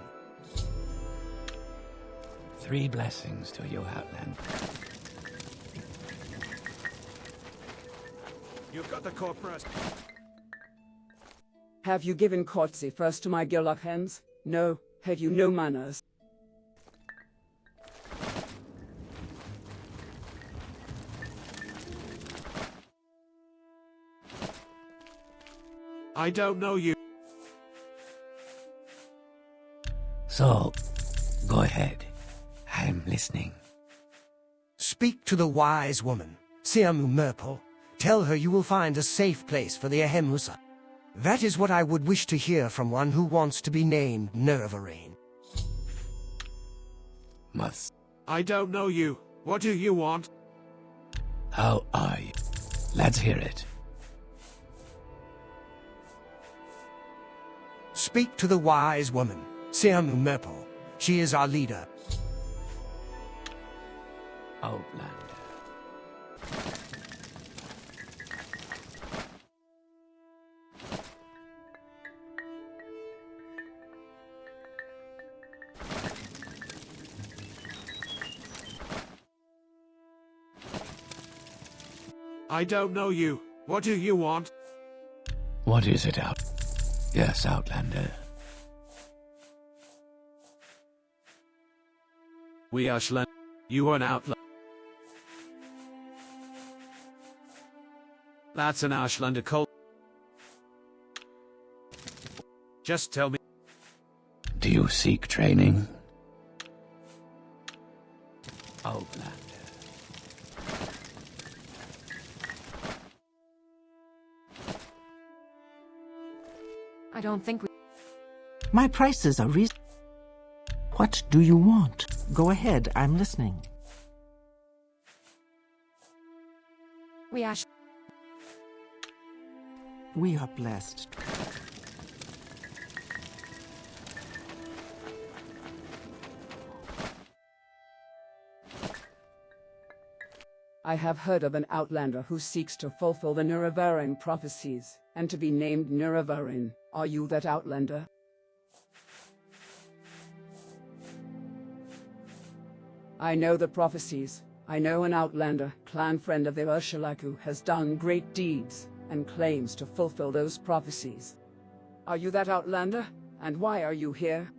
Three blessings to you, Outlander. You've got the Corprus. Have you given courtesy first to my Gilakans? No, have you no manners? I don't know you. So, go ahead. I'm listening. Speak to the wise woman, Sinamumepel. Tell her you will find a safe place for the Ahemmusa. That is what I would wish to hear from one who wants to be named Nerevarine. Must. I don't know you. What do you want? How are you? Let's hear it. Speak to the wise woman, Sinamumepel. She is our leader. Outlander. I don't know you. What do you want? What is it, Yes, Outlander. We are Urshilaku. You are an outlaw. That's an Urshilander cult. Just tell me. Do you seek training? Outlander. I don't think we... My prices are reasonable. What do you want? Go ahead, I'm listening. We are blessed. I have heard of an outlander who seeks to fulfill the Nerevarine prophecies, and to be named Nerevarine. Are you that outlander? I know the prophecies. I know an outlander, clan friend of the Urshilaku, has done great deeds, and claims to fulfill those prophecies. Are you that outlander? And why are you here?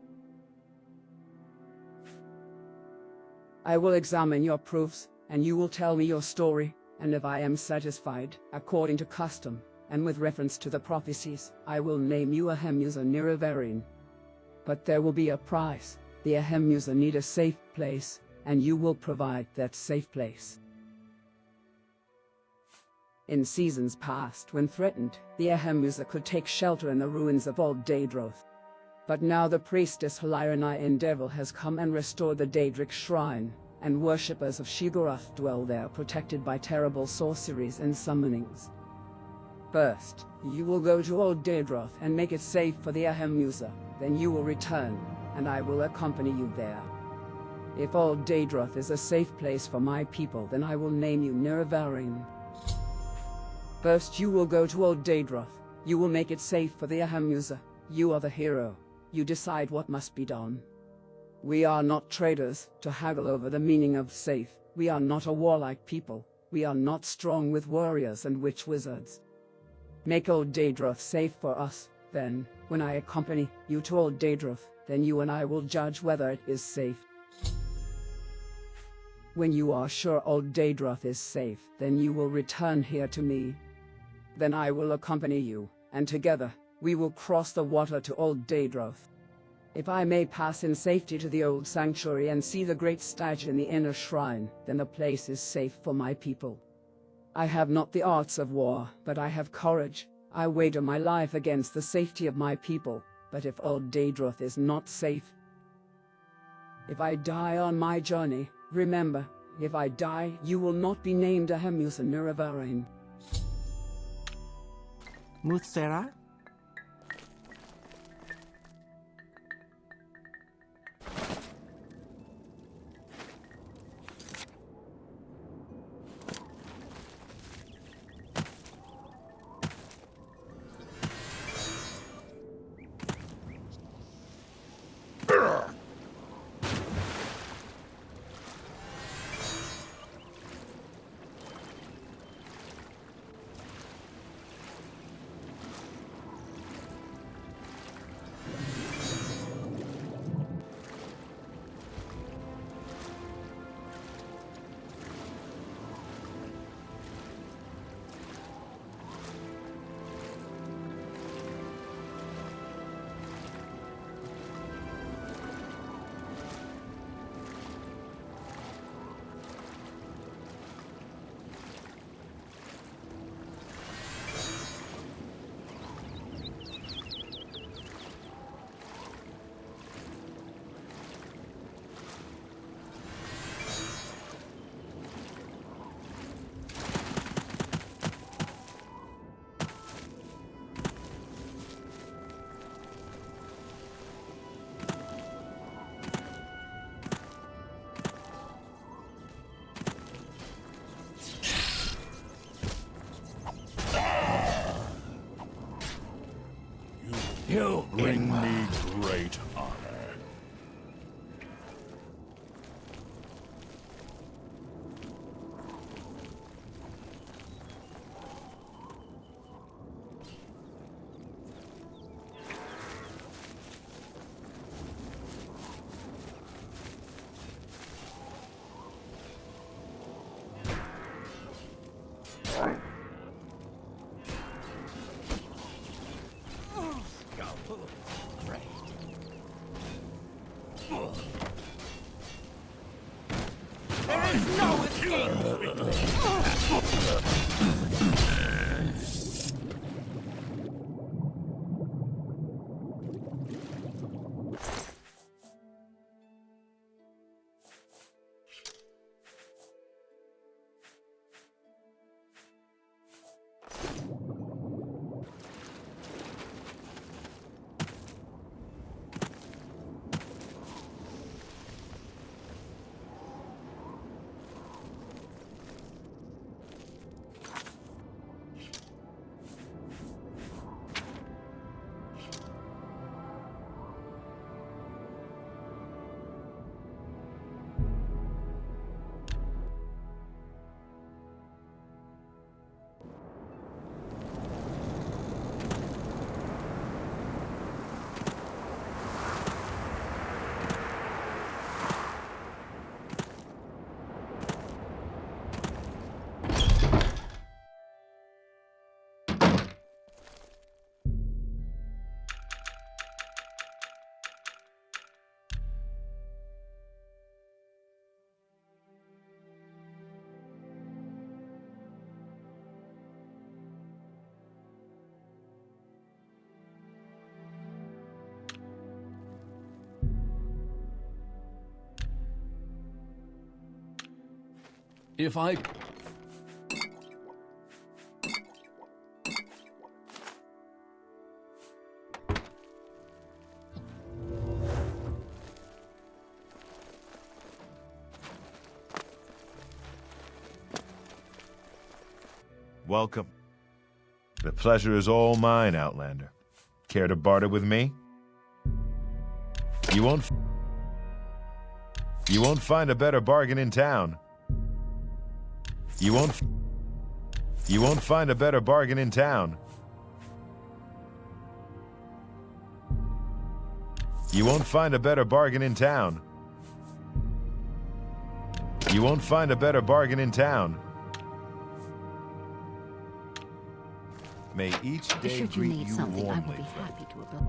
I will examine your proofs, and you will tell me your story, and if I am satisfied, according to custom, and with reference to the prophecies, I will name you Ahemmusa Nerevarine. But there will be a price. The Ahemmusa need a safe place, and you will provide that safe place. In seasons past, when threatened, the Ahemmusa could take shelter in the ruins of old Daedroth. But now the priestess Hlaalu has come and restored the Deadric shrine, and worshippers of Shigarath dwell there, protected by terrible sorceries and summonings. First, you will go to old Daedroth and make it safe for the Ahemmusa. Then you will return, and I will accompany you there. If old Daedroth is a safe place for my people, then I will name you Nerevarine. First you will go to old Daedroth. You will make it safe for the Ahemmusa. You are the hero. You decide what must be done. We are not traders, to haggle over the meaning of safe. We are not a warlike people. We are not strong with warriors and witch wizards. Make old Daedroth safe for us. Then, when I accompany you to old Daedroth, then you and I will judge whether it is safe. When you are sure old Daedroth is safe, then you will return here to me. Then I will accompany you, and together, we will cross the water to old Daedroth. If I may pass in safety to the old sanctuary and see the great statue in the inner shrine, then the place is safe for my people. I have not the arts of war, but I have courage. I wager my life against the safety of my people, but if old Daedroth is not safe, if I die on my journey, remember, if I die, you will not be named Ahemmusa Nerevarine. Muthsera? You bring me great honor. If I... Welcome. The pleasure is all mine, Outlander. Care to barter with me? You won't find a better bargain in town. You won't find a better bargain in town. You won't find a better bargain in town. You won't find a better bargain in town. May each day Should you greet need you something, I will warmly. be happy to oblige.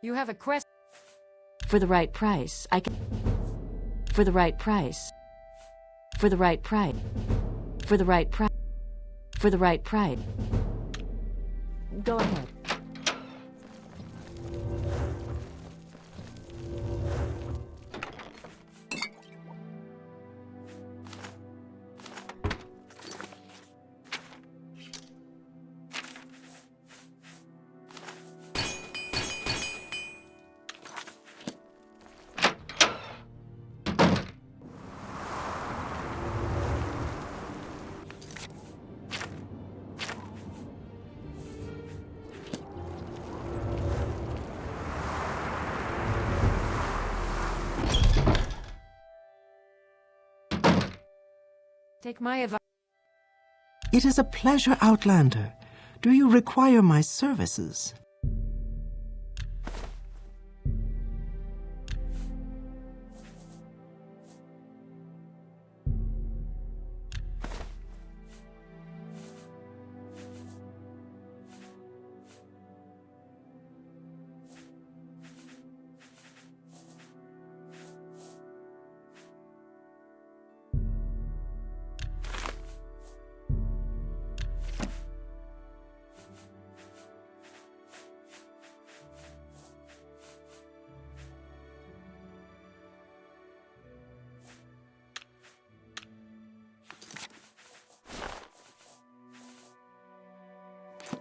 You have a quest. For the right price, I can... For the right price. For the right price. For the right price. For the right price. Go ahead. Take my advice. It is a pleasure, Outlander. Do you require my services?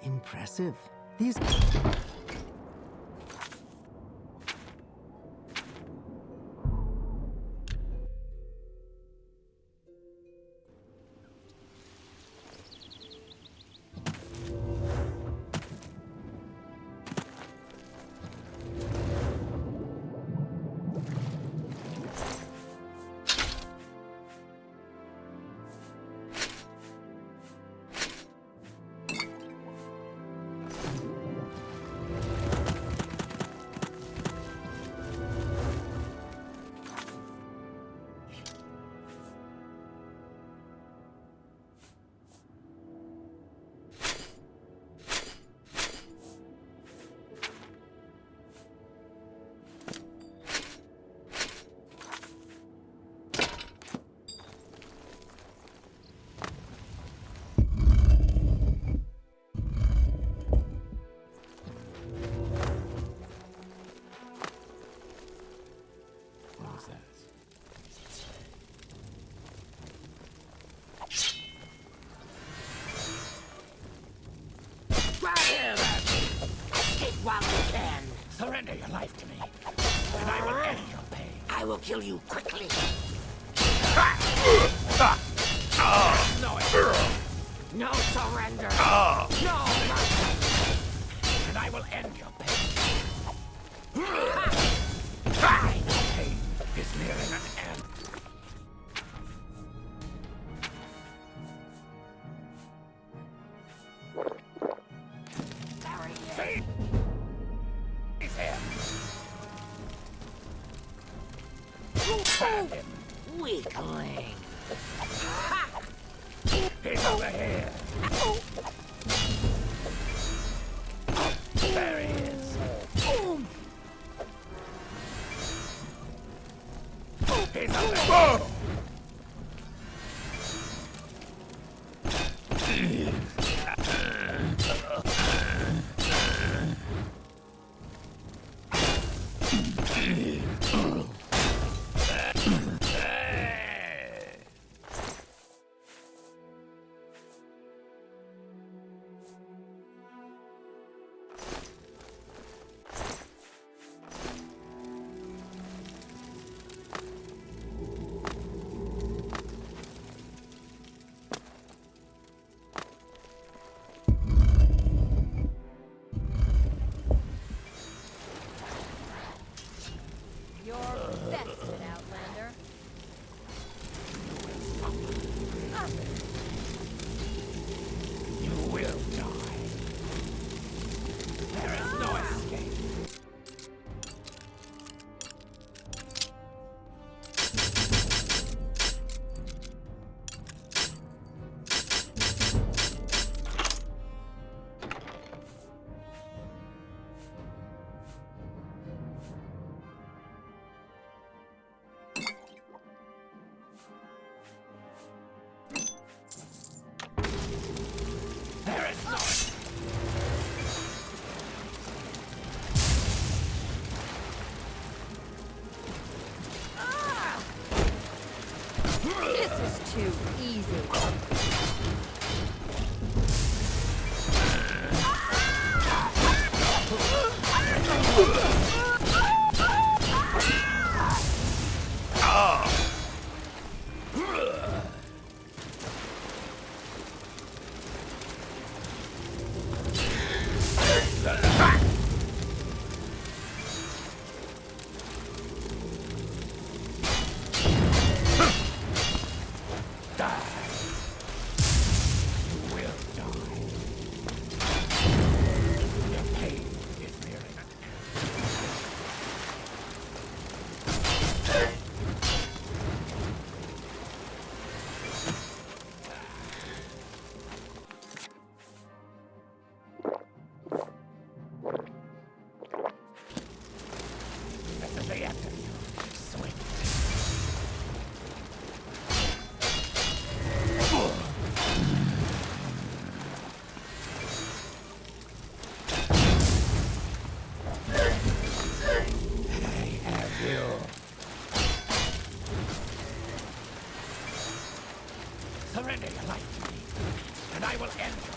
Impressive. These... While you can. Surrender your life to me, and I will end your pain. I will kill you quickly. No surrender. No mercy. And I will end your pain. My pain is nearing an end. Weakling. He's over here. There he is. He's over here. plight to me, and I will end your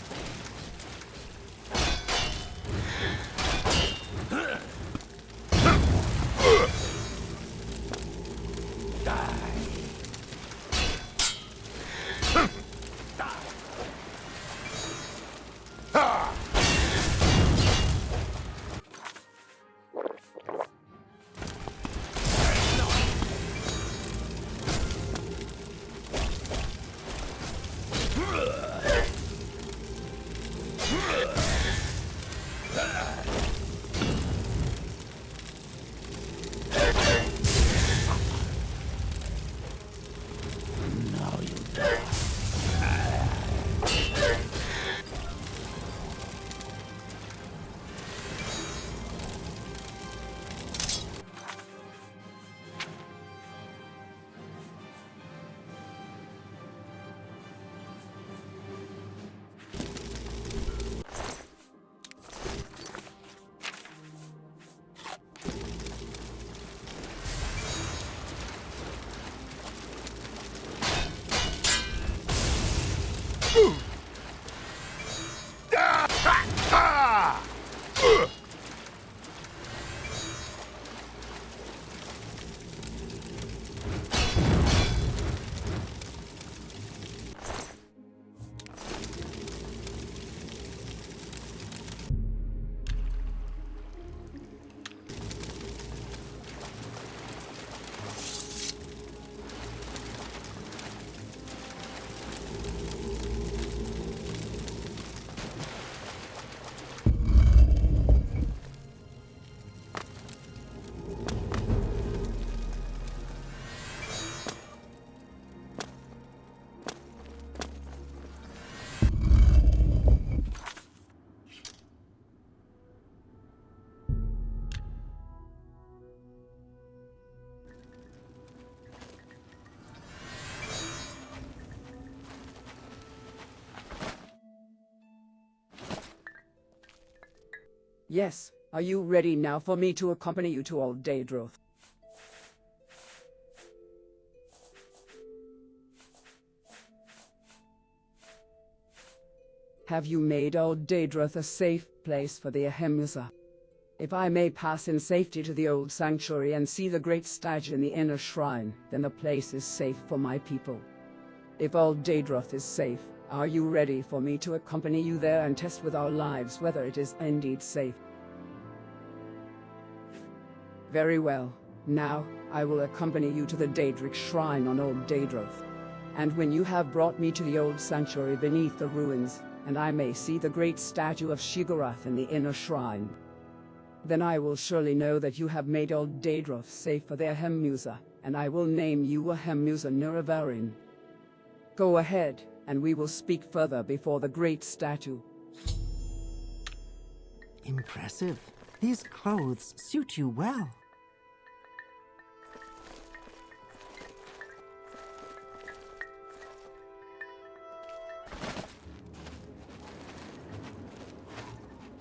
Yes, are you ready now for me to accompany you to old Daedroth? Have you made old Daedroth a safe place for the Ahemmusa? If I may pass in safety to the old sanctuary and see the great statue in the inner shrine, then the place is safe for my people. If old Daedroth is safe, are you ready for me to accompany you there and test with our lives whether it is indeed safe? Very well. Now, I will accompany you to the Deadric shrine on old Daedroth. And when you have brought me to the old sanctuary beneath the ruins, and I may see the great statue of Shigarath in the inner shrine, then I will surely know that you have made old Daedroth safe for the Ahemmusa, and I will name you Ahemmusa Nerevarine. Go ahead, and we will speak further before the great statue. Impressive. These clothes suit you well.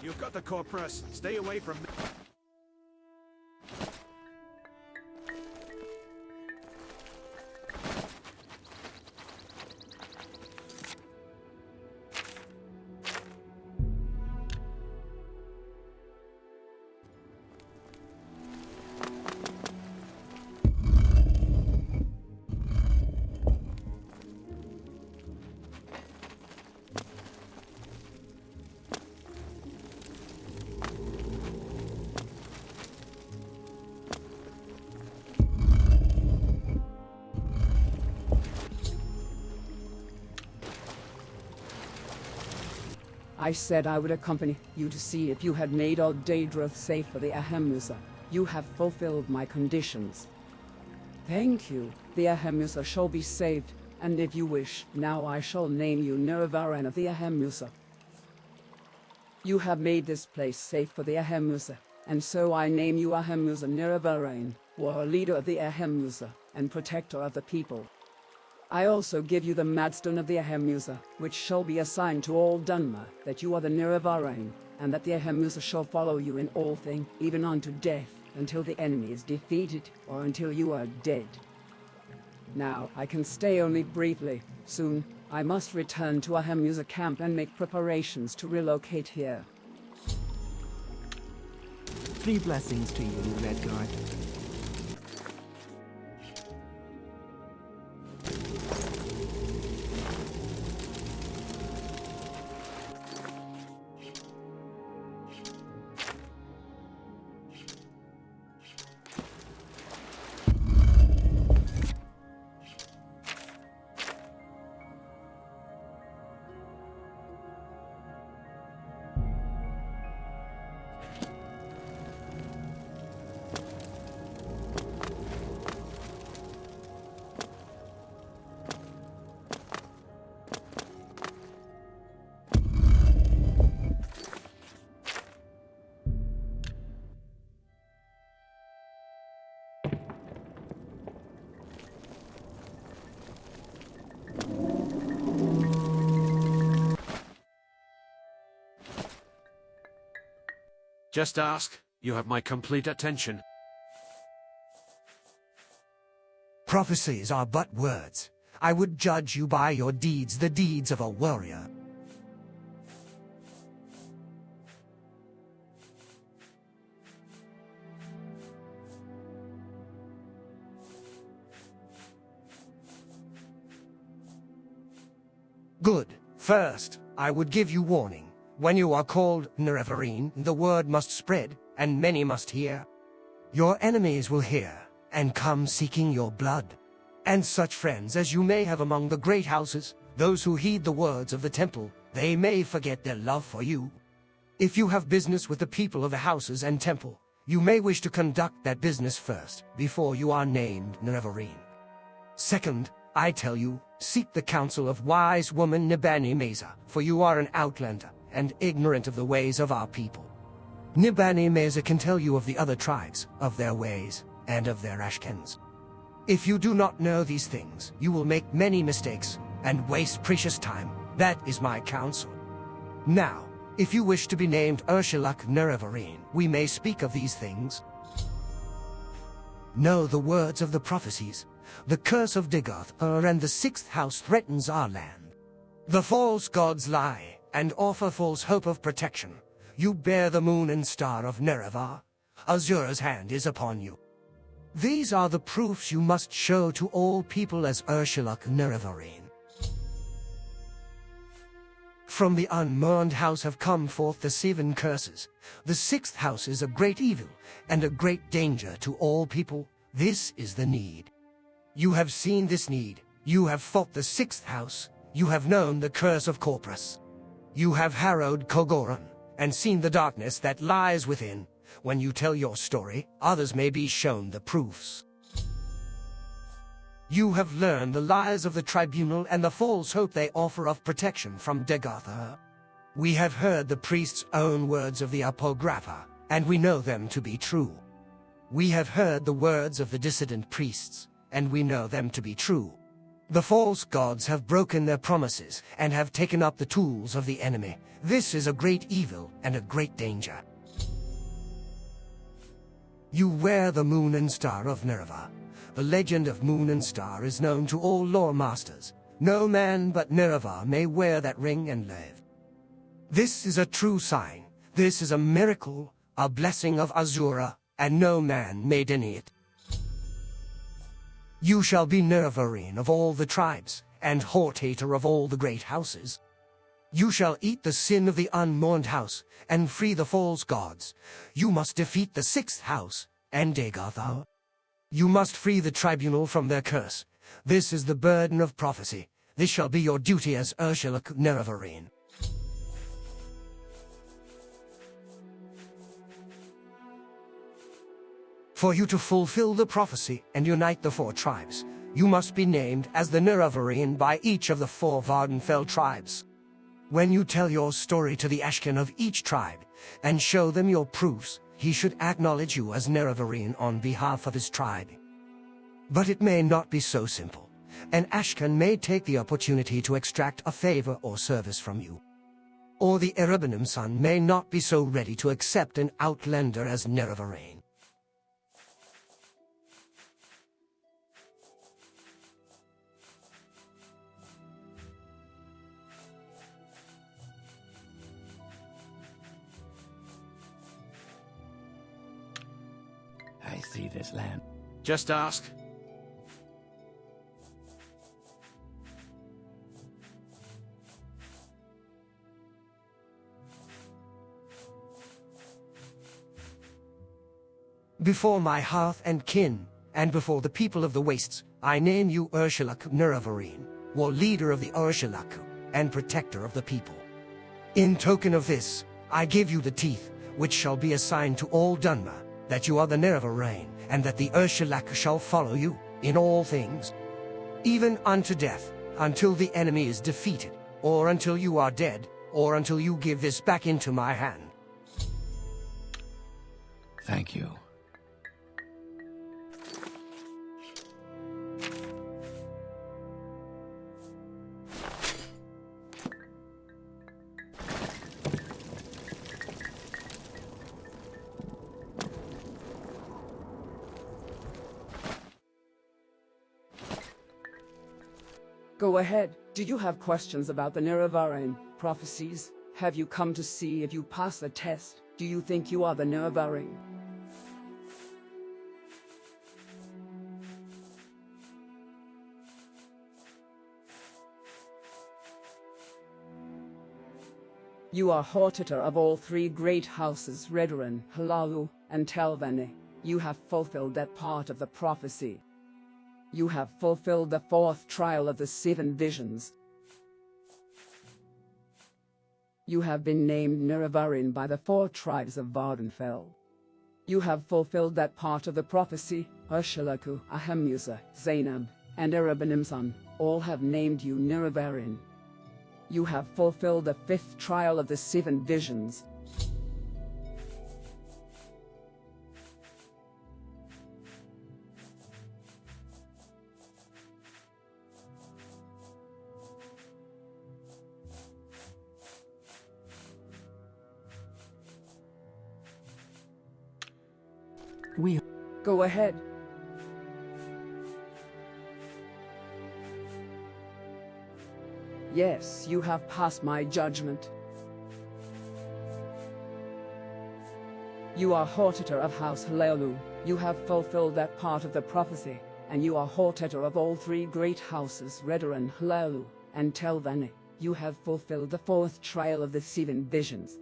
You've got the Corprus. Stay away from me. I said I would accompany you to see if you had made old Daedroth safe for the Ahemmusa. You have fulfilled my conditions. Thank you. The Ahemmusa shall be saved, and if you wish, now I shall name you Nerevarine of the Ahemmusa. You have made this place safe for the Ahemmusa, and so I name you Ahemmusa Nerevarine, war leader of the Ahemmusa, and protector of the people. I also give you the Madstone of the Ahemmusa, which shall be assigned to all Dunmer, that you are the Nerevarine, and that the Ahemmusa shall follow you in all things, even unto death, until the enemy is defeated, or until you are dead. Now, I can stay only briefly. Soon, I must return to Ahemmusa camp and make preparations to relocate here. 3 blessings to you, Redguard. Just ask. You have my complete attention. Prophecies are but words. I would judge you by your deeds, the deeds of a warrior. Good. First, I would give you warning. When you are called Nerevarine, the word must spread, and many must hear. Your enemies will hear, and come seeking your blood. And such friends as you may have among the great houses, those who heed the words of the temple, they may forget their love for you. If you have business with the people of the houses and temple, you may wish to conduct that business first, before you are named Nerevarine. Second, I tell you, seek the counsel of wise woman Nibani Meza, for you are an outlander, and ignorant of the ways of our people. Nibani Meza can tell you of the other tribes, of their ways, and of their Ashkens. If you do not know these things, you will make many mistakes, and waste precious time. That is my counsel. Now, if you wish to be named Urshilaku Nerevarine, we may speak of these things. Know the words of the prophecies. The curse of Dagoth Ur and the 6th house threatens our land. The false gods lie, and offer false hope of protection. You bear the moon and star of Nerevar. Azura's hand is upon you. These are the proofs you must show to all people as Urshilaku Nerevarine. From the unmourned house have come forth the 7 curses. The 6th house is a great evil, and a great danger to all people. This is the need. You have seen this need. You have fought the 6th house. You have known the curse of Corprus. You have harrowed Kogoran, and seen the darkness that lies within. When you tell your story, others may be shown the proofs. You have learned the lies of the Tribunal and the false hope they offer of protection from Dagoth Ur. We have heard the priest's own words of the Apocrypha, and we know them to be true. We have heard the words of the dissident priests, and we know them to be true. The false gods have broken their promises, and have taken up the tools of the enemy. This is a great evil and a great danger. You wear the moon and star of Nerevar. The legend of moon and star is known to all lore masters. No man but Nerevar may wear that ring and live. This is a true sign. This is a miracle, a blessing of Azura, and no man may deny it. You shall be Nerevarine of all the tribes, and Hortator of all the great houses. You shall eat the sin of the unmourned house, and free the false gods. You must defeat the 6th house, and Dagoth Ur. You must free the Tribunal from their curse. This is the burden of prophecy. This shall be your duty as Urshilaku Nerevarine. For you to fulfill the prophecy and unite the 4 tribes, you must be named as the Nerevarine by each of the 4 Vardenfell tribes. When you tell your story to the Ashken of each tribe, and show them your proofs, he should acknowledge you as Nerevarine on behalf of his tribe. But it may not be so simple. An Ashken may take the opportunity to extract a favor or service from you. Or the Erabenimsun may not be so ready to accept an outlander as Nerevarine. I see this land. Just ask. Before my hearth and kin, and before the people of the wastes, I name you Urshilaku Nerevarine, war leader of the Urshilaku, and protector of the people. In token of this, I give you the teeth, which shall be assigned to all Dunmer, that you are the Nerevarine, and that the Urshilaku shall follow you, in all things. Even unto death, until the enemy is defeated, or until you are dead, or until you give this back into my hand. Thank you. Go ahead. Do you have questions about the Nerevarine prophecies? Have you come to see if you pass the test? Do you think you are the Nerevarine? You are Hortator of all three great houses, Redoran, Hlaalu, and Telvanni. You have fulfilled that part of the prophecy. You have fulfilled the fourth trial of the 7 visions. You have been named Nerevarine by the 4 tribes of Vardenfell. You have fulfilled that part of the prophecy. Urshilaku, Ahemmusa, Zainab, and Erabenimsun all have named you Nerevarine. You have fulfilled the 5th trial of the 7 visions. Go ahead. Yes, you have passed my judgment. You are Hortator of House Hlaalu. You have fulfilled that part of the prophecy, and you are Hortator of all 3 great houses, Redoran, Hlaalu, and Telvanni. You have fulfilled the 4th trial of the 7 visions.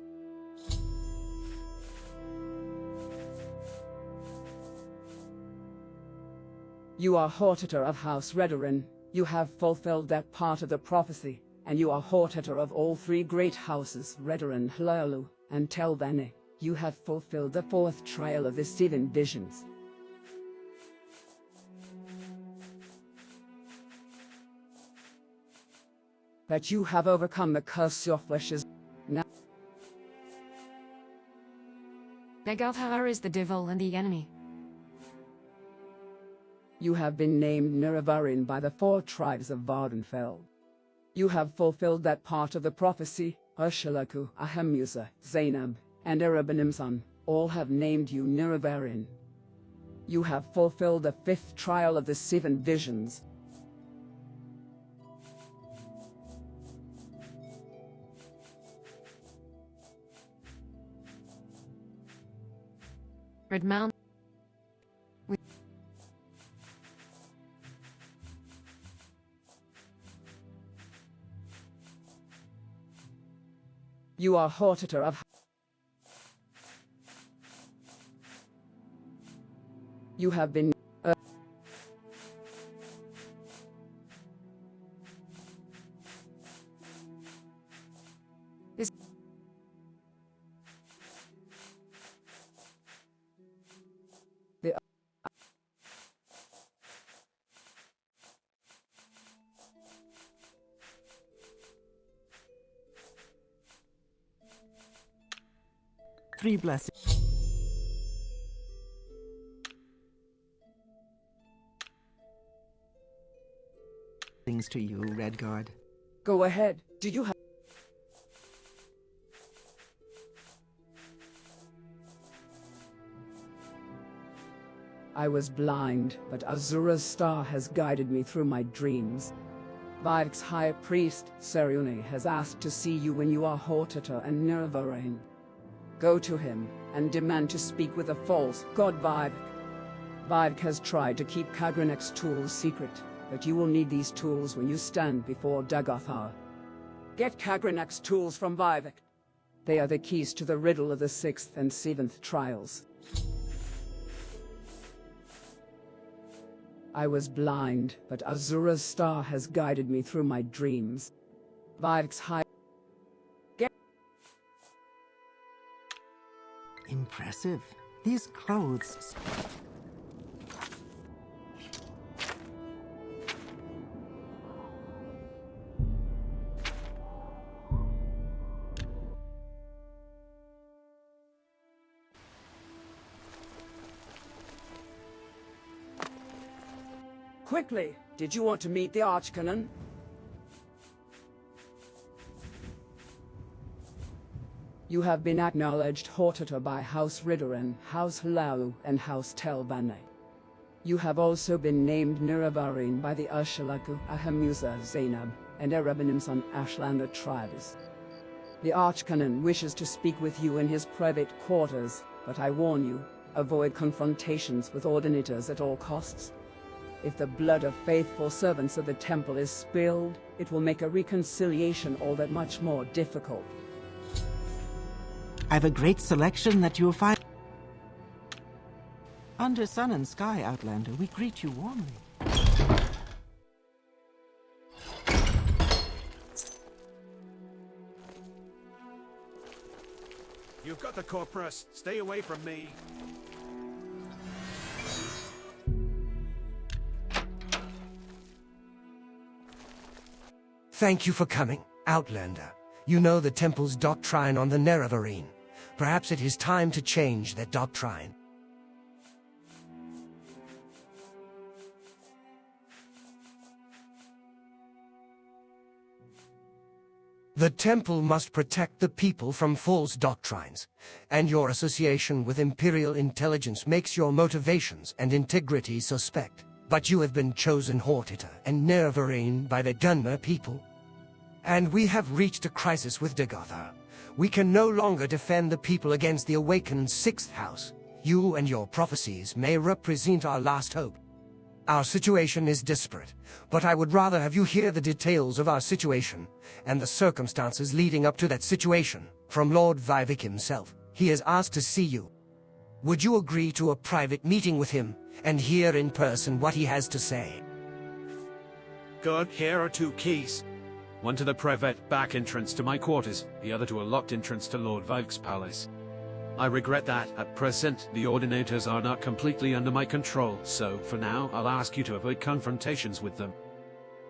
You are Hortator of House Redoran. You have fulfilled that part of the prophecy, and you are Hortator of all 3 great houses, Redoran, Hlaalu, and Telvanni. You have fulfilled the 4th trial of the 7 visions. That you have overcome the curse your flesh is now. Dagoth Ur is the devil and the enemy. You have been named Nerevarine by the 4 tribes of Vardenfell. You have fulfilled that part of the prophecy. Urshilaku, Ahemmusa, Zainab, and Erabenimsun all have named you Nerevarine. You have fulfilled the 5th trial of the 7 visions. Red Mount. You are Hortator of... You have been... Three blessings. Things to you, Redguard. Go ahead. Do you have... I was blind, but Azura's star has guided me through my dreams. Vivec's high priest, Seruni, has asked to see you when you are Hortator and Nerevarine. Go to him, and demand to speak with the false god Vivec. Vivec has tried to keep Kagranek's tools secret, but you will need these tools when you stand before Dagoth Ur. Get Kagranek's tools from Vivec. They are the keys to the riddle of the 6th and 7th trials. I was blind, but Azura's star has guided me through my dreams. Vivec's high... Impressive. These clothes... Quickly! Did you want to meet the Archcanon? You have been acknowledged Hortator by House Redoran, House Hlaalu, and House Telvanni. You have also been named Nerevarine by the Urshilaku, Ahemmusa Zainab, and Erabenimsun Nerevarine. The Archcanon wishes to speak with you in his private quarters, but I warn you, avoid confrontations with Ordinators at all costs. If the blood of faithful servants of the temple is spilled, it will make a reconciliation all that much more difficult. I've a great selection that you'll find. Under sun and sky, Outlander, we greet you warmly. You've got the Corprus. Stay away from me. Thank you for coming, Outlander. You know the temple's doctrine on the Nerevarine. Perhaps it is time to change that doctrine. The temple must protect the people from false doctrines, and your association with Imperial intelligence makes your motivations and integrity suspect. But you have been chosen Hortator and Nerevarine by the Dunmer people. And we have reached a crisis with Dagoth Ur. We can no longer defend the people against the awakened 6th house. You and your prophecies may represent our last hope. Our situation is desperate, but I would rather have you hear the details of our situation, and the circumstances leading up to that situation, from Lord Vivec himself. He has asked to see you. Would you agree to a private meeting with him, and hear in person what he has to say? Good, here are 2 keys. One to the private back entrance to my quarters, the other to a locked entrance to Lord Vivec's palace. I regret that, at present, the Ordinators are not completely under my control, so, for now, I'll ask you to avoid confrontations with them.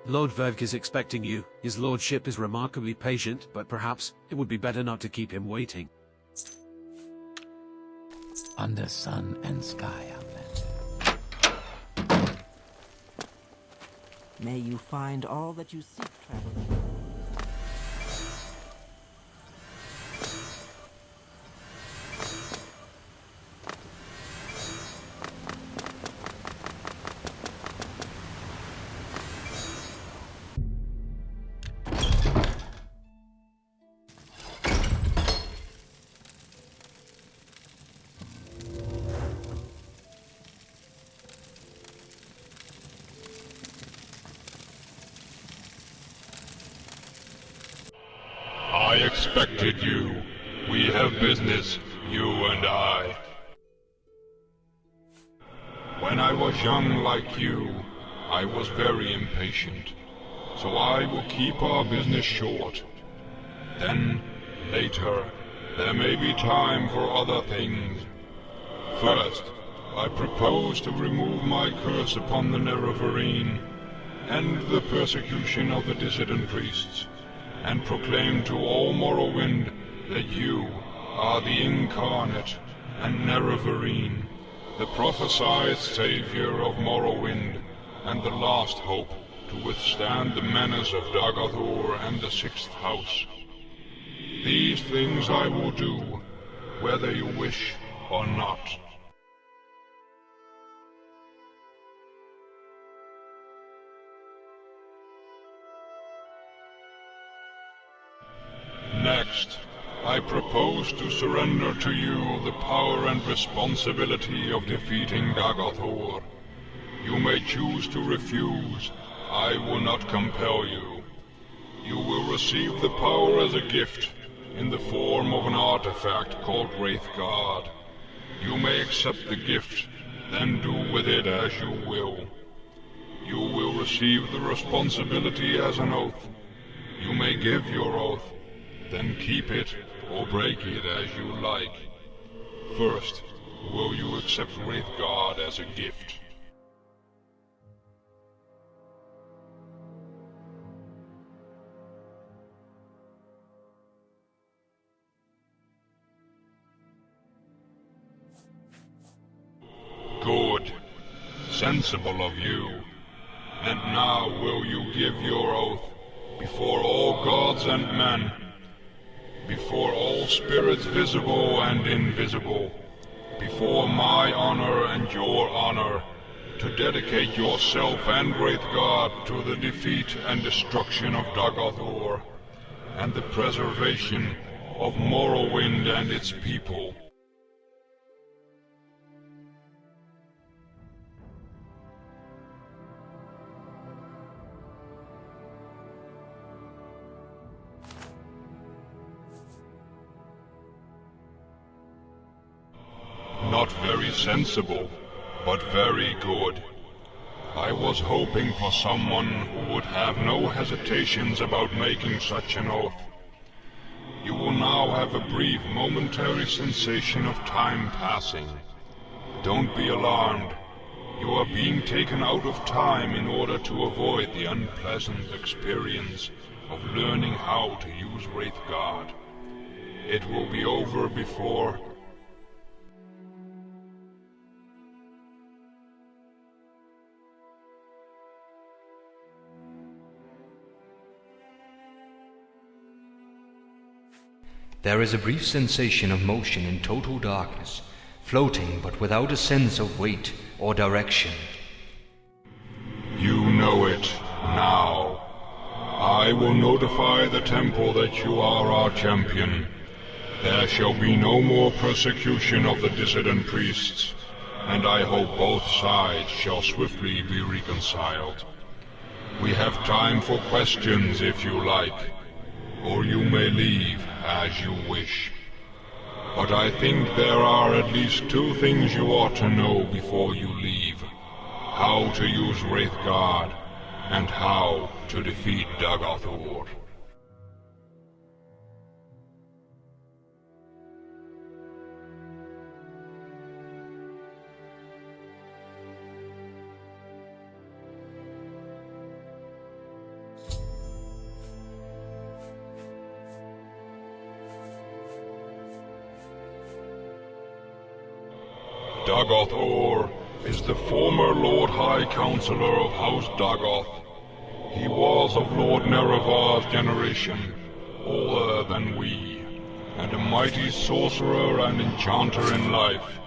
Lord Vivec is expecting you. His lordship is remarkably patient, but perhaps it would be better not to keep him waiting. Under sun and sky, Outlander. May you find all that you seek, traveler. I expected you. We have business, you and I. When I was young like you, I was very impatient, so I will keep our business short. Then, later, there may be time for other things. First, I propose to remove my curse upon the Nerevarine, end the persecution of the dissident priests, and proclaim to all Morrowind that you are the Incarnate and Nerevarine, the prophesied savior of Morrowind, and the last hope to withstand the menace of Dagoth Ur and the 6th house. These things I will do, whether you wish or not. Next, I propose to surrender to you the power and responsibility of defeating Dagoth Ur. You may choose to refuse. I will not compel you. You will receive the power as a gift, in the form of an artifact called Wraithguard. You may accept the gift, then do with it as you will. You will receive the responsibility as an oath. You may give your oath, then keep it or break it as you like. First, will you accept Wraithguard as a gift? Good. Sensible of you. And now will you give your oath, before all gods and men, before all spirits visible and invisible, before my honor and your honor, to dedicate yourself and Wraithguard to the defeat and destruction of Dagoth Ur, and the preservation of Morrowind and its people. Not very sensible, but very good. I was hoping for someone who would have no hesitations about making such an oath. You will now have a brief momentary sensation of time passing. Don't be alarmed. You are being taken out of time in order to avoid the unpleasant experience of learning how to use Wraithguard. It will be over before... There is a brief sensation of motion in total darkness, floating but without a sense of weight or direction. You know it, now. I will notify the temple that you are our champion. There shall be no more persecution of the dissident priests, and I hope both sides shall swiftly be reconciled. We have time for questions if you like, or you may leave as you wish. But I think there are at least two things you ought to know before you leave. How to use Wraithguard, and how to defeat Dagoth Ur. Dagoth Ur is the former Lord High Counselor of House Dagoth. He was of Lord Nerevar's generation, older than we, and a mighty sorcerer and enchanter in life.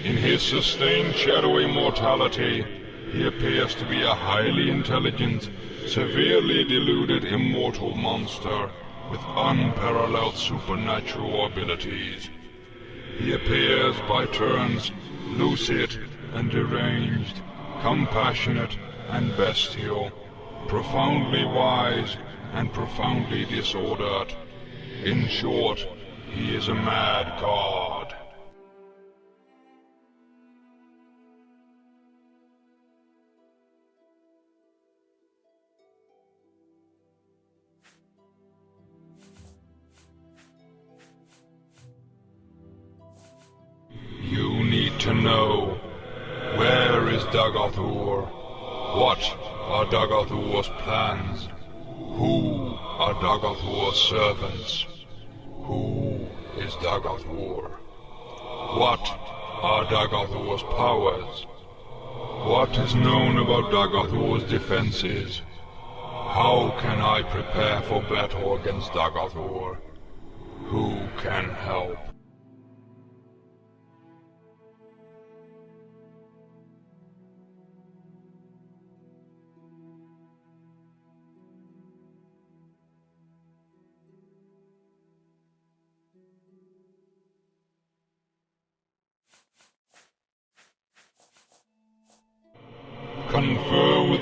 In his sustained shadowy mortality, he appears to be a highly intelligent, severely deluded immortal monster with unparalleled supernatural abilities. He appears by turns lucid and deranged, compassionate and bestial, profoundly wise and profoundly disordered. In short, he is a mad god. You need to know, where is Dagoth Ur? What are Dagoth Ur's plans? Who are Dagoth Ur's servants? Who is Dagoth Ur? What are Dagoth Ur's powers? What is known about Dagoth Ur's defenses? How can I prepare for battle against Dagoth Ur? Who can help?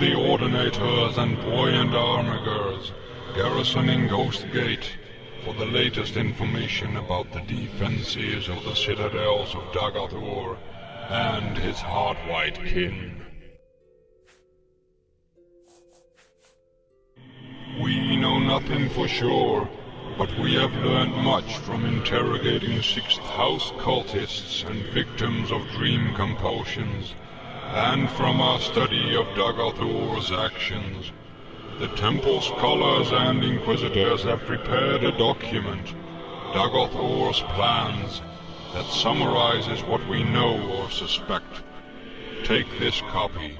the Ordinators and buoyant armigers garrisoning Ghost Gate for the latest information about the defenses of the Citadels of Dagoth Ur and his heart-white kin. We know nothing for sure, but we have learned much from interrogating 6th House cultists and victims of dream compulsions, and from our study of Dagoth Ur's actions. The Temple Scholars and Inquisitors have prepared a document, Dagoth Ur's Plans, that summarizes what we know or suspect. Take this copy.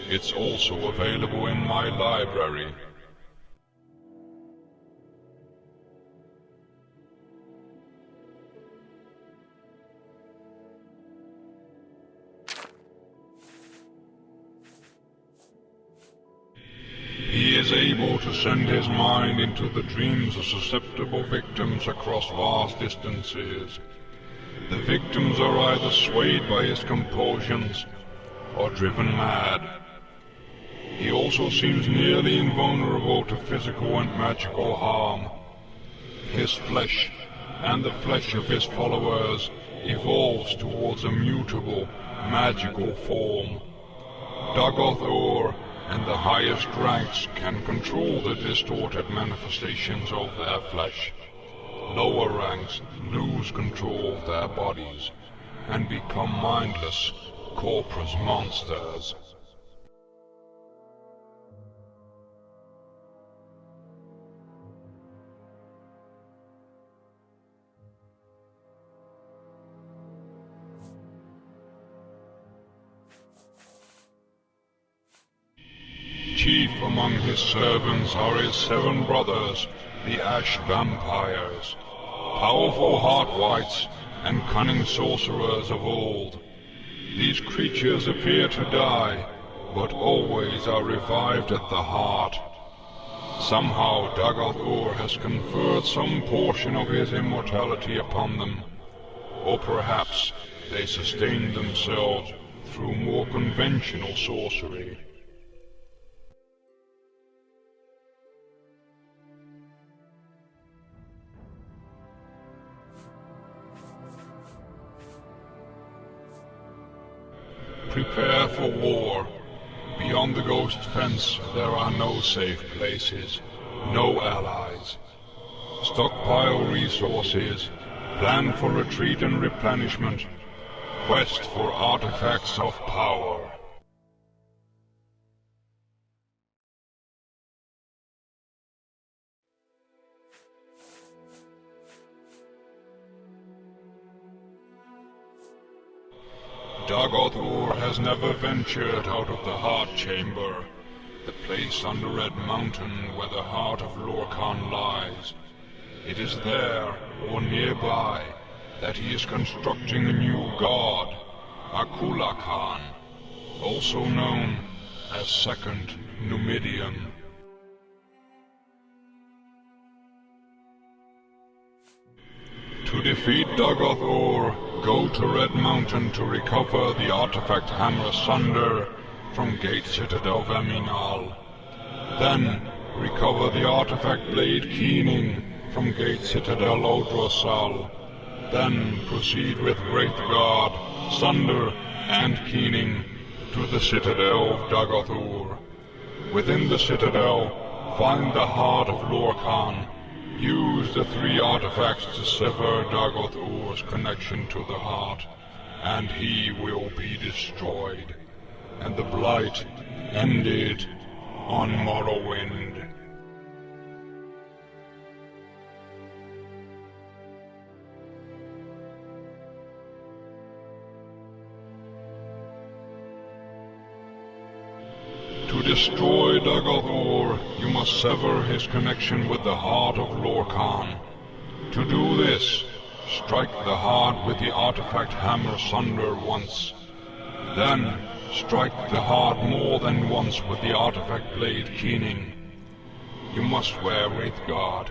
It's also available in my library. He is able to send his mind into the dreams of susceptible victims across vast distances. The victims are either swayed by his compulsions or driven mad. He also seems nearly invulnerable to physical and magical harm. His flesh, and the flesh of his followers, evolves towards a mutable, magical form. Dagoth Ur and the highest ranks can control the distorted manifestations of their flesh. Lower ranks lose control of their bodies and become mindless, corpus monsters. Chief among his servants are his 7 brothers, the Ash Vampires, powerful heart-whites and cunning sorcerers of old. These creatures appear to die, but always are revived at the heart. Somehow Dagoth Ur has conferred some portion of his immortality upon them, or perhaps they sustained themselves through more conventional sorcery. Prepare for war. Beyond the Ghost Fence, there are no safe places, no allies. Stockpile resources, plan for retreat and replenishment, quest for artifacts of power. Dagoth Ur has never ventured out of the Heart Chamber, the place on the Red Mountain where the heart of Lorkhan lies. It is there, or nearby, that he is constructing a new god, Akula-Khan, also known as Second Numidian. To defeat Dagoth Ur, go to Red Mountain to recover the artifact Hammer Sunder from Gate Citadel Verminal. Then, recover the artifact Blade Keening from Gate Citadel Odrasal. Then, proceed with Great Guard, Sunder, and Keening to the Citadel of Dagoth Ur. Within the Citadel, find the heart of Lorkhan. Use the 3 artifacts to sever Dagoth Ur's connection to the heart, and he will be destroyed, and the blight ended on Morrowind. To destroy Dagoth Ur, you must sever his connection with the heart of Lorkhan. To do this, strike the heart with the artifact Hammer Sunder once. Then, strike the heart more than once with the artifact Blade Keening. You must wear Wraithguard,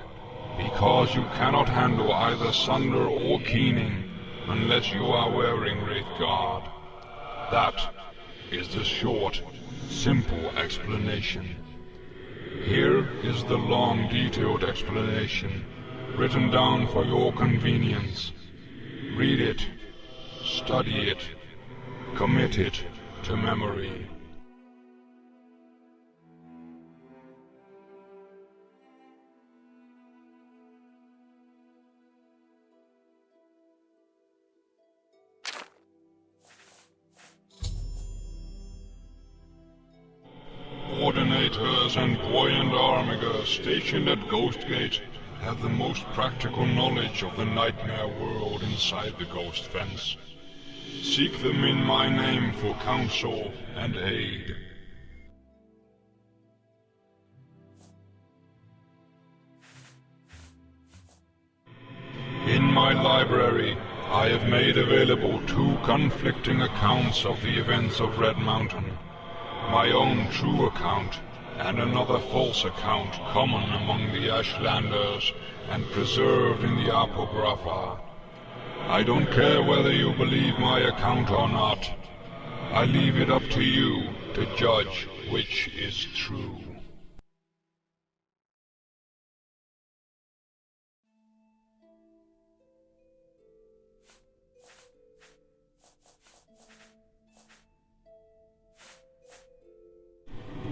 because you cannot handle either Sunder or Keening unless you are wearing Wraithguard. That is the short simple explanation. Here is the long, detailed explanation, written down for your convenience. Read it, study it, commit it to memory. Coordinators and buoyant armigers stationed at Ghostgate have the most practical knowledge of the nightmare world inside the Ghost Fence. Seek them in my name for counsel and aid. In my library, I have made available 2 conflicting accounts of the events of Red Mountain. My own true account, and another false account common among the Ashlanders and preserved in the Apocrypha. I don't care whether you believe my account or not. I leave it up to you to judge which is true.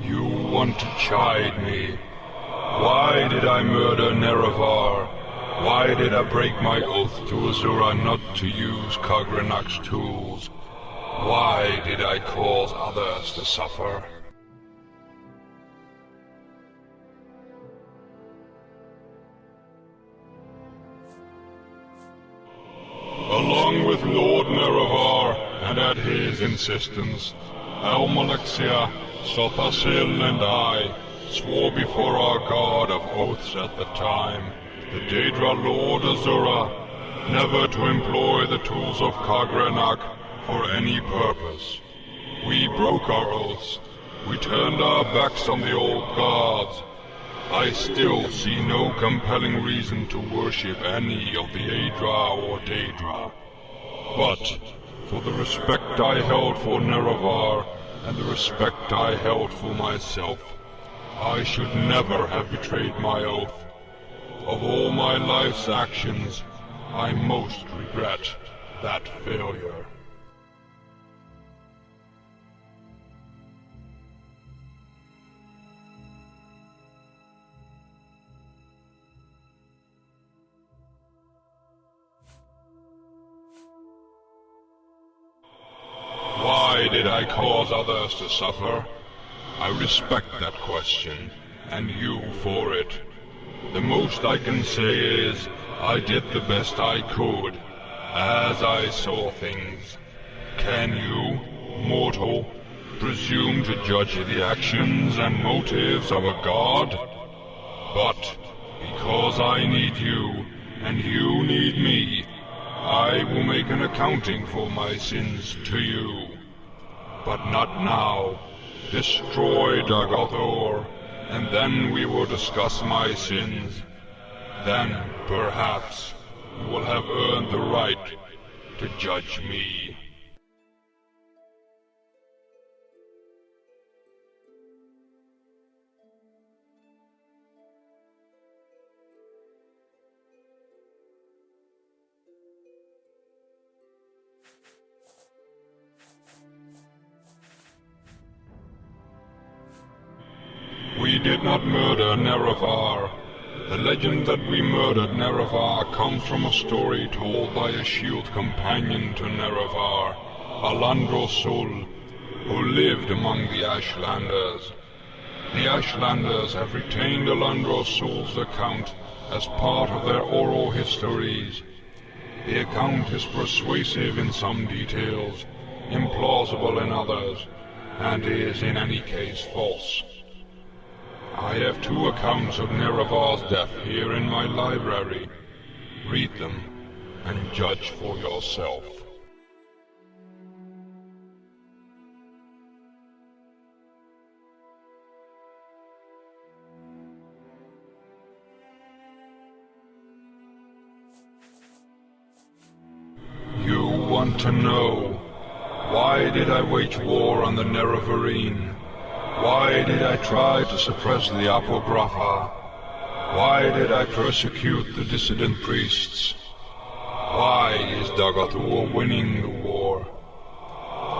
You want to chide me. Why did I murder Nerevar? Why did I break my oath to Azura not to use Khagrenak's tools? Why did I cause others to suffer? Along with Lord Nerevar, and at his insistence, Almalexia, Sothasil and I swore before our god of oaths at the time, the Daedra Lord Azura, never to employ the tools of Khagrenak for any purpose. We broke our oaths. We turned our backs on the old gods. I still see no compelling reason to worship any of the Aedra or Daedra. But for the respect I held for Nerevar, and the respect I held for myself, I should never have betrayed my oath. Of all my life's actions, I most regret that failure. Why did I cause others to suffer? I respect that question, and you for it. The most I can say is, I did the best I could, as I saw things. Can you, mortal, presume to judge the actions and motives of a god? But, because I need you, and you need me, I will make an accounting for my sins to you. But not now. Destroy Dagoth Ur, and then we will discuss my sins. Then, perhaps, you will have earned the right to judge me. We did not murder Nerevar. The legend that we murdered Nerevar comes from a story told by a shield companion to Nerevar, Alandro Sul, who lived among the Ashlanders. The Ashlanders have retained Alandro Sul's account as part of their oral histories. The account is persuasive in some details, implausible in others, and is in any case false. I have 2 accounts of Nerevar's death here in my library. Read them, and judge for yourself. You want to know, why did I wage war on the Nerevarine? Why did I try to suppress the Apocrypha? Why did I persecute the dissident priests? Why is Dagoth Ur winning the war?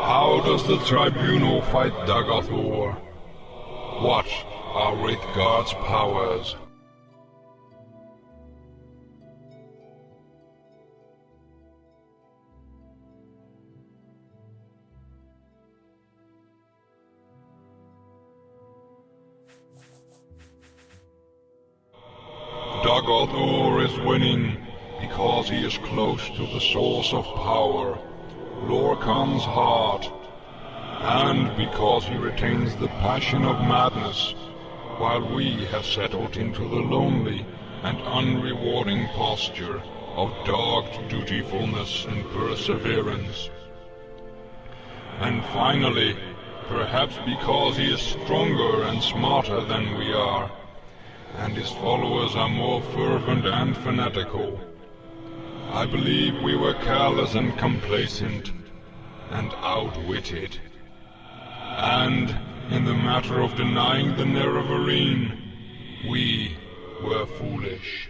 How does the Tribunal fight Dagoth Ur? What are Wraithguard's powers? Dagoth Ur is winning because he is close to the source of power, Lorkhan's heart, and because he retains the passion of madness, while we have settled into the lonely and unrewarding posture of dogged dutifulness and perseverance. And finally, perhaps because he is stronger and smarter than we are, and his followers are more fervent and fanatical, I believe we were careless and complacent, and outwitted. And, in the matter of denying the Nerevarine, we were foolish.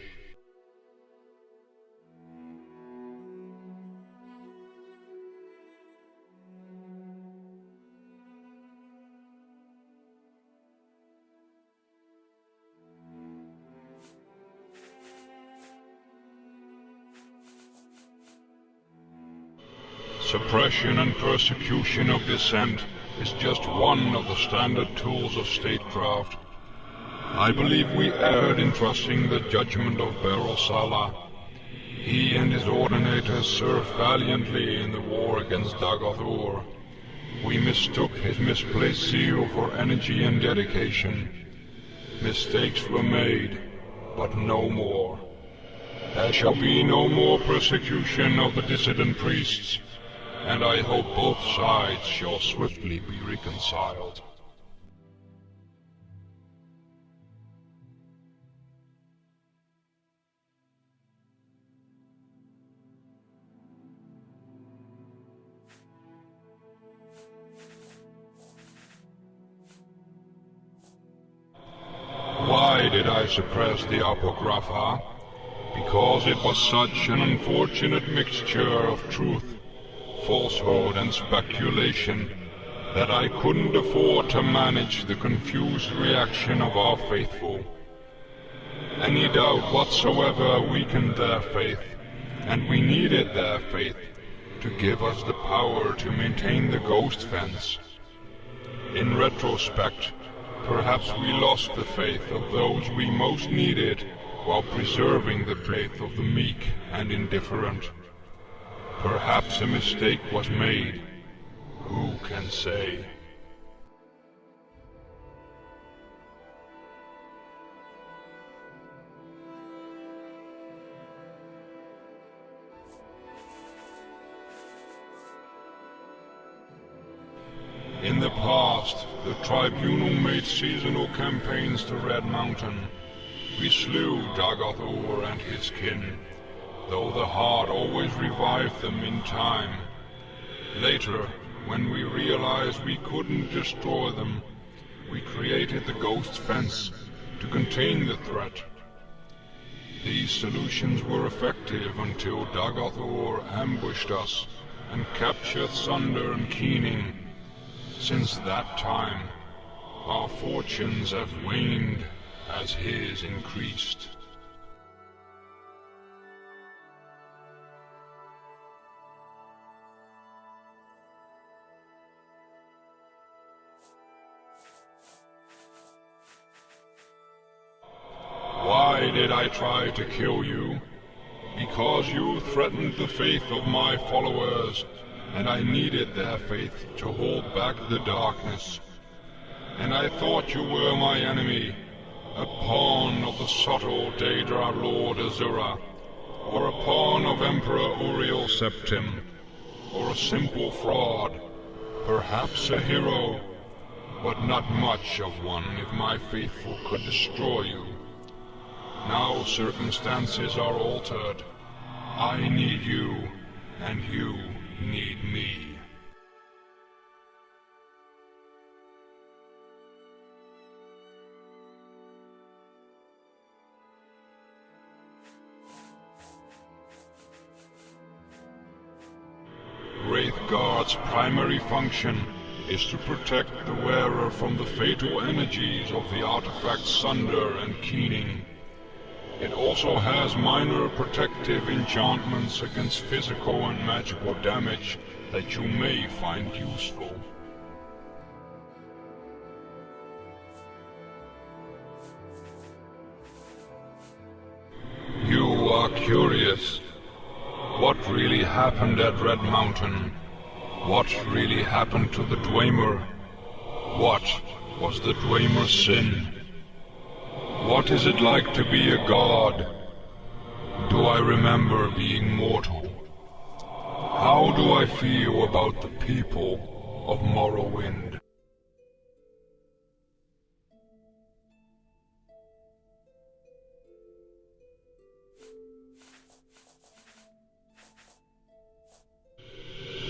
Suppression and persecution of dissent is just one of the standard tools of statecraft. I believe we erred in trusting the judgment of Berosala. He and his ordinators served valiantly in the war against Dagoth Ur. We mistook his misplaced zeal for energy and dedication. Mistakes were made, but no more. There shall be no more persecution of the dissident priests, and I hope both sides shall swiftly be reconciled. Why did I suppress the Apocrypha? Because it was such an unfortunate mixture of truth, falsehood, and speculation that I couldn't afford to manage the confused reaction of our faithful. Any doubt whatsoever weakened their faith, and we needed their faith to give us the power to maintain the ghost fence. In retrospect, perhaps we lost the faith of those we most needed while preserving the faith of the meek and indifferent. Perhaps a mistake was made. Who can say? In the past, the Tribunal made seasonal campaigns to Red Mountain. We slew Dagoth Ur and his kin, though the heart always revived them in time. Later, when we realized we couldn't destroy them, we created the Ghost Fence to contain the threat. These solutions were effective until Dagoth Ur ambushed us and captured Sunder and Keening. Since that time, our fortunes have waned as his increased. Why did I try to kill you? Because you threatened the faith of my followers, and I needed their faith to hold back the darkness. And I thought you were my enemy, a pawn of the subtle Daedra Lord Azura, or a pawn of Emperor Uriel Septim, or a simple fraud, perhaps a hero, but not much of one if my faithful could destroy you. Now circumstances are altered. I need you, and you need me. Guard's primary function is to protect the wearer from the fatal energies of the artifacts Sunder and Keening. It also has minor protective enchantments against physical and magical damage that you may find useful. You are curious. What really happened at Red Mountain? What really happened to the Dwemer? What was the Dwemer's sin? What is it like to be a god? Do I remember being mortal? How do I feel about the people of Morrowind?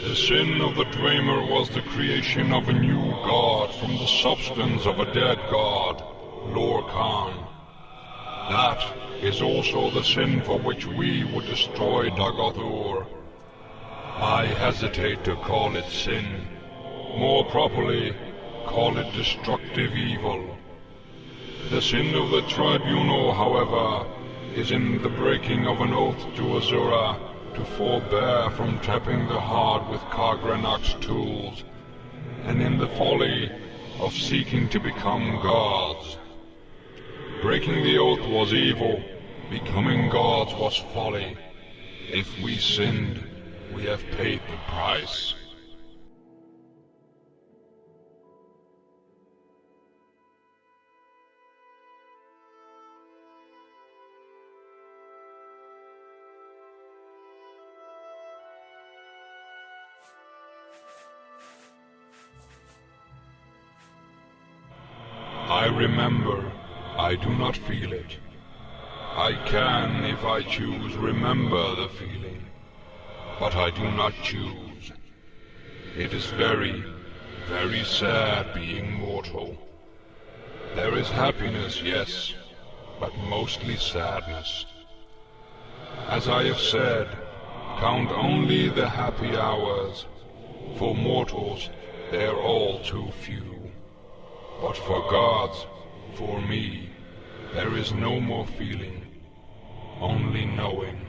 The sin of the Dwemer was the creation of a new god from the substance of a dead god, Lorkhan. That is also the sin for which we would destroy Dagoth Ur. I hesitate to call it sin. More properly, call it destructive evil. The sin of the Tribunal, however, is in the breaking of an oath to Azura to forbear from tapping the heart with Khagrenak's tools, and in the folly of seeking to become gods. Breaking the oath was evil, becoming gods was folly. If we sinned, we have paid the price. I remember, I do not feel it. I can, if I choose, remember the feeling, but I do not choose. It is very, very sad being mortal. There is happiness, yes, but mostly sadness. As I have said, count only the happy hours. For mortals, they are all too few. But for gods, for me, there is no more feeling, only knowing.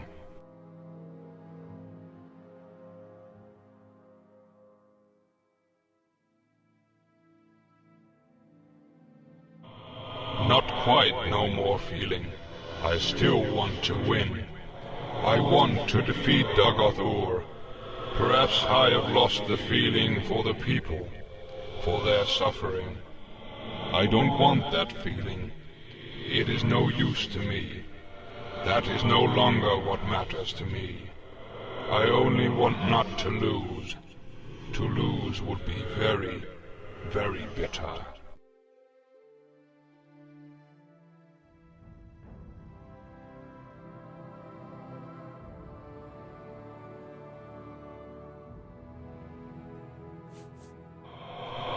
Not quite no more feeling. I still want to win. I want to defeat Dagoth Ur. Perhaps I have lost the feeling for the people, for their suffering. I don't want that feeling. It is no use to me. That is no longer what matters to me. I only want not to lose. To lose would be very, very bitter.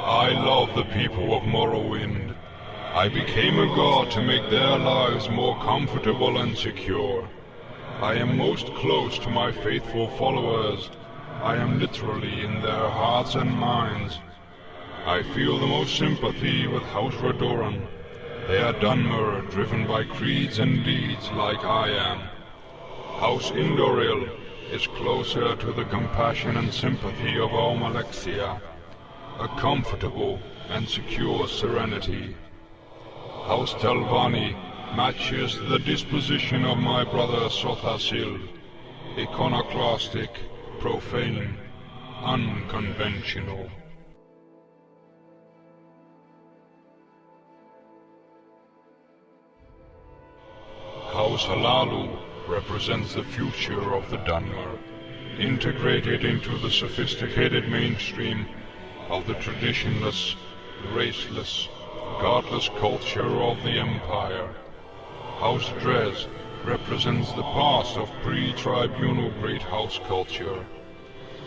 I love the people of Morrowind. I became a god to make their lives more comfortable and secure. I am most close to my faithful followers. I am literally in their hearts and minds. I feel the most sympathy with House Redoran. They are Dunmer, driven by creeds and deeds like I am. House Indoril is closer to the compassion and sympathy of Almalexia. A comfortable and secure serenity. House Telvanni matches the disposition of my brother Sothasil, iconoclastic, profane, unconventional. House Hlaalu represents the future of the Dunmer, integrated into the sophisticated mainstream of the traditionless, raceless, godless culture of the Empire. House Drez represents the past of pre-tribunal great house culture,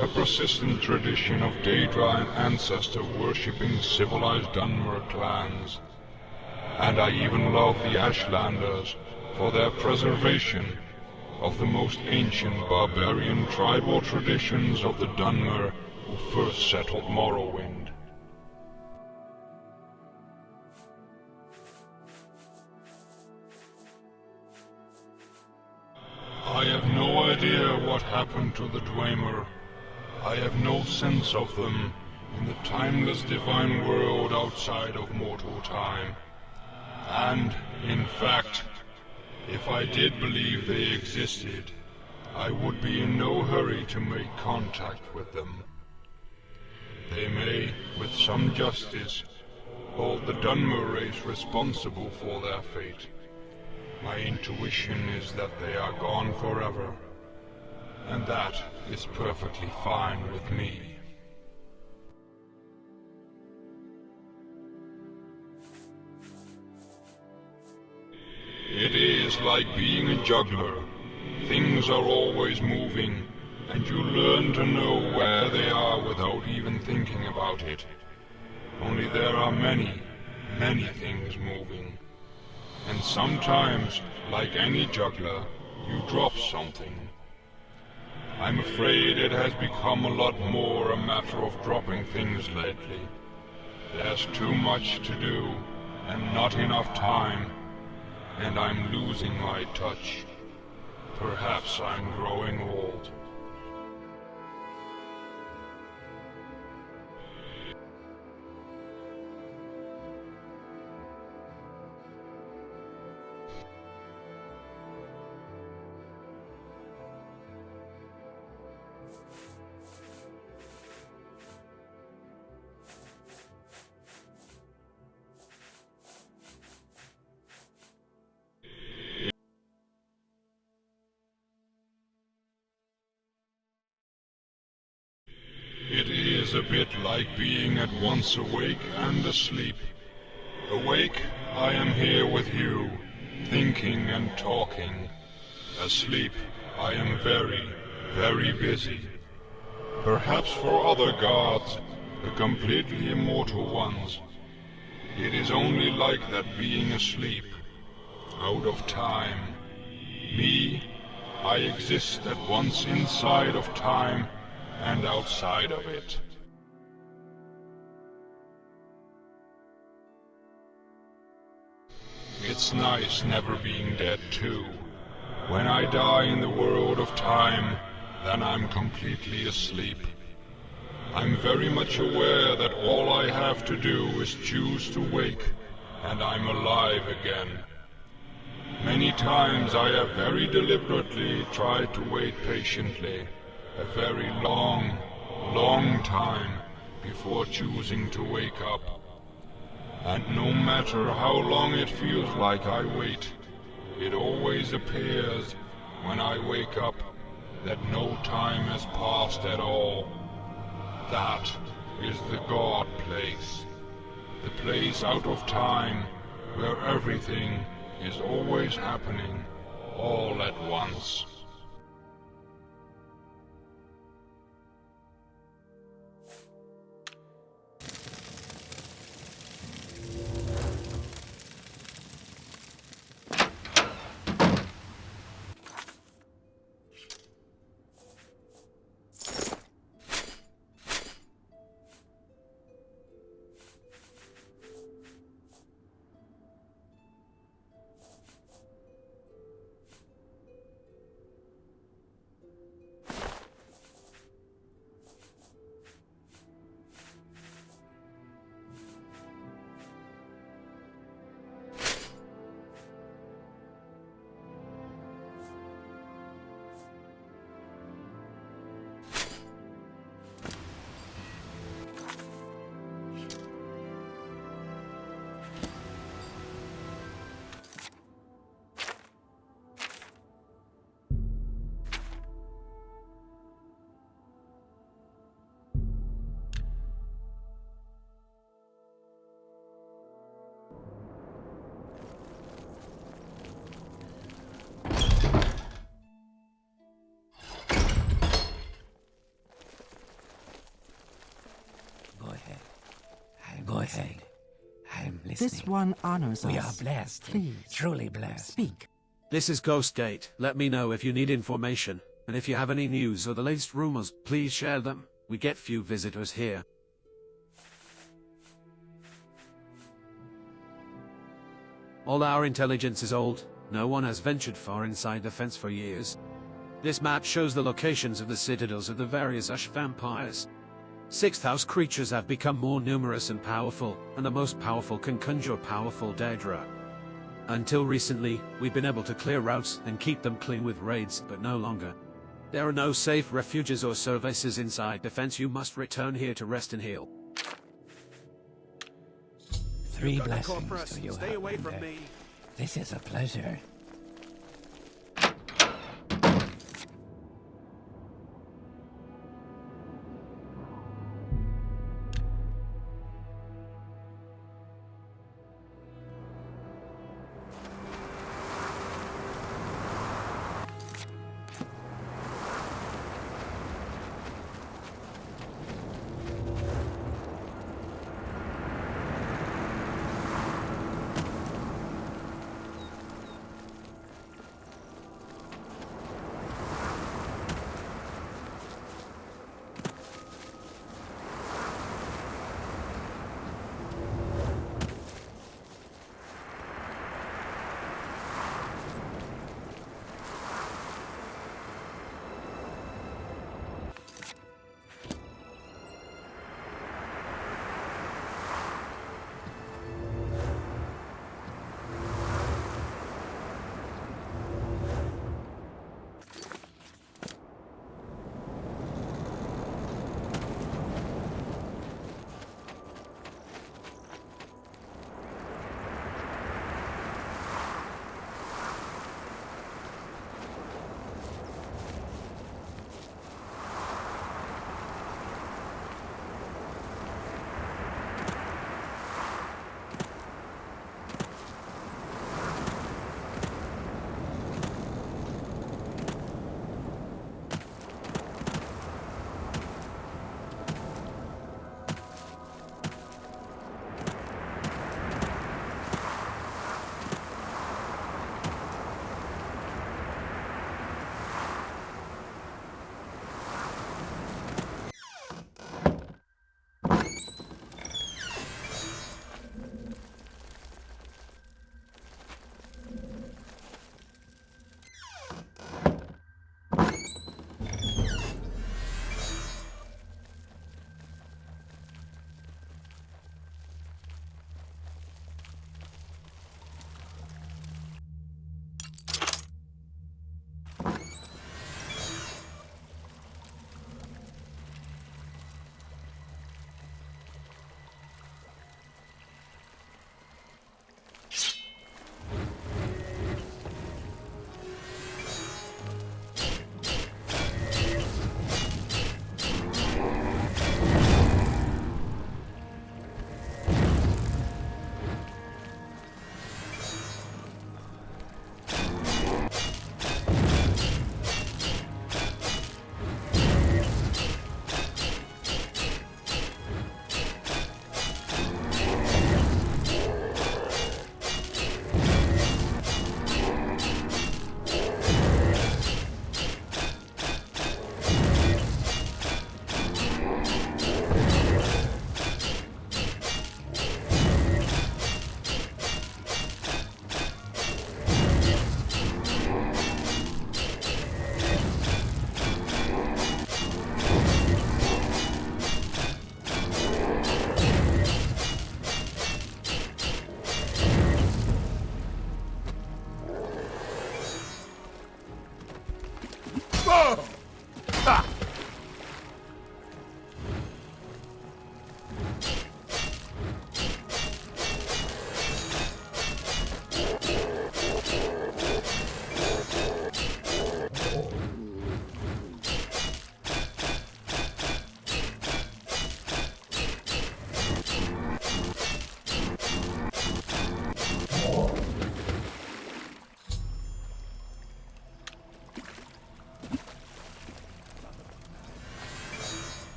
a persistent tradition of Daedra and ancestor-worshipping civilized Dunmer clans. And I even love the Ashlanders for their preservation of the most ancient barbarian tribal traditions of the Dunmer who first settled Morrowind. I have no idea what happened to the Dwemer. I have no sense of them in the timeless divine world outside of mortal time. And, in fact, if I did believe they existed, I would be in no hurry to make contact with them. They may, with some justice, hold the Dunmer race responsible for their fate. My intuition is that they are gone forever, and that is perfectly fine with me. It is like being a juggler. Things are always moving, and you learn to know where they are without even thinking about it. Only there are many, many things moving. And sometimes, like any juggler, you drop something. I'm afraid it has become a lot more a matter of dropping things lately. There's too much to do, and not enough time, and I'm losing my touch. Perhaps I'm growing old. It is a bit like being at once awake and asleep. Awake, I am here with you, thinking and talking. Asleep, I am very, very busy. Perhaps for other gods, the completely immortal ones, it is only like that being asleep, out of time. Me, I exist at once inside of time and outside of it. It's nice never being dead too. When I die in the world of time, then I'm completely asleep. I'm very much aware that all I have to do is choose to wake, and I'm alive again. Many times I have very deliberately tried to wait patiently, a very long, long time before choosing to wake up. And no matter how long it feels like I wait, it always appears, when I wake up, that no time has passed at all. That is the God place. The place out of time, where everything is always happening, all at once. Go ahead. I'm listening. This one honors We us. are blessed. Please. Truly blessed. Speak. This is Ghost Gate. Let me know if you need information, and if you have any news or the latest rumors, please share them. We get few visitors here. All our intelligence is old. No one has ventured far inside the fence for years. This map shows the locations of the citadels of the various Ush vampires. Sixth House creatures have become more numerous and powerful, and the most powerful can conjure powerful Daedra. Until recently, we've been able to clear routes and keep them clean with raids, but no longer. There are no safe refuges or services inside the fence. You must return here to rest and heal. 3 blessings Corprus, to you, stay away from Outlander. me. This is a pleasure.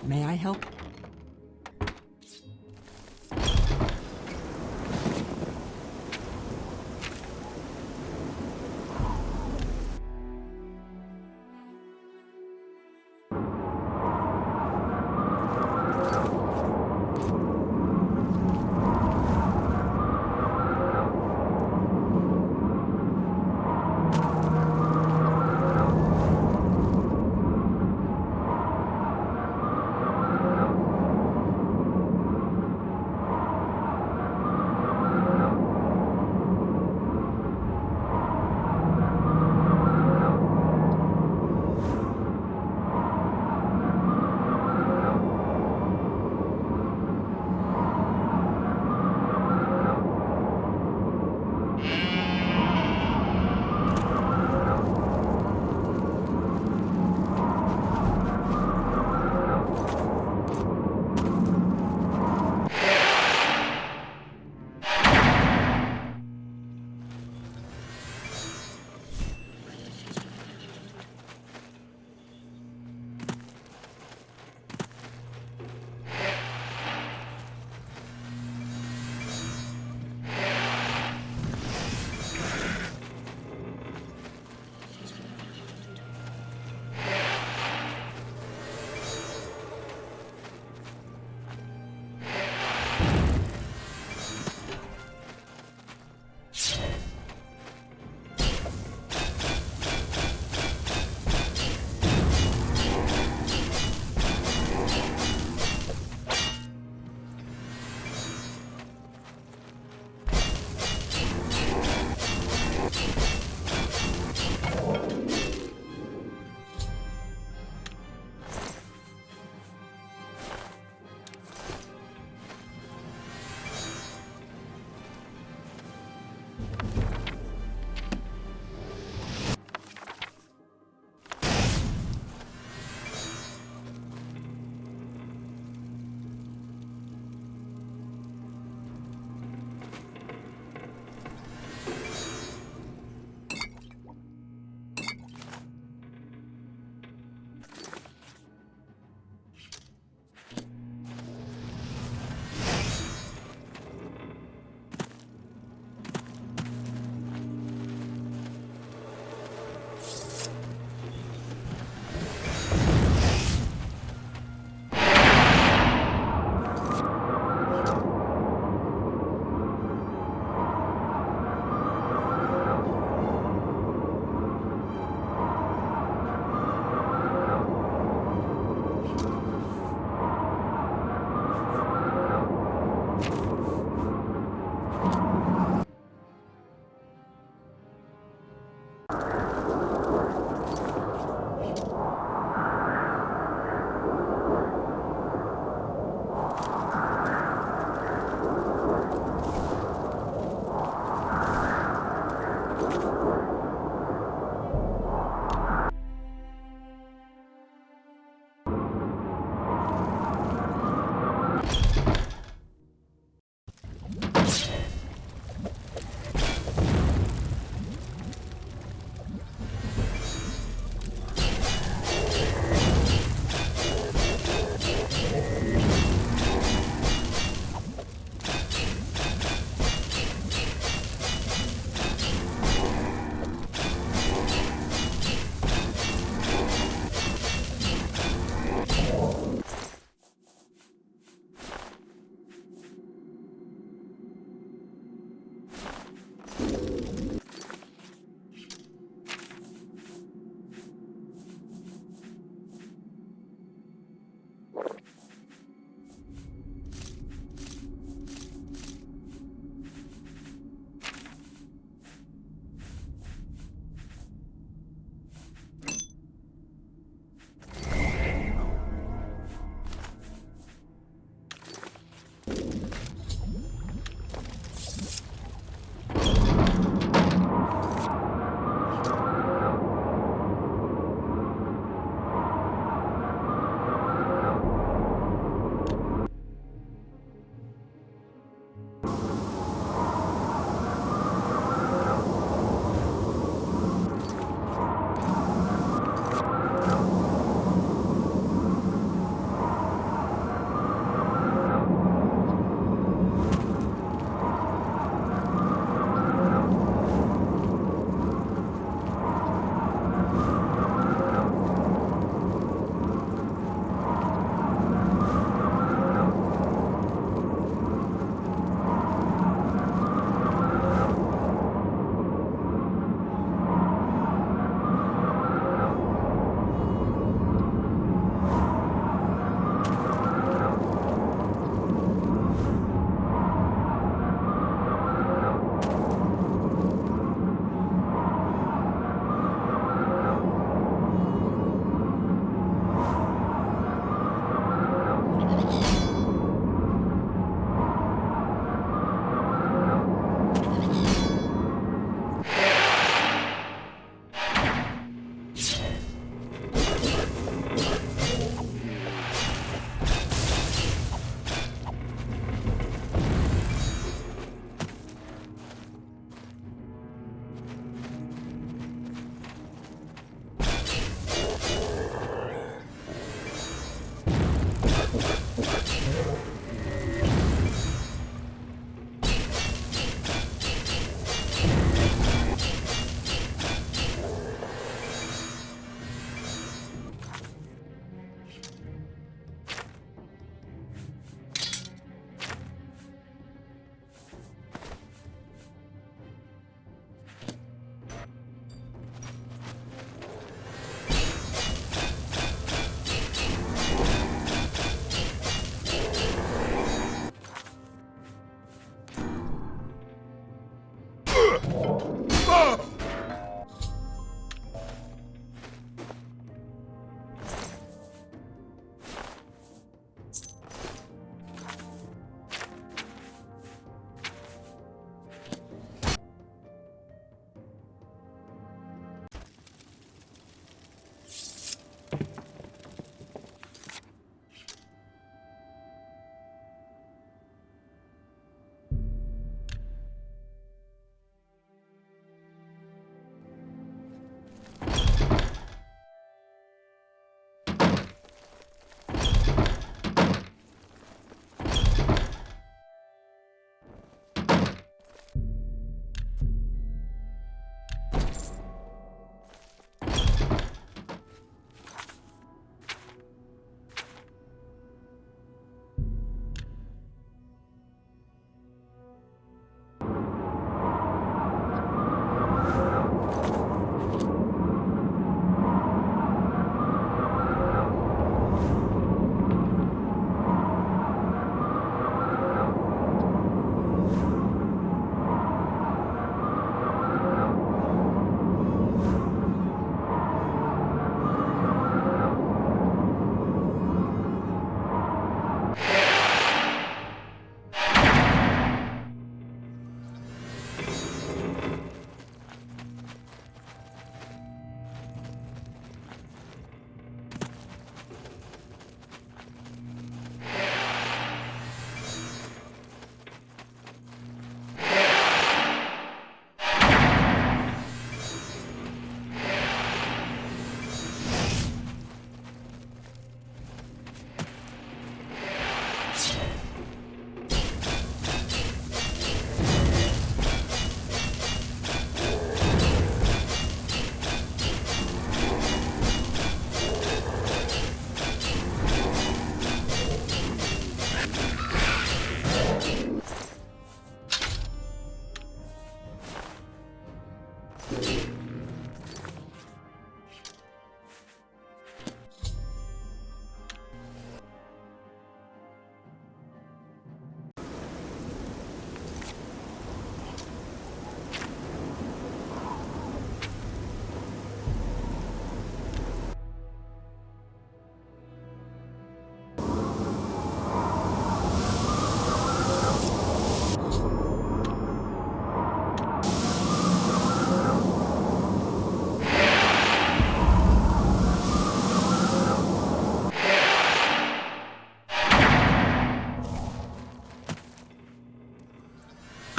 May I help?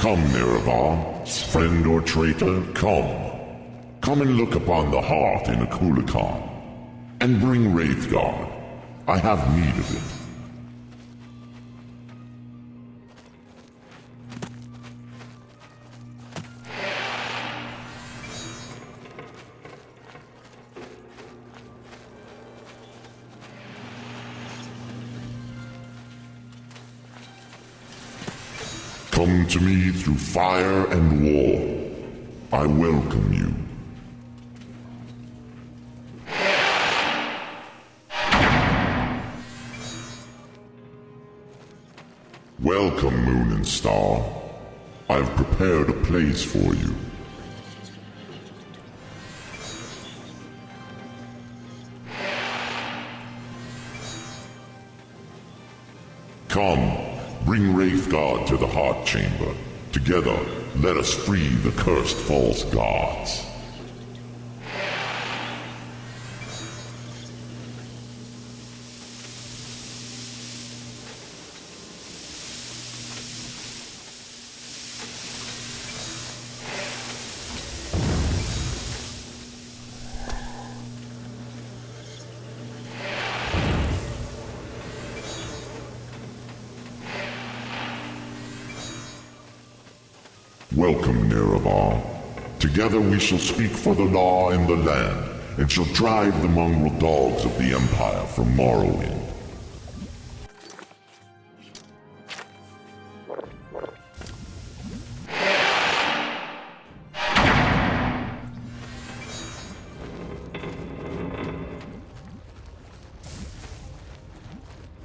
Come, Nerevar, friend or traitor, come. Come and look upon the heart in Akulikan, and bring Wraithguard. I have need of it. Come to me through fire and war. I welcome you. Welcome, Moon and Star. I've prepared a place for you. Come, bring Wraithguard to the Heart Chamber. Together, let us free the cursed false gods. Welcome, Nerevar. Together we shall speak for the law in the land, and shall drive the mongrel dogs of the Empire from Morrowind.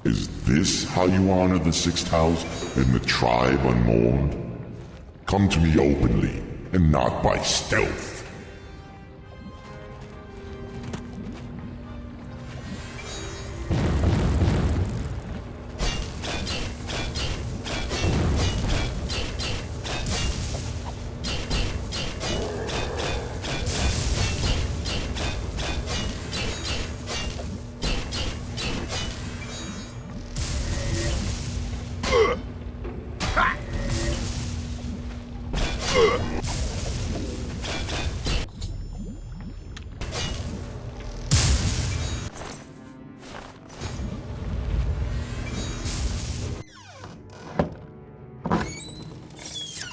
Is this how you honor the Sixth House and the Tribe Unmourned? Come to me openly, and not by stealth.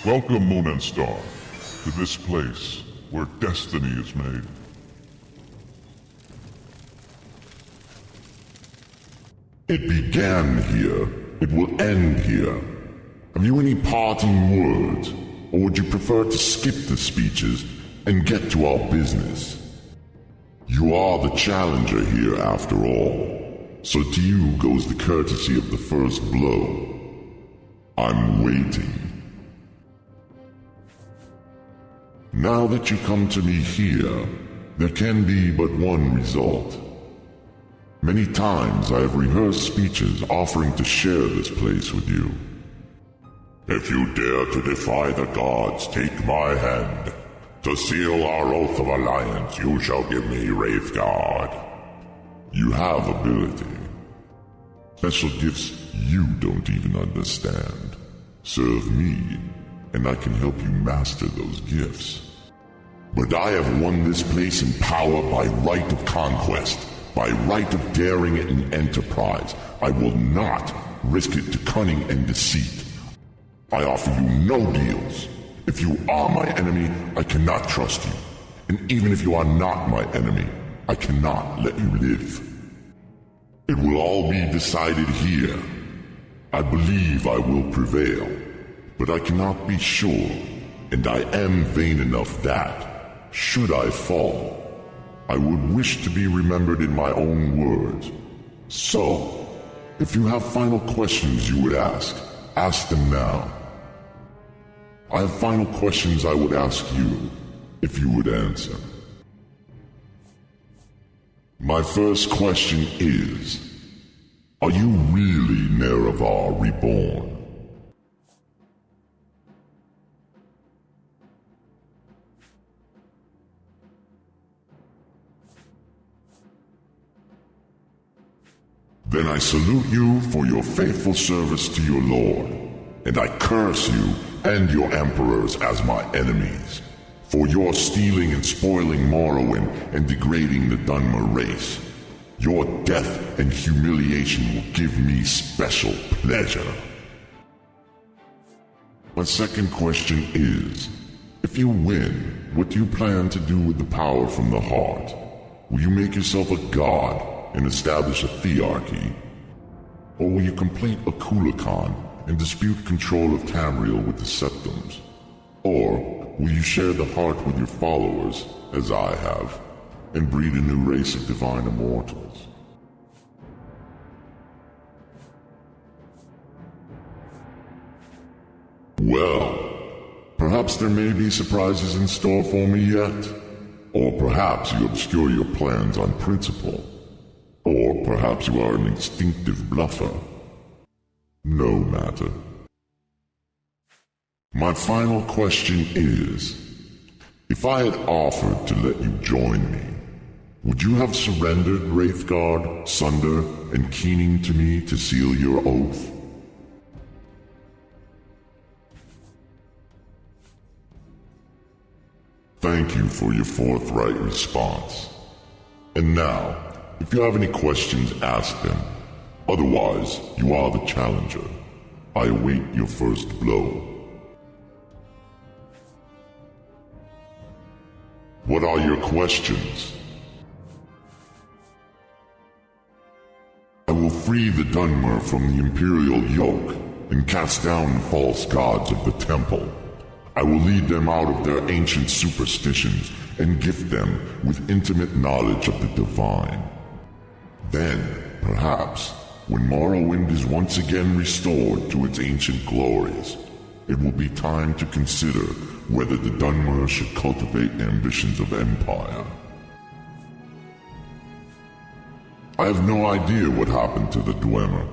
Welcome, Moon and Star, to this place where destiny is made. It began here. It will end here. Have you any parting words, or would you prefer to skip the speeches and get to our business? You are the challenger here after all, so to you goes the courtesy of the first blow. I'm waiting. Now that you come to me here, there can be but one result. Many times I have rehearsed speeches offering to share this place with you. If you dare to defy the gods, take my hand. To seal our oath of alliance, you shall give me Wraithguard. You have ability. Special gifts you don't even understand. Serve me, and I can help you master those gifts. But I have won this place in power by right of conquest, by right of daring and enterprise. I will not risk it to cunning and deceit. I offer you no deals. If you are my enemy, I cannot trust you. And even if you are not my enemy, I cannot let you live. It will all be decided here. I believe I will prevail, but I cannot be sure, and I am vain enough that, should I fall, I would wish to be remembered in my own words. So, if you have final questions you would ask them now. I have final questions I would ask you, if you would answer. My first question is, are you really Nerevar Reborn? Then I salute you for your faithful service to your lord, and I curse you and your emperors as my enemies. For your stealing and spoiling Morrowind and degrading the Dunmer race. Your death and humiliation will give me special pleasure. My second question is, if you win, what do you plan to do with the power from the heart? Will you make yourself a god and establish a thearchy? Or will you complete a Kulakan and dispute control of Tamriel with the Septums? Or will you share the heart with your followers, as I have, and breed a new race of divine immortals? Well, perhaps there may be surprises in store for me yet. Or perhaps you obscure your plans on principle. Or perhaps you are an instinctive bluffer. No matter. My final question is, if I had offered to let you join me, would you have surrendered Wraithguard, Sunder, and Keening to me to seal your oath? Thank you for your forthright response. And now, if you have any questions, ask them. Otherwise, you are the challenger. I await your first blow. What are your questions? I will free the Dunmer from the Imperial yoke and cast down the false gods of the temple. I will lead them out of their ancient superstitions and gift them with intimate knowledge of the divine. Then, perhaps, when Morrowind is once again restored to its ancient glories, it will be time to consider whether the Dunmer should cultivate ambitions of empire. I have no idea what happened to the Dwemer.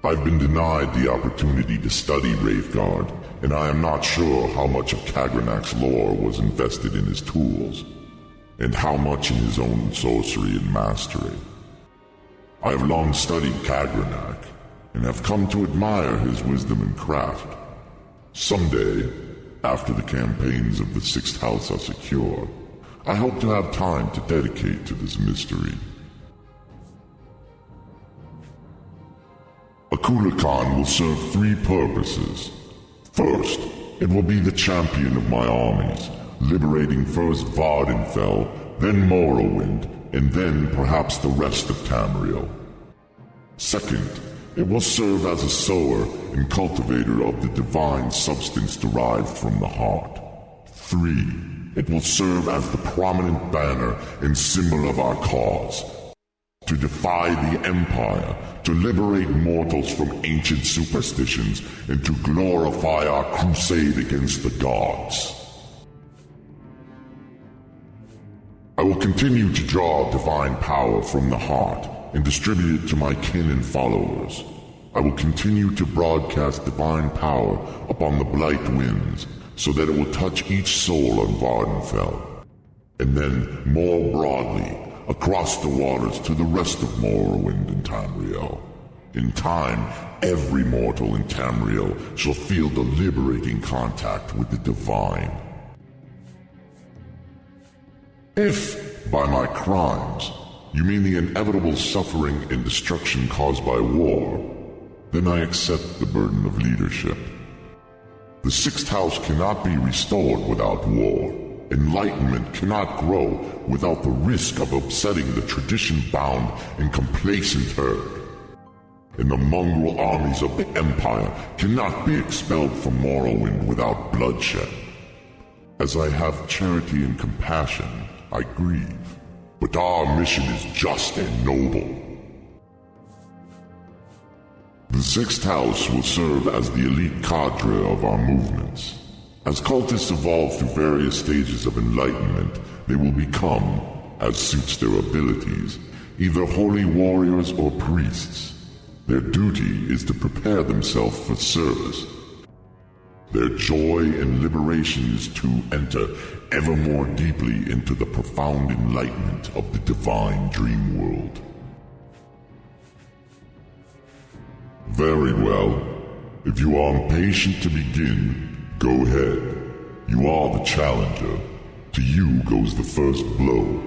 I've been denied the opportunity to study Wraithguard, and I am not sure how much of Kagranak's lore was invested in his tools, and how much in his own sorcery and mastery. I have long studied Kagranak, and have come to admire his wisdom and craft. Someday, after the campaigns of the Sixth House are secure, I hope to have time to dedicate to this mystery. A Kulakan will serve three purposes. First, it will be the champion of my armies, liberating first Vardenfell, then Morrowind, and then perhaps the rest of Tamriel. Second, it will serve as a sower and cultivator of the divine substance derived from the heart. 3, it will serve as the prominent banner and symbol of our cause, to defy the Empire, to liberate mortals from ancient superstitions, and to glorify our crusade against the gods. I will continue to draw divine power from the heart and distribute it to my kin and followers. I will continue to broadcast divine power upon the Blight Winds, so that it will touch each soul on Vardenfell, and then more broadly, across the waters to the rest of Morrowind and Tamriel. In time, every mortal in Tamriel shall feel the liberating contact with the divine. If, by my crimes, you mean the inevitable suffering and destruction caused by war, then I accept the burden of leadership. The Sixth House cannot be restored without war. Enlightenment cannot grow without the risk of upsetting the tradition-bound and complacent herd. And the mongrel armies of the Empire cannot be expelled from Morrowind without bloodshed. As I have charity and compassion, I grieve. But our mission is just and noble. The Sixth House will serve as the elite cadre of our movements. As cultists evolve through various stages of enlightenment, they will become, as suits their abilities, either holy warriors or priests. Their duty is to prepare themselves for service. Their joy and liberation is to enter ever more deeply into the profound enlightenment of the divine dream world. Very well. If you are impatient to begin, Go ahead. You are the challenger. To you goes the first blow.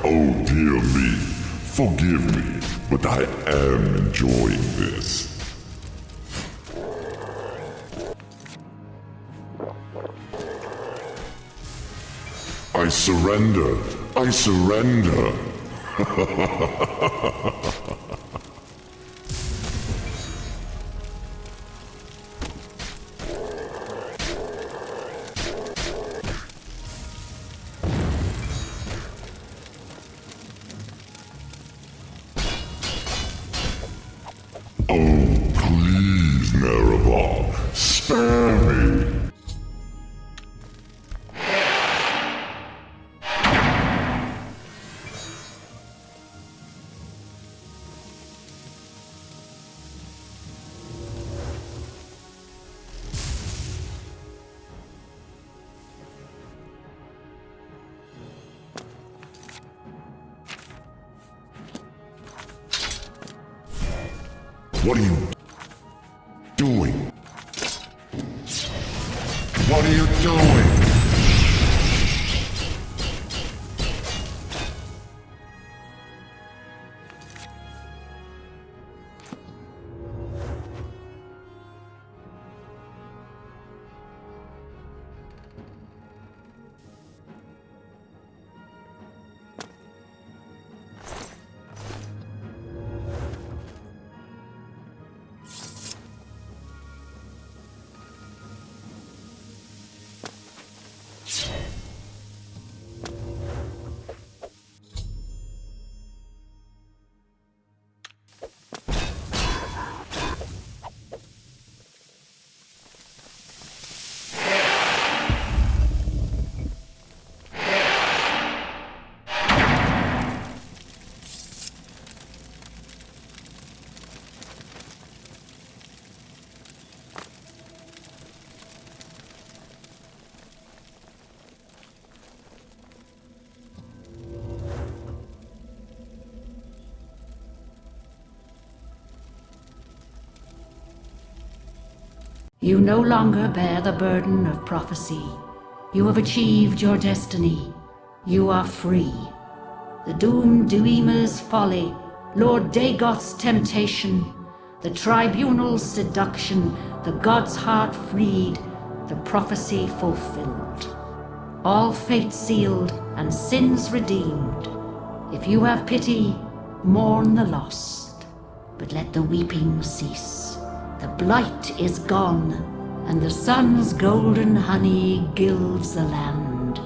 Oh dear me, forgive me, but I am enjoying this. I surrender, I surrender. What are you doing? What are you doing? You no longer bear the burden of prophecy. You have achieved your destiny. You are free. The doomed Duima's folly, Lord Dagoth's temptation, the Tribunal's seduction, the God's heart freed, the prophecy fulfilled. All fate sealed and sins redeemed. If you have pity, mourn the lost, but let the weeping cease. The blight is gone, and the sun's golden honey gilds the land.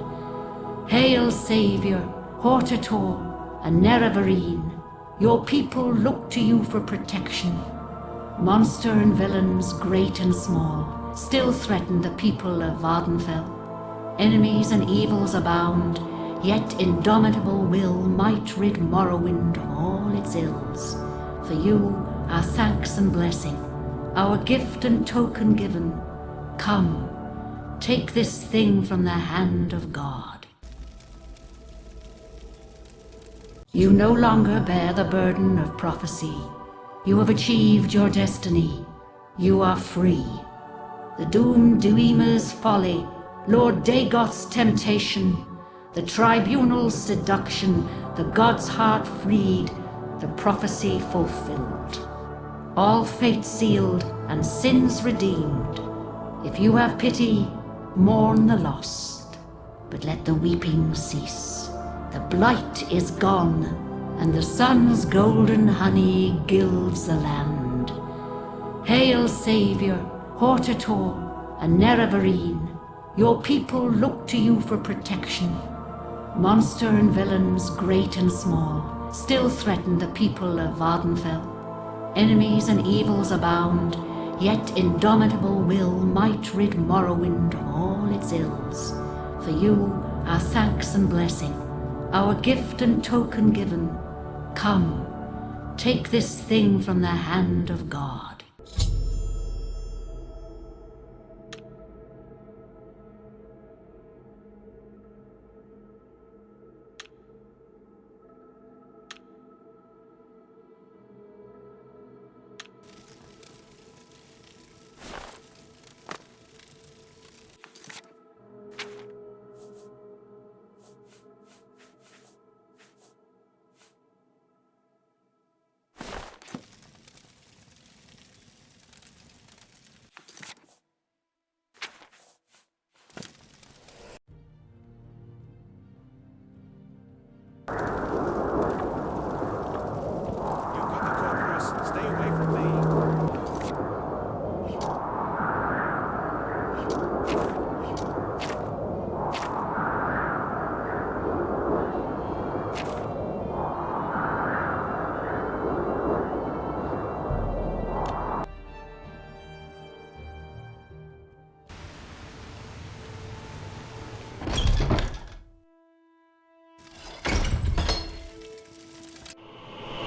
Hail, Savior, Hortator, and Nerevarine. Your people look to you for protection. Monster and villains, great and small, still threaten the people of Vvardenfell. Enemies and evils abound, yet indomitable will might rid Morrowind of all its ills. For you, our thanks and blessing, our gift and token given. Come, take this thing from the hand of God. You no longer bear the burden of prophecy. You have achieved your destiny. You are free. The doomed Duima's folly, Lord Dagoth's temptation, the Tribunal's seduction, the God's heart freed, the prophecy fulfilled. All fate sealed and sins redeemed. If you have pity, mourn the lost, but let the weeping cease. The blight is gone, and the sun's golden honey gilds the land. Hail, Savior, Hortator, and Nerevarine. Your people look to you for protection. Monster and villains, great and small, still threaten the people of Vvardenfell. Enemies and evils abound, yet indomitable will might rid Morrowind of all its ills. For you, our thanks and blessing, our gift and token given. Come, take this thing from the hand of God.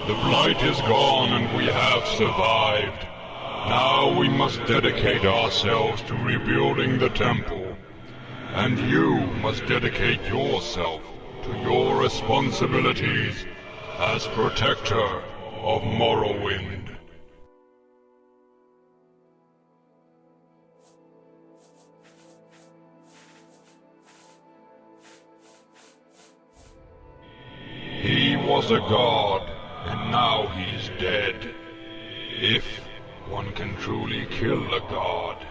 The blight is gone and we have survived. Now we must dedicate ourselves to rebuilding the temple. And you must dedicate yourself to your responsibilities as protector of Morrowind. He was a god, and now he's dead. If one can truly kill a god.